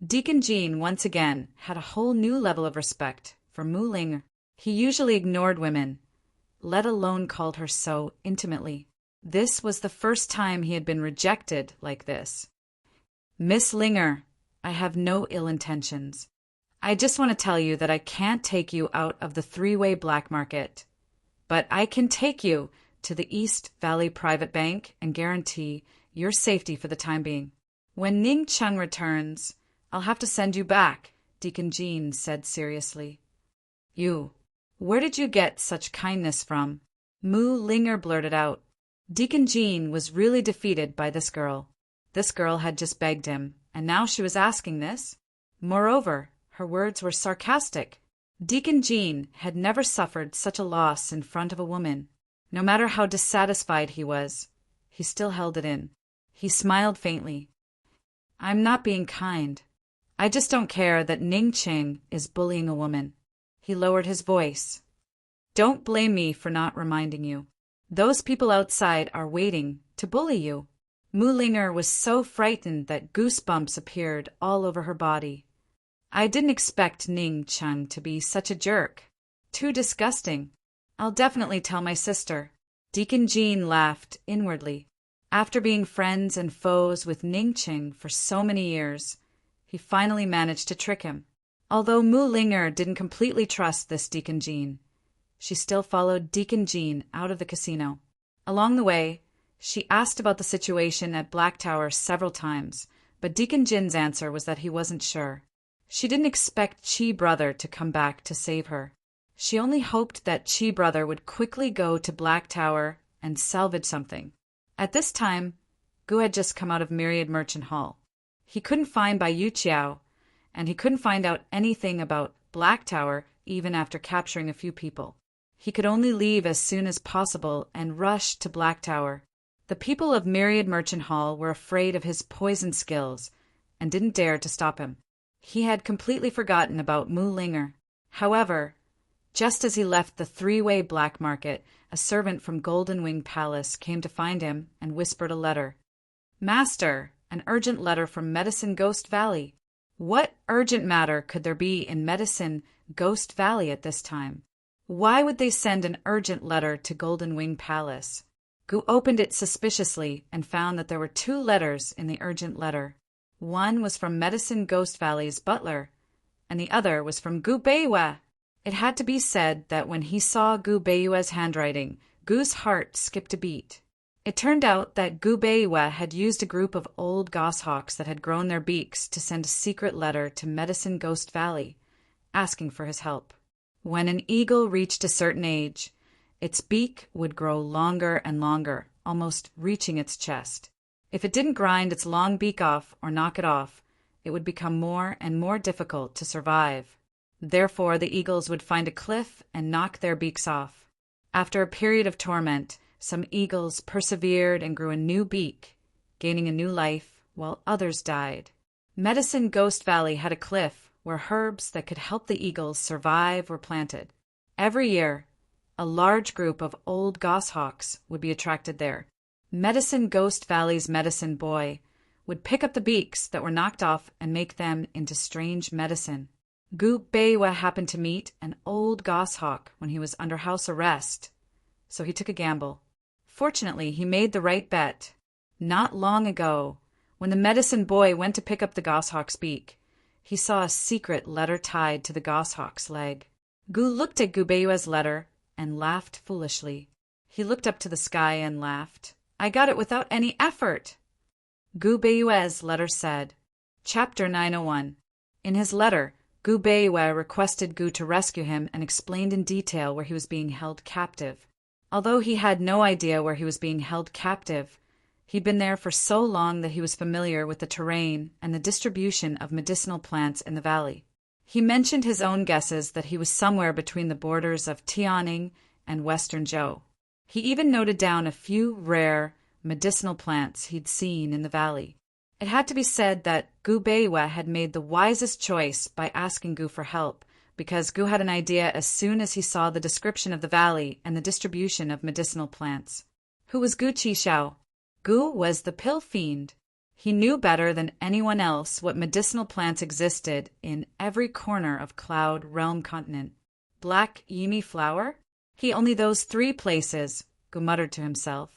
Deacon Jean once again had a whole new level of respect for Mu Linger. He usually ignored women, let alone called her so intimately. This was the first time he had been rejected like this. "Miss Linger, I have no ill intentions. I just want to tell you that I can't take you out of the three-way black market, but I can take you to the East Valley Private Bank and guarantee your safety for the time being. When Ning Chung returns, I'll have to send you back," Deacon Jean said seriously. Where did you get such kindness from?" Mu Linger blurted out. Deacon Jean was really defeated by this girl. This girl had just begged him, and now she was asking this. Moreover, her words were sarcastic. Deacon Jean had never suffered such a loss in front of a woman. No matter how dissatisfied he was, he still held it in. He smiled faintly. "I'm not being kind. I just don't care that Ning Chung is bullying a woman." He lowered his voice. "Don't blame me for not reminding you. Those people outside are waiting to bully you." Mu Linger was so frightened that goosebumps appeared all over her body. "I didn't expect Ning Chung to be such a jerk. Too disgusting. I'll definitely tell my sister." Deacon Jean laughed inwardly. After being friends and foes with Ning Chung for so many years, he finally managed to trick him. Although Mu Linger didn't completely trust this Deacon Jean, she still followed Deacon Jean out of the casino. Along the way, she asked about the situation at Black Tower several times, but Deacon Jean's answer was that he wasn't sure. She didn't expect Chi Brother to come back to save her. She only hoped that Chi Brother would quickly go to Black Tower and salvage something. At this time, Gu had just come out of Myriad Merchant Hall. He couldn't find Bai Yuqiao, and he couldn't find out anything about Black Tower even after capturing a few people. He could only leave as soon as possible and rush to Black Tower. The people of Myriad Merchant Hall were afraid of his poison skills and didn't dare to stop him. He had completely forgotten about Mu Linger. However, just as he left the three-way black market, a servant from Golden Wing Palace came to find him and whispered a letter. "Master, an urgent letter from Medicine Ghost Valley." What urgent matter could there be in Medicine Ghost Valley at this time? Why would they send an urgent letter to Golden Wing Palace? Gu opened it suspiciously and found that there were 2 letters in the urgent letter. One was from Medicine Ghost Valley's butler, and the other was from Gu Beiwa. It had to be said that when he saw Gu Beiwa's handwriting, Gu's heart skipped a beat. It turned out that Gu Beiwa had used a group of old goshawks that had grown their beaks to send a secret letter to Medicine Ghost Valley, asking for his help. When an eagle reached a certain age, its beak would grow longer and longer, almost reaching its chest. If it didn't grind its long beak off or knock it off, it would become more and more difficult to survive. Therefore, the eagles would find a cliff and knock their beaks off. After a period of torment, some eagles persevered and grew a new beak, gaining a new life, while others died. Medicine Ghost Valley had a cliff where herbs that could help the eagles survive were planted. Every year, a large group of old goshawks would be attracted there. Medicine Ghost Valley's medicine boy would pick up the beaks that were knocked off and make them into strange medicine. Gu Beiwa happened to meet an old goshawk when he was under house arrest, so he took a gamble. Fortunately, he made the right bet. Not long ago, when the medicine boy went to pick up the goshawk's beak, he saw a secret letter tied to the goshawk's leg. Gu looked at Gu Beiwa's letter and laughed foolishly. He looked up to the sky and laughed. I got it without any effort. Gu Beiwa's letter said, Chapter 901. In his letter, Gu Beiwa requested Gu to rescue him and explained in detail where he was being held captive. Although he had no idea where he was being held captive, he'd been there for so long that he was familiar with the terrain and the distribution of medicinal plants in the valley. He mentioned his own guesses that he was somewhere between the borders of Tianing and Western Zhou. He even noted down a few rare medicinal plants he'd seen in the valley. It had to be said that Gu Beiwa had made the wisest choice by asking Gu for help, because Gu had an idea as soon as he saw the description of the valley and the distribution of medicinal plants. Who was Gu Qishao? Gu was the pill fiend. He knew better than anyone else what medicinal plants existed in every corner of Cloud Realm continent. Black Yimi flower? Only those 3 places, Gu muttered to himself.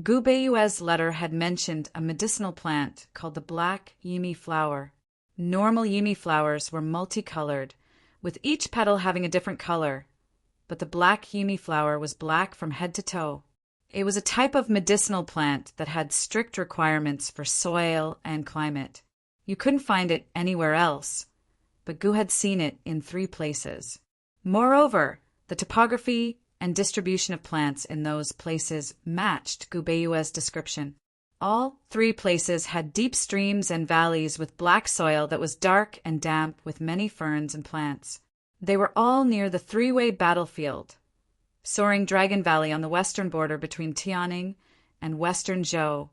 Gu Beiwa's letter had mentioned a medicinal plant called the black Yimi flower. Normal Yimi flowers were multicolored, with each petal having a different color, but the black Yimi flower was black from head to toe. It was a type of medicinal plant that had strict requirements for soil and climate. You couldn't find it anywhere else, but Gu had seen it in 3 places. Moreover, the topography and distribution of plants in those places matched Gu Beiwa's description. All 3 places had deep streams and valleys with black soil that was dark and damp with many ferns and plants. They were all near the 3-way battlefield, Soaring Dragon Valley on the western border between Tianing and Western Zhou,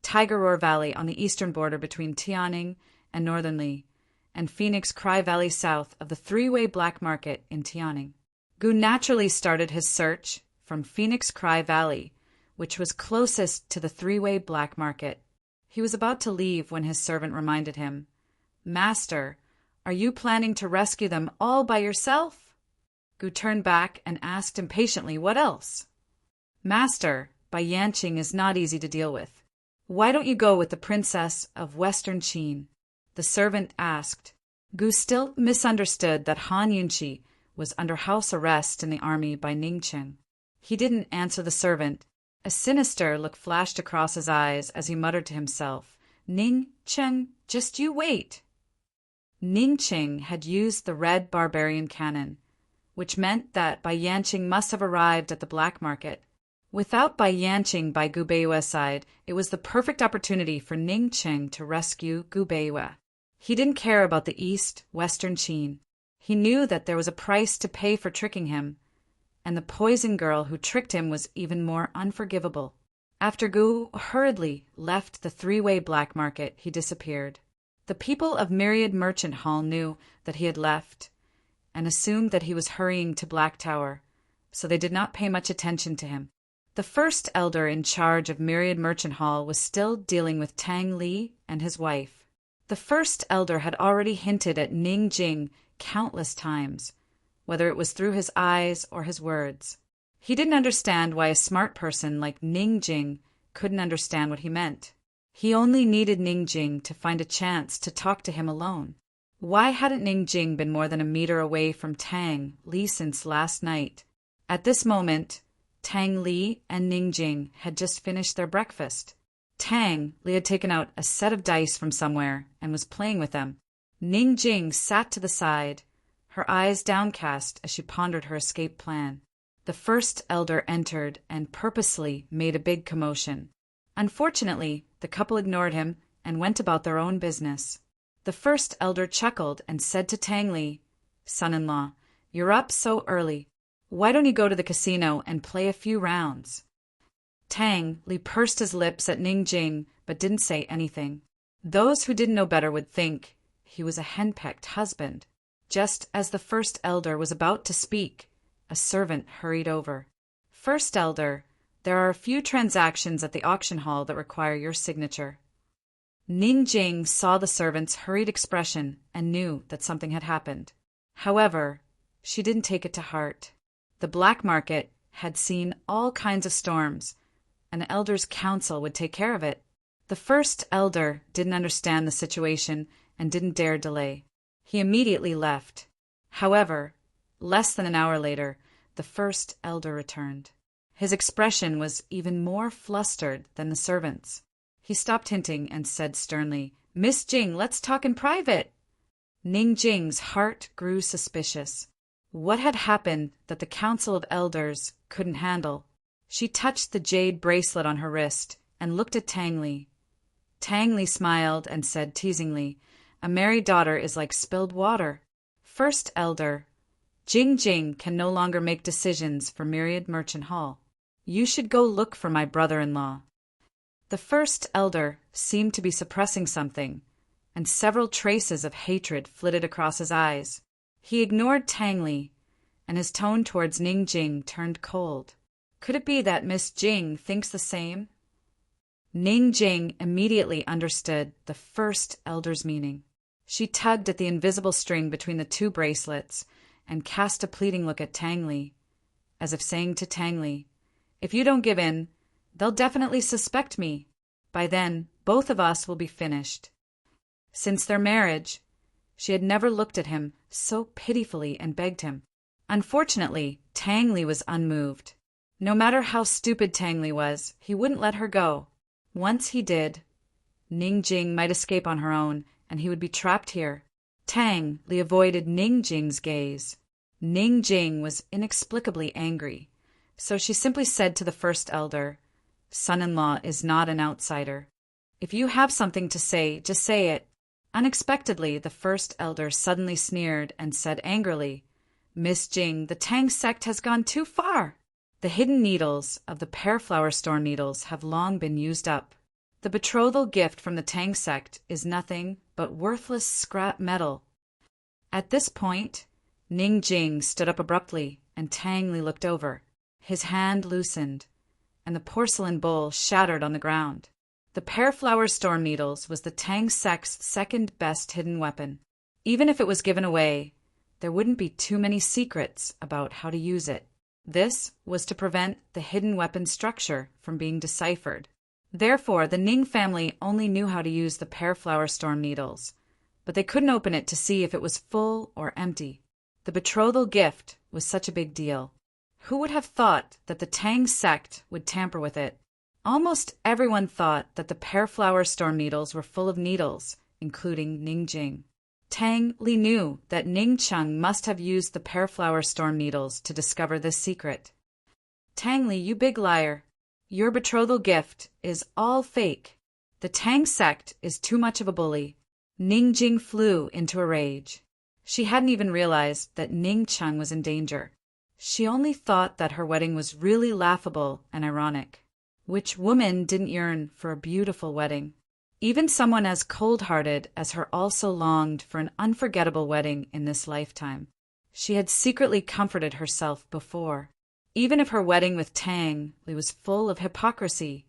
Tiger Roar Valley on the eastern border between Tianing and Northern Li, and Phoenix Cry Valley south of the 3-way black market in Tianing. Gu naturally started his search from Phoenix Cry Valley, which was closest to the 3-way black market. He was about to leave when his servant reminded him, Master, are you planning to rescue them all by yourself? Gu turned back and asked impatiently what else. Master, Bai Yanqing is not easy to deal with. Why don't you go with the princess of Western Qin? The servant asked. Gu still misunderstood that Han Yunqi was under house arrest in the army by Ningcheng. He didn't answer the servant. A sinister look flashed across his eyes as he muttered to himself, Ningcheng, just you wait. Ningcheng had used the red barbarian cannon, which meant that Bai Yanqing must have arrived at the black market. Without Bai Yanqing by Gu Beiwa's side, it was the perfect opportunity for Ningcheng to rescue Gu Beiwa. He didn't care about the East, Western Qin. He knew that there was a price to pay for tricking him, and the poison girl who tricked him was even more unforgivable. After Gu hurriedly left the 3-way black market, he disappeared. The people of Myriad Merchant Hall knew that he had left, and assumed that he was hurrying to Black Tower, so they did not pay much attention to him. The first elder in charge of Myriad Merchant Hall was still dealing with Tang Li and his wife. The first elder had already hinted at Ning Jing countless times, whether it was through his eyes or his words. He didn't understand why a smart person like Ning Jing couldn't understand what he meant. He only needed Ning Jing to find a chance to talk to him alone. Why hadn't Ning Jing been more than a meter away from Tang Li since last night? At this moment, Tang Li and Ning Jing had just finished their breakfast. Tang Li had taken out a set of dice from somewhere and was playing with them. Ning Jing sat to the side, her eyes downcast as she pondered her escape plan. The first elder entered and purposely made a big commotion. Unfortunately, the couple ignored him and went about their own business. The first elder chuckled and said to Tang Li, "Son-in-law, you're up so early. Why don't you go to the casino and play a few rounds?" Tang Li pursed his lips at Ning Jing but didn't say anything. Those who didn't know better would think he was a henpecked husband. Just as the first elder was about to speak, a servant hurried over. "First elder, there are a few transactions at the auction hall that require your signature." Ning Jing saw the servant's hurried expression and knew that something had happened. However, she didn't take it to heart. The black market had seen all kinds of storms. An elder's council would take care of it. The first elder didn't understand the situation and didn't dare delay. He immediately left. However, less than an hour later, the first elder returned. His expression was even more flustered than the servant's. He stopped hinting and said sternly, "Miss Jing, let's talk in private." Ning Jing's heart grew suspicious. What had happened that the council of elders couldn't handle? She touched the jade bracelet on her wrist and looked at Tang Li. Tang Li smiled and said teasingly, "A married daughter is like spilled water. First elder, Jing Jing can no longer make decisions for Myriad Merchant Hall. You should go look for my brother-in-law." The first elder seemed to be suppressing something, and several traces of hatred flitted across his eyes. He ignored Tang Li, and his tone towards Ning Jing turned cold. Could it be that Miss Jing thinks the same? Ning Jing immediately understood the first elder's meaning. She tugged at the invisible string between the two bracelets and cast a pleading look at Tang Li, as if saying to Tang Li, "If you don't give in, they'll definitely suspect me. By then, both of us will be finished." Since their marriage, she had never looked at him so pitifully and begged him. Unfortunately, Tang Li was unmoved. No matter how stupid Tang Li was, he wouldn't let her go. Once he did, Ning Jing might escape on her own, and he would be trapped here. Tang Li avoided Ning Jing's gaze. Ning Jing was inexplicably angry, so she simply said to the first elder, "Son-in-law is not an outsider. If you have something to say, just say it." Unexpectedly, the first elder suddenly sneered and said angrily, "Miss Jing, the Tang sect has gone too far. The hidden needles of the Pearflower Storm needles have long been used up. The betrothal gift from the Tang sect is nothing but worthless scrap metal." At this point, Ning Jing stood up abruptly, and Tang Li looked over. His hand loosened, and the porcelain bowl shattered on the ground. The Pearflower Storm needles was the Tang sect's second best hidden weapon. Even if it was given away, there wouldn't be too many secrets about how to use it. This was to prevent the hidden weapon structure from being deciphered. Therefore, the Ning family only knew how to use the Pearflower Storm needles, but they couldn't open it to see if it was full or empty. The betrothal gift was such a big deal. Who would have thought that the Tang sect would tamper with it? Almost everyone thought that the Pearflower Storm needles were full of needles, including Ning Jing. Tang Li knew that Ning Chung must have used the Pearflower Storm needles to discover this secret. "Tang Li, you big liar. Your betrothal gift is all fake. The Tang sect is too much of a bully." Ning Jing flew into a rage. She hadn't even realized that Ning Chung was in danger. She only thought that her wedding was really laughable and ironic. Which woman didn't yearn for a beautiful wedding? Even someone as cold-hearted as her also longed for an unforgettable wedding in this lifetime. She had secretly comforted herself before. Even if her wedding with Tang Li was full of hypocrisy,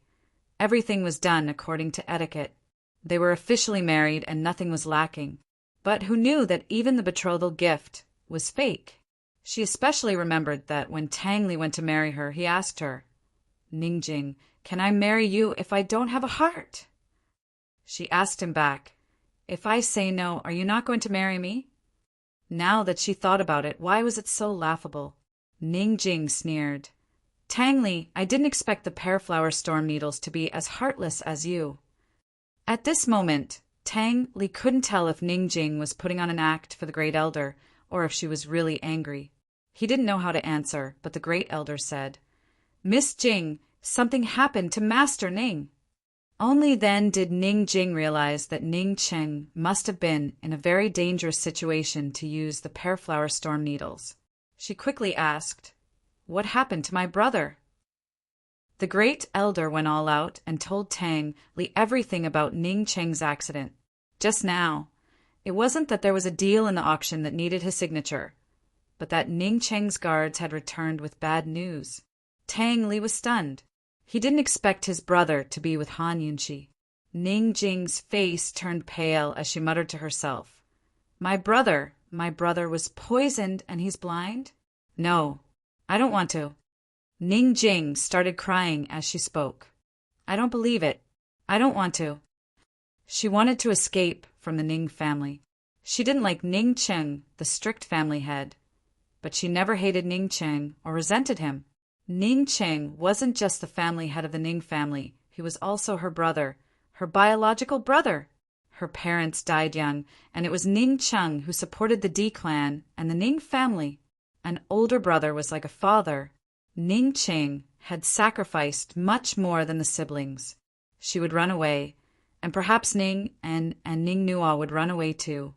everything was done according to etiquette. They were officially married and nothing was lacking. But who knew that even the betrothal gift was fake? She especially remembered that when Tang Li went to marry her, he asked her, "Ningjing, can I marry you if I don't have a heart?" She asked him back, "If I say no, are you not going to marry me?" Now that she thought about it, why was it so laughable? Ningjing sneered, "Tang Li, I didn't expect the pear flower storm needles to be as heartless as you." At this moment, Tang Li couldn't tell if Ningjing was putting on an act for the Great Elder or if she was really angry. He didn't know how to answer, but the Great Elder said, "Miss Jing, something happened to Master Ning." Only then did Ning Jing realize that Ning Cheng must have been in a very dangerous situation to use the pear flower storm needles. She quickly asked, "What happened to my brother?" The Great Elder went all out and told Tang Li everything about Ning Cheng's accident. Just now, it wasn't that there was a deal in the auction that needed his signature, but that Ning Cheng's guards had returned with bad news. Tang Li was stunned. He didn't expect his brother to be with Han Yunqi. Ning Jing's face turned pale as she muttered to herself, my brother was poisoned and he's blind? No, I don't want to." Ning Jing started crying as she spoke. "I don't believe it. I don't want to." She wanted to escape from the Ning family. She didn't like Ning Cheng, the strict family head, but she never hated Ning Cheng or resented him. Ning Cheng wasn't just the family head of the Ning family, he was also her brother, her biological brother. Her parents died young, and it was Ning Cheng who supported the D clan and the Ning family. An older brother was like a father. Ning Cheng had sacrificed much more than the siblings. She would run away, and perhaps Ning and Ning Nuo would run away too.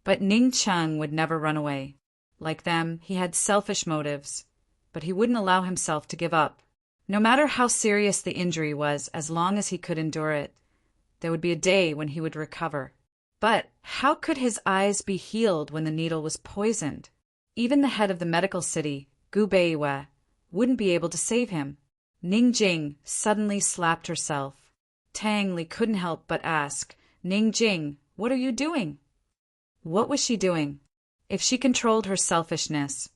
But Ning Cheng would never run away. Like them, he had selfish motives, but he wouldn't allow himself to give up. No matter how serious the injury was, as long as he could endure it, there would be a day when he would recover. But how could his eyes be healed when the needle was poisoned? Even the head of the medical city, Gu Beiwe, wouldn't be able to save him. Ning Jing suddenly slapped herself. Tang Li couldn't help but ask, "Ning Jing, what are you doing?" What was she doing? If she controlled her selfishness,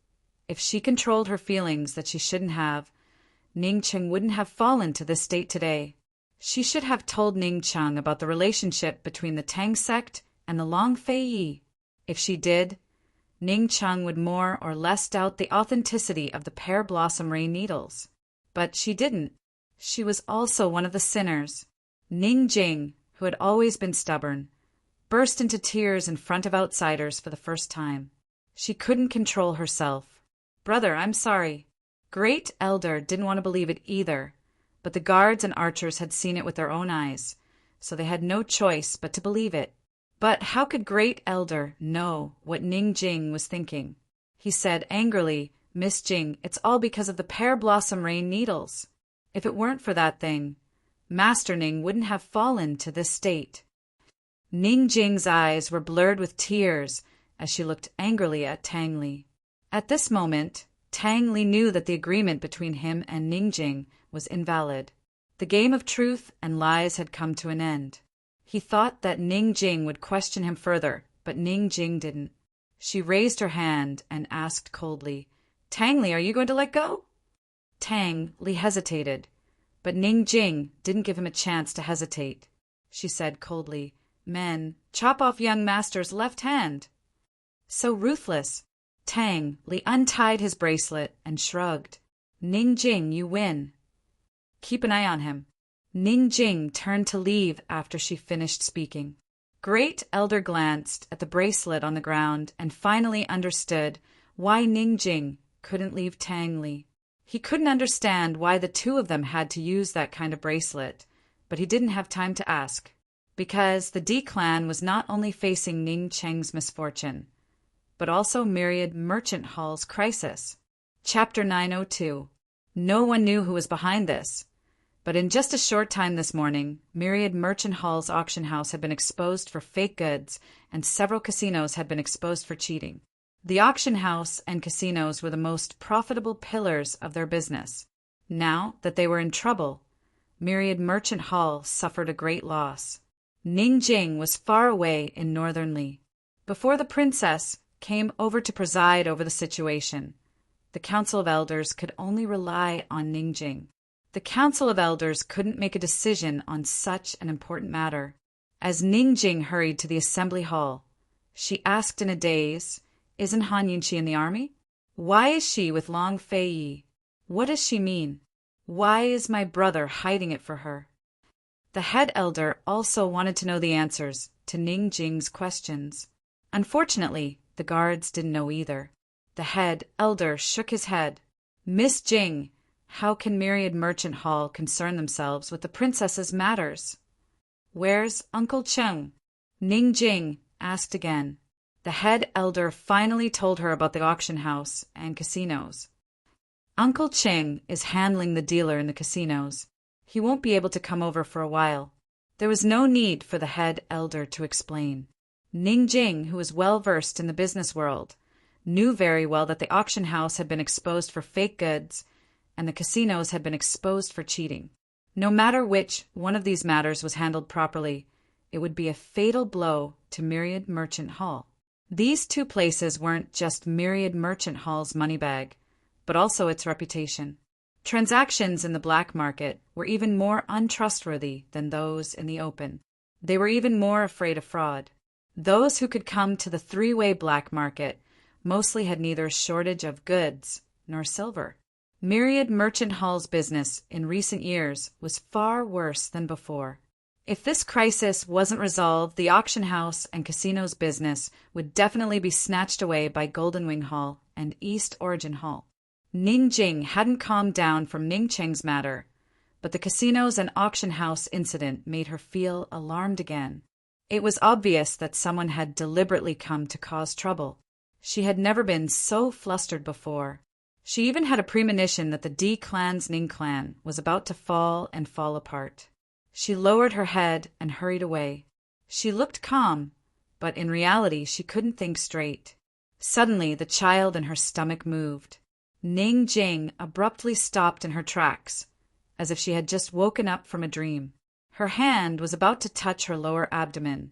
if she controlled her feelings that she shouldn't have, Ning Cheng wouldn't have fallen to this state today. She should have told Ning Cheng about the relationship between the Tang sect and the Long Fei Yi. If she did, Ning Cheng would more or less doubt the authenticity of the pear blossom rain needles. But she didn't. She was also one of the sinners. Ning Jing, who had always been stubborn, burst into tears in front of outsiders for the first time. She couldn't control herself. "Brother, I'm sorry." Great Elder didn't want to believe it either, but the guards and archers had seen it with their own eyes, so they had no choice but to believe it. But how could Great Elder know what Ning Jing was thinking? He said angrily, "Miss Jing, it's all because of the pear blossom rain needles. If it weren't for that thing, Master Ning wouldn't have fallen to this state." Ning Jing's eyes were blurred with tears as she looked angrily at Tang Li. At this moment, Tang Li knew that the agreement between him and Ning Jing was invalid. The game of truth and lies had come to an end. He thought that Ning Jing would question him further, but Ning Jing didn't. She raised her hand and asked coldly, "Tang Li, are you going to let go?" Tang Li hesitated, but Ning Jing didn't give him a chance to hesitate. She said coldly, "Men, chop off young master's left hand." So ruthless. Tang Li untied his bracelet and shrugged. "Ning Jing, you win. Keep an eye on him." Ning Jing turned to leave after she finished speaking. Great Elder glanced at the bracelet on the ground and finally understood why Ning Jing couldn't leave Tang Li. He couldn't understand why the two of them had to use that kind of bracelet, but he didn't have time to ask. Because the D clan was not only facing Ning Cheng's misfortune, but also Myriad Merchant Hall's crisis. Chapter 902. No one knew who was behind this. But in just a short time this morning, Myriad Merchant Hall's auction house had been exposed for fake goods, and several casinos had been exposed for cheating. The auction house and casinos were the most profitable pillars of their business. Now that they were in trouble, Myriad Merchant Hall suffered a great loss. Ningjing was far away in northern Li. Before the princess came over to preside over the situation, the Council of Elders could only rely on Ningjing. The Council of Elders couldn't make a decision on such an important matter. As Ningjing hurried to the assembly hall, she asked in a daze, "Isn't Han Yunqi in the army? Why is she with Long Fei Yi? What does she mean? Why is my brother hiding it for her?" The head elder also wanted to know the answers to Ningjing's questions. Unfortunately, the guards didn't know either. The head elder shook his head. "Miss Jing, how can Myriad Merchant Hall concern themselves with the princess's matters?" "Where's Uncle Cheng?" Ningjing asked again. The head elder finally told her about the auction house and casinos. "Uncle Cheng is handling the dealer in the casinos. He won't be able to come over for a while." There was no need for the head elder to explain. Ningjing, who was well versed in the business world, knew very well that the auction house had been exposed for fake goods and the casinos had been exposed for cheating. No matter which one of these matters was handled properly, it would be a fatal blow to Myriad Merchant Hall. These two places weren't just Myriad Merchant Hall's money bag, but also its reputation. Transactions in the black market were even more untrustworthy than those in the open. They were even more afraid of fraud. Those who could come to the three-way black market mostly had neither shortage of goods nor silver. Myriad Merchant Hall's business in recent years was far worse than before. If this crisis wasn't resolved, the auction house and casinos business would definitely be snatched away by Golden Wing Hall and East Origin Hall. Ningjing hadn't calmed down from Ningcheng's matter, but the casinos and auction house incident made her feel alarmed again. It was obvious that someone had deliberately come to cause trouble. She had never been so flustered before. She even had a premonition that the D clan's Ning clan was about to fall and fall apart. She lowered her head and hurried away. She looked calm, but in reality she couldn't think straight. Suddenly the child in her stomach moved. Ningjing abruptly stopped in her tracks, as if she had just woken up from a dream. Her hand was about to touch her lower abdomen,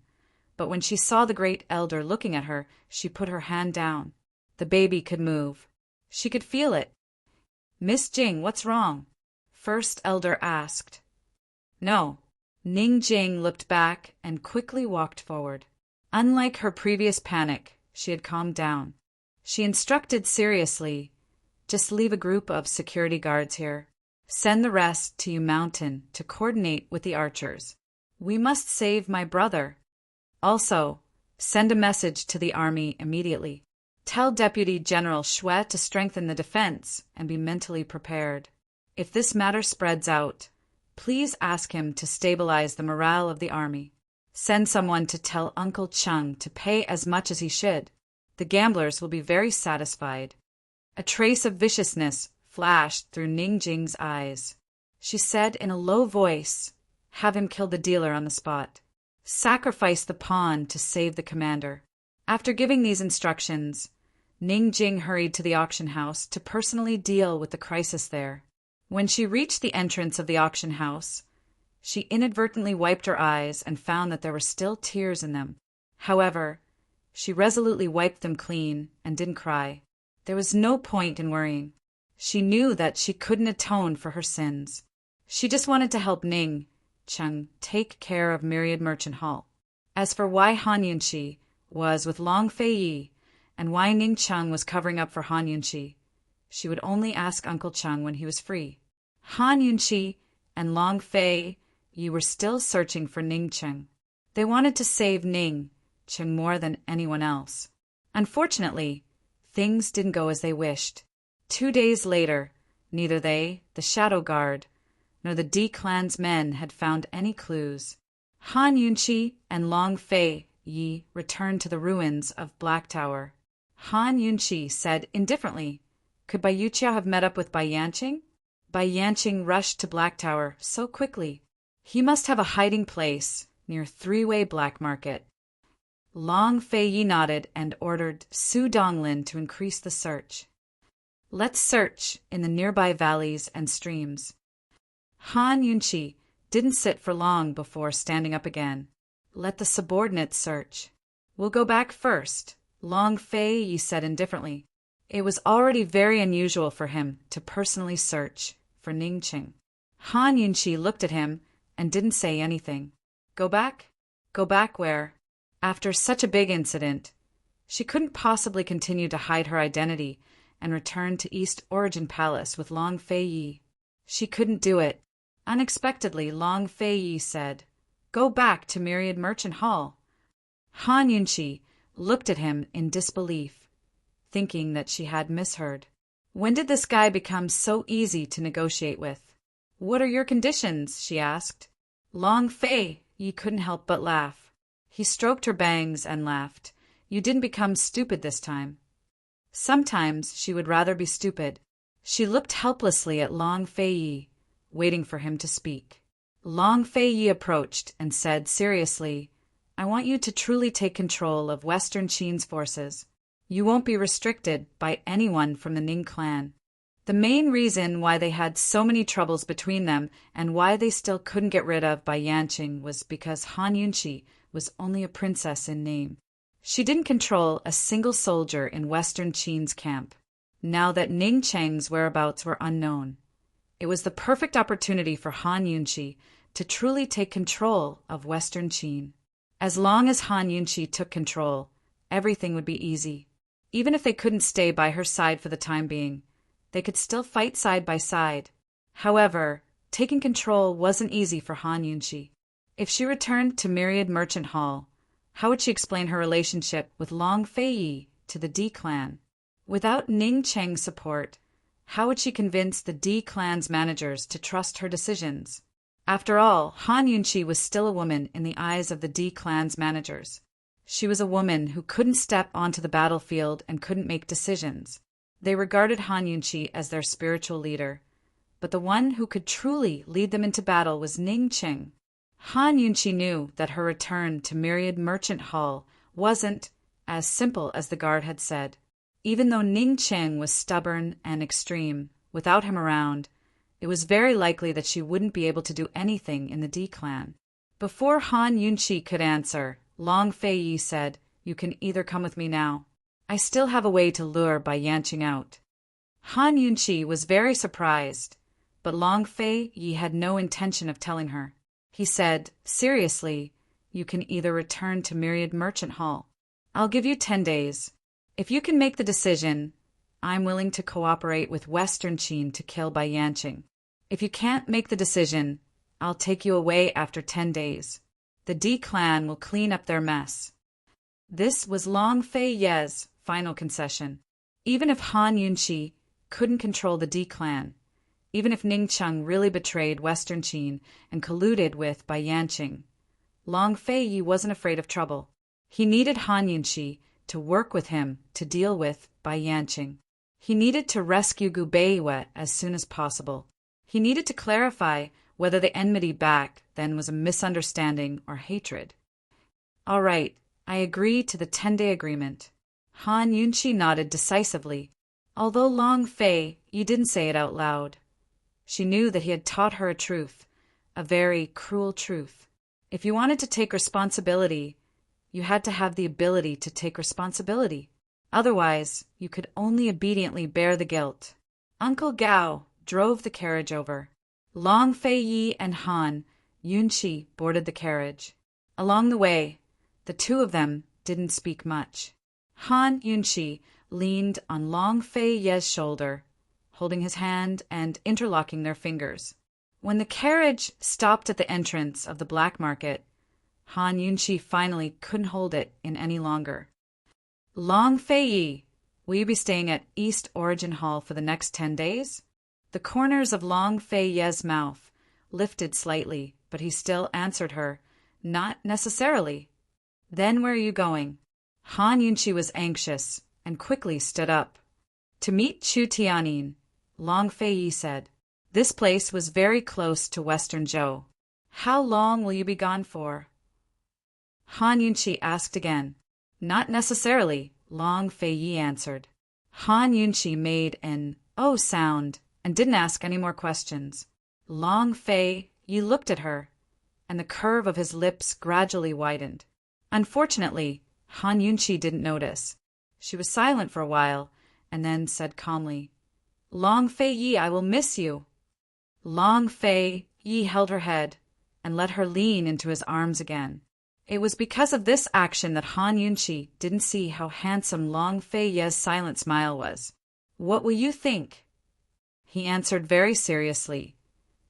but when she saw the great elder looking at her, she put her hand down. The baby could move. She could feel it. "Miss Jing, what's wrong?" First elder asked. "No." Ningjing looked back and quickly walked forward. Unlike her previous panic, she had calmed down. She instructed seriously, "Just leave a group of security guards here. Send the rest to Yu Mountain to coordinate with the archers. We must save my brother. Also, send a message to the army immediately. Tell Deputy General Xue to strengthen the defense and be mentally prepared. If this matter spreads out, please ask him to stabilize the morale of the army. Send someone to tell Uncle Cheng to pay as much as he should. The gamblers will be very satisfied." A trace of viciousness flashed through Ningjing's eyes. She said in a low voice, "Have him kill the dealer on the spot. Sacrifice the pawn to save the commander." After giving these instructions, Ningjing hurried to the auction house to personally deal with the crisis there. When she reached the entrance of the auction house, she inadvertently wiped her eyes and found that there were still tears in them. However, she resolutely wiped them clean and didn't cry. There was no point in worrying. She knew that she couldn't atone for her sins. She just wanted to help Ning Cheng take care of Myriad Merchant Hall. As for why Han Yunqi was with Long Fei Yi and why Ning Cheng was covering up for Han Yunqi, she would only ask Uncle Cheng when he was free. Han Yunqi and Long Fei Yi were still searching for Ning Cheng. They wanted to save Ning Cheng more than anyone else. Unfortunately, things didn't go as they wished. 2 days later, neither they, the Shadow Guard, nor the D clan's men had found any clues. Han Yunqi and Long Fei Yi returned to the ruins of Black Tower. Han Yunqi said indifferently, "Could Bai Yuqiao have met up with Bai Yanqing?" Bai Yanqing rushed to Black Tower so quickly. He must have a hiding place near Three-Way Black Market. Long Fei Yi nodded and ordered Su Donglin to increase the search. "Let's search in the nearby valleys and streams." Han Yunqi didn't sit for long before standing up again. Let the subordinates search. We'll go back first, Long Fei Yi said indifferently. It was already very unusual for him to personally search for Ningqing. Han Yunqi looked at him and didn't say anything. Go back? Go back where? After such a big incident, she couldn't possibly continue to hide her identity and return to East Origin Palace with Long Fei Yi. She couldn't do it. Unexpectedly, Long Fei Yi said, Go back to Myriad Merchant Hall. Han Yunqi looked at him in disbelief, thinking that she had misheard. When did this guy become so easy to negotiate with? What are your conditions? She asked. Long Fei Yi couldn't help but laugh. He stroked her bangs and laughed. You didn't become stupid this time. Sometimes she would rather be stupid. She looked helplessly at Long Fei Yi, waiting for him to speak. Long Fei Yi approached and said seriously, I want you to truly take control of Western Qin's forces. You won't be restricted by anyone from the Ning clan. The main reason why they had so many troubles between them and why they still couldn't get rid of Bai Yanqing was because Han Yunqi was only a princess in name. She didn't control a single soldier in Western Qin's camp. Now that Ningqing's whereabouts were unknown, it was the perfect opportunity for Han Yunqi to truly take control of Western Qin. As long as Han Yunqi took control, everything would be easy. Even if they couldn't stay by her side for the time being, they could still fight side by side. However, taking control wasn't easy for Han Yunqi. If she returned to Myriad Merchant Hall, how would she explain her relationship with Long Fei Yi to the D clan? Without Ningqing's support, how would she convince the D clan's managers to trust her decisions? After all, Han Yunqi was still a woman in the eyes of the D clan's managers. She was a woman who couldn't step onto the battlefield and couldn't make decisions. They regarded Han Yunqi as their spiritual leader, but the one who could truly lead them into battle was Ningqing. Han Yunqi knew that her return to Myriad Merchant Hall wasn't as simple as the guard had said. Even though Ningqing was stubborn and extreme, without him around, it was very likely that she wouldn't be able to do anything in the D clan. Before Han Yunqi could answer, Long Fei Yi said, You can either come with me now. I still have a way to lure Bai Yanqing out. Han Yunqi was very surprised, but Long Fei Yi had no intention of telling her. He said, seriously, you can either return to Myriad Merchant Hall. I'll give you 10 days. If you can make the decision, I'm willing to cooperate with Western Qin to kill Bai Yanqing. If you can't make the decision, I'll take you away after 10 days. The D clan will clean up their mess. This was Long Fei Yi's final concession. Even if Han Yunqi couldn't control the D clan, even if Ningqing really betrayed Western Qin and colluded with Bai Yanqing, Long Fei Yi wasn't afraid of trouble. He needed Han Yunqi to work with him to deal with Bai Yanqing. He needed to rescue Gu Beiwe as soon as possible. He needed to clarify whether the enmity back then was a misunderstanding or hatred. All right, I agree to the 10-day agreement. Han Yunqi nodded decisively, although Long Fei Yi didn't say it out loud. She knew that he had taught her a truth, a very cruel truth. If you wanted to take responsibility, you had to have the ability to take responsibility. Otherwise, you could only obediently bear the guilt. Uncle Gao drove the carriage over. Long Fei Yi and Han Yunqi boarded the carriage. Along the way, the two of them didn't speak much. Han Yunqi leaned on Long Fei Yi's shoulder, holding his hand and interlocking their fingers. When the carriage stopped at the entrance of the black market, Han Yunqi finally couldn't hold it in any longer. Long Fei Yi, will you be staying at East Origin Hall for the next 10 days? The corners of Long Fei Yi's mouth lifted slightly, but he still answered her, Not necessarily. Then where are you going? Han Yunqi was anxious and quickly stood up. To meet Chu Tianyin, Long Fei Yi said. This place was very close to Western Zhou. How long will you be gone for? Han Yunqi asked again. Not necessarily, Long Fei Yi answered. Han Yunqi made an "oh" sound and didn't ask any more questions. Long Fei Yi looked at her and the curve of his lips gradually widened. Unfortunately, Han Yunqi didn't notice. She was silent for a while, and then said calmly, "Long Fei Yi, I will miss you." Long Fei Yi held her head and let her lean into his arms again. It was because of this action that Han Yunqi didn't see how handsome Long Fei Yi's silent smile was. "What will you think?" He answered very seriously,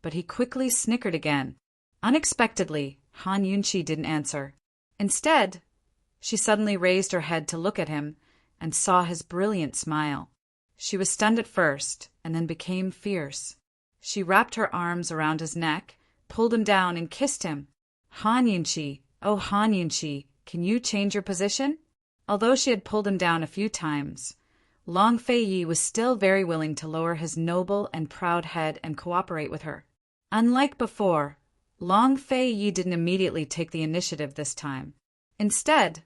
but he quickly snickered again. Unexpectedly, Han Yunqi didn't answer. Instead, she suddenly raised her head to look at him and saw his brilliant smile. She was stunned at first and then became fierce. She wrapped her arms around his neck, pulled him down, and kissed him. "Han Yunqi, oh Han Yunqi, can you change your position?" Although she had pulled him down a few times, Long Fei Yi was still very willing to lower his noble and proud head and cooperate with her. Unlike before, Long Fei Yi didn't immediately take the initiative this time. Instead,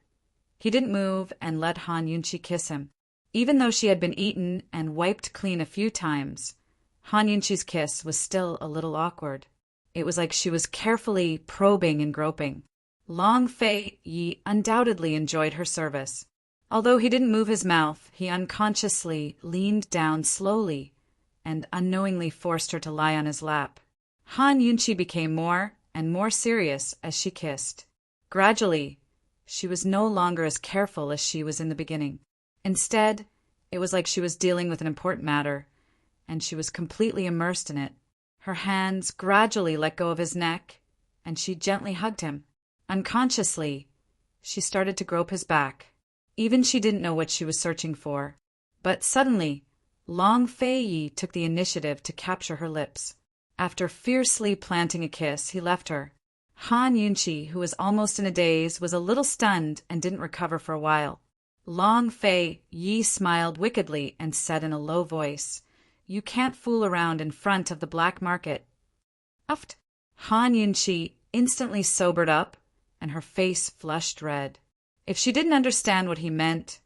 he didn't move and let Han Yunqi kiss him. Even though she had been eaten and wiped clean a few times, Han Yunqi's kiss was still a little awkward. It was like she was carefully probing and groping. Long Fei Yi undoubtedly enjoyed her service. Although he didn't move his mouth, he unconsciously leaned down slowly and unknowingly forced her to lie on his lap. Han Yunqi became more and more serious as she kissed. Gradually, she was no longer as careful as she was in the beginning. Instead, it was like she was dealing with an important matter, and she was completely immersed in it. Her hands gradually let go of his neck, and she gently hugged him. Unconsciously, she started to grope his back. Even she didn't know what she was searching for. But suddenly, Long Fei Yi took the initiative to capture her lips. After fiercely planting a kiss, he left her. Han Yunqi, who was almost in a daze, was a little stunned and didn't recover for a while. Long Fei Yi smiled wickedly and said in a low voice, "You can't fool around in front of the black market." Uft. Han Yunqi instantly sobered up, and her face flushed red. If she didn't understand what he meant,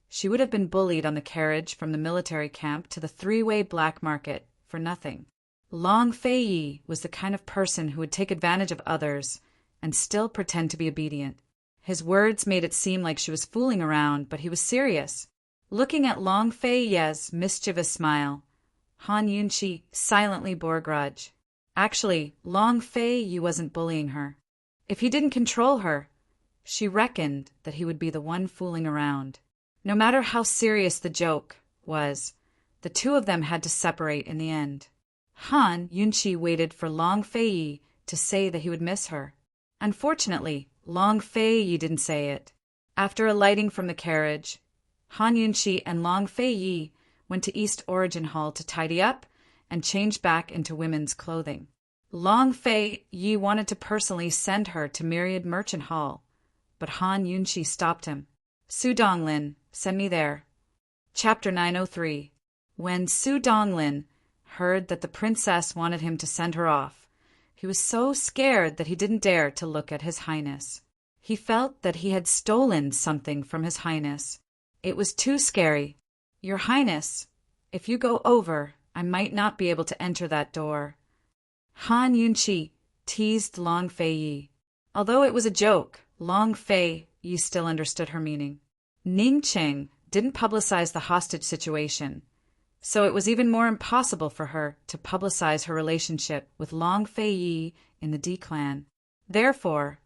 she would have been bullied on the carriage from the military camp to the three-way black market for nothing. Long Fei Yi was the kind of person who would take advantage of others and still pretend to be obedient. His words made it seem like she was fooling around, but he was serious. Looking at Long Fei Yi's mischievous smile, Han Yunqi silently bore a grudge. Actually, Long Fei Yi wasn't bullying her. If he didn't control her, she reckoned that he would be the one fooling around. No matter how serious the joke was, the two of them had to separate in the end. Han Yunqi waited for Long Fei Yi to say that he would miss her. Unfortunately, Long Fei Yi didn't say it. After alighting from the carriage, Han Yunqi and Long Fei Yi went to East Origin Hall to tidy up and change back into women's clothing. Long Fei Yi wanted to personally send her to Myriad Merchant Hall, but Han Yunqi stopped him. "Su Donglin, send me there." Chapter 903. When Su Donglin heard that the princess wanted him to send her off, he was so scared that he didn't dare to look at His Highness. He felt that he had stolen something from His Highness. It was too scary. "Your Highness, if you go over, I might not be able to enter that door." Han Yunqi teased Long Fei Yi. Although it was a joke, Long Fei Yi still understood her meaning. Ning Cheng didn't publicize the hostage situation, so it was even more impossible for her to publicize her relationship with Long Fei Yi in the D clan. Therefore,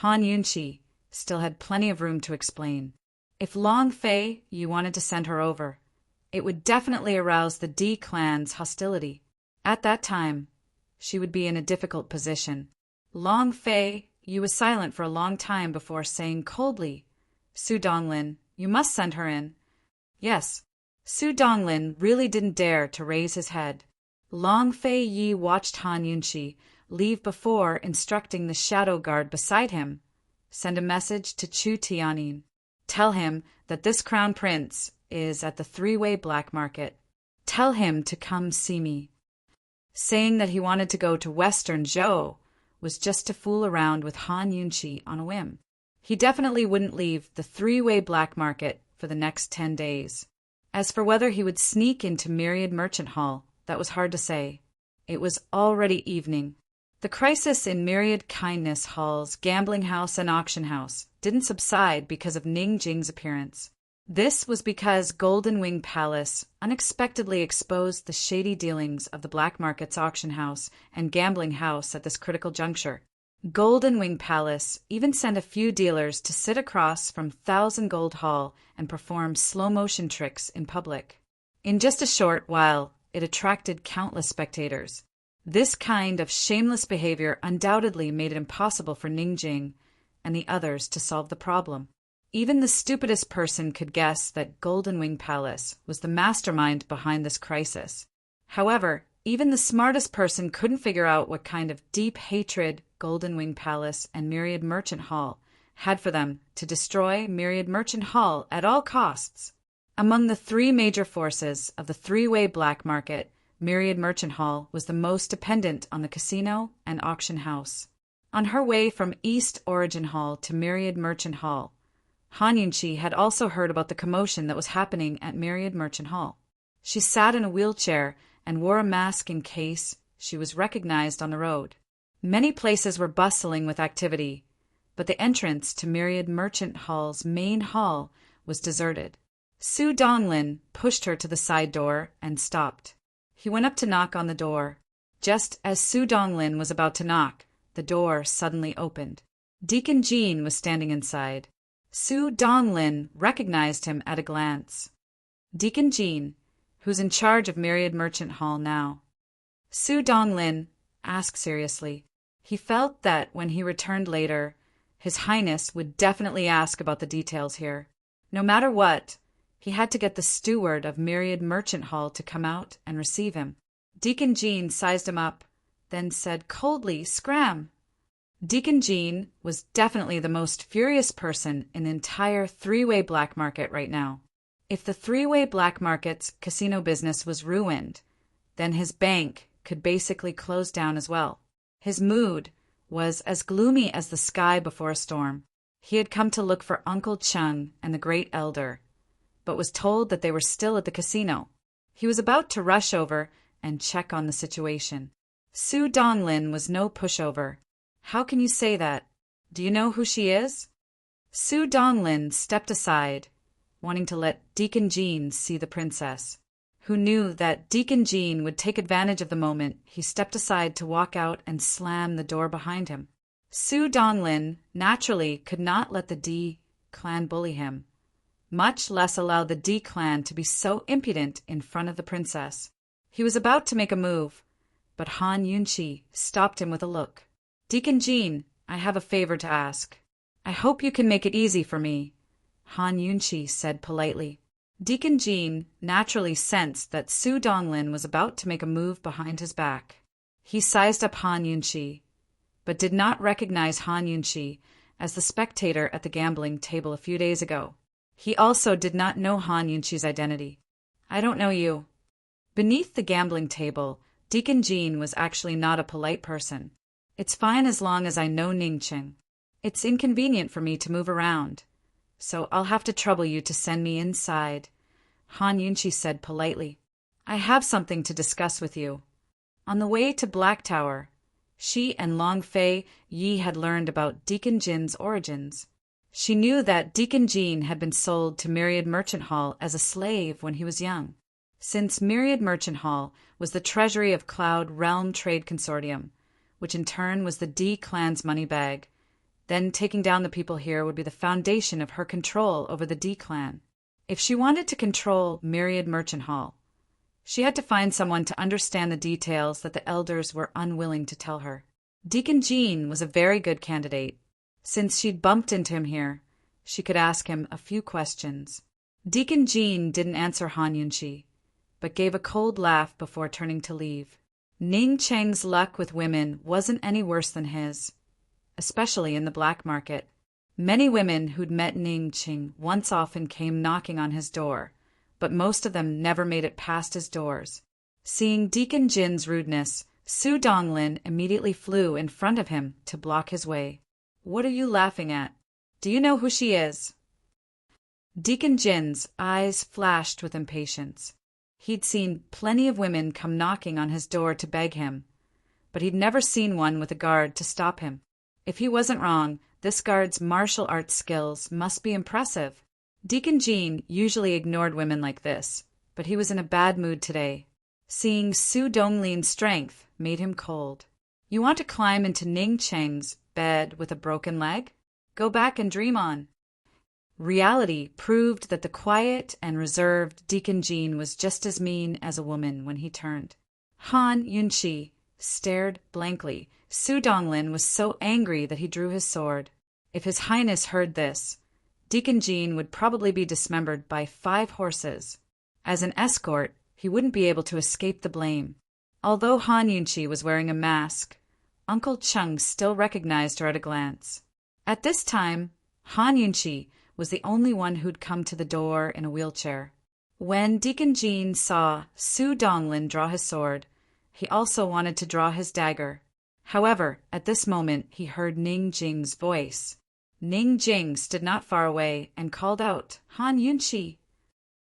Han Yunqi still had plenty of room to explain. If Long Fei Yi wanted to send her over, it would definitely arouse the D clan's hostility. At that time, she would be in a difficult position. Long Fei Yi was silent for a long time before saying coldly, "Su Donglin, you must send her in." Yes, Su Donglin really didn't dare to raise his head. Long Fei Yi watched Han Yunqi leave before instructing the shadow guard beside him, "Send a message to Chu Tianyin. Tell him that this crown prince is at the three-way black market. Tell him to come see me." Saying that he wanted to go to Western Zhou was just to fool around with Han Yunqi on a whim. He definitely wouldn't leave the three-way black market for the next 10 days. As for whether he would sneak into Myriad Merchant Hall, that was hard to say. It was already evening. The crisis in myriad kindness halls, gambling house, and auction house didn't subside because of Ning Jing's appearance. This was because Golden Wing Palace unexpectedly exposed the shady dealings of the black market's auction house and gambling house at this critical juncture. Golden Wing Palace even sent a few dealers to sit across from Thousand Gold Hall and perform slow-motion tricks in public. In just a short while, it attracted countless spectators. This kind of shameless behavior undoubtedly made it impossible for Ning Jing and the others to solve the problem. Even the stupidest person could guess that Golden Wing Palace was the mastermind behind this crisis. However, even the smartest person couldn't figure out what kind of deep hatred Golden Wing Palace and Myriad Merchant Hall had for them to destroy Myriad Merchant Hall at all costs. Among the three major forces of the three-way black market, Myriad Merchant Hall was the most dependent on the casino and auction house. On her way from East Origin Hall to Myriad Merchant Hall, Han Yunqi had also heard about the commotion that was happening at Myriad Merchant Hall. She sat in a wheelchair and wore a mask in case she was recognized on the road. Many places were bustling with activity, but the entrance to Myriad Merchant Hall's main hall was deserted. Su Donglin pushed her to the side door and stopped. He went up to knock on the door. Just as Su Donglin was about to knock, the door suddenly opened. Deacon Jean was standing inside. Su Donglin recognized him at a glance. Deacon Jean, who's in charge of Myriad Merchant Hall now. Su Donglin asked seriously. He felt that when he returned later, His Highness would definitely ask about the details here. No matter what, he had to get the steward of Myriad Merchant Hall to come out and receive him. Deacon Jean sized him up, then said coldly, "Scram!" Deacon Jean was definitely the most furious person in the entire three-way black market right now. If the three-way black market's casino business was ruined, then his bank could basically close down as well. His mood was as gloomy as the sky before a storm. He had come to look for Uncle Chung and the Great Elder, but was told that they were still at the casino. He was about to rush over and check on the situation. Su Donglin was no pushover. How can you say that? Do you know who she is? Su Donglin stepped aside, wanting to let Deacon Jean see the princess. Who knew that Deacon Jean would take advantage of the moment, he stepped aside to walk out and slam the door behind him. Su Donglin naturally could not let the D clan bully him, much less allow the D clan to be so impudent in front of the princess. He was about to make a move, but Han Yunqi stopped him with a look. "Deacon Jean, I have a favor to ask. I hope you can make it easy for me," Han Yunqi said politely. Deacon Jean naturally sensed that Su Donglin was about to make a move behind his back. He sized up Han Yunqi, but did not recognize Han Yunqi as the spectator at the gambling table a few days ago. He also did not know Han Yunqi's identity. "I don't know you." Beneath the gambling table, Deacon Jean was actually not a polite person. "It's fine as long as I know Ningqing. It's inconvenient for me to move around, so I'll have to trouble you to send me inside," Han Yunqi said politely. "I have something to discuss with you." On the way to Black Tower, she and Long Fei Yi had learned about Deacon Jin's origins. She knew that Deacon Jean had been sold to Myriad Merchant Hall as a slave when he was young. Since Myriad Merchant Hall was the treasury of Cloud Realm Trade Consortium, which in turn was the D clan's money bag, then taking down the people here would be the foundation of her control over the D clan. If she wanted to control Myriad Merchant Hall, she had to find someone to understand the details that the elders were unwilling to tell her. Deacon Jean was a very good candidate. Since she'd bumped into him here, she could ask him a few questions. Deacon Jean didn't answer Han Yunqi, but gave a cold laugh before turning to leave. Ning Cheng's luck with women wasn't any worse than his, especially in the black market. Many women who'd met Ning Cheng once often came knocking on his door, but most of them never made it past his doors. Seeing Deacon Jin's rudeness, Su Donglin immediately flew in front of him to block his way. "What are you laughing at? Do you know who she is?" Deacon Jin's eyes flashed with impatience. He'd seen plenty of women come knocking on his door to beg him, but he'd never seen one with a guard to stop him. If he wasn't wrong, this guard's martial arts skills must be impressive. Deacon Jean usually ignored women like this, but he was in a bad mood today. Seeing Su Donglin's strength made him cold. You want to climb into Ning Cheng's bed with a broken leg? Go back and dream on. Reality proved that the quiet and reserved Deacon Jean was just as mean as a woman when he turned. Han Yunqi stared blankly. Su Donglin was so angry that he drew his sword. If His Highness heard this, Deacon Jean would probably be dismembered by 5 horses. As an escort, he wouldn't be able to escape the blame. Although Han Yunqi was wearing a mask, Uncle Chung still recognized her at a glance. At this time, Han Yunqi was the only one who'd come to the door in a wheelchair. When Deacon Jean saw Su Donglin draw his sword, he also wanted to draw his dagger. However, at this moment he heard Ning Jing's voice. Ning Jing stood not far away and called out, "Han Yunqi."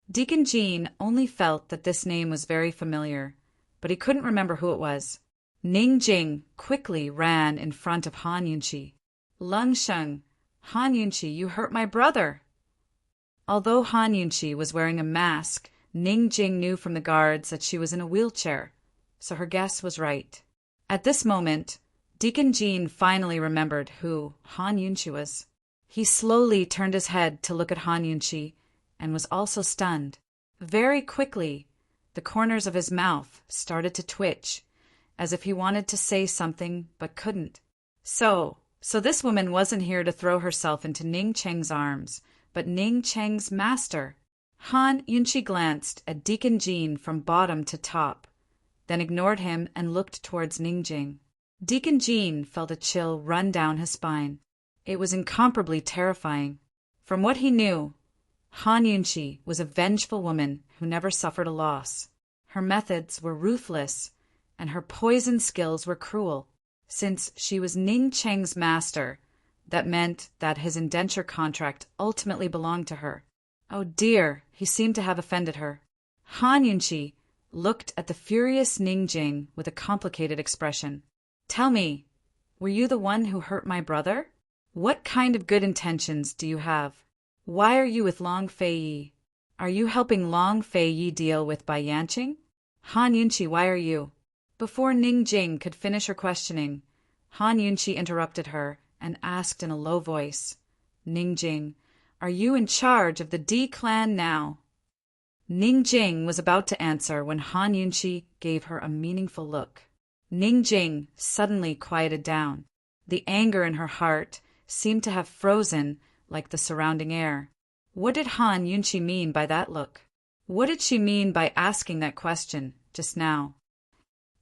Deacon Jean only felt that this name was very familiar, but he couldn't remember who it was. Ning Jing quickly ran in front of Han Yunqi. "Lung Sheng, Han Yunqi, you hurt my brother." Although Han Yunqi was wearing a mask, Ning Jing knew from the guards that she was in a wheelchair, so her guess was right. At this moment, Deacon Jean finally remembered who Han Yunqi was. He slowly turned his head to look at Han Yunqi and was also stunned. Very quickly, the corners of his mouth started to twitch, as if he wanted to say something but couldn't. So this woman wasn't here to throw herself into Ning Cheng's arms, but Ning Cheng's master. Han Yunqi glanced at Deacon Jean from bottom to top, then ignored him and looked towards Ning Jing. Deacon Jean felt a chill run down his spine. It was incomparably terrifying. From what he knew, Han Yunqi was a vengeful woman who never suffered a loss. Her methods were ruthless, and her poison skills were cruel. Since she was Ning Cheng's master, that meant that his indenture contract ultimately belonged to her. Oh dear, he seemed to have offended her. Han Yunqi looked at the furious Ning Jing with a complicated expression. "Tell me, were you the one who hurt my brother? What kind of good intentions do you have? Why are you with Long Fei Yi? Are you helping Long Fei Yi deal with Bai Yanqing? Han Yunqi, why are you?" Before Ning Jing could finish her questioning, Han Yunqi interrupted her and asked in a low voice, "Ning Jing, are you in charge of the D clan now?" Ning Jing was about to answer when Han Yunqi gave her a meaningful look. Ning Jing suddenly quieted down. The anger in her heart seemed to have frozen like the surrounding air. What did Han Yunqi mean by that look? What did she mean by asking that question just now?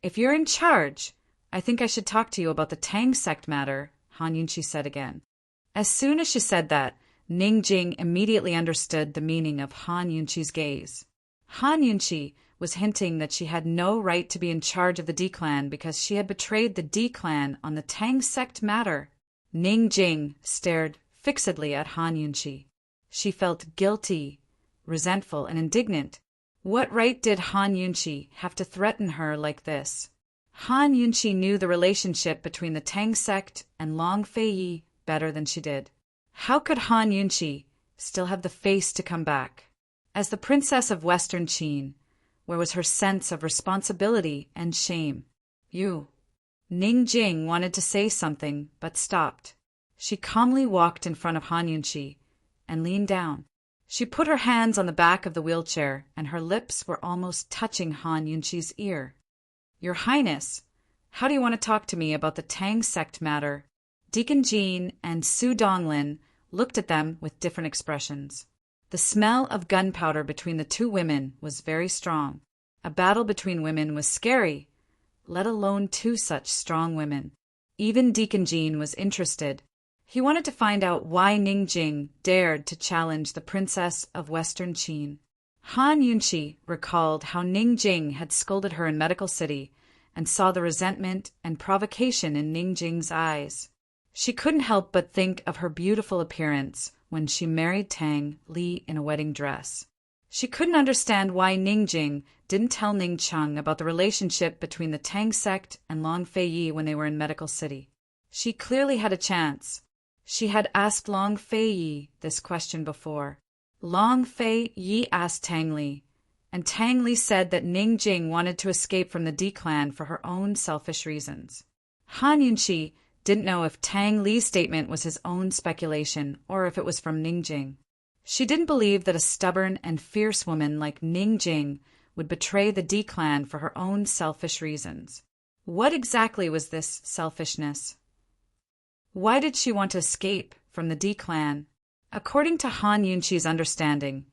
"If you're in charge, I think I should talk to you about the Tang sect matter," Han Yunqi said again. As soon as she said that, Ning Jing immediately understood the meaning of Han Yunqi's gaze. Han Yunqi was hinting that she had no right to be in charge of the D-clan because she had betrayed the D-clan on the Tang sect matter. Ning Jing stared fixedly at Han Yunqi. She felt guilty, resentful, and indignant. What right did Han Yunqi have to threaten her like this? Han Yunqi knew the relationship between the Tang sect and Long Fei Yi better than she did. How could Han Yunqi still have the face to come back? As the princess of Western Qin, where was her sense of responsibility and shame? Ning Jing wanted to say something, but stopped. She calmly walked in front of Han Yunqi and leaned down. She put her hands on the back of the wheelchair, and her lips were almost touching Han Yunqi's ear. "Your Highness, how do you want to talk to me about the Tang sect matter?" Deacon Jean and Su Donglin looked at them with different expressions. The smell of gunpowder between the two women was very strong. A battle between women was scary, let alone two such strong women. Even Deacon Jean was interested. He wanted to find out why Ning Jing dared to challenge the princess of Western Qin. Han Yunqi recalled how Ning Jing had scolded her in Medical City and saw the resentment and provocation in Ning Jing's eyes. She couldn't help but think of her beautiful appearance when she married Tang Li in a wedding dress. She couldn't understand why Ningjing didn't tell Ning Cheng about the relationship between the Tang sect and Long Fei Yi when they were in Medical City. She clearly had a chance. She had asked Long Fei Yi this question before. Long Fei Yi asked Tang Li, and Tang Li said that Ningjing wanted to escape from the D clan for her own selfish reasons. Han Yunqi didn't know if Tang Li's statement was his own speculation or if it was from Ningjing. She didn't believe that a stubborn and fierce woman like Ningjing would betray the D clan for her own selfish reasons. What exactly was this selfishness? Why did she want to escape from the D clan? According to Han Yunqi's understanding,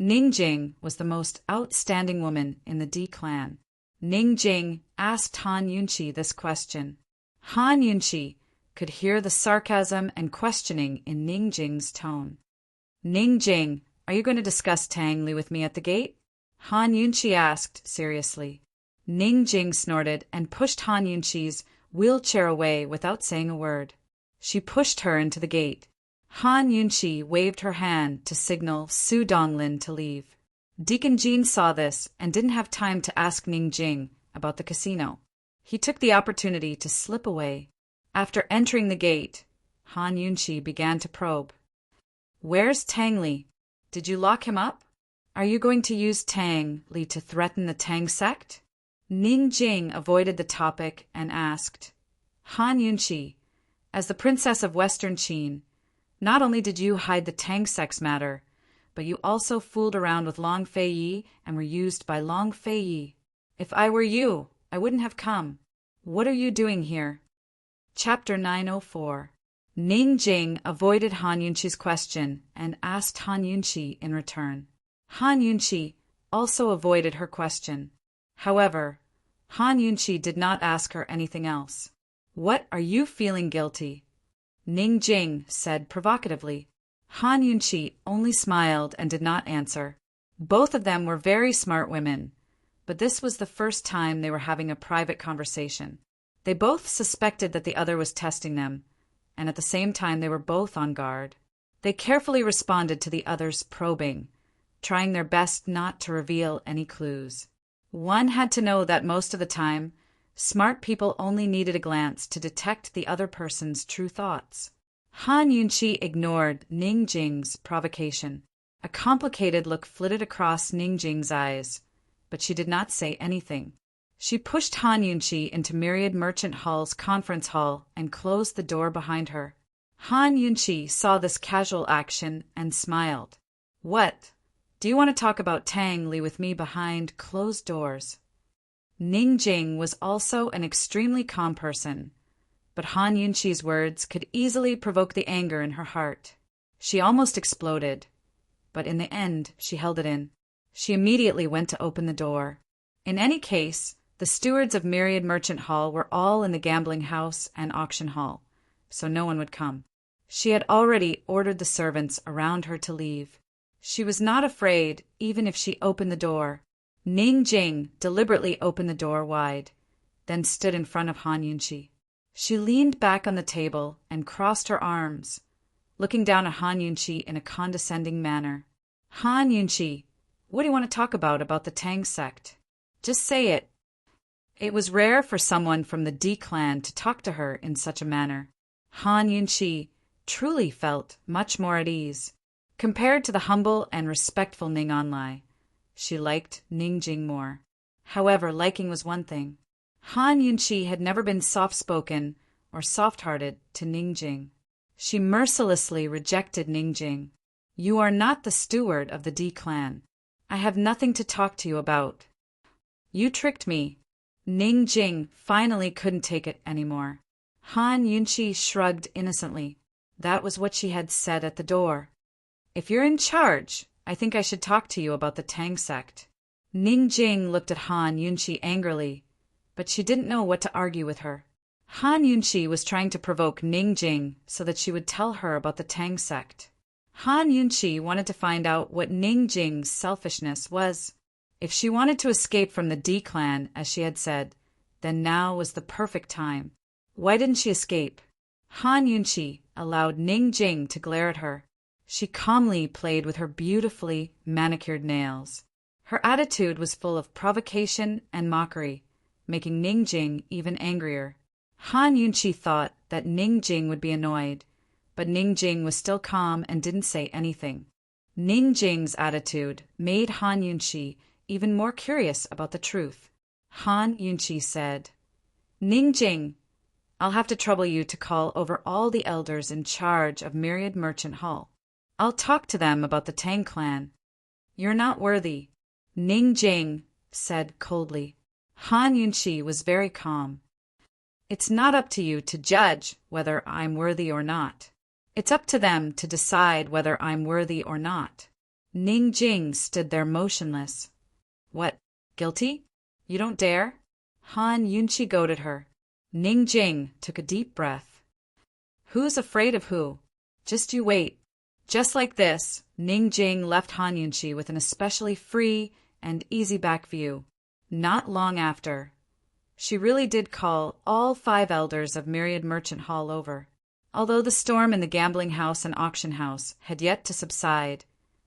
Ningjing was the most outstanding woman in the D clan. Ningjing asked Han Yunqi this question. Han Yunqi could hear the sarcasm and questioning in Ningjing's tone. Ningjing, are you going to discuss Tang Li with me at the gate? Han Yunqi asked seriously. Ningjing snorted and pushed Han Yunqi's wheelchair away without saying a word. She pushed her into the gate. Han Yunqi waved her hand to signal Su Donglin to leave. Deacon Jean saw this and didn't have time to ask Ningjing about the casino. He took the opportunity to slip away. After entering the gate, Han Yunqi began to probe. Where's Tang Li? Did you lock him up? Are you going to use Tang Li to threaten the Tang sect? Ningjing avoided the topic and asked, Han Yunqi, as the princess of Western Qin, not only did you hide the Tang sect's matter, but you also fooled around with Long Fei Yi and were used by Long Fei Yi. If I were you, I wouldn't have come. What are you doing here? Chapter 904. Ningjing avoided Han Yunqi's question and asked Han Yunqi in return. Han Yunqi also avoided her question. However, Han Yunqi did not ask her anything else. What are you feeling guilty? Ningjing said provocatively. Han Yunqi only smiled and did not answer. Both of them were very smart women, but this was the first time they were having a private conversation. They both suspected that the other was testing them, and at the same time they were both on guard. They carefully responded to the other's probing, trying their best not to reveal any clues. One had to know that most of the time, smart people only needed a glance to detect the other person's true thoughts. Han Yunqi ignored Ningjing's provocation. A complicated look flitted across Ningjing's eyes, but she did not say anything. She pushed Han Yunqi into Myriad Merchant Hall's conference hall and closed the door behind her. Han Yunqi saw this casual action and smiled. What? Do you want to talk about Tang Li with me behind closed doors? Ningjing was also an extremely calm person, but Han Yunqi's words could easily provoke the anger in her heart. She almost exploded, but in the end she held it in. She immediately went to open the door. In any case, the stewards of Myriad Merchant Hall were all in the gambling house and auction hall, so no one would come. She had already ordered the servants around her to leave. She was not afraid, even if she opened the door. Ningjing deliberately opened the door wide, then stood in front of Han Yunqi. She leaned back on the table and crossed her arms, looking down at Han Yunqi in a condescending manner. Han Yunqi, what do you want to talk about the Tang sect? Just say it. It was rare for someone from the D clan to talk to her in such a manner. Han Yunqi truly felt much more at ease. Compared to the humble and respectful Ning Onlai, she liked Ningjing more. However, liking was one thing. Han Yunqi had never been soft-spoken or soft-hearted to Ningjing. She mercilessly rejected Ningjing. You are not the steward of the D clan. I have nothing to talk to you about. You tricked me. Ningjing finally couldn't take it anymore. Han Yunqi shrugged innocently. That was what she had said at the door. If you're in charge, I think I should talk to you about the Tang sect. Ningjing looked at Han Yunqi angrily, but she didn't know what to argue with her. Han Yunqi was trying to provoke Ningjing so that she would tell her about the Tang sect. Han Yunqi wanted to find out what Ningjing's selfishness was. If she wanted to escape from the D clan, as she had said, then now was the perfect time. Why didn't she escape? Han Yunqi allowed Ningjing to glare at her. She calmly played with her beautifully manicured nails. Her attitude was full of provocation and mockery, making Ningjing even angrier. Han Yunqi thought that Ningjing would be annoyed, but Ningjing was still calm and didn't say anything. Ningjing's attitude made Han Yunqi even more curious about the truth. Han Yunqi said, "Ningjing, I'll have to trouble you to call over all the elders in charge of Myriad Merchant Hall. I'll talk to them about the Tang clan." "You're not worthy," Ningjing said coldly. Han Yunqi was very calm. "It's not up to you to judge whether I'm worthy or not. It's up to them to decide whether I'm worthy or not." Ningjing stood there motionless. "What, guilty? You don't dare?" Han Yunqi goaded her. Ningjing took a deep breath. "Who's afraid of who? Just you wait." Just like this, Ningjing left Han Yunqi with an especially free and easy back view. Not long after, she really did call all 5 elders of Myriad Merchant Hall over. Although the storm in the gambling house and auction house had yet to subside,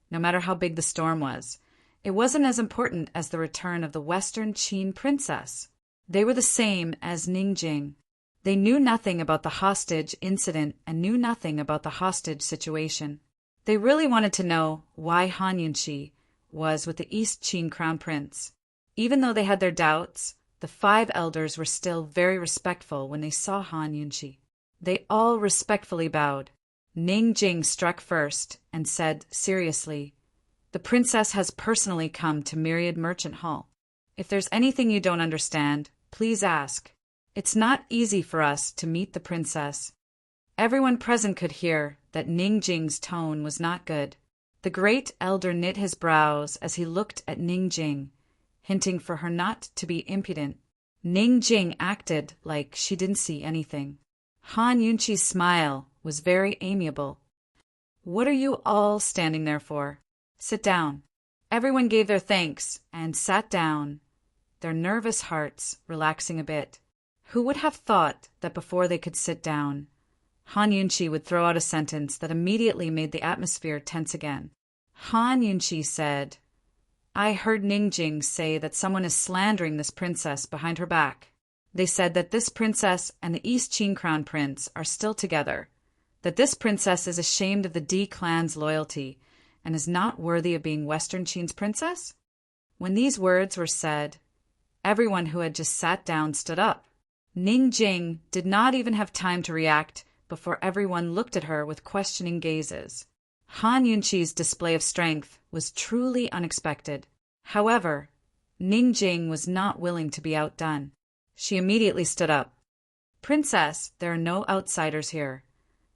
no matter how big the storm was, it wasn't as important as the return of the Western Qin princess. They were the same as Ningjing. They knew nothing about the hostage incident and knew nothing about the hostage situation. They really wanted to know why Han Yunqi was with the East Qin Crown Prince. Even though they had their doubts, the 5 elders were still very respectful when they saw Han Yunqi. They all respectfully bowed. Ningjing struck first and said seriously, "The princess has personally come to Myriad Merchant Hall. If there's anything you don't understand, please ask. It's not easy for us to meet the princess." Everyone present could hear that Ningjing's tone was not good. The great elder knit his brows as he looked at Ningjing, hinting for her not to be impudent. Ningjing acted like she didn't see anything. Han Yunqi's smile was very amiable. "What are you all standing there for? Sit down." Everyone gave their thanks and sat down, their nervous hearts relaxing a bit. Who would have thought that before they could sit down, Han Yunqi would throw out a sentence that immediately made the atmosphere tense again. Han Yunqi said, "I heard Ningjing say that someone is slandering this princess behind her back. They said that this princess and the East Qin Crown Prince are still together, that this princess is ashamed of the D clan's loyalty and is not worthy of being Western Qin's princess." When these words were said, everyone who had just sat down stood up. Ningjing did not even have time to react before everyone looked at her with questioning gazes. Han Yunqi's display of strength was truly unexpected. However, Ningjing was not willing to be outdone. She immediately stood up. "Princess, there are no outsiders here.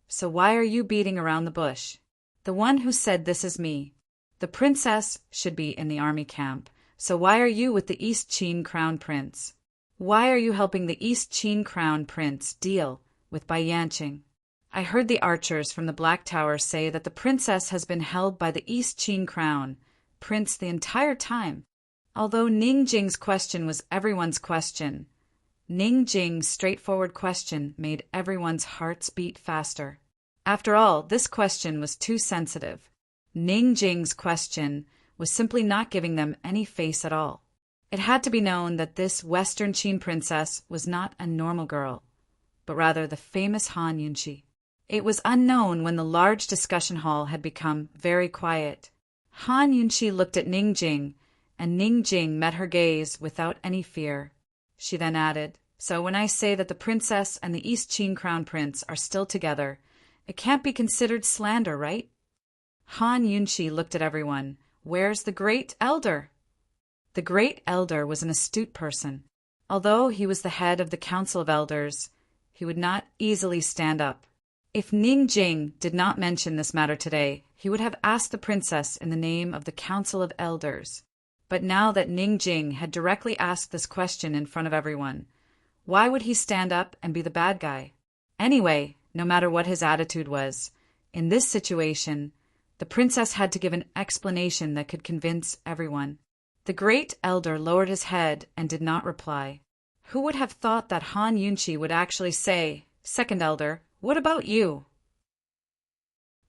So why are you beating around the bush? The one who said this is me. The princess should be in the army camp. So why are you with the East Qin Crown Prince? Why are you helping the East Qin Crown Prince deal with Bai Yanqing? I heard the archers from the Black Tower say that the princess has been held by the East Qin Crown Prince the entire time." Although Ningjing's question was everyone's question, Ningjing's straightforward question made everyone's hearts beat faster. After all, this question was too sensitive. Ningjing's question was simply not giving them any face at all. It had to be known that this Western Qin princess was not a normal girl, but rather the famous Han Yunqi. It was unknown when the large discussion hall had become very quiet. Han Yunqi looked at Ningjing, and Ningjing met her gaze without any fear. She then added, "So when I say that the princess and the East Qin Crown Prince are still together, it can't be considered slander, right?" Han Yunqi looked at everyone. "Where's the great elder?" The great elder was an astute person. Although he was the head of the Council of Elders, he would not easily stand up. If Ningjing did not mention this matter today, he would have asked the princess in the name of the Council of Elders. But now that Ningjing had directly asked this question in front of everyone, why would he stand up and be the bad guy? Anyway, no matter what his attitude was, in this situation, the princess had to give an explanation that could convince everyone. The great elder lowered his head and did not reply. Who would have thought that Han Yunqi would actually say, "Second elder, what about you?"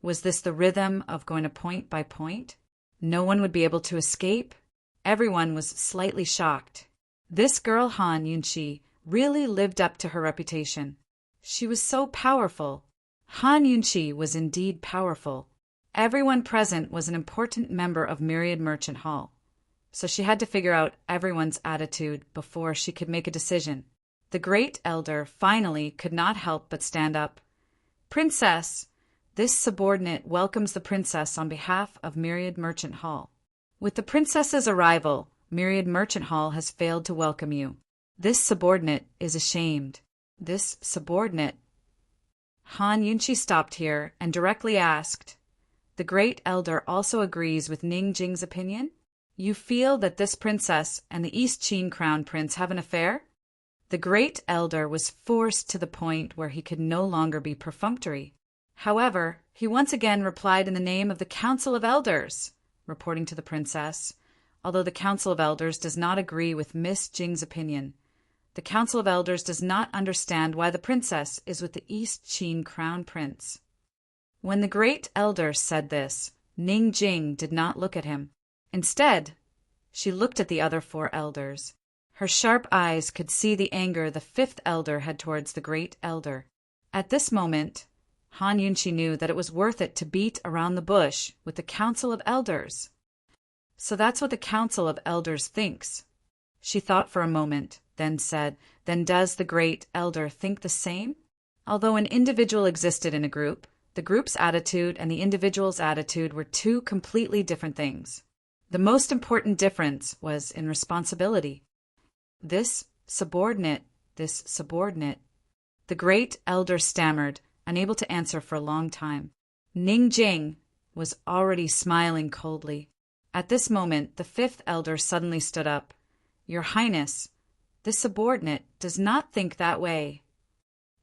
Was this the rhythm of going to point by point? No one would be able to escape? Everyone was slightly shocked. This girl Han Yunqi really lived up to her reputation. She was so powerful. Han Yunqi was indeed powerful. Everyone present was an important member of Myriad Merchant Hall, so she had to figure out everyone's attitude before she could make a decision. The great elder finally could not help but stand up. Princess! This subordinate welcomes the princess on behalf of Myriad Merchant Hall. With the princess's arrival, Myriad Merchant Hall has failed to welcome you. This subordinate is ashamed. This subordinate. Han Yunqi stopped here and directly asked, "The great elder also agrees with Ning Jing's opinion? You feel that this princess and the East Qin crown prince have an affair?" The great elder was forced to the point where he could no longer be perfunctory. However, he once again replied in the name of the Council of Elders, reporting to the princess, although the Council of Elders does not agree with Miss Jing's opinion. The Council of Elders does not understand why the princess is with the East Qin crown prince. When the great elder said this, Ning Jing did not look at him. Instead, she looked at the other 4 elders. Her sharp eyes could see the anger the 5th elder had towards the great elder. At this moment, Han Yunqi knew that it was worth it to beat around the bush with the Council of Elders. So that's what the Council of Elders thinks. She thought for a moment, then said, "Then does the great elder think the same?" Although an individual existed in a group, the group's attitude and the individual's attitude were 2 completely different things. The most important difference was in responsibility. This subordinate. The great elder stammered, unable to answer for a long time. Ning Jing was already smiling coldly. At this moment, the 5th elder suddenly stood up. "Your Highness, this subordinate does not think that way."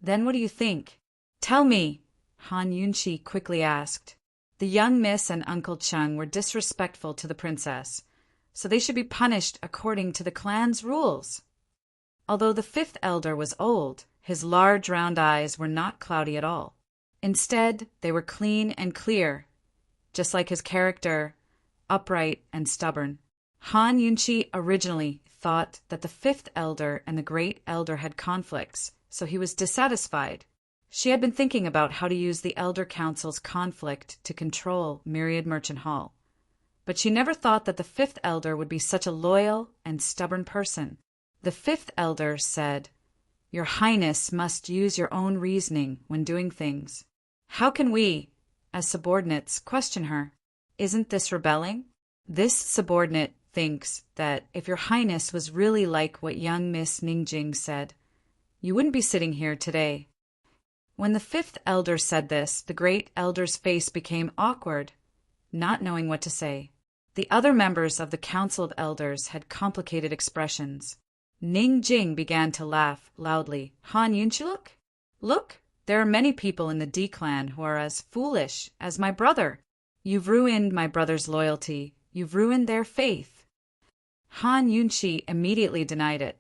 "Then what do you think?" "Tell me," Han Yunqi quickly asked. The young miss and Uncle Chung were disrespectful to the princess, so they should be punished according to the clan's rules. Although the 5th elder was old, his large round eyes were not cloudy at all. Instead, they were clean and clear, just like his character, upright and stubborn. Han Yunqi originally thought that the 5th elder and the great elder had conflicts, so he was dissatisfied. She had been thinking about how to use the Elder Council's conflict to control Myriad Merchant Hall. But she never thought that the 5th elder would be such a loyal and stubborn person. The 5th elder said, "Your Highness must use your own reasoning when doing things. How can we, as subordinates, question her? Isn't this rebelling?" This subordinate thinks that if your Highness was really like what young Miss Ning Jing said, you wouldn't be sitting here today. When the 5th elder said this, the great elder's face became awkward, not knowing what to say. The other members of the Council of Elders had complicated expressions. Ning Jing began to laugh loudly. "Han Yunqi, look, there are many people in the D clan who are as foolish as my brother. You've ruined my brother's loyalty. You've ruined their faith." Han Yunqi immediately denied it.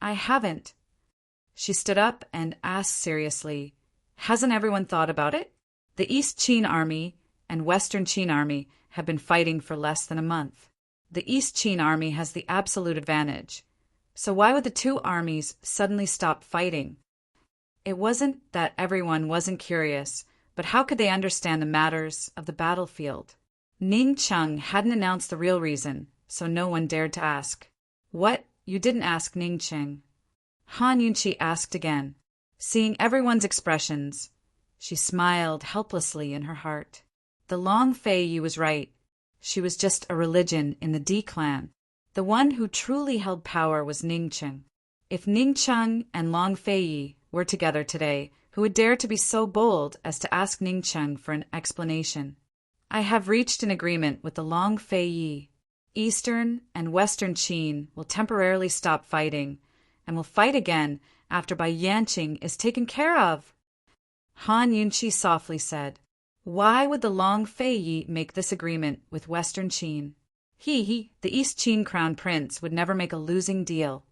"I haven't." She stood up and asked seriously, "Hasn't everyone thought about it? The East Qin Army and Western Qin Army have been fighting for less than a month. The East Qin Army has the absolute advantage. So why would the 2 armies suddenly stop fighting?" It wasn't that everyone wasn't curious, but how could they understand the matters of the battlefield? Ning Chung hadn't announced the real reason, so no one dared to ask. "What? You didn't ask Ning Chung?" Han Yunqi asked again. Seeing everyone's expressions, she smiled helplessly in her heart. The Long Fei Yi was right. She was just a religion in the D clan. The one who truly held power was Ning Chung. If Ning Chung and Long Fei Yi were together today, who would dare to be so bold as to ask Ning Chung for an explanation? "I have reached an agreement with the Long Fei Yi. Eastern and Western Qin will temporarily stop fighting, and will fight again after Bai Yanqing is taken care of." Han Yunqi softly said, "Why would the Long Fei Yi make this agreement with Western Qin? The East Qin crown prince, would never make a losing deal."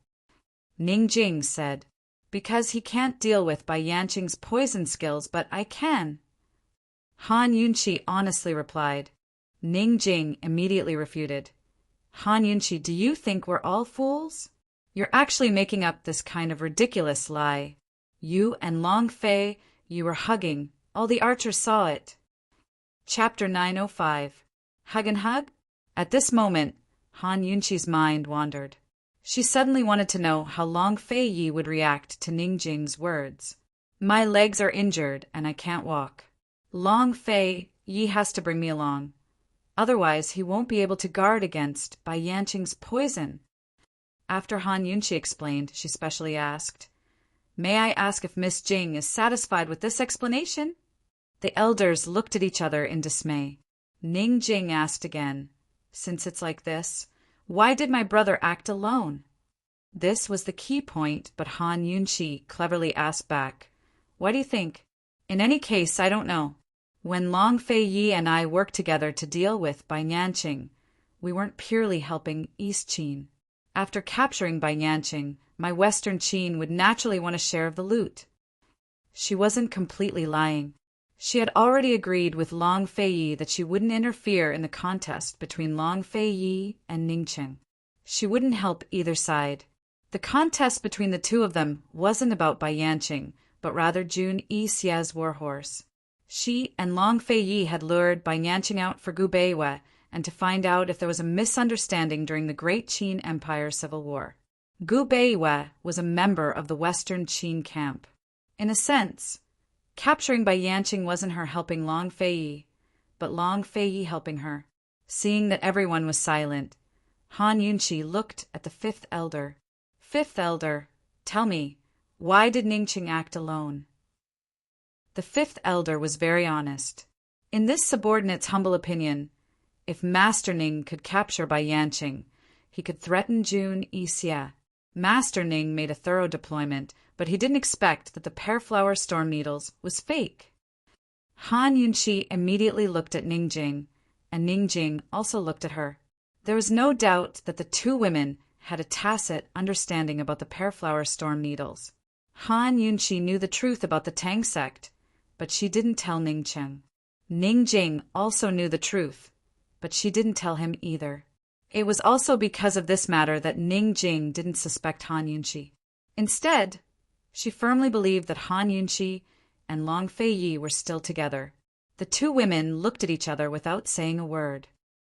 Ning Jing said, "Because he can't deal with Bai Yanqing's poison skills, but I can." Han Yunqi honestly replied. Ning Jing immediately refuted. Han Yunqi, do you think we're all fools? You're actually making up this kind of ridiculous lie. You and Long Fei, you were hugging. All the archers saw it. Chapter 905. Hug and Hug? At this moment, Han Yunqi's mind wandered. She suddenly wanted to know how Long Fei Yi would react to Ning Jing's words. My legs are injured and I can't walk. Long Fei Yi has to bring me along. Otherwise, he won't be able to guard against Bai Yanqing's poison. After Han Yunqi explained, she specially asked, May I ask if Miss Jing is satisfied with this explanation? The elders looked at each other in dismay. Ning Jing asked again, Since it's like this, why did my brother act alone? This was the key point, but Han Yunqi cleverly asked back, Why do you think? In any case, I don't know. When Long Fei Yi and I worked together to deal with Bai Yanqing, we weren't purely helping East Qin. After capturing Bai Yanqing, my Western Qin would naturally want a share of the loot. She wasn't completely lying. She had already agreed with Long Fei Yi that she wouldn't interfere in the contest between Long Fei Yi and Ningqing. She wouldn't help either side. The contest between the two of them wasn't about Bai Yanqing, but rather Jun Yixie's warhorse. She and Long Fei Yi had lured Bai Yanqing out for Gu Beiwe and to find out if there was a misunderstanding during the Great Qin Empire Civil War. Gu Beiwe was a member of the Western Qin camp. In a sense, capturing Bai Yanqing wasn't her helping Long Fei Yi, but Long Fei Yi helping her. Seeing that everyone was silent, Han Yunqi looked at the fifth elder. Fifth elder, tell me, why did Ningqing act alone? The fifth elder was very honest. In this subordinate's humble opinion, if Master Ning could capture Bai Yanqing, he could threaten Jun Yixie. Master Ning made a thorough deployment, but he didn't expect that the pear-flower storm needles was fake. Han Yunqi immediately looked at Ning Jing, and Ning Jing also looked at her. There was no doubt that the two women had a tacit understanding about the pear-flower storm needles. Han Yunqi knew the truth about the Tang sect, but she didn't tell Ningqing. Ning Jing also knew the truth, but she didn't tell him either. It was also because of this matter that Ning Jing didn't suspect Han Yunqi. Instead, she firmly believed that Han Yunqi and Long Fei Yi were still together. The two women looked at each other without saying a word.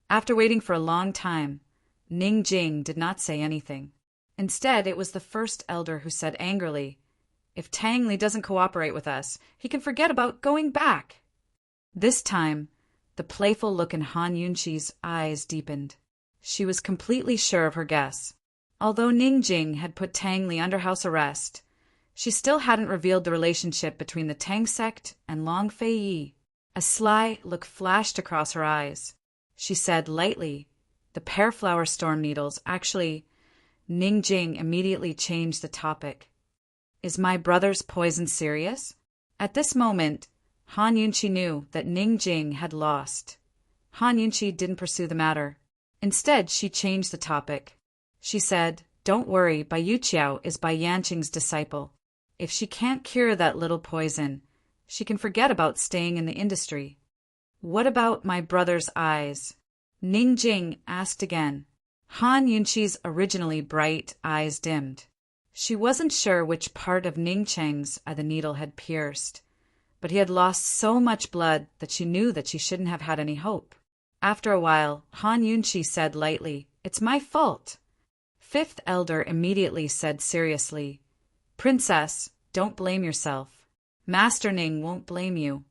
After waiting for a long time, Ning Jing did not say anything. Instead, it was the first elder who said angrily, If Tang Li doesn't cooperate with us, he can forget about going back. This time, the playful look in Han Yunqi's eyes deepened. She was completely sure of her guess. Although Ning Jing had put Tang Li under house arrest, she still hadn't revealed the relationship between the Tang sect and Long Fei Yi. A sly look flashed across her eyes. She said lightly, The pear-flower storm needles, actually. Ning Jing immediately changed the topic. Is my brother's poison serious? At this moment, Han Yunqi knew that Ning Jing had lost. Han Yunqi didn't pursue the matter. Instead, she changed the topic. She said, Don't worry, Bai Yuqiao is Bai Yanqing's disciple. If she can't cure that little poison, she can forget about staying in the industry. What about my brother's eyes? Ning Jing asked again. Han Yunqi's originally bright eyes dimmed. She wasn't sure which part of Ningqing's the needle had pierced, but he had lost so much blood that she knew that she shouldn't have had any hope. After a while, Han Yunqi said lightly, It's my fault. Fifth elder immediately said seriously, Princess, don't blame yourself. Master Ning won't blame you.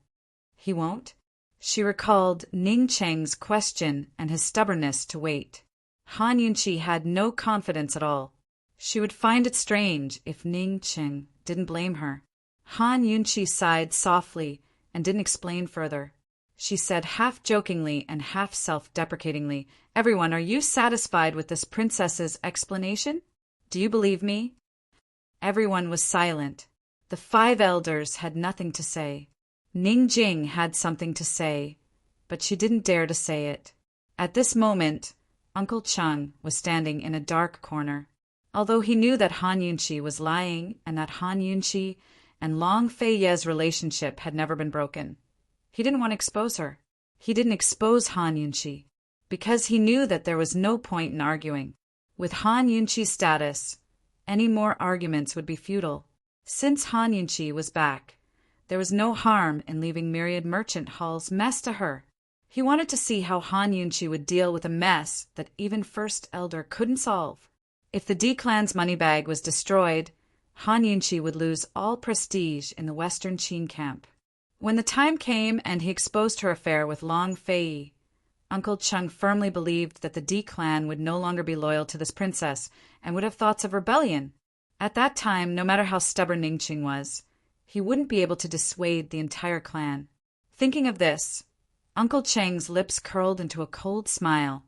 He won't? She recalled Ningqing's question and his stubbornness to wait. Han Yunqi had no confidence at all. She would find it strange if Ningqing didn't blame her. Han Yunqi sighed softly and didn't explain further. She said half-jokingly and half-self-deprecatingly, Everyone, are you satisfied with this princess's explanation? Do you believe me? Everyone was silent. The 5 elders had nothing to say. Ning Jing had something to say, but she didn't dare to say it. At this moment, Uncle Chung was standing in a dark corner. Although he knew that Han Yunqi was lying and that Han Yunqi and Long Fei Ye's relationship had never been broken, He didn't want to expose her. He didn't expose Han Yunqi, because he knew that there was no point in arguing. With Han Yunqi's status, any more arguments would be futile. Since Han Yunqi was back, there was no harm in leaving Myriad Merchant Hall's mess to her. He wanted to see how Han Yunqi would deal with a mess that even First Elder couldn't solve. If the D-Clan's money bag was destroyed, Han Yunqi would lose all prestige in the Western Qin camp. When the time came and he exposed her affair with Long Fei, Uncle Chung firmly believed that the D-Clan would no longer be loyal to this princess and would have thoughts of rebellion. At that time, no matter how stubborn Ningqing was, he wouldn't be able to dissuade the entire clan. Thinking of this, Uncle Cheng's lips curled into a cold smile,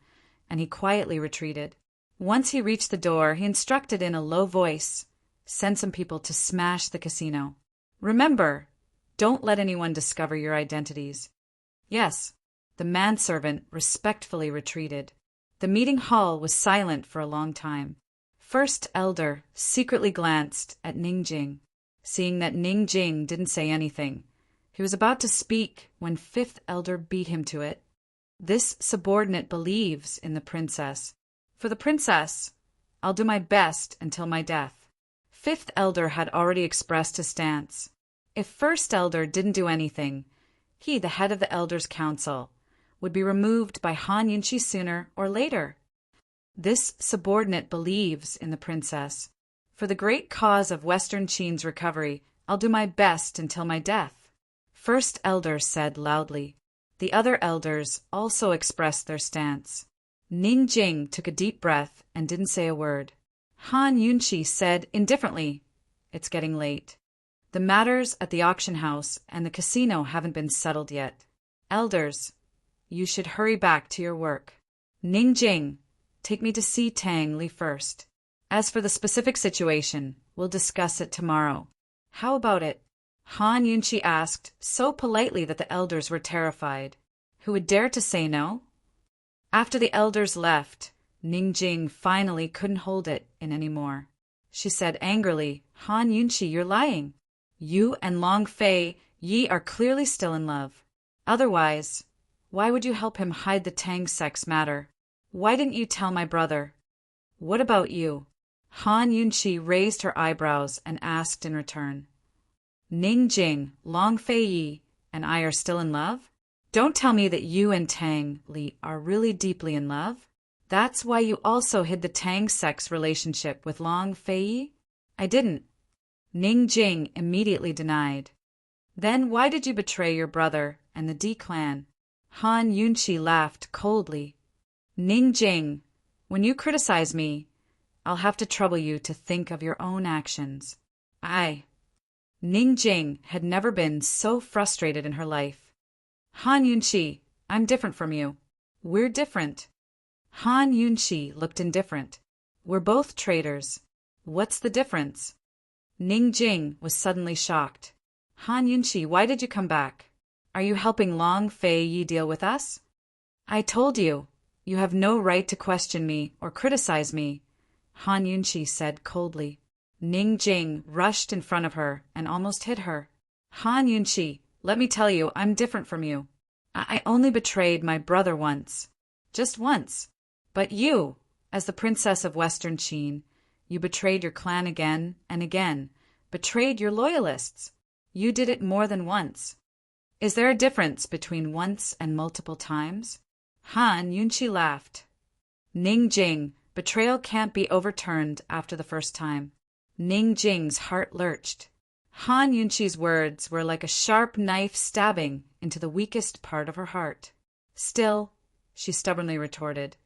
and he quietly retreated. Once he reached the door, he instructed in a low voice, "Send some people to smash the casino. Remember, don't let anyone discover your identities." Yes, the manservant respectfully retreated. The meeting hall was silent for a long time. First Elder secretly glanced at Ningjing. Seeing that Ningjing didn't say anything, he was about to speak when Fifth Elder beat him to it. This subordinate believes in the princess. For the princess, I'll do my best until my death. Fifth Elder had already expressed his stance. If First Elder didn't do anything, he, the head of the Elders' Council, would be removed by Han Yunqi sooner or later. This subordinate believes in the princess. For the great cause of Western Qin's recovery, I'll do my best until my death. First Elder said loudly. The other elders also expressed their stance. Ningjing took a deep breath and didn't say a word. Han Yunqi said indifferently, "It's getting late. The matters at the auction house and the casino haven't been settled yet. Elders, you should hurry back to your work. Ningjing, take me to see Tang Li first. As for the specific situation, we'll discuss it tomorrow." "How about it?" Han Yunqi asked, so politely that the elders were terrified. Who would dare to say no? After the elders left, Ningjing finally couldn't hold it in any more. She said angrily, "Han Yunqi, you're lying. You and Long Fei Yi are clearly still in love. Otherwise, why would you help him hide the Tang sex matter? Why didn't you tell my brother? What about you?" Han Yunqi raised her eyebrows and asked in return. "Ningjing, Long Fei Yi, and I are still in love? Don't tell me that you and Tang Li are really deeply in love? That's why you also hid the Tang sex relationship with Long Fei Yi?" "I didn't." Ningjing immediately denied. "Then why did you betray your brother and the D-Clan?" Han Yunqi laughed coldly. "Ningjing, when you criticize me, I'll have to trouble you to think of your own actions." Ningjing had never been so frustrated in her life. "Han Yunqi, I'm different from you." "We're different." Han Yunqi looked indifferent. "We're both traitors. What's the difference?" Ningjing was suddenly shocked. "Han Yunqi, why did you come back? Are you helping Long Fei Yi deal with us?" "I told you, you have no right to question me or criticize me," Han Yunqi said coldly. Ningjing rushed in front of her and almost hit her. "Han Yunqi, let me tell you, I'm different from you. I only betrayed my brother once. Just once. But you, as the princess of Western Qin, you betrayed your clan again and again, betrayed your loyalists. You did it more than once. Is there a difference between once and multiple times?" Han Yunqi laughed. "Ningjing, betrayal can't be overturned after the first time." Ningjing's heart lurched. Han Yunqi's words were like a sharp knife stabbing into the weakest part of her heart. "Still," she stubbornly retorted,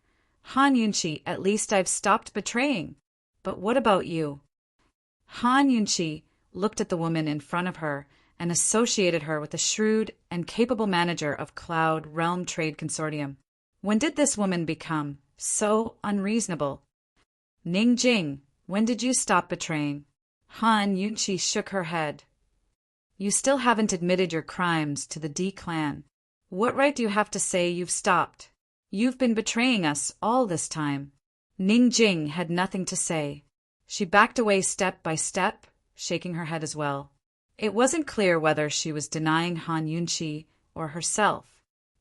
"Han Yunqi, at least I've stopped betraying. But what about you?" Han Yunqi looked at the woman in front of her and associated her with the shrewd and capable manager of Cloud Realm Trade Consortium. When did this woman become so unreasonable? "Ningjing, when did you stop betraying?" Han Yunqi shook her head. "You still haven't admitted your crimes to the D-Clan. What right do you have to say you've stopped? You've been betraying us all this time." Ningjing had nothing to say. She backed away step by step, shaking her head as well. It wasn't clear whether she was denying Han Yunqi or herself.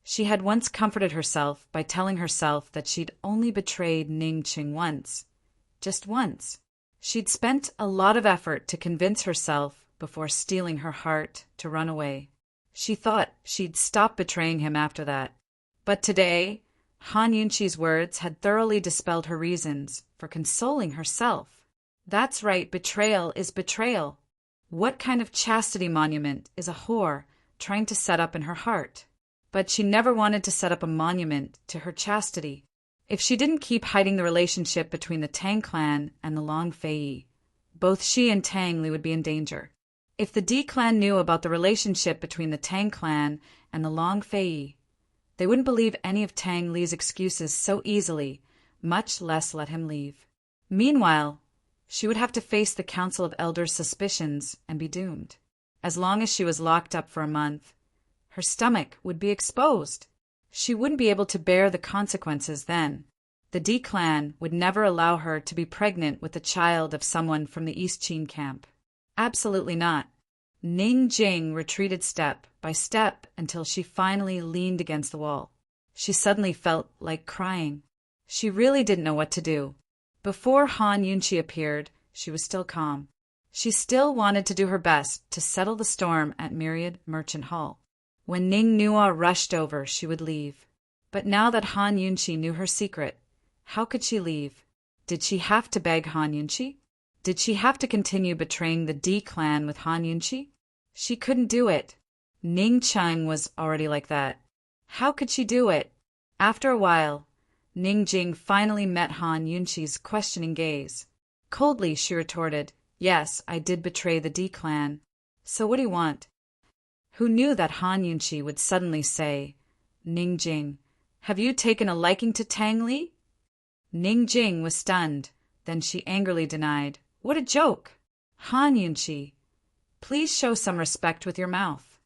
She had once comforted herself by telling herself that she'd only betrayed Ning Qing once. Just once. She'd spent a lot of effort to convince herself before stealing her heart to run away. She thought she'd stop betraying him after that. But today, Han Yunqi's words had thoroughly dispelled her reasons for consoling herself. That's right, betrayal is betrayal. What kind of chastity monument is a whore trying to set up in her heart? But she never wanted to set up a monument to her chastity. If she didn't keep hiding the relationship between the Tang clan and the Long Fei, both she and Tang Li would be in danger. If the D clan knew about the relationship between the Tang clan and the Long Fei, they wouldn't believe any of Tang Li's excuses so easily, much less let him leave. Meanwhile, she would have to face the Council of Elders' suspicions and be doomed. As long as she was locked up for a month, her stomach would be exposed. She wouldn't be able to bear the consequences then. The D clan would never allow her to be pregnant with the child of someone from the East Qin camp. Absolutely not. Ning Jing retreated step by step until she finally leaned against the wall. She suddenly felt like crying. She really didn't know what to do. Before Han Yunqi appeared, she was still calm. She still wanted to do her best to settle the storm at Myriad Merchant Hall. When Ning Nua rushed over, she would leave. But now that Han Yunqi knew her secret, how could she leave? Did she have to beg Han Yunqi? Did she have to continue betraying the D clan with Han Yunqi? She couldn't do it. Ning Cheng was already like that. How could she do it? After a while, Ning Jing finally met Han Yunqi's questioning gaze. Coldly, she retorted, "Yes, I did betray the D clan. So what do you want?" Who knew that Han Yunqi would suddenly say, "Ning Jing, have you taken a liking to Tang Li?" Ning Jing was stunned. Then she angrily denied, "What a joke! Han Yunqi, please show some respect with your mouth."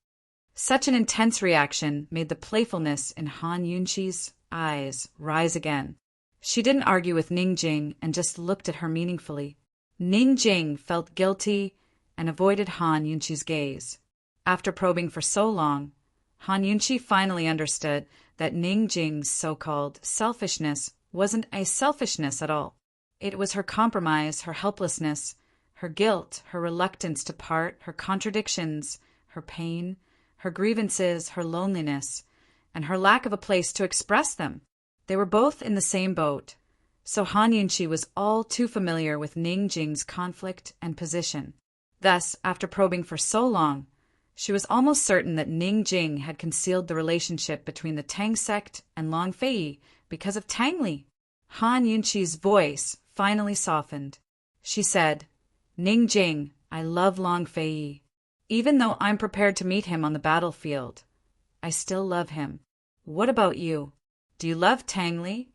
Such an intense reaction made the playfulness in Han Yunqi's eyes rise again. She didn't argue with Ning Jing and just looked at her meaningfully. Ning Jing felt guilty and avoided Han Yunqi's gaze. After probing for so long, Han Yunqi finally understood that Ning Jing's so-called selfishness wasn't a selfishness at all. It was her compromise, her helplessness, her guilt, her reluctance to part, her contradictions, her pain, her grievances, her loneliness, and her lack of a place to express them. They were both in the same boat, so Han Yunqi was all too familiar with Ning Jing's conflict and position. Thus, after probing for so long, she was almost certain that Ning Jing had concealed the relationship between the Tang sect and Long Fei because of Tang Li. Han Yunqi's voice finally softened. She said, "Ning Jing, I love Long Fei. Even though I'm prepared to meet him on the battlefield, I still love him. What about you? Do you love Tang Li?"